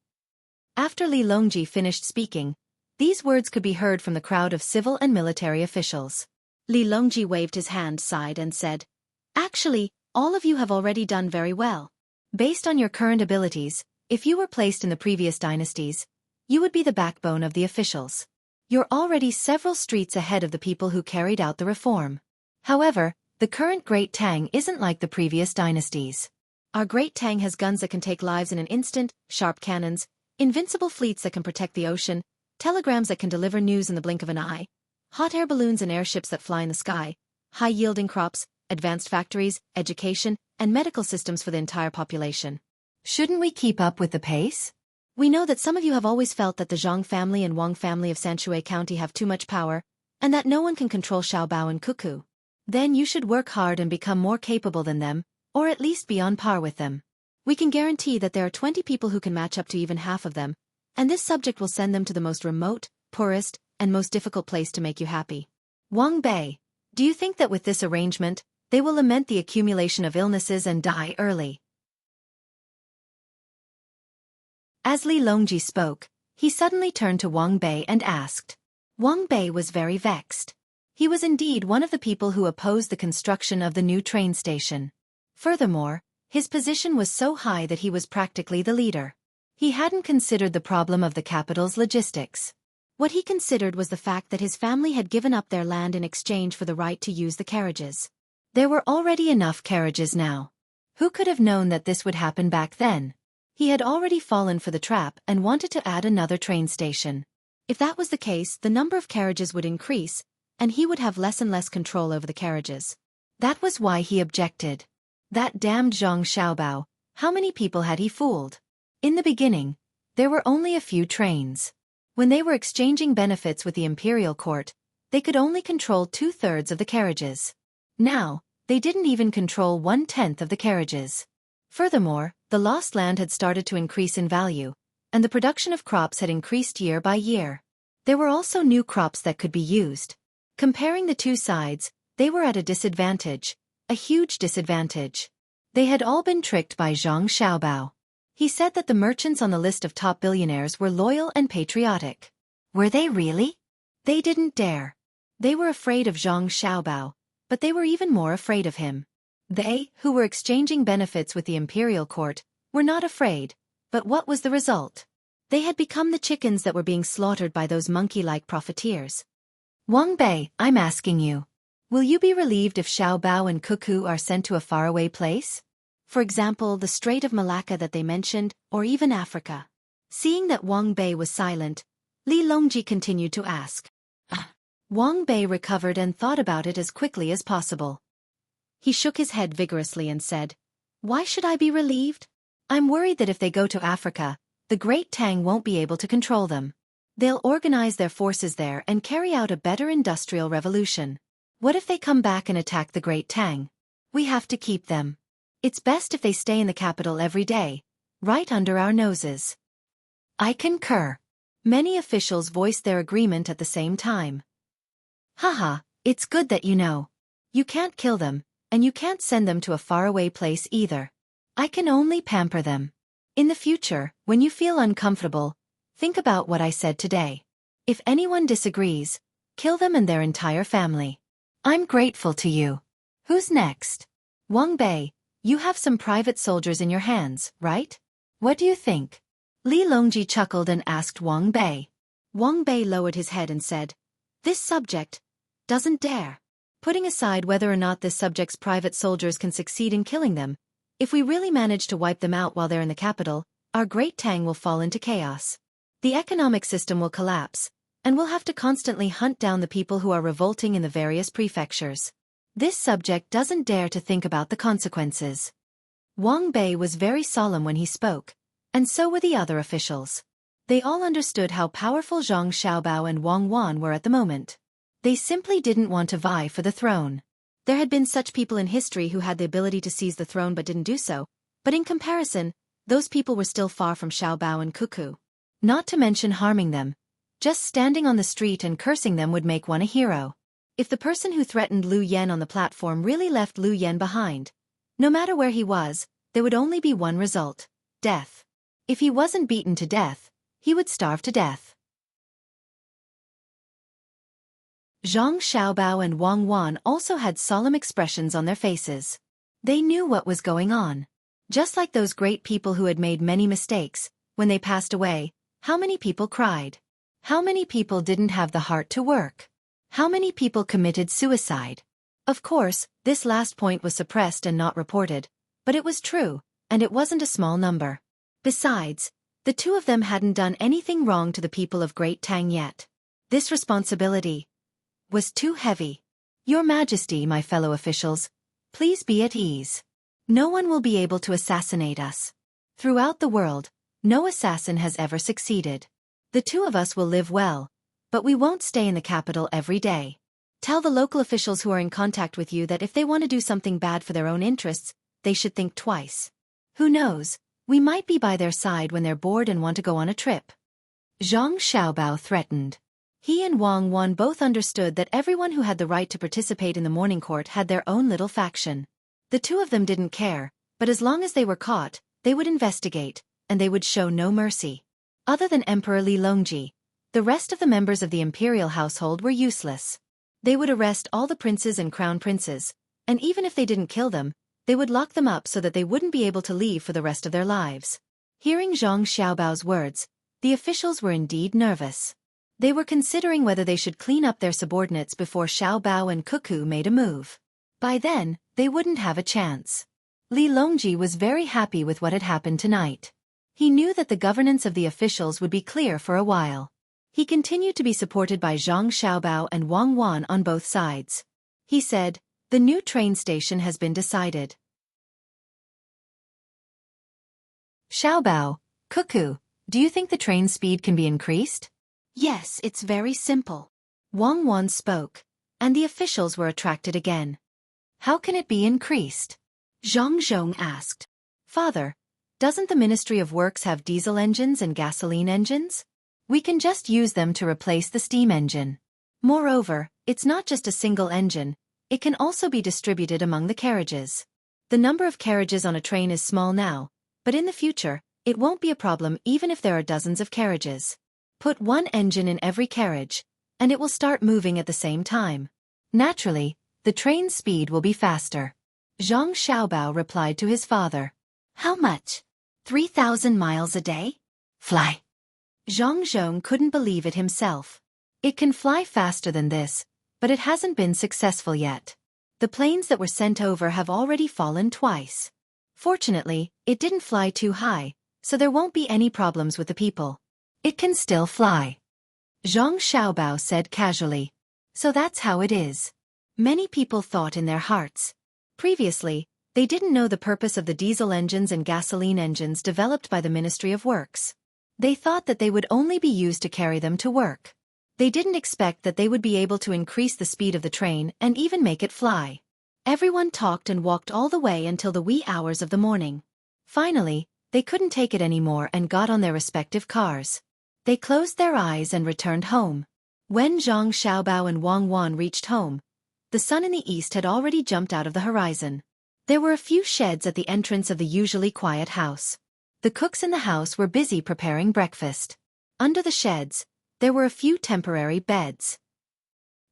After Li Longji finished speaking, these words could be heard from the crowd of civil and military officials. Li Longji waved his hand, sighed and said, "Actually, all of you have already done very well. Based on your current abilities, if you were placed in the previous dynasties, you would be the backbone of the officials. You're already several streets ahead of the people who carried out the reform. However, the current Great Tang isn't like the previous dynasties. Our Great Tang has guns that can take lives in an instant, sharp cannons, invincible fleets that can protect the ocean, telegrams that can deliver news in the blink of an eye, hot air balloons and airships that fly in the sky, high-yielding crops, advanced factories, education, and medical systems for the entire population. Shouldn't we keep up with the pace? We know that some of you have always felt that the Zhang family and Wang family of Sanshui County have too much power, and that no one can control Xiaobao and Xueqi. Then you should work hard and become more capable than them, or at least be on par with them. We can guarantee that there are 20 people who can match up to even half of them, and this subject will send them to the most remote, poorest, and most difficult place to make you happy. Wang Bei, do you think that with this arrangement, they will lament the accumulation of illnesses and die early? As Li Longji spoke, he suddenly turned to Wang Bei and asked. Wang Bei was very vexed. He was indeed one of the people who opposed the construction of the new train station. Furthermore, his position was so high that he was practically the leader. He hadn't considered the problem of the capital's logistics. What he considered was the fact that his family had given up their land in exchange for the right to use the carriages. There were already enough carriages now. Who could have known that this would happen back then? He had already fallen for the trap and wanted to add another train station. If that was the case, the number of carriages would increase, and he would have less and less control over the carriages. That was why he objected. That damned Zhang Xiaobao, how many people had he fooled? In the beginning, there were only a few trains. When they were exchanging benefits with the imperial court, they could only control 2/3 of the carriages. Now, they didn't even control 1/10 of the carriages. Furthermore, the lost land had started to increase in value, and the production of crops had increased year by year. There were also new crops that could be used. Comparing the two sides, they were at a disadvantage, a huge disadvantage. They had all been tricked by Zhang Xiaobao. He said that the merchants on the list of top billionaires were loyal and patriotic. Were they really? They didn't dare. They were afraid of Zhang Xiaobao, but they were even more afraid of him. They, who were exchanging benefits with the imperial court, were not afraid, but what was the result? They had become the chickens that were being slaughtered by those monkey-like profiteers. Wang Bei, I'm asking you. Will you be relieved if Xiaobao and Xueqi are sent to a faraway place? For example, the Strait of Malacca that they mentioned, or even Africa. Seeing that Wang Bei was silent, Li Longji continued to ask. Wang Bei recovered and thought about it as quickly as possible. He shook his head vigorously and said, "Why should I be relieved? I'm worried that if they go to Africa, the Great Tang won't be able to control them. They'll organize their forces there and carry out a better industrial revolution. What if they come back and attack the Great Tang? We have to keep them. It's best if they stay in the capital every day, right under our noses. I concur. Many officials voiced their agreement at the same time. Haha, it's good that you know. You can't kill them, and you can't send them to a faraway place either. I can only pamper them. In the future, when you feel uncomfortable, think about what I said today. If anyone disagrees, kill them and their entire family. I'm grateful to you. Who's next? Wang Bei, you have some private soldiers in your hands, right? What do you think? Li Longji chuckled and asked Wang Bei. Wang Bei lowered his head and said, "This subject doesn't dare." Putting aside whether or not this subject's private soldiers can succeed in killing them, if we really manage to wipe them out while they're in the capital, our Great Tang will fall into chaos. The economic system will collapse, and we'll have to constantly hunt down the people who are revolting in the various prefectures. This subject doesn't dare to think about the consequences. Wang Bei was very solemn when he spoke, and so were the other officials. They all understood how powerful Zhang Xiaobao and Wang Wan were at the moment. They simply didn't want to vie for the throne. There had been such people in history who had the ability to seize the throne but didn't do so, but in comparison, those people were still far from Xiaobao and Xueqi. Not to mention harming them. Just standing on the street and cursing them would make one a hero. If the person who threatened Liu Yan on the platform really left Liu Yan behind, no matter where he was, there would only be one result: death. If he wasn't beaten to death, he would starve to death. Zhang Xiaobao and Wang Wan also had solemn expressions on their faces. They knew what was going on. Just like those great people who had made many mistakes, when they passed away, how many people cried? How many people didn't have the heart to work? How many people committed suicide? Of course, this last point was suppressed and not reported, but it was true, and it wasn't a small number. Besides, the two of them hadn't done anything wrong to the people of Great Tang yet. This responsibility was too heavy. Your Majesty, my fellow officials, please be at ease. No one will be able to assassinate us. Throughout the world, no assassin has ever succeeded. The two of us will live well, but we won't stay in the capital every day. Tell the local officials who are in contact with you that if they want to do something bad for their own interests, they should think twice. Who knows, we might be by their side when they're bored and want to go on a trip. Zhang Xiaobao threatened. He and Wang Wan both understood that everyone who had the right to participate in the morning court had their own little faction. The two of them didn't care, but as long as they were caught, they would investigate, and they would show no mercy. Other than Emperor Li Longji, the rest of the members of the imperial household were useless. They would arrest all the princes and crown princes, and even if they didn't kill them, they would lock them up so that they wouldn't be able to leave for the rest of their lives. Hearing Zhang Xiaobao's words, the officials were indeed nervous. They were considering whether they should clean up their subordinates before Xiaobao and Xueqi made a move. By then, they wouldn't have a chance. Li Longji was very happy with what had happened tonight. He knew that the governance of the officials would be clear for a while. He continued to be supported by Zhang Xiaobao and Wang Wan on both sides. He said, "The new train station has been decided." Xiaobao, Xueqi, do you think the train speed can be increased? Yes, it's very simple. Wang Wan spoke, and the officials were attracted again. How can it be increased? Zhang Zhong asked. Father, doesn't the Ministry of Works have diesel engines and gasoline engines? We can just use them to replace the steam engine. Moreover, it's not just a single engine, it can also be distributed among the carriages. The number of carriages on a train is small now, but in the future, it won't be a problem even if there are dozens of carriages. Put one engine in every carriage, and it will start moving at the same time. Naturally, the train's speed will be faster. Zhang Xiaobao replied to his father. How much? 3,000 miles a day? Fly. Zhang Zhong couldn't believe it himself. It can fly faster than this, but it hasn't been successful yet. The planes that were sent over have already fallen twice. Fortunately, it didn't fly too high, so there won't be any problems with the people. It can still fly. Zhang Xiaobao said casually. So that's how it is. Many people thought in their hearts. Previously, They didn't know the purpose of the diesel engines and gasoline engines developed by the Ministry of Works. They thought that they would only be used to carry them to work. They didn't expect that they would be able to increase the speed of the train and even make it fly. Everyone talked and walked all the way until the wee hours of the morning. Finally, they couldn't take it anymore and got on their respective cars. They closed their eyes and returned home. When Zhang Xiaobao and Wang Wan reached home, the sun in the east had already jumped out of the horizon. There were a few sheds at the entrance of the usually quiet house. The cooks in the house were busy preparing breakfast. Under the sheds, there were a few temporary beds.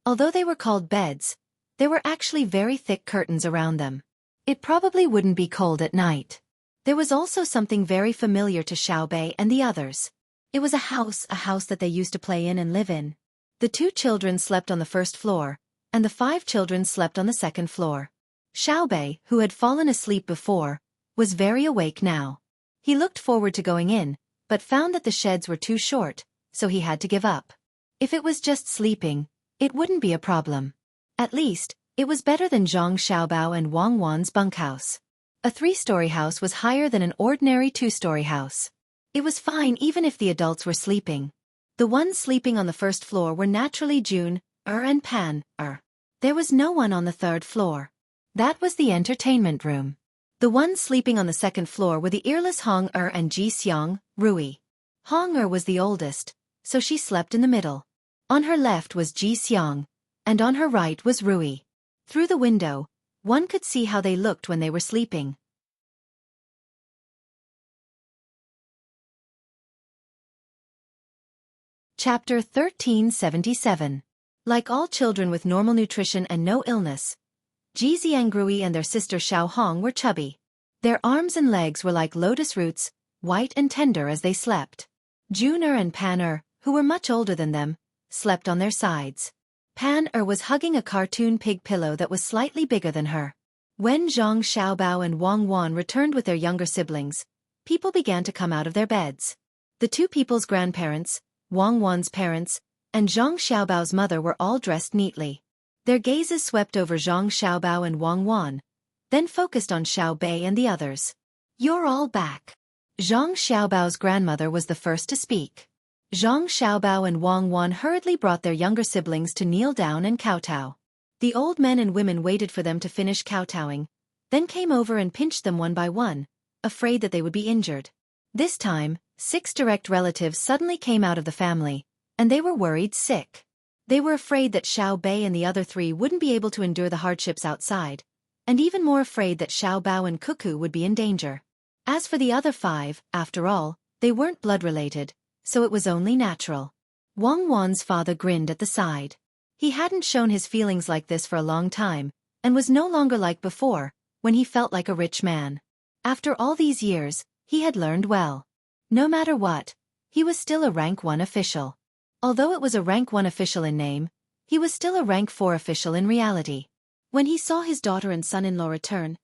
Although they were called beds, there were actually very thick curtains around them. It probably wouldn't be cold at night. There was also something very familiar to Xiaobei and the others. It was a house that they used to play in and live in. The 2 children slept on the first floor, and the 5 children slept on the second floor. Xiaobei, who had fallen asleep before, was very awake now. He looked forward to going in, but found that the sheds were too short, so he had to give up. If it was just sleeping, it wouldn't be a problem. At least, it was better than Zhang Xiaobao and Wang Wan's bunkhouse. A 3-story house was higher than an ordinary 2-story house. It was fine even if the adults were sleeping. The ones sleeping on the first floor were naturally June, and Pan. There was no one on the 3rd floor. That was the entertainment room. The ones sleeping on the 2nd floor were the earless Hong and Ji Xiang, Rui. Hong was the oldest, so she slept in the middle. On her left was Ji Xiang, and on her right was Rui. Through the window, one could see how they looked when they were sleeping. Chapter 1377. Like all children with normal nutrition and no illness, Ji Xiangrui and their sister Xiao Hong were chubby. Their arms and legs were like lotus roots, white and tender as they slept. June and Pan, who were much older than them, slept on their sides. Pan was hugging a cartoon pig pillow that was slightly bigger than her. When Zhang Xiaobao and Wang Wan returned with their younger siblings, people began to come out of their beds. The 2 people's grandparents, Wang Wan's parents, and Zhang Xiaobao's mother were all dressed neatly. Their gazes swept over Zhang Xiaobao and Wang Wan, then focused on Xiaobei and the others. "You're all back." Zhang Xiaobao's grandmother was the first to speak. Zhang Xiaobao and Wang Wan hurriedly brought their younger siblings to kneel down and kowtow. The old men and women waited for them to finish kowtowing, then came over and pinched them one by one, afraid that they would be injured. This time, 6 direct relatives suddenly came out of the family, and they were worried sick. They were afraid that Xiaobei and the other 3 wouldn't be able to endure the hardships outside, and even more afraid that Xiaobao and Cuckoo would be in danger. As for the other 5, after all, they weren't blood-related, so it was only natural. Wang Wan's father grinned at the side. He hadn't shown his feelings like this for a long time, and was no longer like before, when he felt like a rich man. After all these years, he had learned well. No matter what, he was still a rank 1 official. Although it was a rank 1 official in name, he was still a rank 4 official in reality. When he saw his daughter and son-in-law return,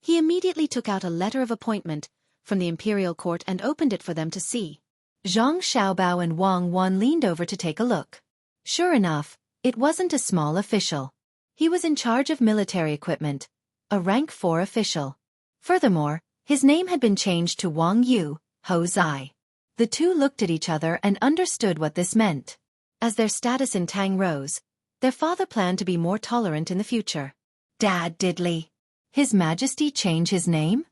he immediately took out a letter of appointment from the imperial court and opened it for them to see. Zhang Xiaobao and Wang Wan leaned over to take a look. Sure enough, it wasn't a small official. He was in charge of military equipment, a rank 4 official. Furthermore, his name had been changed to Wang Yu, Ho Zai. The 2 looked at each other and understood what this meant. As their status in Tang rose, their father planned to be more tolerant in the future. "Dad, didly His Majesty change his name?"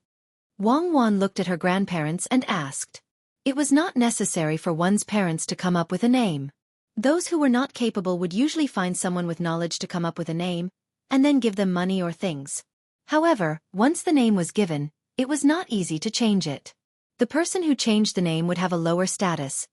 Wang Wan looked at her grandparents and asked. It was not necessary for one's parents to come up with a name. Those who were not capable would usually find someone with knowledge to come up with a name, and then give them money or things. However, once the name was given, it was not easy to change it. The person who changed the name would have a lower status,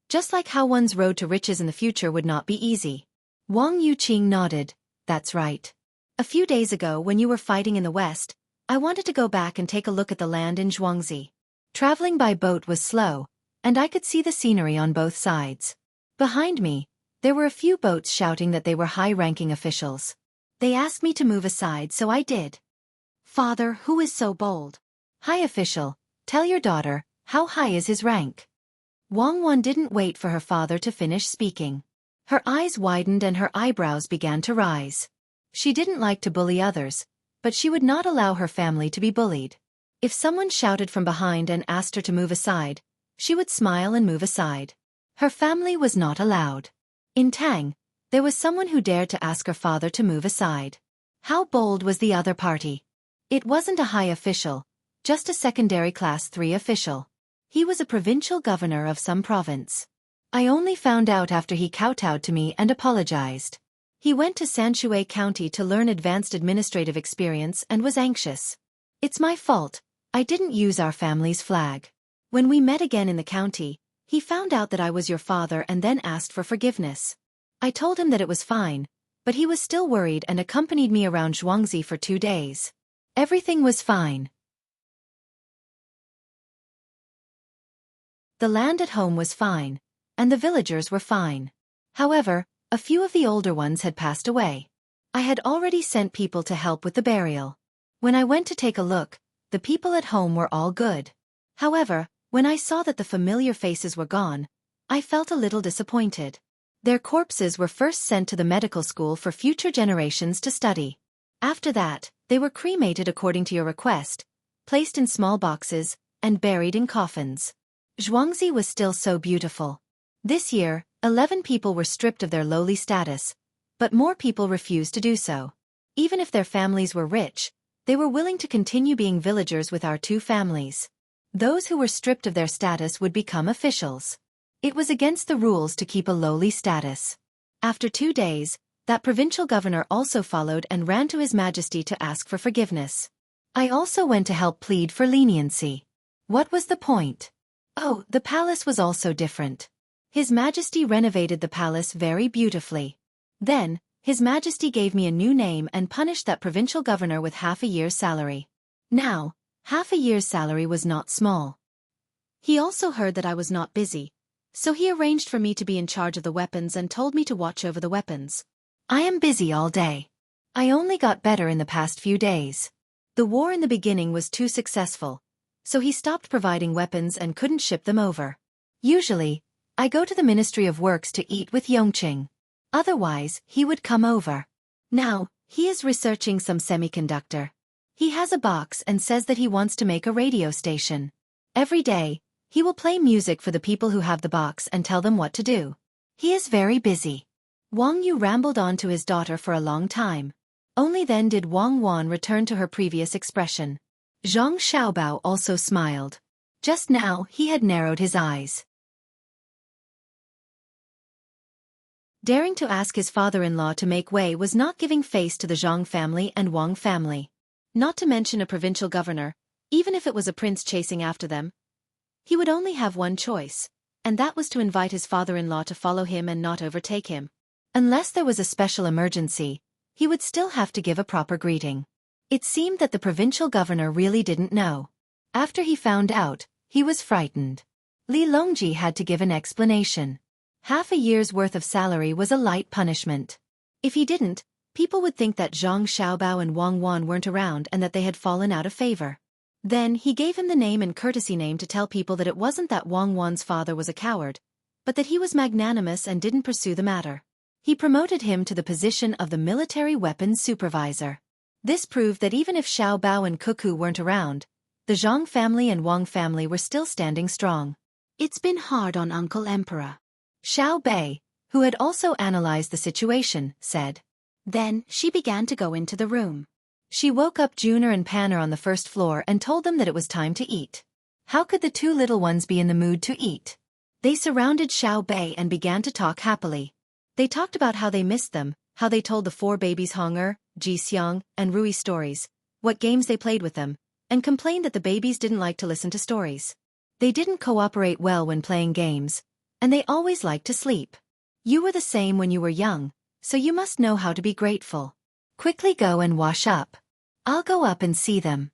just like how one's road to riches in the future would not be easy. Wang Yuqing nodded. "That's right. A few days ago when you were fighting in the west, I wanted to go back and take a look at the land in Zhuangzi. Traveling by boat was slow, and I could see the scenery on both sides. Behind me, there were a few boats shouting that they were high-ranking officials. They asked me to move aside, so I did." "Father, who is so bold?" "High official, tell your daughter, how high is his rank?" Wang Wan didn't wait for her father to finish speaking. Her eyes widened and her eyebrows began to rise. She didn't like to bully others, but she would not allow her family to be bullied. If someone shouted from behind and asked her to move aside, she would smile and move aside. Her family was not allowed. In Tang, there was someone who dared to ask her father to move aside. How bold was the other party? It wasn't a high official, just a secondary class 3 official. He was a provincial governor of some province. I only found out after he kowtowed to me and apologized. He went to Xueqi County to learn advanced administrative experience and was anxious. It's my fault, I didn't use our family's flag. When we met again in the county, he found out that I was your father and then asked for forgiveness. I told him that it was fine, but he was still worried and accompanied me around Xueqi for 2 days. Everything was fine. The land at home was fine, and the villagers were fine. However, a few of the older ones had passed away. I had already sent people to help with the burial. When I went to take a look, the people at home were all good. However, when I saw that the familiar faces were gone, I felt a little disappointed. Their corpses were first sent to the medical school for future generations to study. After that, they were cremated according to your request, placed in small boxes, and buried in coffins. Xueqi was still so beautiful. This year, 11 people were stripped of their lowly status, but more people refused to do so. Even if their families were rich, they were willing to continue being villagers with our 2 families. Those who were stripped of their status would become officials. It was against the rules to keep a lowly status. After 2 days, that provincial governor also followed and ran to His Majesty to ask for forgiveness. I also went to help plead for leniency. What was the point? Oh, the palace was also different. His Majesty renovated the palace very beautifully. Then, His Majesty gave me a new name and punished that provincial governor with half a year's salary. Now, half a year's salary was not small. He also heard that I was not busy, so he arranged for me to be in charge of the weapons and told me to watch over the weapons. I am busy all day. I only got better in the past few days. The war in the beginning was too successful, so he stopped providing weapons and couldn't ship them over. Usually, I go to the Ministry of Works to eat with Yongqing. Otherwise, he would come over. Now, he is researching some semiconductor. He has a box and says that he wants to make a radio station. Every day, he will play music for the people who have the box and tell them what to do. He is very busy. Wang Yu rambled on to his daughter for a long time. Only then did Wang Wan return to her previous expression. Zhang Xiaobao also smiled. Just now, he had narrowed his eyes. Daring to ask his father-in-law to make way was not giving face to the Zhang family and Wang family. Not to mention a provincial governor, even if it was a prince chasing after them. He would only have one choice, and that was to invite his father-in-law to follow him and not overtake him. Unless there was a special emergency, he would still have to give a proper greeting. It seemed that the provincial governor really didn't know. After he found out, he was frightened. Li Longji had to give an explanation. Half a year's worth of salary was a light punishment. If he didn't, people would think that Zhang Xiaobao and Wang Wan weren't around and that they had fallen out of favor. Then he gave him the name and courtesy name to tell people that it wasn't that Wang Wan's father was a coward, but that he was magnanimous and didn't pursue the matter. He promoted him to the position of the military weapons supervisor. This proved that even if Xiaobao and Cuckoo weren't around, the Zhang family and Wang family were still standing strong. It's been hard on Uncle Emperor. Xiao Bei, who had also analyzed the situation, said. Then, she began to go into the room. She woke up Junior and Panner on the first floor and told them that it was time to eat. How could the 2 little ones be in the mood to eat? They surrounded Xiao Bei and began to talk happily. They talked about how they missed them, how they told the 4 babies Hong'er, Ji-xiang, and Rui stories, what games they played with them, and complained that the babies didn't like to listen to stories. They didn't cooperate well when playing games, and they always liked to sleep. You were the same when you were young, so you must know how to be grateful. Quickly go and wash up. I'll go up and see them.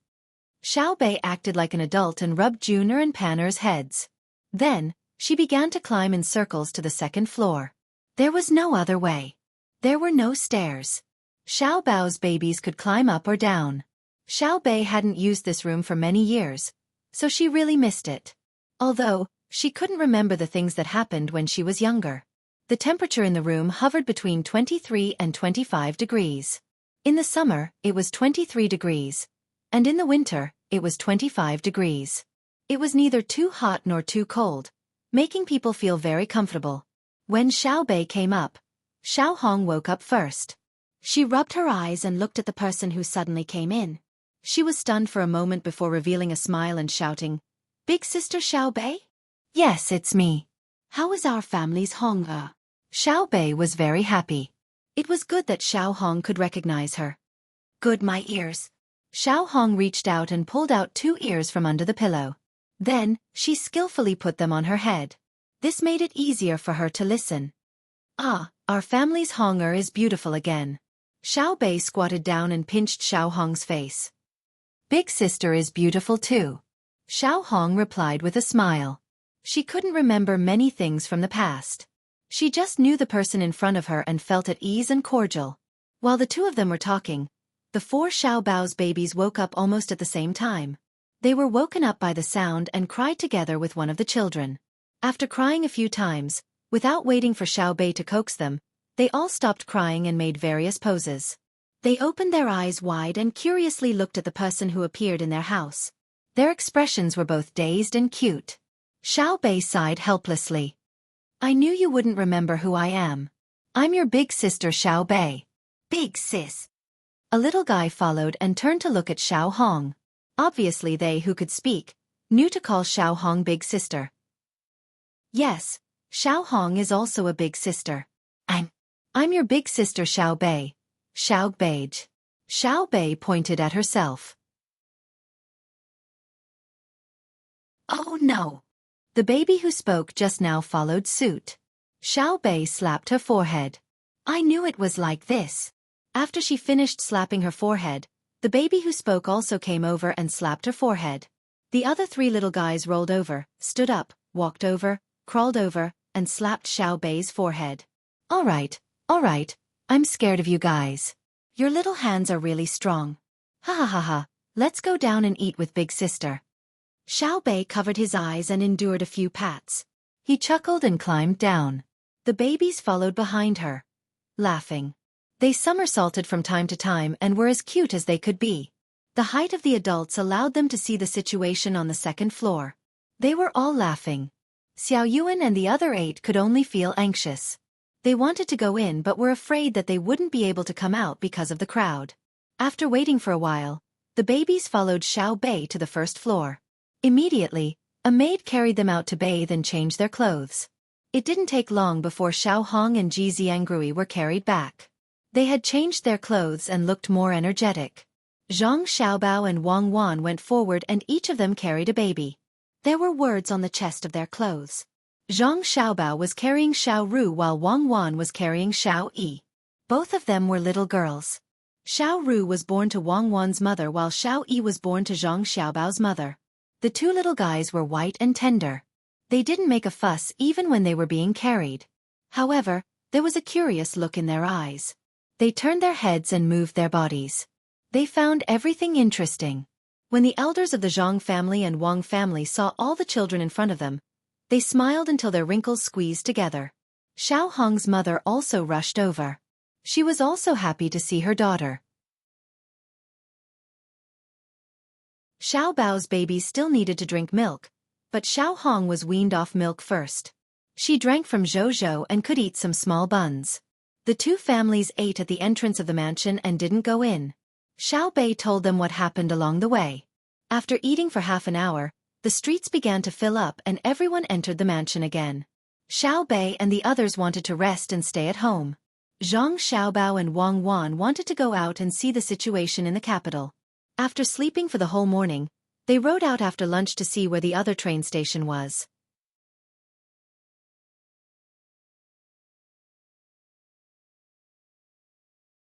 Xiao Bei acted like an adult and rubbed Junior and Panner's heads. Then, she began to climb in circles to the 2nd floor. There was no other way. There were no stairs. Xiao Bao's babies could climb up or down. Xiao Bei hadn't used this room for many years, so she really missed it. Although, she couldn't remember the things that happened when she was younger. The temperature in the room hovered between 23 and 25 degrees. In the summer, it was 23 degrees. And in the winter, it was 25 degrees. It was neither too hot nor too cold, making people feel very comfortable. When Xiao Bei came up, Xiao Hong woke up first. She rubbed her eyes and looked at the person who suddenly came in. She was stunned for a moment before revealing a smile and shouting, "Big sister Xiao Bei?" "Yes, it's me. How is our family's Hong?" Xiao Bei was very happy. It was good that Xiao Hong could recognize her. "Good, my ears." Xiao Hong reached out and pulled out 2 ears from under the pillow. Then, she skillfully put them on her head. This made it easier for her to listen. "Ah, our family's Hong is beautiful again." Xiao Bei squatted down and pinched Xiao Hong's face. "Big sister is beautiful too." Xiao Hong replied with a smile. She couldn't remember many things from the past. She just knew the person in front of her and felt at ease and cordial. While the two of them were talking, the 4 Xiao Bao's babies woke up almost at the same time. They were woken up by the sound and cried together with one of the children. After crying a few times, without waiting for Xiao Bei to coax them, they all stopped crying and made various poses. They opened their eyes wide and curiously looked at the person who appeared in their house. Their expressions were both dazed and cute. Xiao Bei sighed helplessly. "I knew you wouldn't remember who I am. I'm your big sister Xiao Bei." "Big sis." A little guy followed and turned to look at Xiao Hong. Obviously they who could speak knew to call Xiao Hong big sister. "Yes, Xiao Hong is also a big sister. I'm your big sister Xiao Bei." Xiao Beige. Xiao Bei pointed at herself. "Oh no." The baby who spoke just now followed suit. Xiao Bei slapped her forehead. "I knew it was like this." After she finished slapping her forehead, the baby who spoke also came over and slapped her forehead. The other 3 little guys rolled over, stood up, walked over, crawled over, and slapped Xiao Bei's forehead. All right, I'm scared of you guys. Your little hands are really strong. Ha ha ha ha, let's go down and eat with big sister." Xiao Bei covered his eyes and endured a few pats. He chuckled and climbed down. The babies followed behind her, laughing. They somersaulted from time to time and were as cute as they could be. The height of the adults allowed them to see the situation on the 2nd floor. They were all laughing. Xiao Yuan and the other 8 could only feel anxious. They wanted to go in but were afraid that they wouldn't be able to come out because of the crowd. After waiting for a while, the babies followed Xiao Bei to the 1st floor. Immediately, a maid carried them out to bathe and change their clothes. It didn't take long before Xiao Hong and Ji Xiangrui were carried back. They had changed their clothes and looked more energetic. Zhang Xiaobao and Wang Wan went forward and each of them carried a baby. There were words on the chest of their clothes. Zhang Xiaobao was carrying Xiao Ru while Wang Wan was carrying Xiao Yi. Both of them were little girls. Xiao Ru was born to Wang Wan's mother while Xiao Yi was born to Zhang Xiaobao's mother. The 2 little guys were white and tender. They didn't make a fuss even when they were being carried. However, there was a curious look in their eyes. They turned their heads and moved their bodies. They found everything interesting. When the elders of the Zhang family and Wang family saw all the children in front of them, they smiled until their wrinkles squeezed together. Xiao Hong's mother also rushed over. She was also happy to see her daughter. Xiao Bao's baby still needed to drink milk, but Xiao Hong was weaned off milk first. She drank from Zhou and could eat some small buns. The 2 families ate at the entrance of the mansion and didn't go in. Xiao Bei told them what happened along the way. After eating for half an hour, the streets began to fill up and everyone entered the mansion again. Xiao Bei and the others wanted to rest and stay at home. Zhang Xiaobao and Wang Wan wanted to go out and see the situation in the capital. After sleeping for the whole morning, they rode out after lunch to see where the other train station was.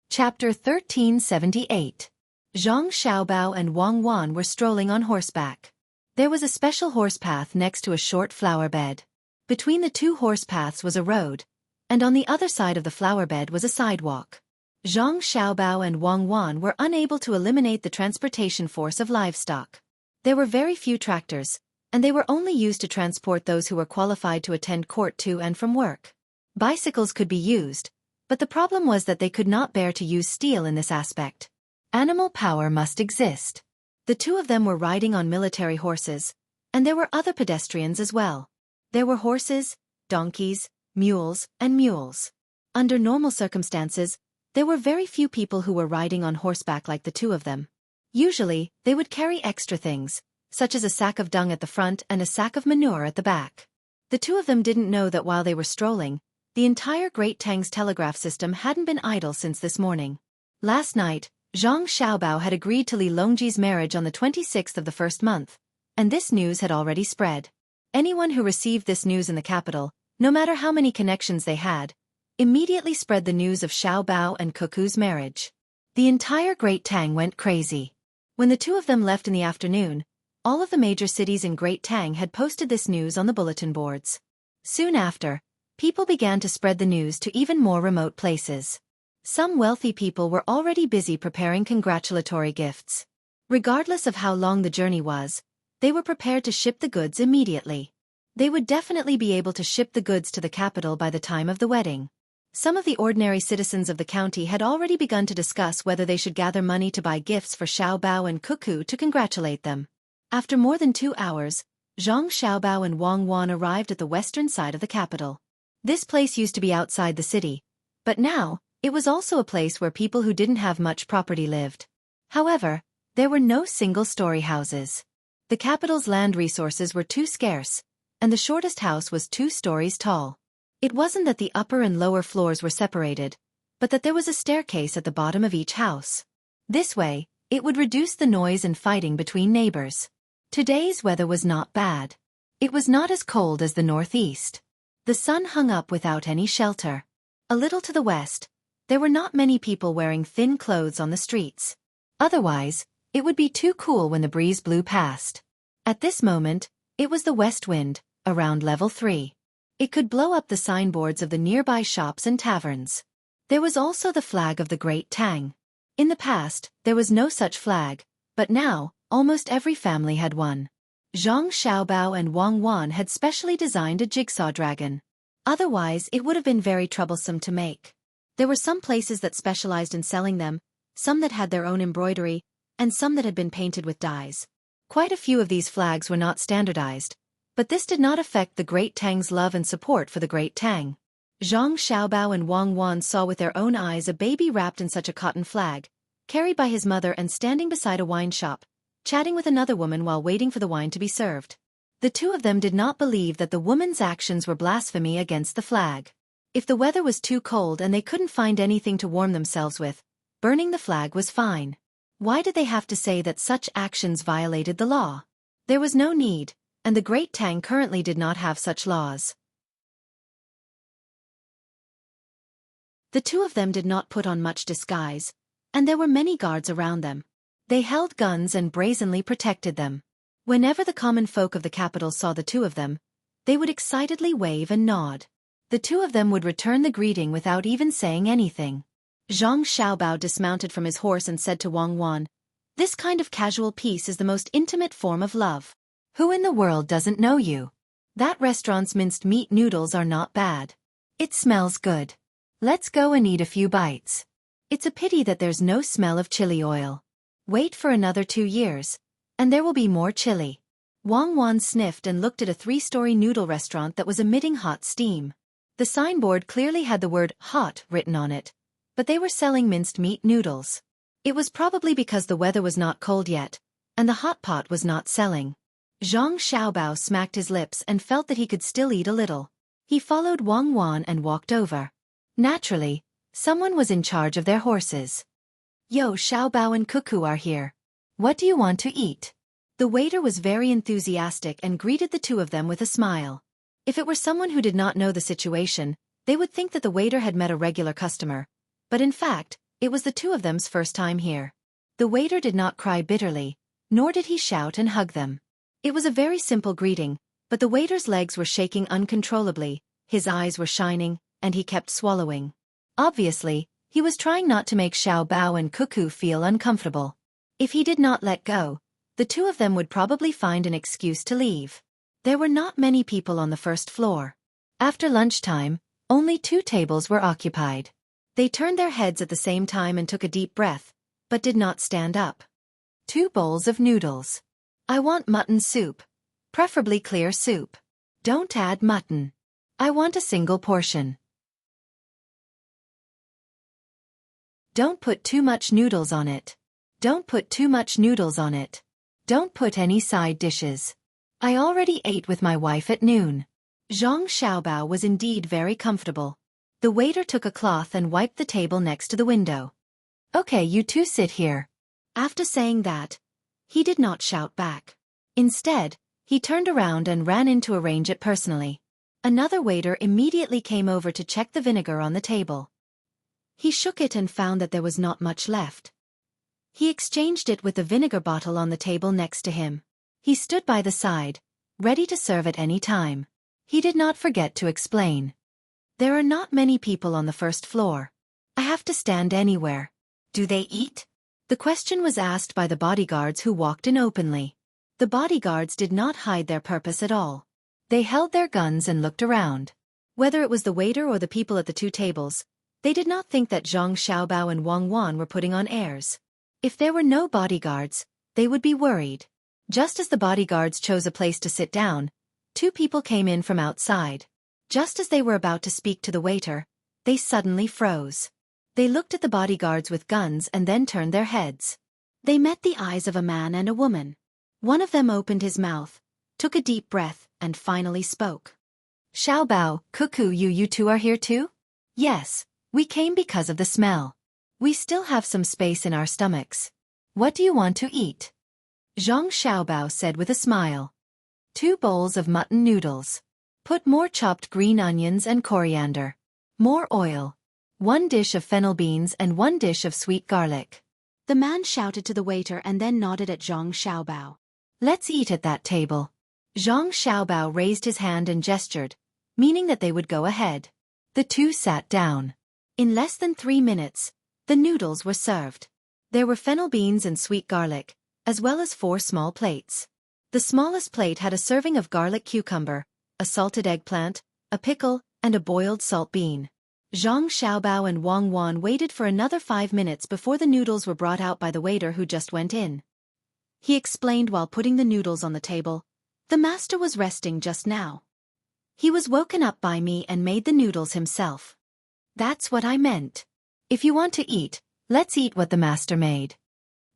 Chapter 1378. Zhang Xiaobao and Wang Wan were strolling on horseback. There was a special horse path next to a short flower bed. Between the 2 horse paths was a road, and on the other side of the flower bed was a sidewalk. Zhang Xiaobao and Wang Wan were unable to eliminate the transportation force of livestock. There were very few tractors, and they were only used to transport those who were qualified to attend court to and from work. Bicycles could be used, But the problem was that they could not bear to use steel in this aspect. Animal power must exist. The two of them were riding on military horses, and there were other pedestrians as well. There were horses, donkeys, mules, and mules. Under normal circumstances, there were very few people who were riding on horseback like the two of them. Usually, they would carry extra things, such as a sack of dung at the front and a sack of manure at the back. The two of them didn't know that while they were strolling, the entire Great Tang's telegraph system hadn't been idle since this morning. Last night, Zhang Xiaobao had agreed to Li Longji's marriage on the 26th of the first month, and this news had already spread. Anyone who received this news in the capital, no matter how many connections they had, immediately spread the news of Xiaobao and Cuckoo's marriage. The entire Great Tang went crazy. When the two of them left in the afternoon, all of the major cities in Great Tang had posted this news on the bulletin boards. Soon after, people began to spread the news to even more remote places. Some wealthy people were already busy preparing congratulatory gifts. Regardless of how long the journey was, they were prepared to ship the goods immediately. They would definitely be able to ship the goods to the capital by the time of the wedding. Some of the ordinary citizens of the county had already begun to discuss whether they should gather money to buy gifts for Xiaobao and Cuckoo to congratulate them. After more than 2 hours, Zhang Xiaobao and Wang Wan arrived at the western side of the capital. This place used to be outside the city, but now, it was also a place where people who didn't have much property lived. However, there were no single-story houses. The capital's land resources were too scarce, and the shortest house was 2 stories tall. It wasn't that the upper and lower floors were separated, but that there was a staircase at the bottom of each house. This way, it would reduce the noise and fighting between neighbors. Today's weather was not bad. It was not as cold as the northeast. The sun hung up without any shelter. A little to the west, there were not many people wearing thin clothes on the streets. Otherwise, it would be too cool when the breeze blew past. At this moment, it was the west wind, around level 3. It could blow up the signboards of the nearby shops and taverns. There was also the flag of the Great Tang. In the past, there was no such flag, but now, almost every family had one. Zhang Xiaobao and Wang Wan had specially designed a jigsaw dragon. Otherwise, it would have been very troublesome to make. There were some places that specialized in selling them, some that had their own embroidery, and some that had been painted with dyes. Quite a few of these flags were not standardized, but this did not affect the Great Tang's love and support for the Great Tang. Zhang Xiaobao and Wang Wan saw with their own eyes a baby wrapped in such a cotton flag, carried by his mother and standing beside a wine shop, chatting with another woman while waiting for the wine to be served. The two of them did not believe that the woman's actions were blasphemy against the flag. If the weather was too cold and they couldn't find anything to warm themselves with, burning the flag was fine. Why did they have to say that such actions violated the law? There was no need, and the Great Tang currently did not have such laws. The two of them did not put on much disguise, and there were many guards around them. They held guns and brazenly protected them. Whenever the common folk of the capital saw the two of them, they would excitedly wave and nod. The two of them would return the greeting without even saying anything. Zhang Xiaobao dismounted from his horse and said to Wang Wan, "This kind of casual peace is the most intimate form of love. Who in the world doesn't know you? That restaurant's minced meat noodles are not bad. It smells good. Let's go and eat a few bites. It's a pity that there's no smell of chili oil. Wait for another 2 years, and there will be more chili." Wang Wan sniffed and looked at a 3-story noodle restaurant that was emitting hot steam. The signboard clearly had the word hot written on it, but they were selling minced meat noodles. It was probably because the weather was not cold yet, and the hot pot was not selling. Zhang Xiaobao smacked his lips and felt that he could still eat a little. He followed Wang Wan and walked over. Naturally, someone was in charge of their horses. "Yo, Xiaobao and Cuckoo are here. What do you want to eat?" The waiter was very enthusiastic and greeted the two of them with a smile. If it were someone who did not know the situation, they would think that the waiter had met a regular customer, but in fact, it was the two of them's first time here. The waiter did not cry bitterly, nor did he shout and hug them. It was a very simple greeting, but the waiter's legs were shaking uncontrollably, his eyes were shining, and he kept swallowing. Obviously, he was trying not to make Xiaobao and Cuckoo feel uncomfortable. If he did not let go, the two of them would probably find an excuse to leave. There were not many people on the first floor. After lunchtime, only 2 tables were occupied. They turned their heads at the same time and took a deep breath, but did not stand up. 2 bowls of noodles. I want mutton soup. Preferably clear soup. Don't add mutton. I want a single portion. Don't put too much noodles on it. Don't put too much noodles on it. Don't put any side dishes. I already ate with my wife at noon. Zhang Xiaobao was indeed very comfortable. The waiter took a cloth and wiped the table next to the window. Okay, you two sit here. After saying that, he did not shout back. Instead, he turned around and ran in to arrange it personally. Another waiter immediately came over to check the vinegar on the table. He shook it and found that there was not much left. He exchanged it with the vinegar bottle on the table next to him. He stood by the side, ready to serve at any time. He did not forget to explain. There are not many people on the first floor. I have to stand anywhere. Do they eat? The question was asked by the bodyguards who walked in openly. The bodyguards did not hide their purpose at all. They held their guns and looked around. Whether it was the waiter or the people at the 2 tables, they did not think that Zhang Xiaobao and Wang Wan were putting on airs. If there were no bodyguards, they would be worried. Just as the bodyguards chose a place to sit down, 2 people came in from outside. Just as they were about to speak to the waiter, they suddenly froze. They looked at the bodyguards with guns and then turned their heads. They met the eyes of a man and a woman. One of them opened his mouth, took a deep breath, and finally spoke. Xiaobao, Cuckoo, you two are here too? Yes. We came because of the smell. We still have some space in our stomachs. What do you want to eat? Zhang Xiaobao said with a smile. 2 bowls of mutton noodles. Put more chopped green onions and coriander. More oil. 1 dish of fennel beans and 1 dish of sweet garlic. The man shouted to the waiter and then nodded at Zhang Xiaobao. Let's eat at that table. Zhang Xiaobao raised his hand and gestured, meaning that they would go ahead. The 2 sat down. In less than 3 minutes, the noodles were served. There were fennel beans and sweet garlic, as well as 4 small plates. The smallest plate had a serving of garlic cucumber, a salted eggplant, a pickle, and a boiled salt bean. Zhang Xiaobao and Wang Wan waited for another 5 minutes before the noodles were brought out by the waiter who just went in. He explained while putting the noodles on the table. The master was resting just now. He was woken up by me and made the noodles himself. That's what I meant. If you want to eat, let's eat what the master made.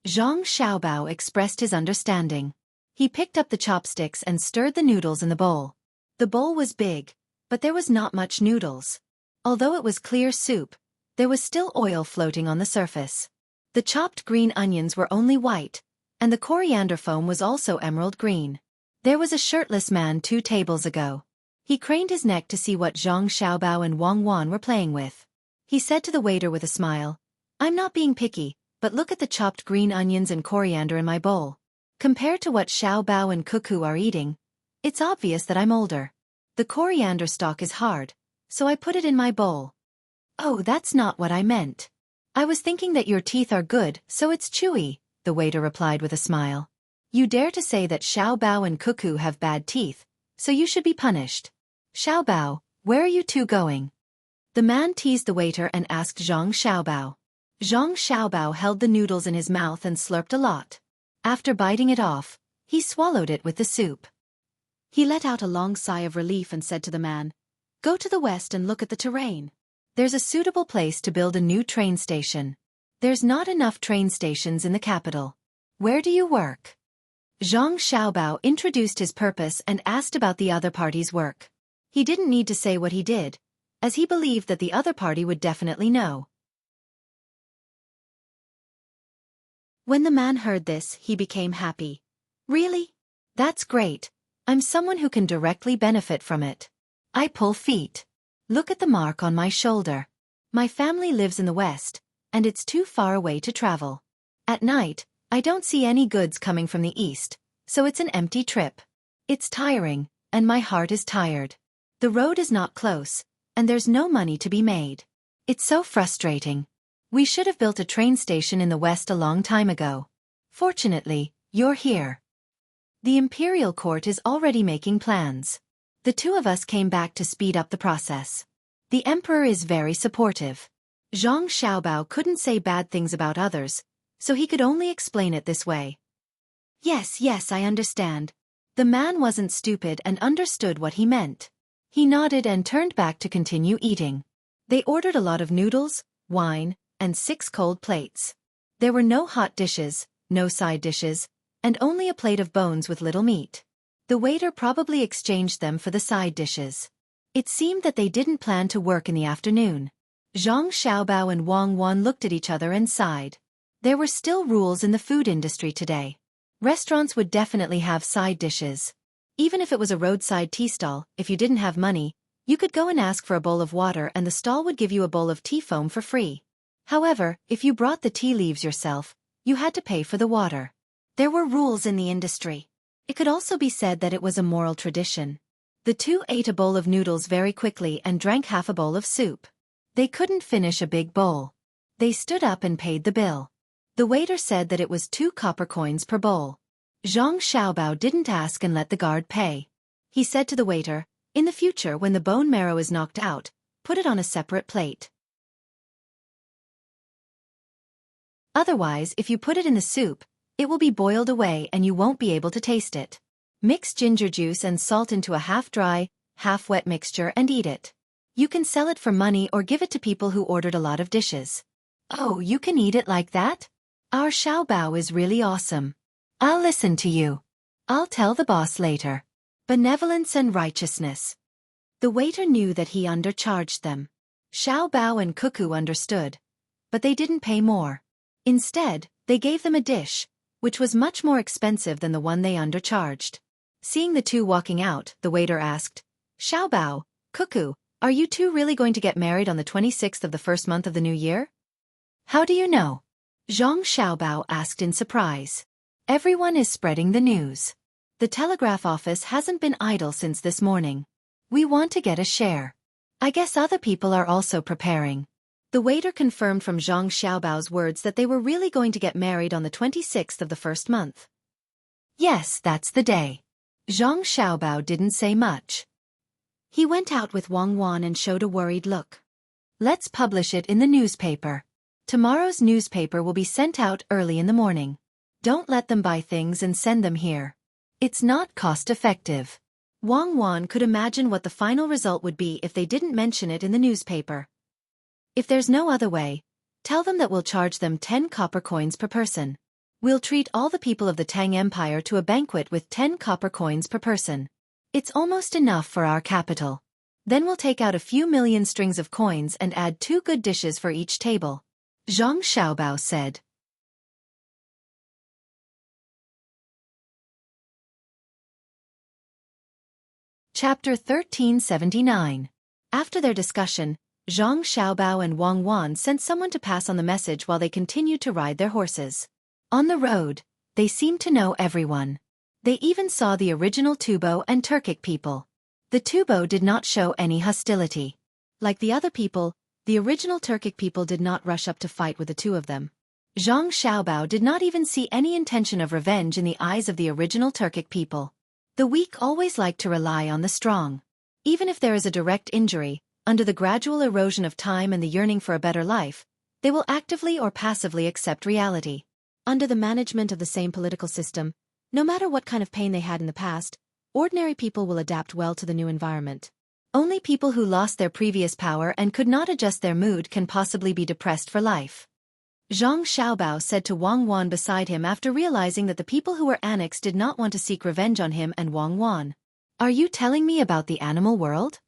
Zhang Xiaobao expressed his understanding. He picked up the chopsticks and stirred the noodles in the bowl. The bowl was big, but there was not much noodles. Although it was clear soup, there was still oil floating on the surface. The chopped green onions were only white, and the coriander foam was also emerald green. There was a shirtless man 2 tables ago. He craned his neck to see what Zhang Xiaobao and Wang Wan were playing with. He said to the waiter with a smile, I'm not being picky, but look at the chopped green onions and coriander in my bowl. Compared to what Xiaobao and Cuckoo are eating, it's obvious that I'm older. The coriander stalk is hard, so I put it in my bowl. Oh, that's not what I meant. I was thinking that your teeth are good, so it's chewy, the waiter replied with a smile. You dare to say that Xiaobao and Cuckoo have bad teeth, so you should be punished. Xiaobao, where are you 2 going? The man teased the waiter and asked Zhang Xiaobao. Zhang Xiaobao held the noodles in his mouth and slurped a lot. After biting it off, he swallowed it with the soup. He let out a long sigh of relief and said to the man, Go to the west and look at the terrain. There's a suitable place to build a new train station. There's not enough train stations in the capital. Where do you work? Zhang Xiaobao introduced his purpose and asked about the other party's work. He didn't need to say what he did, as he believed that the other party would definitely know. When the man heard this, he became happy. Really? That's great. I'm someone who can directly benefit from it. I pull feet. Look at the mark on my shoulder. My family lives in the west, and it's too far away to travel. At night, I don't see any goods coming from the east, so it's an empty trip. It's tiring, and my heart is tired. The road is not close, and there's no money to be made. It's so frustrating. We should have built a train station in the west a long time ago. Fortunately, you're here. The imperial court is already making plans. The 2 of us came back to speed up the process. The emperor is very supportive. Zhang Xiaobao couldn't say bad things about others, so he could only explain it this way. Yes, yes, I understand. The man wasn't stupid and understood what he meant. He nodded and turned back to continue eating. They ordered a lot of noodles, wine, and 6 cold plates. There were no hot dishes, no side dishes, and only a plate of bones with little meat. The waiter probably exchanged them for the side dishes. It seemed that they didn't plan to work in the afternoon. Zhang Xiaobao and Wang Wan looked at each other and sighed. There were still rules in the food industry today. Restaurants would definitely have side dishes. Even if it was a roadside tea stall, if you didn't have money, you could go and ask for a bowl of water and the stall would give you a bowl of tea foam for free. However, if you brought the tea leaves yourself, you had to pay for the water. There were rules in the industry. It could also be said that it was a moral tradition. The two ate a bowl of noodles very quickly and drank half a bowl of soup. They couldn't finish a big bowl. They stood up and paid the bill. The waiter said that it was 2 copper coins per bowl. Zhang Xiaobao didn't ask and let the guard pay. He said to the waiter, "In the future when the bone marrow is knocked out, put it on a separate plate. Otherwise, if you put it in the soup, it will be boiled away and you won't be able to taste it. Mix ginger juice and salt into a half-dry, half-wet mixture and eat it. You can sell it for money or give it to people who ordered a lot of dishes." "Oh, you can eat it like that? Our Xiaobao is really awesome. I'll listen to you. I'll tell the boss later." Benevolence and righteousness. The waiter knew that he undercharged them. Xiaobao and Cuckoo understood. But they didn't pay more. Instead, they gave them a dish, which was much more expensive than the one they undercharged. Seeing the two walking out, the waiter asked, "Xiaobao, Cuckoo, are you two really going to get married on the 26th of the first month of the new year?" "How do you know?" Zhang Xiaobao asked in surprise. "Everyone is spreading the news. The telegraph office hasn't been idle since this morning. We want to get a share. I guess other people are also preparing." The waiter confirmed from Zhang Xiaobao's words that they were really going to get married on the 26th of the first month. "Yes, that's the day." Zhang Xiaobao didn't say much. He went out with Wang Wan and showed a worried look. "Let's publish it in the newspaper. Tomorrow's newspaper will be sent out early in the morning. Don't let them buy things and send them here. It's not cost-effective." Wang Wan could imagine what the final result would be if they didn't mention it in the newspaper. "If there's no other way, tell them that we'll charge them 10 copper coins per person. We'll treat all the people of the Tang Empire to a banquet with 10 copper coins per person. It's almost enough for our capital. Then we'll take out a few million strings of coins and add 2 good dishes for each table," Zhang Xiaobao said. Chapter 1379. After their discussion, Zhang Xiaobao and Wang Wan sent someone to pass on the message while they continued to ride their horses. On the road, they seemed to know everyone. They even saw the original Tubo and Turkic people. The Tubo did not show any hostility. Like the other people, the original Turkic people did not rush up to fight with the two of them. Zhang Xiaobao did not even see any intention of revenge in the eyes of the original Turkic people. The weak always like to rely on the strong. Even if there is a direct injury, under the gradual erosion of time and the yearning for a better life, they will actively or passively accept reality. Under the management of the same political system, no matter what kind of pain they had in the past, ordinary people will adapt well to the new environment. Only people who lost their previous power and could not adjust their mood can possibly be depressed for life. Zhang Xiaobao said to Wang Wan beside him after realizing that the people who were annexed did not want to seek revenge on him and Wang Wan. "Are you telling me about the animal world?"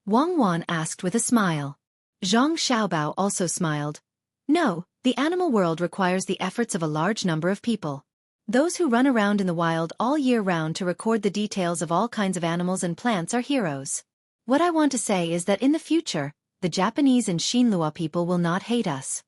Wang Wan asked with a smile. Zhang Xiaobao also smiled. "No, the animal world requires the efforts of a large number of people. Those who run around in the wild all year round to record the details of all kinds of animals and plants are heroes. What I want to say is that in the future, the Japanese and Xinhua people will not hate us.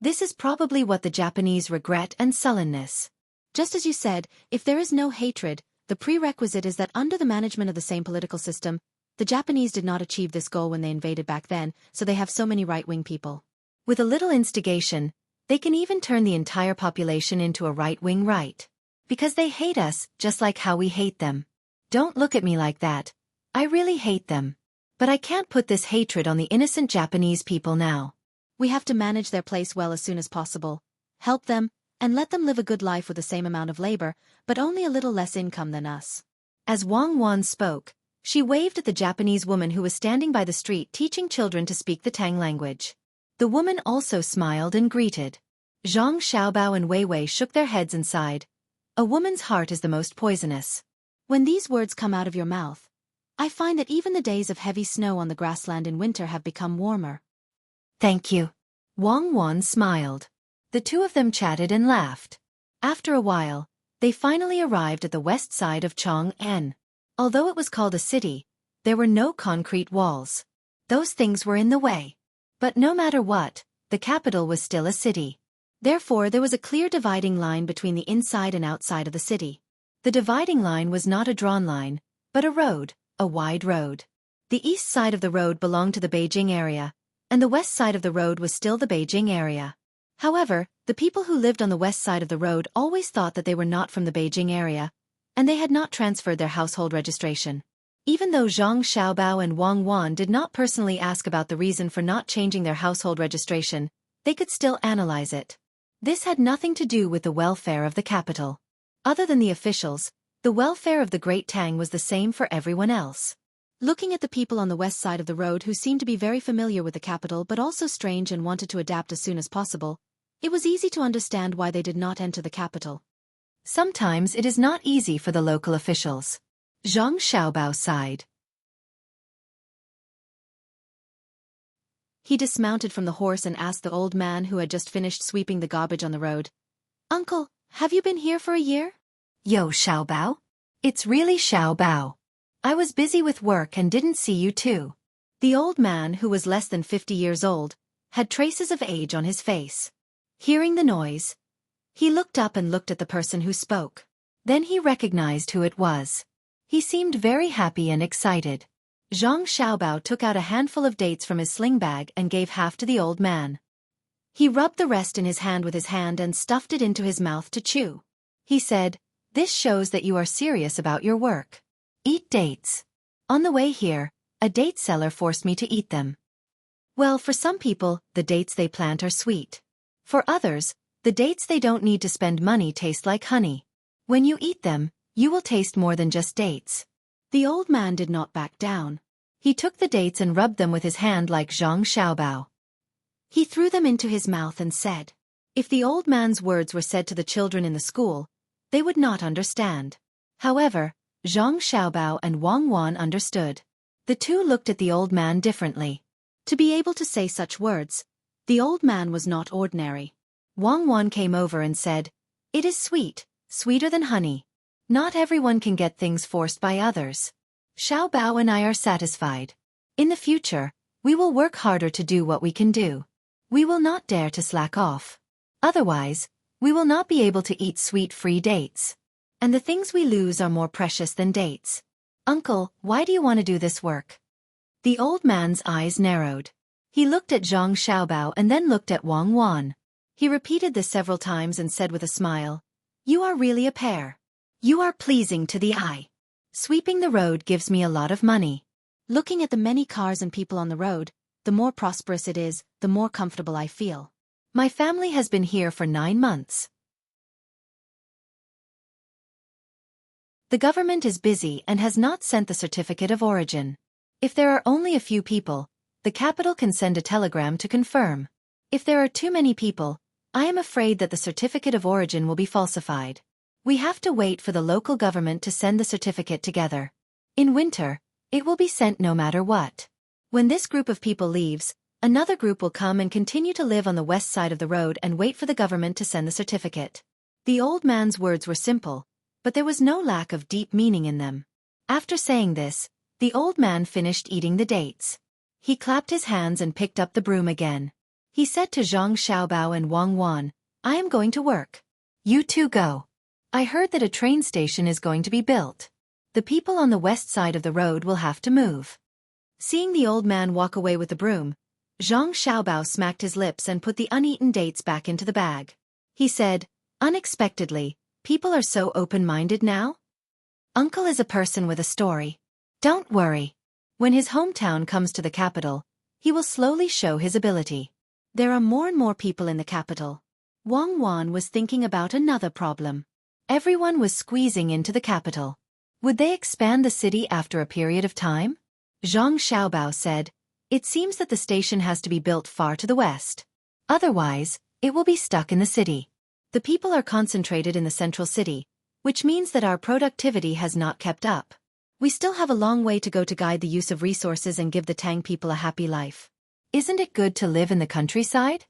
This is probably what the Japanese regret and sullenness. Just as you said, if there is no hatred, the prerequisite is that under the management of the same political system, the Japanese did not achieve this goal when they invaded back then, so they have so many right-wing people. With a little instigation, they can even turn the entire population into a right-wing right. Because they hate us, just like how we hate them. Don't look at me like that. I really hate them. But I can't put this hatred on the innocent Japanese people now. We have to manage their place well as soon as possible, help them, and let them live a good life with the same amount of labor, but only a little less income than us. As Wang Wan spoke, she waved at the Japanese woman who was standing by the street teaching children to speak the Tang language. The woman also smiled and greeted. Zhang Xiaobao and Wei Wei shook their heads and sighed. A woman's heart is the most poisonous. When these words come out of your mouth, I find that even the days of heavy snow on the grassland in winter have become warmer. Thank you. Wang Wan smiled. The two of them chatted and laughed. After a while, they finally arrived at the west side of Chang'an. Although it was called a city, there were no concrete walls. Those things were in the way. But no matter what, the capital was still a city. Therefore, there was a clear dividing line between the inside and outside of the city. The dividing line was not a drawn line, but a road, a wide road. The east side of the road belonged to the Beijing area, and the west side of the road was still the Beijing area. However, the people who lived on the west side of the road always thought that they were not from the Beijing area, and they had not transferred their household registration. Even though Zhang Xiaobao and Wang Wan did not personally ask about the reason for not changing their household registration, they could still analyze it. This had nothing to do with the welfare of the capital. Other than the officials, the welfare of the Great Tang was the same for everyone else. Looking at the people on the west side of the road who seemed to be very familiar with the capital but also strange and wanted to adapt as soon as possible, it was easy to understand why they did not enter the capital. Sometimes it is not easy for the local officials. Zhang Xiaobao sighed. He dismounted from the horse and asked the old man who had just finished sweeping the garbage on the road, "Uncle, have you been here for a year?" "Yo, Xiaobao? It's really Xiaobao. I was busy with work and didn't see you too." The old man, who was less than 50 years old, had traces of age on his face. Hearing the noise, he looked up and looked at the person who spoke. Then he recognized who it was. He seemed very happy and excited. Zhang Xiaobao took out a handful of dates from his sling bag and gave half to the old man. He rubbed the rest in his hand with his hand and stuffed it into his mouth to chew. He said, "This shows that you are serious about your work. Eat dates." On the way here, a date seller forced me to eat them. Well, for some people, the dates they plant are sweet. For others, the dates they don't need to spend money taste like honey. When you eat them, you will taste more than just dates. The old man did not back down. He took the dates and rubbed them with his hand like Zhang Xiaobao. He threw them into his mouth and said, if the old man's words were said to the children in the school, they would not understand. However, Zhang Xiaobao and Wang Wan understood. The two looked at the old man differently. To be able to say such words, the old man was not ordinary. Wang Wan came over and said, "It is sweet, sweeter than honey. Not everyone can get things forced by others. Xiaobao and I are satisfied. In the future, we will work harder to do what we can do. We will not dare to slack off. Otherwise, we will not be able to eat sweet-free dates. And the things we lose are more precious than dates. Uncle, why do you want to do this work?" The old man's eyes narrowed. He looked at Zhang Xiaobao and then looked at Wang Wan. He repeated this several times and said with a smile, "You are really a pair. You are pleasing to the eye. Sweeping the road gives me a lot of money. Looking at the many cars and people on the road, the more prosperous it is, the more comfortable I feel. My family has been here for 9 months. The government is busy and has not sent the certificate of origin. If there are only a few people, the capital can send a telegram to confirm. If there are too many people, I am afraid that the certificate of origin will be falsified. We have to wait for the local government to send the certificate together. In winter, it will be sent no matter what. When this group of people leaves, another group will come and continue to live on the west side of the road and wait for the government to send the certificate." The old man's words were simple, but there was no lack of deep meaning in them. After saying this, the old man finished eating the dates. He clapped his hands and picked up the broom again. He said to Zhang Xiaobao and Wang Wan, "I am going to work. You two go. I heard that a train station is going to be built. The people on the west side of the road will have to move." Seeing the old man walk away with the broom, Zhang Xiaobao smacked his lips and put the uneaten dates back into the bag. He said, unexpectedly, "People are so open-minded now? Uncle is a person with a story. Don't worry. When his hometown comes to the capital, he will slowly show his ability." There are more and more people in the capital. Wang Wan was thinking about another problem. Everyone was squeezing into the capital. Would they expand the city after a period of time? Zhang Xiaobao said, "It seems that the station has to be built far to the west. Otherwise, it will be stuck in the city. The people are concentrated in the central city, which means that our productivity has not kept up. We still have a long way to go to guide the use of resources and give the Tang people a happy life. Isn't it good to live in the countryside?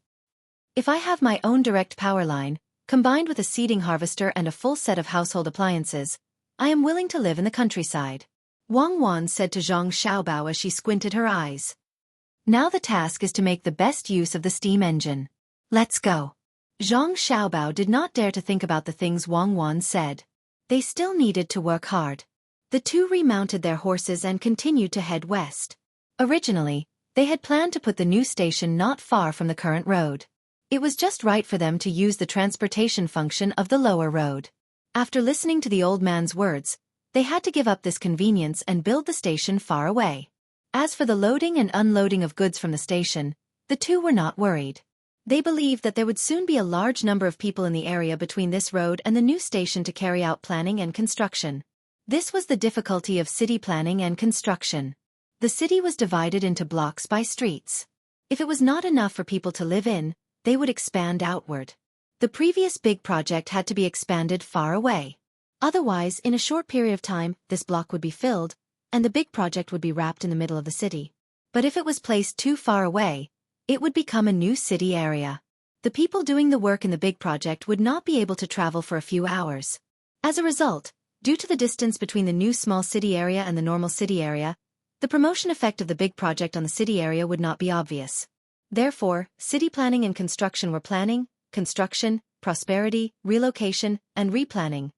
If I have my own direct power line, combined with a seeding harvester and a full set of household appliances, I am willing to live in the countryside," Wang Wan said to Zhang Xiaobao as she squinted her eyes. "Now the task is to make the best use of the steam engine. Let's go." Zhang Xiaobao did not dare to think about the things Wang Wan said. They still needed to work hard. The two remounted their horses and continued to head west. Originally, they had planned to put the new station not far from the current road. It was just right for them to use the transportation function of the lower road. After listening to the old man's words, they had to give up this convenience and build the station far away. As for the loading and unloading of goods from the station, the two were not worried. They believed that there would soon be a large number of people in the area between this road and the new station to carry out planning and construction. This was the difficulty of city planning and construction. The city was divided into blocks by streets. If it was not enough for people to live in, they would expand outward. The previous big project had to be expanded far away. Otherwise, in a short period of time, this block would be filled, and the big project would be wrapped in the middle of the city. But if it was placed too far away, it would become a new city area. The people doing the work in the big project would not be able to travel for a few hours. As a result, due to the distance between the new small city area and the normal city area, the promotion effect of the big project on the city area would not be obvious. Therefore, city planning and construction were planning, construction, prosperity, relocation, and replanning.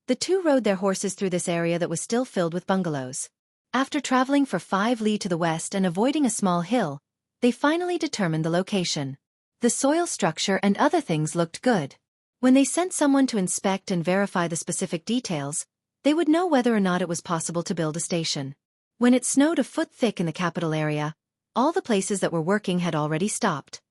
The two rode their horses through this area that was still filled with bungalows. After traveling for 5 li to the west and avoiding a small hill, they finally determined the location. The soil structure and other things looked good. When they sent someone to inspect and verify the specific details, they would know whether or not it was possible to build a station. When it snowed a foot thick in the capital area, all the places that were working had already stopped.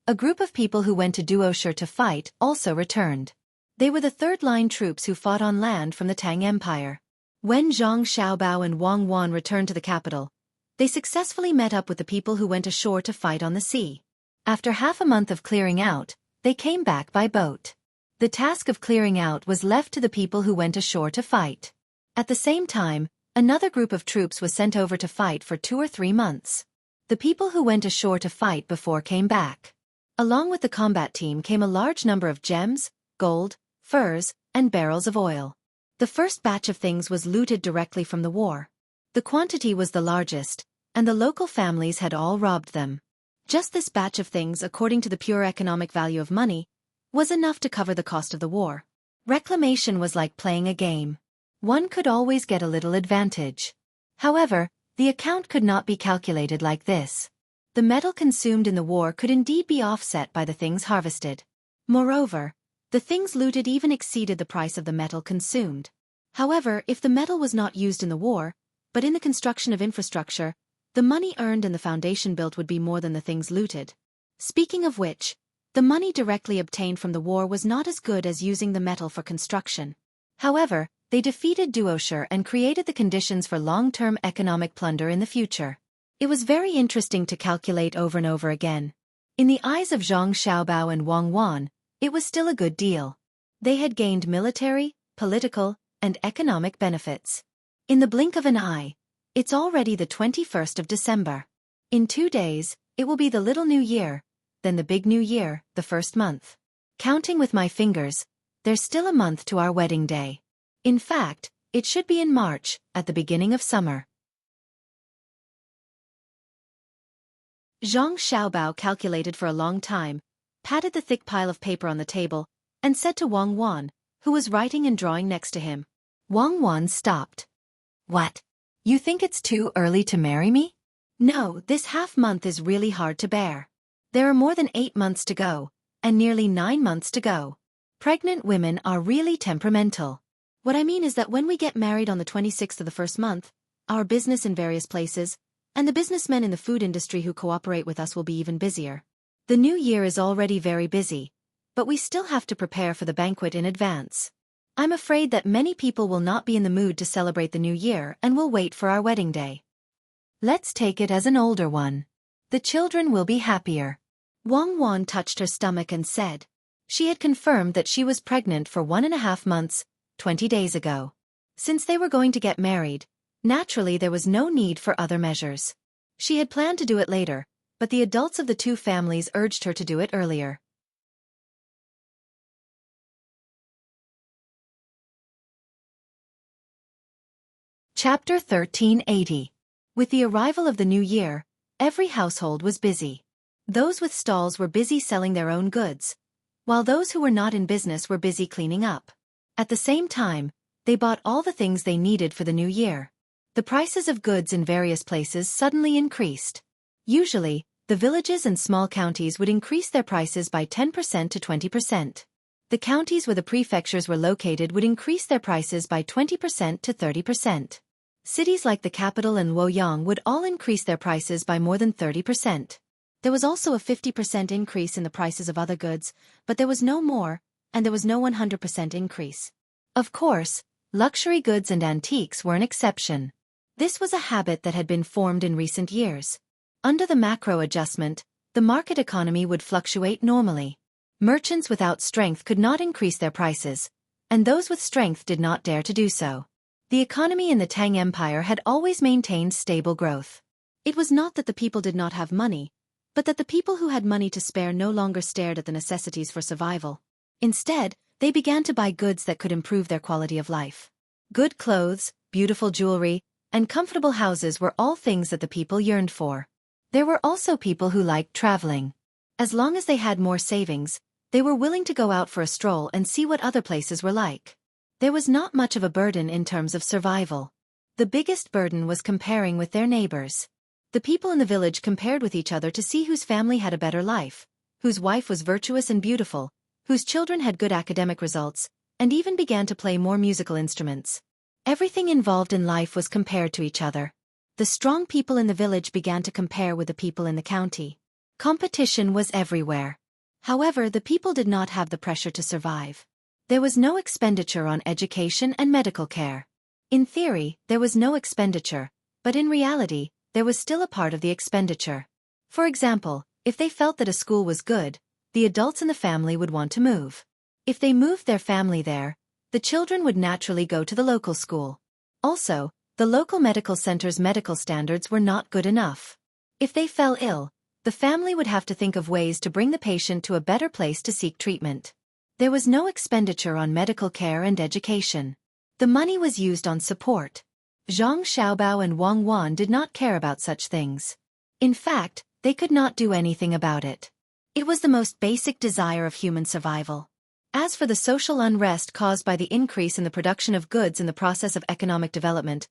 A group of people who went to Duoshi to fight also returned. They were the third-line troops who fought on land from the Tang Empire. When Zhang Xiaobao and Wang Wan returned to the capital, they successfully met up with the people who went ashore to fight on the sea. After half a month of clearing out, they came back by boat. The task of clearing out was left to the people who went ashore to fight. At the same time, another group of troops was sent over to fight for 2 or 3 months. The people who went ashore to fight before came back. Along with the combat team came a large number of gems, gold, furs, and barrels of oil. The first batch of things was looted directly from the war. The quantity was the largest, and the local families had all robbed them. Just this batch of things, according to the pure economic value of money, was enough to cover the cost of the war. Reclamation was like playing a game. One could always get a little advantage. However, the account could not be calculated like this. The metal consumed in the war could indeed be offset by the things harvested. Moreover, the things looted even exceeded the price of the metal consumed. However, if the metal was not used in the war, but in the construction of infrastructure, the money earned and the foundation built would be more than the things looted. Speaking of which, the money directly obtained from the war was not as good as using the metal for construction. However, they defeated Duoshi and created the conditions for long-term economic plunder in the future. It was very interesting to calculate over and over again. In the eyes of Zhang Xiaobao and Wang Wan, it was still a good deal. They had gained military, political, and economic benefits. In the blink of an eye, it's already the 21st of December. In 2 days, it will be the little new year, then the big new year, the first month. Counting with my fingers, there's still a month to our wedding day. In fact, it should be in March, at the beginning of summer. Zhang Xiaobao calculated for a long time, patted the thick pile of paper on the table, and said to Wang Wan, who was writing and drawing next to him. Wang Wan stopped. "What? You think it's too early to marry me?" "No, this half-month is really hard to bear. There are more than 8 months to go, and nearly 9 months to go. Pregnant women are really temperamental. What I mean is that when we get married on the 26th of the first month, our business in various places, And the businessmen in the food industry who cooperate with us will be even busier. The new year is already very busy, but we still have to prepare for the banquet in advance. I'm afraid that many people will not be in the mood to celebrate the new year and will wait for our wedding day. Let's take it as an older one. The children will be happier. Wang Wan touched her stomach and said. She had confirmed that she was pregnant for 1.5 months, 20 days ago. Since they were going to get married, naturally there was no need for other measures. She had planned to do it later, but the adults of the two families urged her to do it earlier. Chapter 1380. With the arrival of the new year, every household was busy. Those with stalls were busy selling their own goods, while those who were not in business were busy cleaning up. At the same time, they bought all the things they needed for the new year. The prices of goods in various places suddenly increased. Usually, the villages and small counties would increase their prices by 10% to 20%. The counties where the prefectures were located would increase their prices by 20% to 30%. Cities like the capital and Luoyang would all increase their prices by more than 30%. There was also a 50% increase in the prices of other goods, but there was no more, and there was no 100% increase. Of course, luxury goods and antiques were an exception. This was a habit that had been formed in recent years. Under the macro adjustment, the market economy would fluctuate normally. Merchants without strength could not increase their prices, and those with strength did not dare to do so. The economy in the Tang Empire had always maintained stable growth. It was not that the people did not have money, but that the people who had money to spare no longer stared at the necessities for survival. Instead, they began to buy goods that could improve their quality of life. Good clothes, beautiful jewelry, and comfortable houses were all things that the people yearned for. There were also people who liked traveling. As long as they had more savings, they were willing to go out for a stroll and see what other places were like. There was not much of a burden in terms of survival. The biggest burden was comparing with their neighbors. The people in the village compared with each other to see whose family had a better life, whose wife was virtuous and beautiful, whose children had good academic results, and even began to play more musical instruments. Everything involved in life was compared to each other. The strong people in the village began to compare with the people in the county. Competition was everywhere. However, the people did not have the pressure to survive. There was no expenditure on education and medical care. In theory, there was no expenditure, but in reality, there was still a part of the expenditure. For example, if they felt that a school was good, the adults in the family would want to move. If they moved their family there, the children would naturally go to the local school. Also, the local medical center's medical standards were not good enough. If they fell ill, the family would have to think of ways to bring the patient to a better place to seek treatment. There was no expenditure on medical care and education. The money was used on support. Zhang Xiaobao and Wang Wan did not care about such things. In fact, they could not do anything about it. It was the most basic desire of human survival. As for the social unrest caused by the increase in the production of goods in the process of economic development,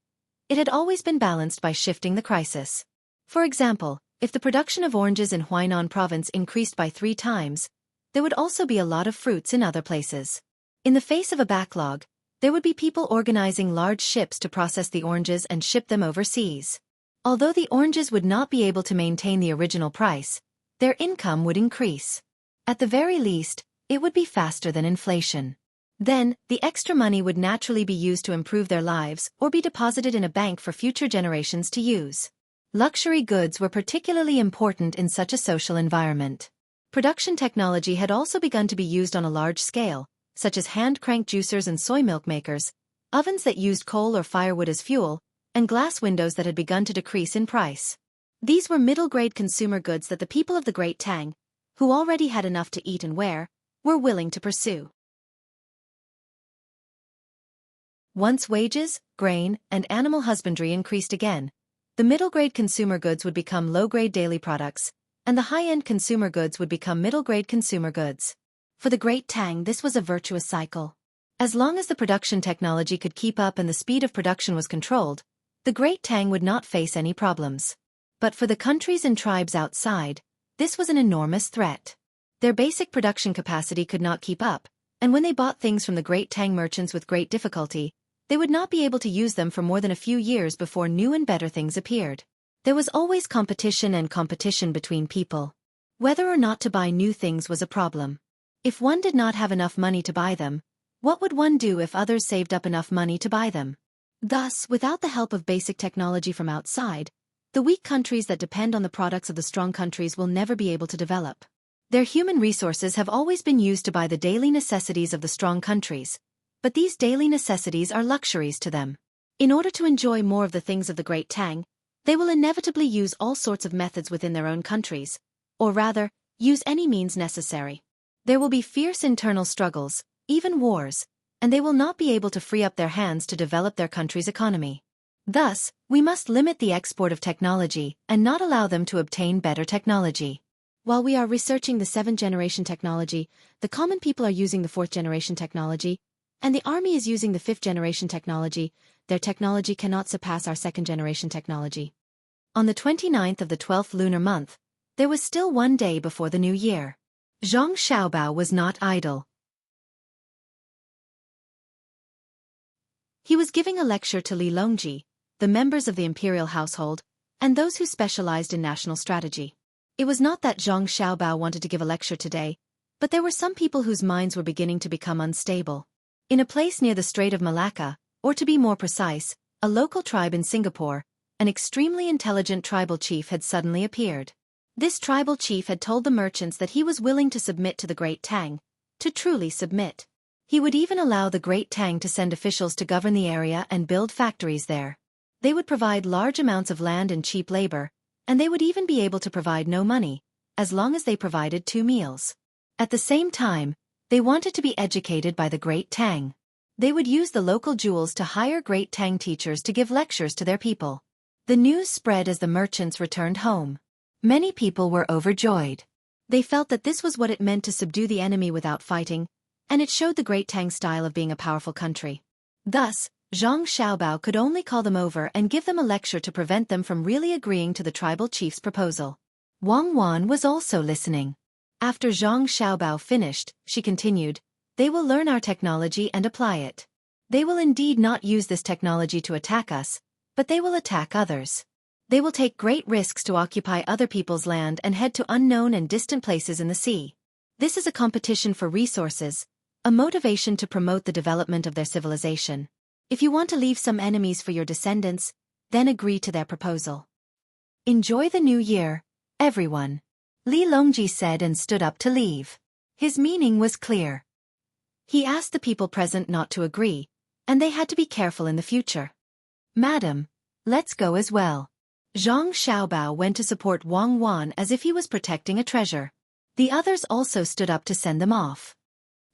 it had always been balanced by shifting the crisis. For example, if the production of oranges in Huainan province increased by 3 times, there would also be a lot of fruits in other places. In the face of a backlog, there would be people organizing large ships to process the oranges and ship them overseas. Although the oranges would not be able to maintain the original price, their income would increase. At the very least, it would be faster than inflation. Then, the extra money would naturally be used to improve their lives or be deposited in a bank for future generations to use. Luxury goods were particularly important in such a social environment. Production technology had also begun to be used on a large scale, such as hand-crank juicers and soy milk makers, ovens that used coal or firewood as fuel, and glass windows that had begun to decrease in price. These were middle-grade consumer goods that the people of the Great Tang, who already had enough to eat and wear, were willing to pursue. Once wages, grain, and animal husbandry increased again, the middle-grade consumer goods would become low-grade daily products, and the high-end consumer goods would become middle-grade consumer goods. For the Great Tang, this was a virtuous cycle. As long as the production technology could keep up and the speed of production was controlled, the Great Tang would not face any problems. But for the countries and tribes outside, this was an enormous threat. Their basic production capacity could not keep up, and when they bought things from the Great Tang merchants with great difficulty, they would not be able to use them for more than a few years before new and better things appeared. There was always competition and competition between people. Whether or not to buy new things was a problem. If one did not have enough money to buy them, what would one do if others saved up enough money to buy them? Thus, without the help of basic technology from outside, the weak countries that depend on the products of the strong countries will never be able to develop. Their human resources have always been used to buy the daily necessities of the strong countries, but these daily necessities are luxuries to them. In order to enjoy more of the things of the Great Tang, they will inevitably use all sorts of methods within their own countries, or rather, use any means necessary. There will be fierce internal struggles, even wars, and they will not be able to free up their hands to develop their country's economy. Thus, we must limit the export of technology and not allow them to obtain better technology. While we are researching the 7th-generation technology, the common people are using the 4th-generation technology, and the army is using the 5th-generation technology. Their technology cannot surpass our 2nd-generation technology. On the 29th of the 12th lunar month, there was still one day before the new year. Zhang Xiaobao was not idle. He was giving a lecture to Li Longji, the members of the imperial household, and those who specialized in national strategy. It was not that Zhang Xiaobao wanted to give a lecture today, but there were some people whose minds were beginning to become unstable. In a place near the Strait of Malacca, or to be more precise, a local tribe in Singapore, an extremely intelligent tribal chief had suddenly appeared. This tribal chief had told the merchants that he was willing to submit to the Great Tang, to truly submit. He would even allow the Great Tang to send officials to govern the area and build factories there. They would provide large amounts of land and cheap labor, and they would even be able to provide no money, as long as they provided 2 meals. At the same time, they wanted to be educated by the Great Tang. They would use the local jewels to hire Great Tang teachers to give lectures to their people. The news spread as the merchants returned home. Many people were overjoyed. They felt that this was what it meant to subdue the enemy without fighting, and it showed the Great Tang style of being a powerful country. Thus, Zhang Xiaobao could only call them over and give them a lecture to prevent them from really agreeing to the tribal chief's proposal. Wang Wan was also listening. After Zhang Xiaobao finished, she continued, "They will learn our technology and apply it. They will indeed not use this technology to attack us, but they will attack others. They will take great risks to occupy other people's land and head to unknown and distant places in the sea. This is a competition for resources, a motivation to promote the development of their civilization. If you want to leave some enemies for your descendants, then agree to their proposal. Enjoy the new year, everyone," Li Longji said and stood up to leave. His meaning was clear. He asked the people present not to agree, and they had to be careful in the future. "Madam, let's go as well." Zhang Xiaobao went to support Wang Wan as if he was protecting a treasure. The others also stood up to send them off.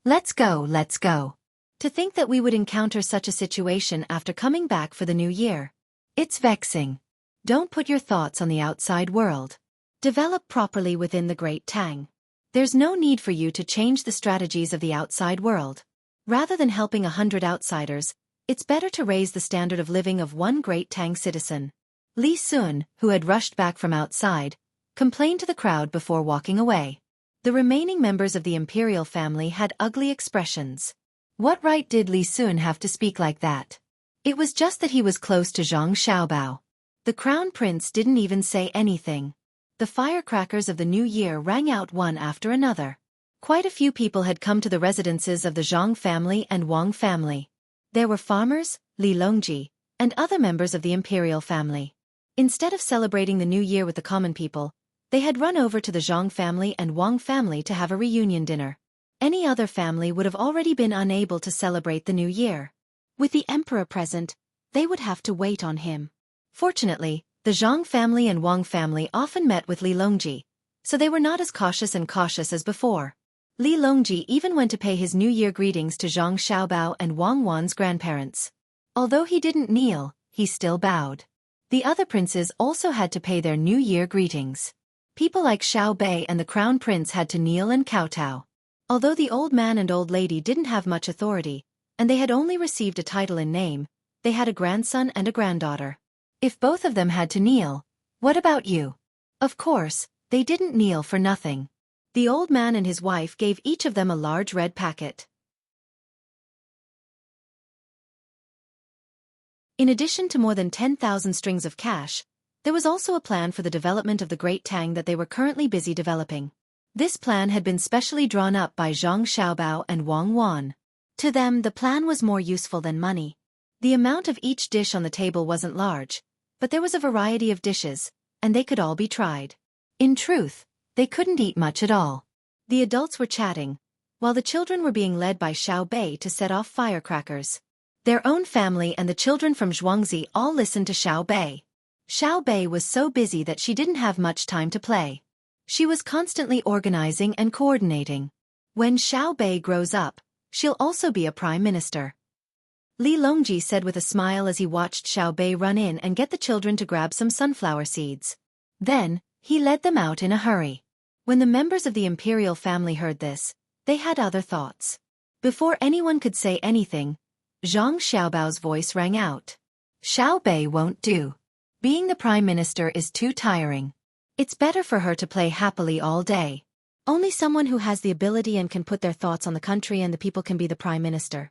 Let's go, let's go. To think that we would encounter such a situation after coming back for the new year. It's vexing. Don't put your thoughts on the outside world. Develop properly within the Great Tang. There's no need for you to change the strategies of the outside world. Rather than helping 100 outsiders, it's better to raise the standard of living of one Great Tang citizen. Li Sun, who had rushed back from outside, complained to the crowd before walking away. The remaining members of the imperial family had ugly expressions. What right did Li Sun have to speak like that? It was just that he was close to Zhang Xiaobao. The crown prince didn't even say anything. The firecrackers of the new year rang out one after another. Quite a few people had come to the residences of the Zhang family and Wang family. There were farmers, Li Longji, and other members of the imperial family. Instead of celebrating the new year with the common people, they had run over to the Zhang family and Wang family to have a reunion dinner. Any other family would have already been unable to celebrate the new year. With the emperor present, they would have to wait on him. Fortunately, the Zhang family and Wang family often met with Li Longji, so they were not as cautious as before. Li Longji even went to pay his New Year greetings to Zhang Xiaobao and Wang Wan's grandparents. Although he didn't kneel, he still bowed. The other princes also had to pay their New Year greetings. People like Xiao Bei and the crown prince had to kneel and kowtow. Although the old man and old lady didn't have much authority, and they had only received a title in name, they had a grandson and a granddaughter. If both of them had to kneel, what about you? Of course, they didn't kneel for nothing. The old man and his wife gave each of them a large red packet. In addition to more than 10,000 strings of cash, There was also a plan for the development of the Great Tang that they were currently busy developing. This plan had been specially drawn up by Zhang Xiaobao and Wang Wan. To them, the plan was more useful than money. The amount of each dish on the table wasn't large, but there was a variety of dishes, and they could all be tried. In truth, they couldn't eat much at all. The adults were chatting, while the children were being led by Xiao Bei to set off firecrackers. Their own family and the children from Xueqi all listened to Xiao Bei. Xiao Bei was so busy that she didn't have much time to play. She was constantly organizing and coordinating. When Xiao Bei grows up, she'll also be a prime minister. Li Longji said with a smile as he watched Xiao Bei run in and get the children to grab some sunflower seeds. Then, he led them out in a hurry. When the members of the imperial family heard this, they had other thoughts. Before anyone could say anything, Zhang Xiaobao's voice rang out. Xiao Bei won't do. Being the prime minister is too tiring. It's better for her to play happily all day. Only someone who has the ability and can put their thoughts on the country and the people can be the prime minister.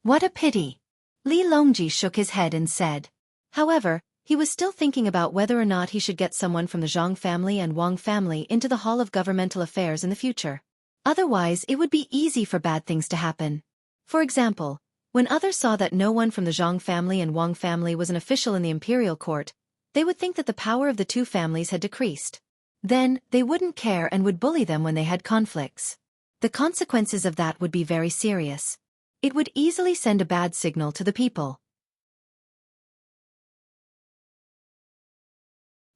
What a pity. Li Longji shook his head and said. However, he was still thinking about whether or not he should get someone from the Zhang family and Wang family into the Hall of Governmental Affairs in the future. Otherwise, it would be easy for bad things to happen. For example, when others saw that no one from the Zhang family and Wang family was an official in the imperial court, they would think that the power of the two families had decreased. Then, they wouldn't care and would bully them when they had conflicts. The consequences of that would be very serious. It would easily send a bad signal to the people.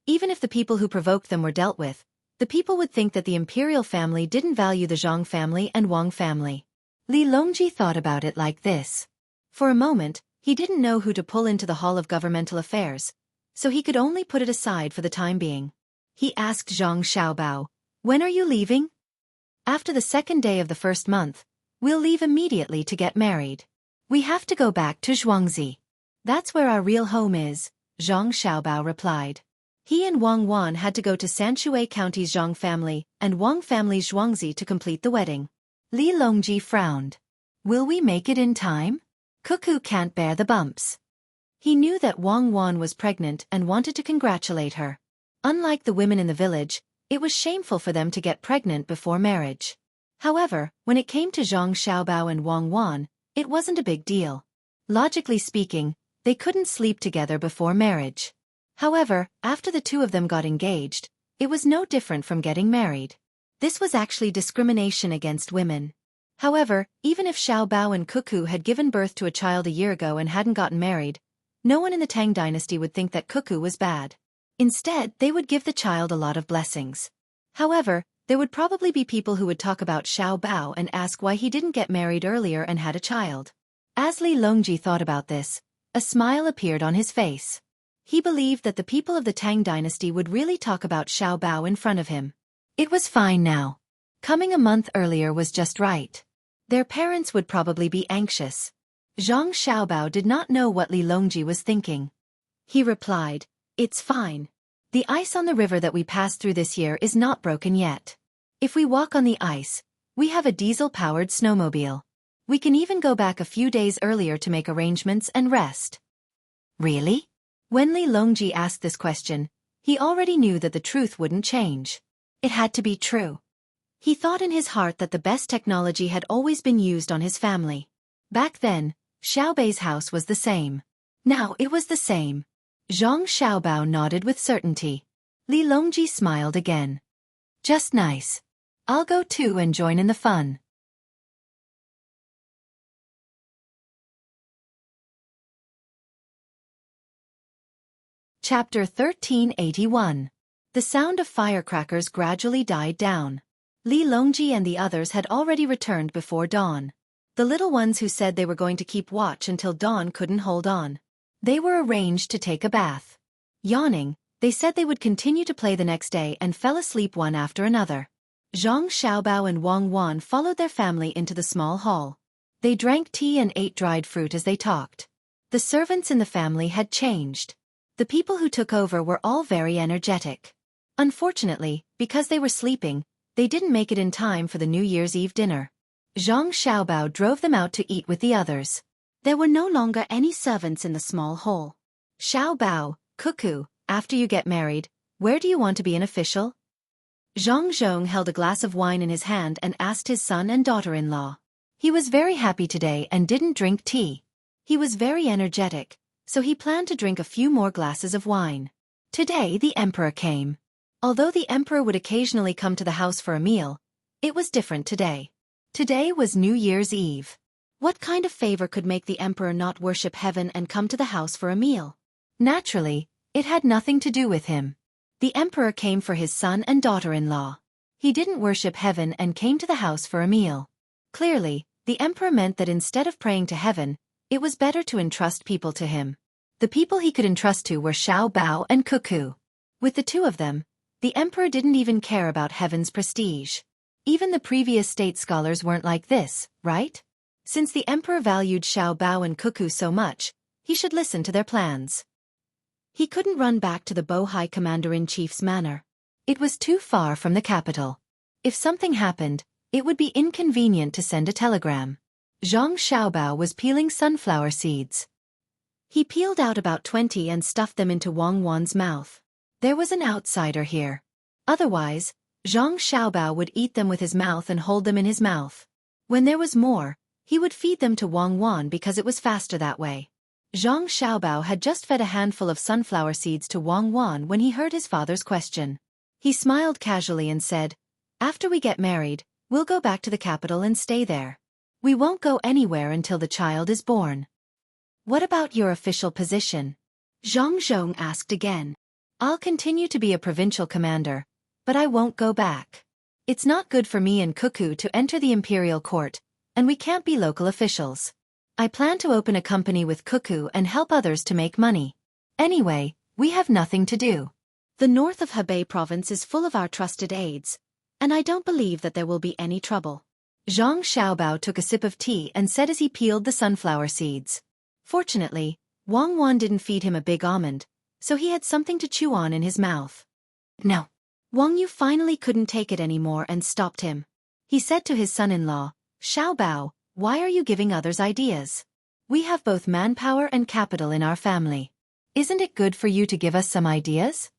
Even if the people who provoked them were dealt with, the people would think that the imperial family didn't value the Zhang family and Wang family. Li Longji thought about it like this. For a moment, he didn't know who to pull into the Hall of Governmental Affairs, so he could only put it aside for the time being. He asked Zhang Xiaobao, "When are you leaving?" "After the second day of the first month. We'll leave immediately to get married. We have to go back to Xueqi. That's where our real home is," Zhang Xiaobao replied. He and Wang Wan had to go to Sanshui County's Zhang family and Wang family's Xueqi to complete the wedding. Li Longji frowned. "Will we make it in time? Cuckoo can't bear the bumps." He knew that Wang Wan was pregnant and wanted to congratulate her. Unlike the women in the village, it was shameful for them to get pregnant before marriage. However, when it came to Zhang Xiaobao and Wang Wan, it wasn't a big deal. Logically speaking, they couldn't sleep together before marriage. However, after the two of them got engaged, it was no different from getting married. This was actually discrimination against women. However, even if Xiaobao and Cuckoo had given birth to a child a year ago and hadn't gotten married, no one in the Tang dynasty would think that Cuckoo was bad. Instead, they would give the child a lot of blessings. However, there would probably be people who would talk about Xiaobao and ask why he didn't get married earlier and had a child. As Li Longji thought about this, a smile appeared on his face. He believed that the people of the Tang dynasty would really talk about Xiaobao in front of him. It was fine now. Coming a month earlier was just right. Their parents would probably be anxious. Zhang Xiaobao did not know what Li Longji was thinking. He replied, "It's fine. The ice on the river that we passed through this year is not broken yet. If we walk on the ice, we have a diesel-powered snowmobile. We can even go back a few days earlier to make arrangements and rest." Really? When Li Longji asked this question, he already knew that the truth wouldn't change. It had to be true. He thought in his heart that the best technology had always been used on his family. Back then, Xiao Bei's house was the same. Now it was the same. Zhang Xiaobao nodded with certainty. Li Longji smiled again. "Just nice. I'll go too and join in the fun." Chapter 1381. The sound of firecrackers gradually died down. Li Longji and the others had already returned before dawn. The little ones who said they were going to keep watch until dawn couldn't hold on. They were arranged to take a bath. Yawning, they said they would continue to play the next day and fell asleep one after another. Zhang Xiaobao and Wang Wan followed their family into the small hall. They drank tea and ate dried fruit as they talked. The servants in the family had changed. The people who took over were all very energetic. Unfortunately, because they were sleeping, they didn't make it in time for the New Year's Eve dinner. Zhang Xiaobao drove them out to eat with the others. There were no longer any servants in the small hall. Xiaobao, Cuckoo, after you get married, where do you want to be an official? Zhang Zhong held a glass of wine in his hand and asked his son and daughter-in-law. He was very happy today and didn't drink tea. He was very energetic, so he planned to drink a few more glasses of wine. Today the emperor came. Although the emperor would occasionally come to the house for a meal, it was different today. Today was New Year's Eve. What kind of favor could make the emperor not worship heaven and come to the house for a meal? Naturally, it had nothing to do with him. The emperor came for his son and daughter-in-law. He didn't worship heaven and came to the house for a meal. Clearly, the emperor meant that instead of praying to heaven, it was better to entrust people to him. The people he could entrust to were Xiao Bao and Xueqi. With the two of them, the emperor didn't even care about heaven's prestige. Even the previous state scholars weren't like this, right? Since the emperor valued Xiao Bao and Xueqi so much, he should listen to their plans. He couldn't run back to the Bohai commander-in-chief's manor. It was too far from the capital. If something happened, it would be inconvenient to send a telegram. Zhang Xiaobao was peeling sunflower seeds. He peeled out about 20 and stuffed them into Wang Wan's mouth. There was an outsider here. Otherwise, Zhang Xiaobao would eat them with his mouth and hold them in his mouth. When there was more, he would feed them to Wang Wan because it was faster that way. Zhang Xiaobao had just fed a handful of sunflower seeds to Wang Wan when he heard his father's question. He smiled casually and said, "After we get married, we'll go back to the capital and stay there. We won't go anywhere until the child is born." "What about your official position?" Zhang Zhong asked again. "I'll continue to be a provincial commander, but I won't go back. It's not good for me and Xueqi to enter the imperial court, and we can't be local officials. I plan to open a company with Xueqi and help others to make money. Anyway, we have nothing to do. The north of Hebei province is full of our trusted aides, and I don't believe that there will be any trouble." Zhang Xiaobao took a sip of tea and said as he peeled the sunflower seeds. Fortunately, Wang Wan didn't feed him a big almond, so he had something to chew on in his mouth. "No." Wang Yu finally couldn't take it anymore and stopped him. He said to his son-in-law, "Xiaobao, why are you giving others ideas? We have both manpower and capital in our family. Isn't it good for you to give us some ideas?"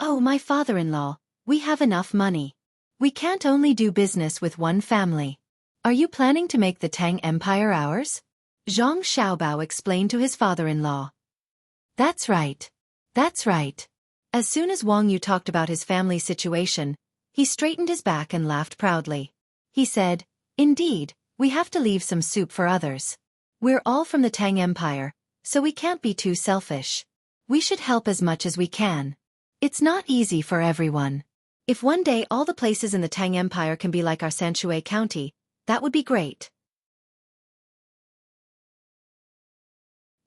"Oh, my father-in-law, we have enough money. We can't only do business with one family. Are you planning to make the Tang Empire ours?" Zhang Xiaobao explained to his father-in-law. That's right. That's right." As soon as Wang Yu talked about his family situation, he straightened his back and laughed proudly. He said, "Indeed, we have to leave some soup for others. We're all from the Tang Empire, so we can't be too selfish. We should help as much as we can. It's not easy for everyone. If one day all the places in the Tang Empire can be like our Xueqi County, that would be great."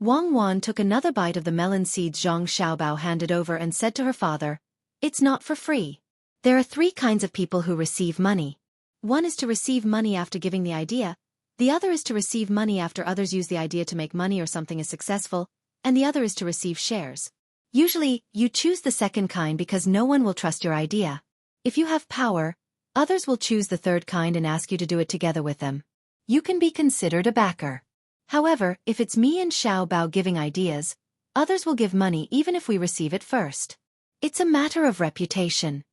Wang Wan took another bite of the melon seeds Zhang Xiaobao handed over and said to her father, "It's not for free. There are 3 kinds of people who receive money. One is to receive money after giving the idea, the other is to receive money after others use the idea to make money or something is successful, and the other is to receive shares. Usually, you choose the second kind because no one will trust your idea. If you have power, others will choose the third kind and ask you to do it together with them. You can be considered a backer. However, if it's me and Xiao Bao giving ideas, others will give money even if we receive it first. It's a matter of reputation."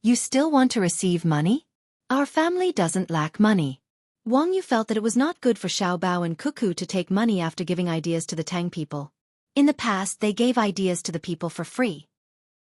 "You still want to receive money? Our family doesn't lack money." Wang Yu felt that it was not good for Xiao Bao and Xueqi to take money after giving ideas to the Tang people. In the past, they gave ideas to the people for free.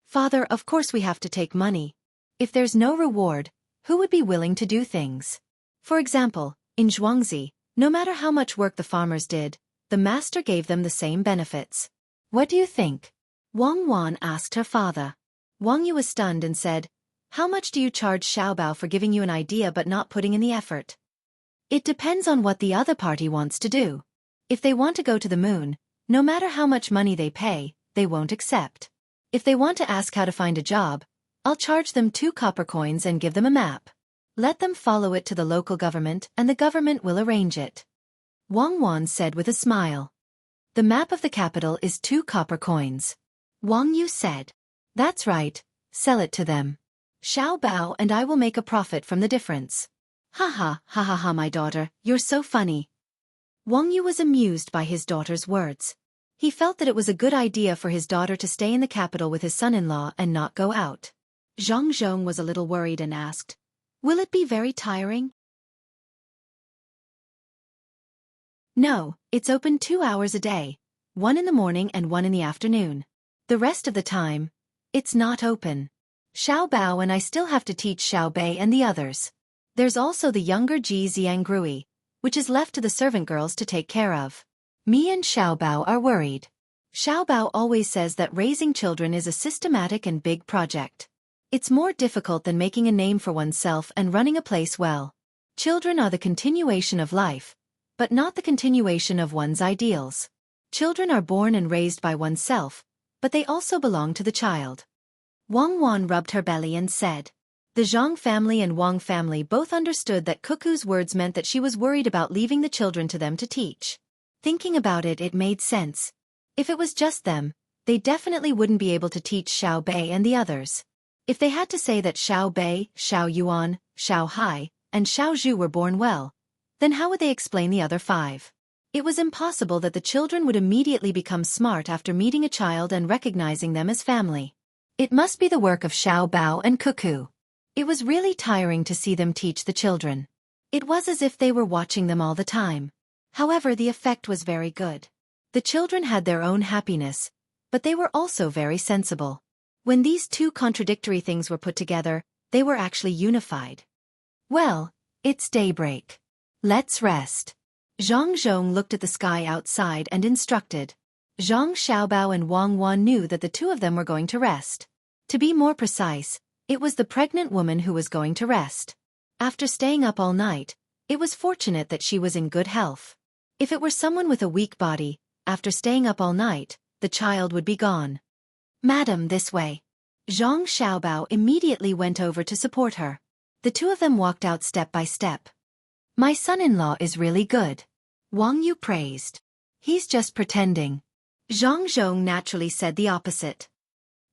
"Father, of course we have to take money. If there's no reward, who would be willing to do things? For example, in Zhuangzi, no matter how much work the farmers did, the master gave them the same benefits. What do you think?" Wang Wan asked her father. Wang Yu was stunned and said, "How much do you charge Xiaobao for giving you an idea but not putting in the effort?" "It depends on what the other party wants to do. If they want to go to the moon, no matter how much money they pay, they won't accept. If they want to ask how to find a job, I'll charge them 2 copper coins and give them a map. Let them follow it to the local government and the government will arrange it." Wang Wan said with a smile. "The map of the capital is 2 copper coins." Wang Yu said, "That's right, sell it to them. Xiao Bao and I will make a profit from the difference." Ha ha ha, my daughter, you're so funny." Wang Yu was amused by his daughter's words. He felt that it was a good idea for his daughter to stay in the capital with his son-in-law and not go out. Zhang Zhong was a little worried and asked, "Will it be very tiring?" "No, it's open 2 hours a day, one in the morning and one in the afternoon. The rest of the time, it's not open. Xiao Bao and I still have to teach Xiao Bei and the others. There's also the younger Ji Xiangrui, which is left to the servant girls to take care of. Me and Xiao Bao are worried. Xiao Bao always says that raising children is a systematic and big project. It's more difficult than making a name for oneself and running a place well. Children are the continuation of life, but not the continuation of one's ideals. Children are born and raised by oneself, but they also belong to the child." Wang Wan rubbed her belly and said. The Zhang family and Wang family both understood that Cuckoo's words meant that she was worried about leaving the children to them to teach. Thinking about it, it made sense. If it was just them, they definitely wouldn't be able to teach Xiao Bei and the others. If they had to say that Xiao Bei, Xiao Yuan, Xiao Hai, and Xiao Zhu were born well, then how would they explain the other 5? It was impossible that the children would immediately become smart after meeting a child and recognizing them as family. It must be the work of Xiao Bao and Cuckoo. It was really tiring to see them teach the children. It was as if they were watching them all the time. However, the effect was very good. The children had their own happiness, but they were also very sensible. When these two contradictory things were put together, they were actually unified. "Well, it's daybreak. Let's rest." Zhang Zhong looked at the sky outside and instructed. Zhang Xiaobao and Wang Wan knew that the two of them were going to rest. To be more precise, it was the pregnant woman who was going to rest. After staying up all night, it was fortunate that she was in good health. If it were someone with a weak body, after staying up all night, the child would be gone. "Madam, this way." Zhang Xiaobao immediately went over to support her. The two of them walked out step by step. "My son-in-law is really good," Wang Yu praised. "He's just pretending." Zhang Zhong naturally said the opposite.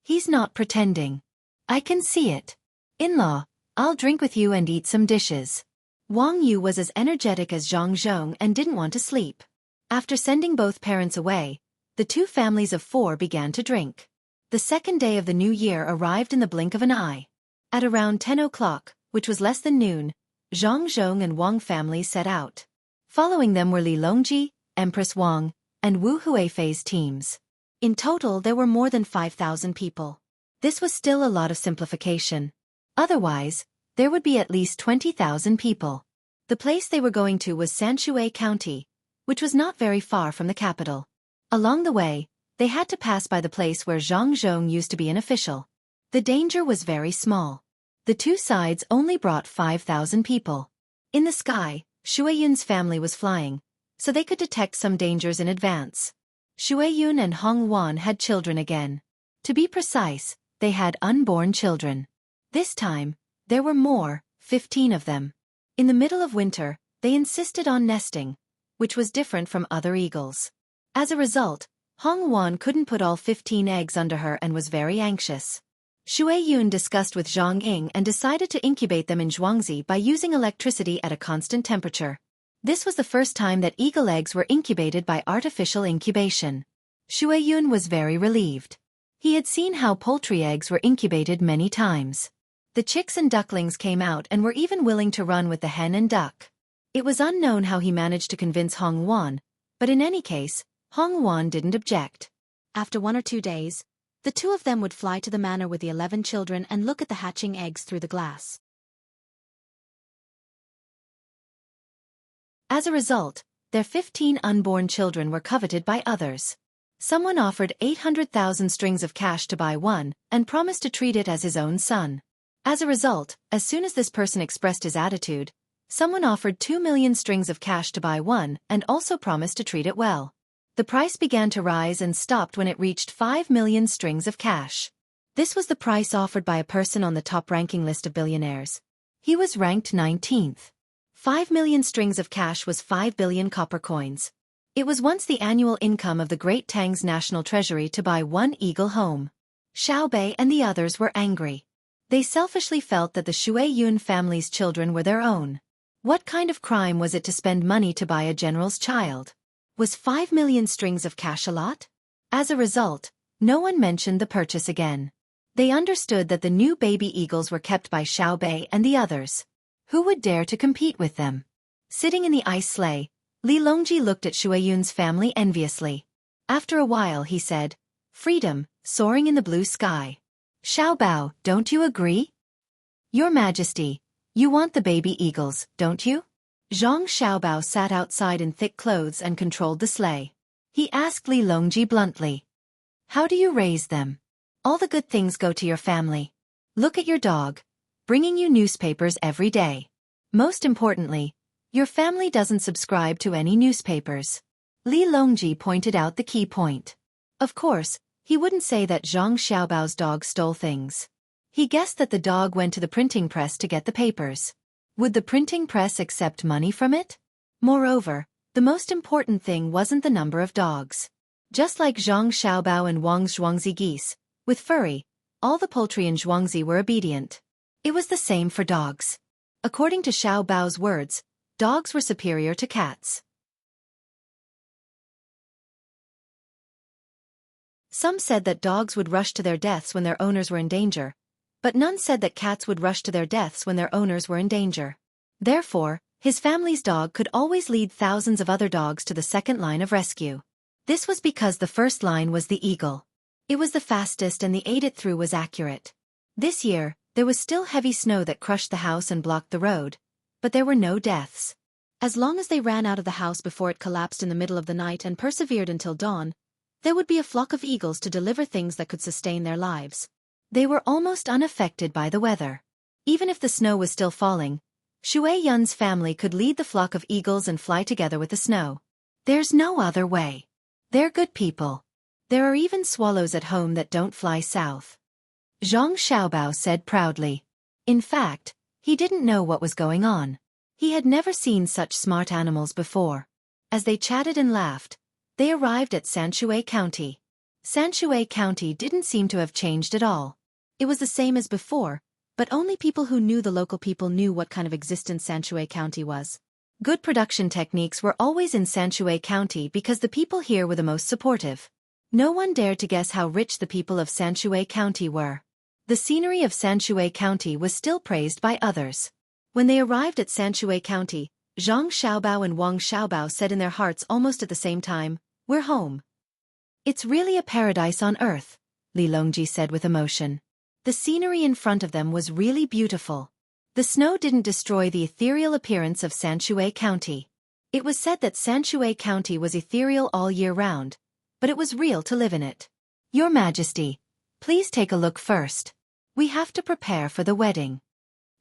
"He's not pretending. I can see it. In-law, I'll drink with you and eat some dishes." Wang Yu was as energetic as Zhang Zhong and didn't want to sleep. After sending both parents away, the two families of 4 began to drink. The second day of the new year arrived in the blink of an eye. At around 10 o'clock, which was less than noon, Zhang Zhong and Wang families set out. Following them were Li Longji, Empress Wang, and Wu Huifei's teams. In total there were more than 5,000 people. This was still a lot of simplification. Otherwise, there would be at least 20,000 people. The place they were going to was Sanshui County, which was not very far from the capital. Along the way, they had to pass by the place where Zhang Zhong used to be an official. The danger was very small. The two sides only brought 5,000 people. In the sky, Xueyun's family was flying, so they could detect some dangers in advance. Xueyun and Hong Wan had children again. To be precise, they had unborn children. This time, there were more, 15 of them. In the middle of winter, they insisted on nesting, which was different from other eagles. As a result, Hong Wan couldn't put all 15 eggs under her and was very anxious. Xueyun discussed with Zhang Ying and decided to incubate them in Zhuangzi by using electricity at a constant temperature. This was the first time that eagle eggs were incubated by artificial incubation. Xueyun was very relieved. He had seen how poultry eggs were incubated many times. The chicks and ducklings came out and were even willing to run with the hen and duck. It was unknown how he managed to convince Hong Wan, but in any case, Hong Wan didn't object. After 1 or 2 days, the two of them would fly to the manor with the 11 children and look at the hatching eggs through the glass. As a result, their 15 unborn children were coveted by others. Someone offered 800,000 strings of cash to buy one and promised to treat it as his own son. As a result, as soon as this person expressed his attitude, someone offered 2 million strings of cash to buy one and also promised to treat it well. The price began to rise and stopped when it reached 5 million strings of cash. This was the price offered by a person on the top-ranking list of billionaires. He was ranked 19th. 5 million strings of cash was 5 billion copper coins. It was once the annual income of the great Tang's national treasury to buy one eagle home. Xiao Bei and the others were angry. They selfishly felt that the Xueyun family's children were their own. What kind of crime was it to spend money to buy a general's child? Was 5 million strings of cash a lot? As a result, no one mentioned the purchase again. They understood that the new baby eagles were kept by Xiaobei and the others. Who would dare to compete with them? Sitting in the ice sleigh, Li Longji looked at Xueyun's family enviously. After a while he said, "Freedom, soaring in the blue sky. Xiaobao, don't you agree?" "Your Majesty, you want the baby eagles, don't you?" Zhang Xiaobao sat outside in thick clothes and controlled the sleigh. He asked Li Longji bluntly, "How do you raise them? All the good things go to your family. Look at your dog, bringing you newspapers every day. Most importantly, your family doesn't subscribe to any newspapers." Li Longji pointed out the key point. Of course, he wouldn't say that Zhang Xiaobao's dog stole things. He guessed that the dog went to the printing press to get the papers. Would the printing press accept money from it? Moreover, the most important thing wasn't the number of dogs. Just like Zhang Xiaobao and Wang's Zhuangzi geese, with furry, all the poultry in Zhuangzi were obedient. It was the same for dogs. According to Xiaobao's words, dogs were superior to cats. Some said that dogs would rush to their deaths when their owners were in danger, but none said that cats would rush to their deaths when their owners were in danger. Therefore, his family's dog could always lead thousands of other dogs to the second line of rescue. This was because the first line was the eagle. It was the fastest and the aid it threw was accurate. This year, there was still heavy snow that crushed the house and blocked the road, but there were no deaths. As long as they ran out of the house before it collapsed in the middle of the night and persevered until dawn, there would be a flock of eagles to deliver things that could sustain their lives. They were almost unaffected by the weather. Even if the snow was still falling, Xueyun's family could lead the flock of eagles and fly together with the snow. There's no other way. They're good people. There are even swallows at home that don't fly south. Zhang Xiaobao said proudly. In fact, he didn't know what was going on. He had never seen such smart animals before. As they chatted and laughed, they arrived at Xueqi County. Xueqi County didn't seem to have changed at all. It was the same as before, but only people who knew the local people knew what kind of existence Xueqi County was. Good production techniques were always in Xueqi County because the people here were the most supportive. No one dared to guess how rich the people of Xueqi County were. The scenery of Xueqi County was still praised by others. When they arrived at Xueqi County, Zhang Xiaobao and Wang Xiaobao said in their hearts almost at the same time, "We're home." "It's really a paradise on earth," Li Longji said with emotion. The scenery in front of them was really beautiful. The snow didn't destroy the ethereal appearance of Xueqi County. It was said that Xueqi County was ethereal all year round, but it was real to live in it. "Your Majesty, please take a look first. We have to prepare for the wedding."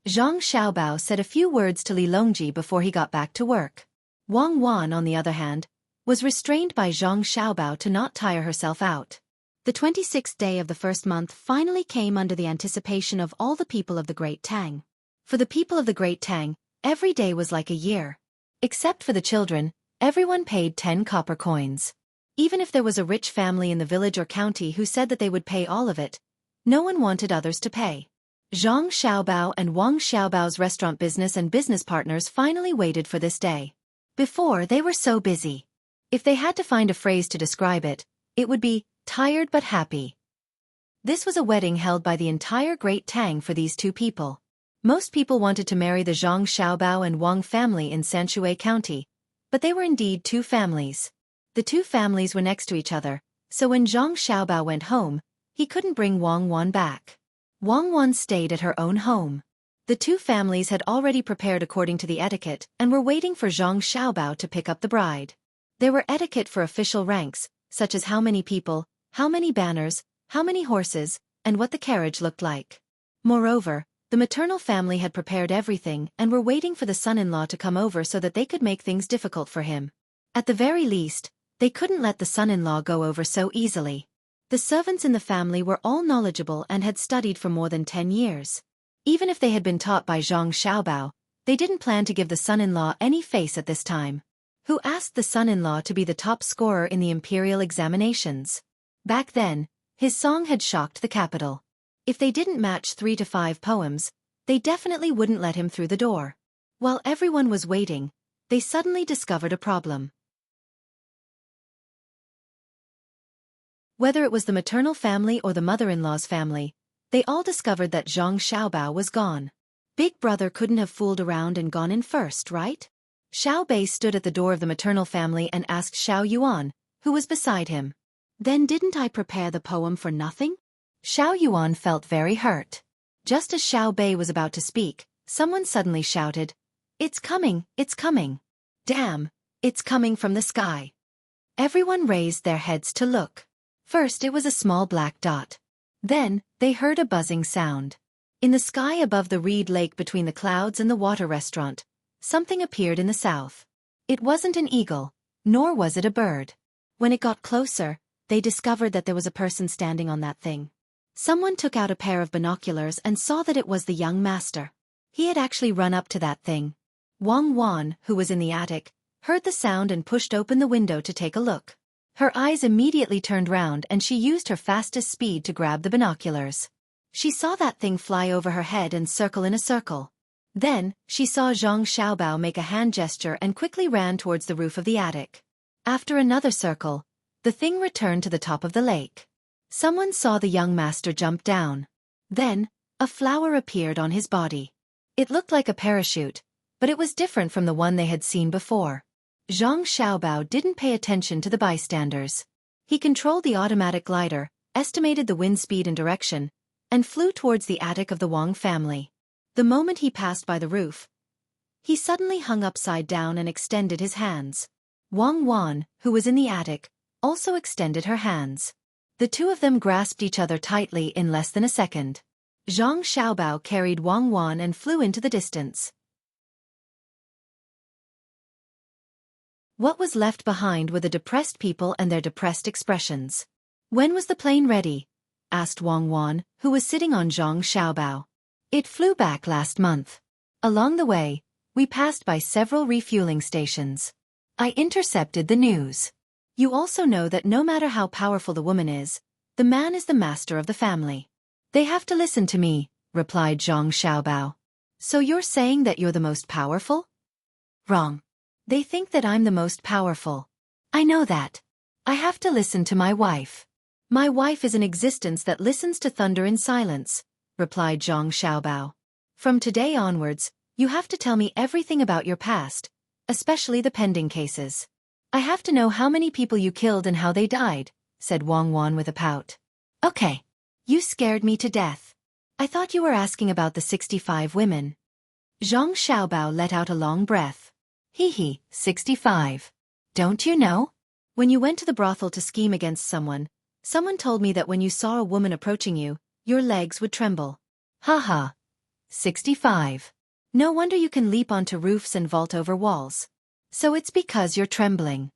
Zhang Xiaobao said a few words to Li Longji before he got back to work. Wang Wan, on the other hand, was restrained by Zhang Xiaobao to not tire herself out. The 26th day of the first month finally came under the anticipation of all the people of the Great Tang. For the people of the Great Tang, every day was like a year. Except for the children, everyone paid 10 copper coins. Even if there was a rich family in the village or county who said that they would pay all of it, no one wanted others to pay. Zhang Xiaobao and Wang Xiaobao's restaurant business and business partners finally waited for this day. Before, they were so busy. If they had to find a phrase to describe it, it would be, tired but happy. This was a wedding held by the entire Great Tang for these two people. Most people wanted to marry the Zhang Xiaobao and Wang family in Xueqi County, but they were indeed two families. The two families were next to each other, so when Zhang Xiaobao went home, he couldn't bring Wang Wan back. Wang Wan stayed at her own home. The two families had already prepared according to the etiquette and were waiting for Zhang Xiaobao to pick up the bride. There were etiquette for official ranks, such as how many people, how many banners, how many horses, and what the carriage looked like. Moreover, the maternal family had prepared everything and were waiting for the son-in-law to come over so that they could make things difficult for him. At the very least, they couldn't let the son-in-law go over so easily. The servants in the family were all knowledgeable and had studied for more than 10 years. Even if they had been taught by Zhang Xiaobao, they didn't plan to give the son-in-law any face at this time. Who asked the son-in-law to be the top scorer in the imperial examinations? Back then, his song had shocked the capital. If they didn't match 3 to 5 poems, they definitely wouldn't let him through the door. While everyone was waiting, they suddenly discovered a problem. Whether it was the maternal family or the mother-in-law's family, they all discovered that Zhang Xiaobao was gone. Big brother couldn't have fooled around and gone in first, right? Xiao Bei stood at the door of the maternal family and asked Xiao Yuan, who was beside him. Then didn't I prepare the poem for nothing? Xiao Yuan felt very hurt. Just as Xiao Bei was about to speak, someone suddenly shouted, "It's coming, it's coming. Damn, it's coming from the sky." Everyone raised their heads to look. First it was a small black dot. Then, they heard a buzzing sound. In the sky above the reed lake between the clouds and the water restaurant, something appeared in the south. It wasn't an eagle, nor was it a bird. When it got closer, they discovered that there was a person standing on that thing. Someone took out a pair of binoculars and saw that it was the young master. He had actually run up to that thing. Wang Wan, who was in the attic, heard the sound and pushed open the window to take a look. Her eyes immediately turned round and she used her fastest speed to grab the binoculars. She saw that thing fly over her head and circle in a circle. Then, she saw Zhang Xiaobao make a hand gesture and quickly ran towards the roof of the attic. After another circle, the thing returned to the top of the lake. Someone saw the young master jump down. Then, a flower appeared on his body. It looked like a parachute, but it was different from the one they had seen before. Zhang Xiaobao didn't pay attention to the bystanders. He controlled the automatic glider, estimated the wind speed and direction, and flew towards the attic of the Wang family. The moment he passed by the roof, he suddenly hung upside down and extended his hands. Wang Wan, who was in the attic, also extended her hands. The two of them grasped each other tightly in less than a second. Zhang Xiaobao carried Wang Wan and flew into the distance. What was left behind were the depressed people and their depressed expressions. "When was the plane ready?" asked Wang Wan, who was sitting on Zhang Xiaobao. "It flew back last month. Along the way, we passed by several refueling stations. I intercepted the news. You also know that no matter how powerful the woman is, the man is the master of the family. They have to listen to me," replied Zhang Xiaobao. "So you're saying that you're the most powerful?" "Wrong. They think that I'm the most powerful. I know that. I have to listen to my wife. My wife is an existence that listens to thunder in silence," replied Zhang Xiaobao. "From today onwards, you have to tell me everything about your past, especially the pending cases. I have to know how many people you killed and how they died," said Wang Wan with a pout. "Okay. You scared me to death. I thought you were asking about the 65 women." Zhang Xiaobao let out a long breath. Hee, 65. Don't you know? When you went to the brothel to scheme against someone told me that when you saw a woman approaching you, your legs would tremble. Haha. 65. No wonder you can leap onto roofs and vault over walls. So it's because you're trembling.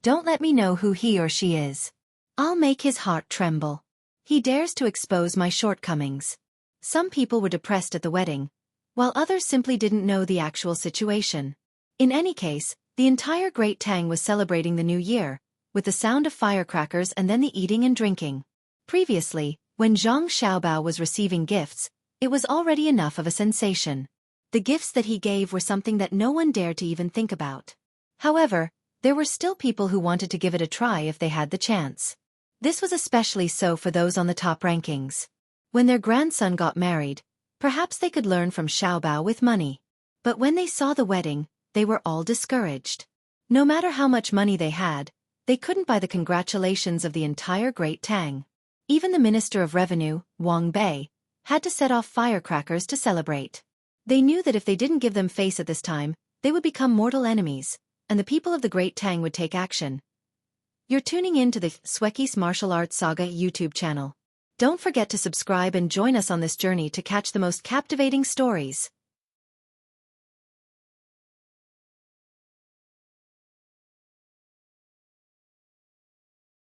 Don't let me know who he or she is. I'll make his heart tremble. He dares to expose my shortcomings. Some people were depressed at the wedding, while others simply didn't know the actual situation. In any case, the entire Great Tang was celebrating the new year, with the sound of firecrackers and then the eating and drinking. Previously, when Zhang Xiaobao was receiving gifts, it was already enough of a sensation. The gifts that he gave were something that no one dared to even think about. However, there were still people who wanted to give it a try if they had the chance. This was especially so for those on the top rankings. When their grandson got married, perhaps they could learn from Xiaobao with money. But when they saw the wedding, they were all discouraged. No matter how much money they had, they couldn't buy the congratulations of the entire Great Tang. Even the Minister of Revenue, Wang Bei, had to set off firecrackers to celebrate. They knew that if they didn't give them face at this time, they would become mortal enemies, and the people of the Great Tang would take action. You're tuning in to the Xueqi's Martial Arts Saga YouTube channel. Don't forget to subscribe and join us on this journey to catch the most captivating stories.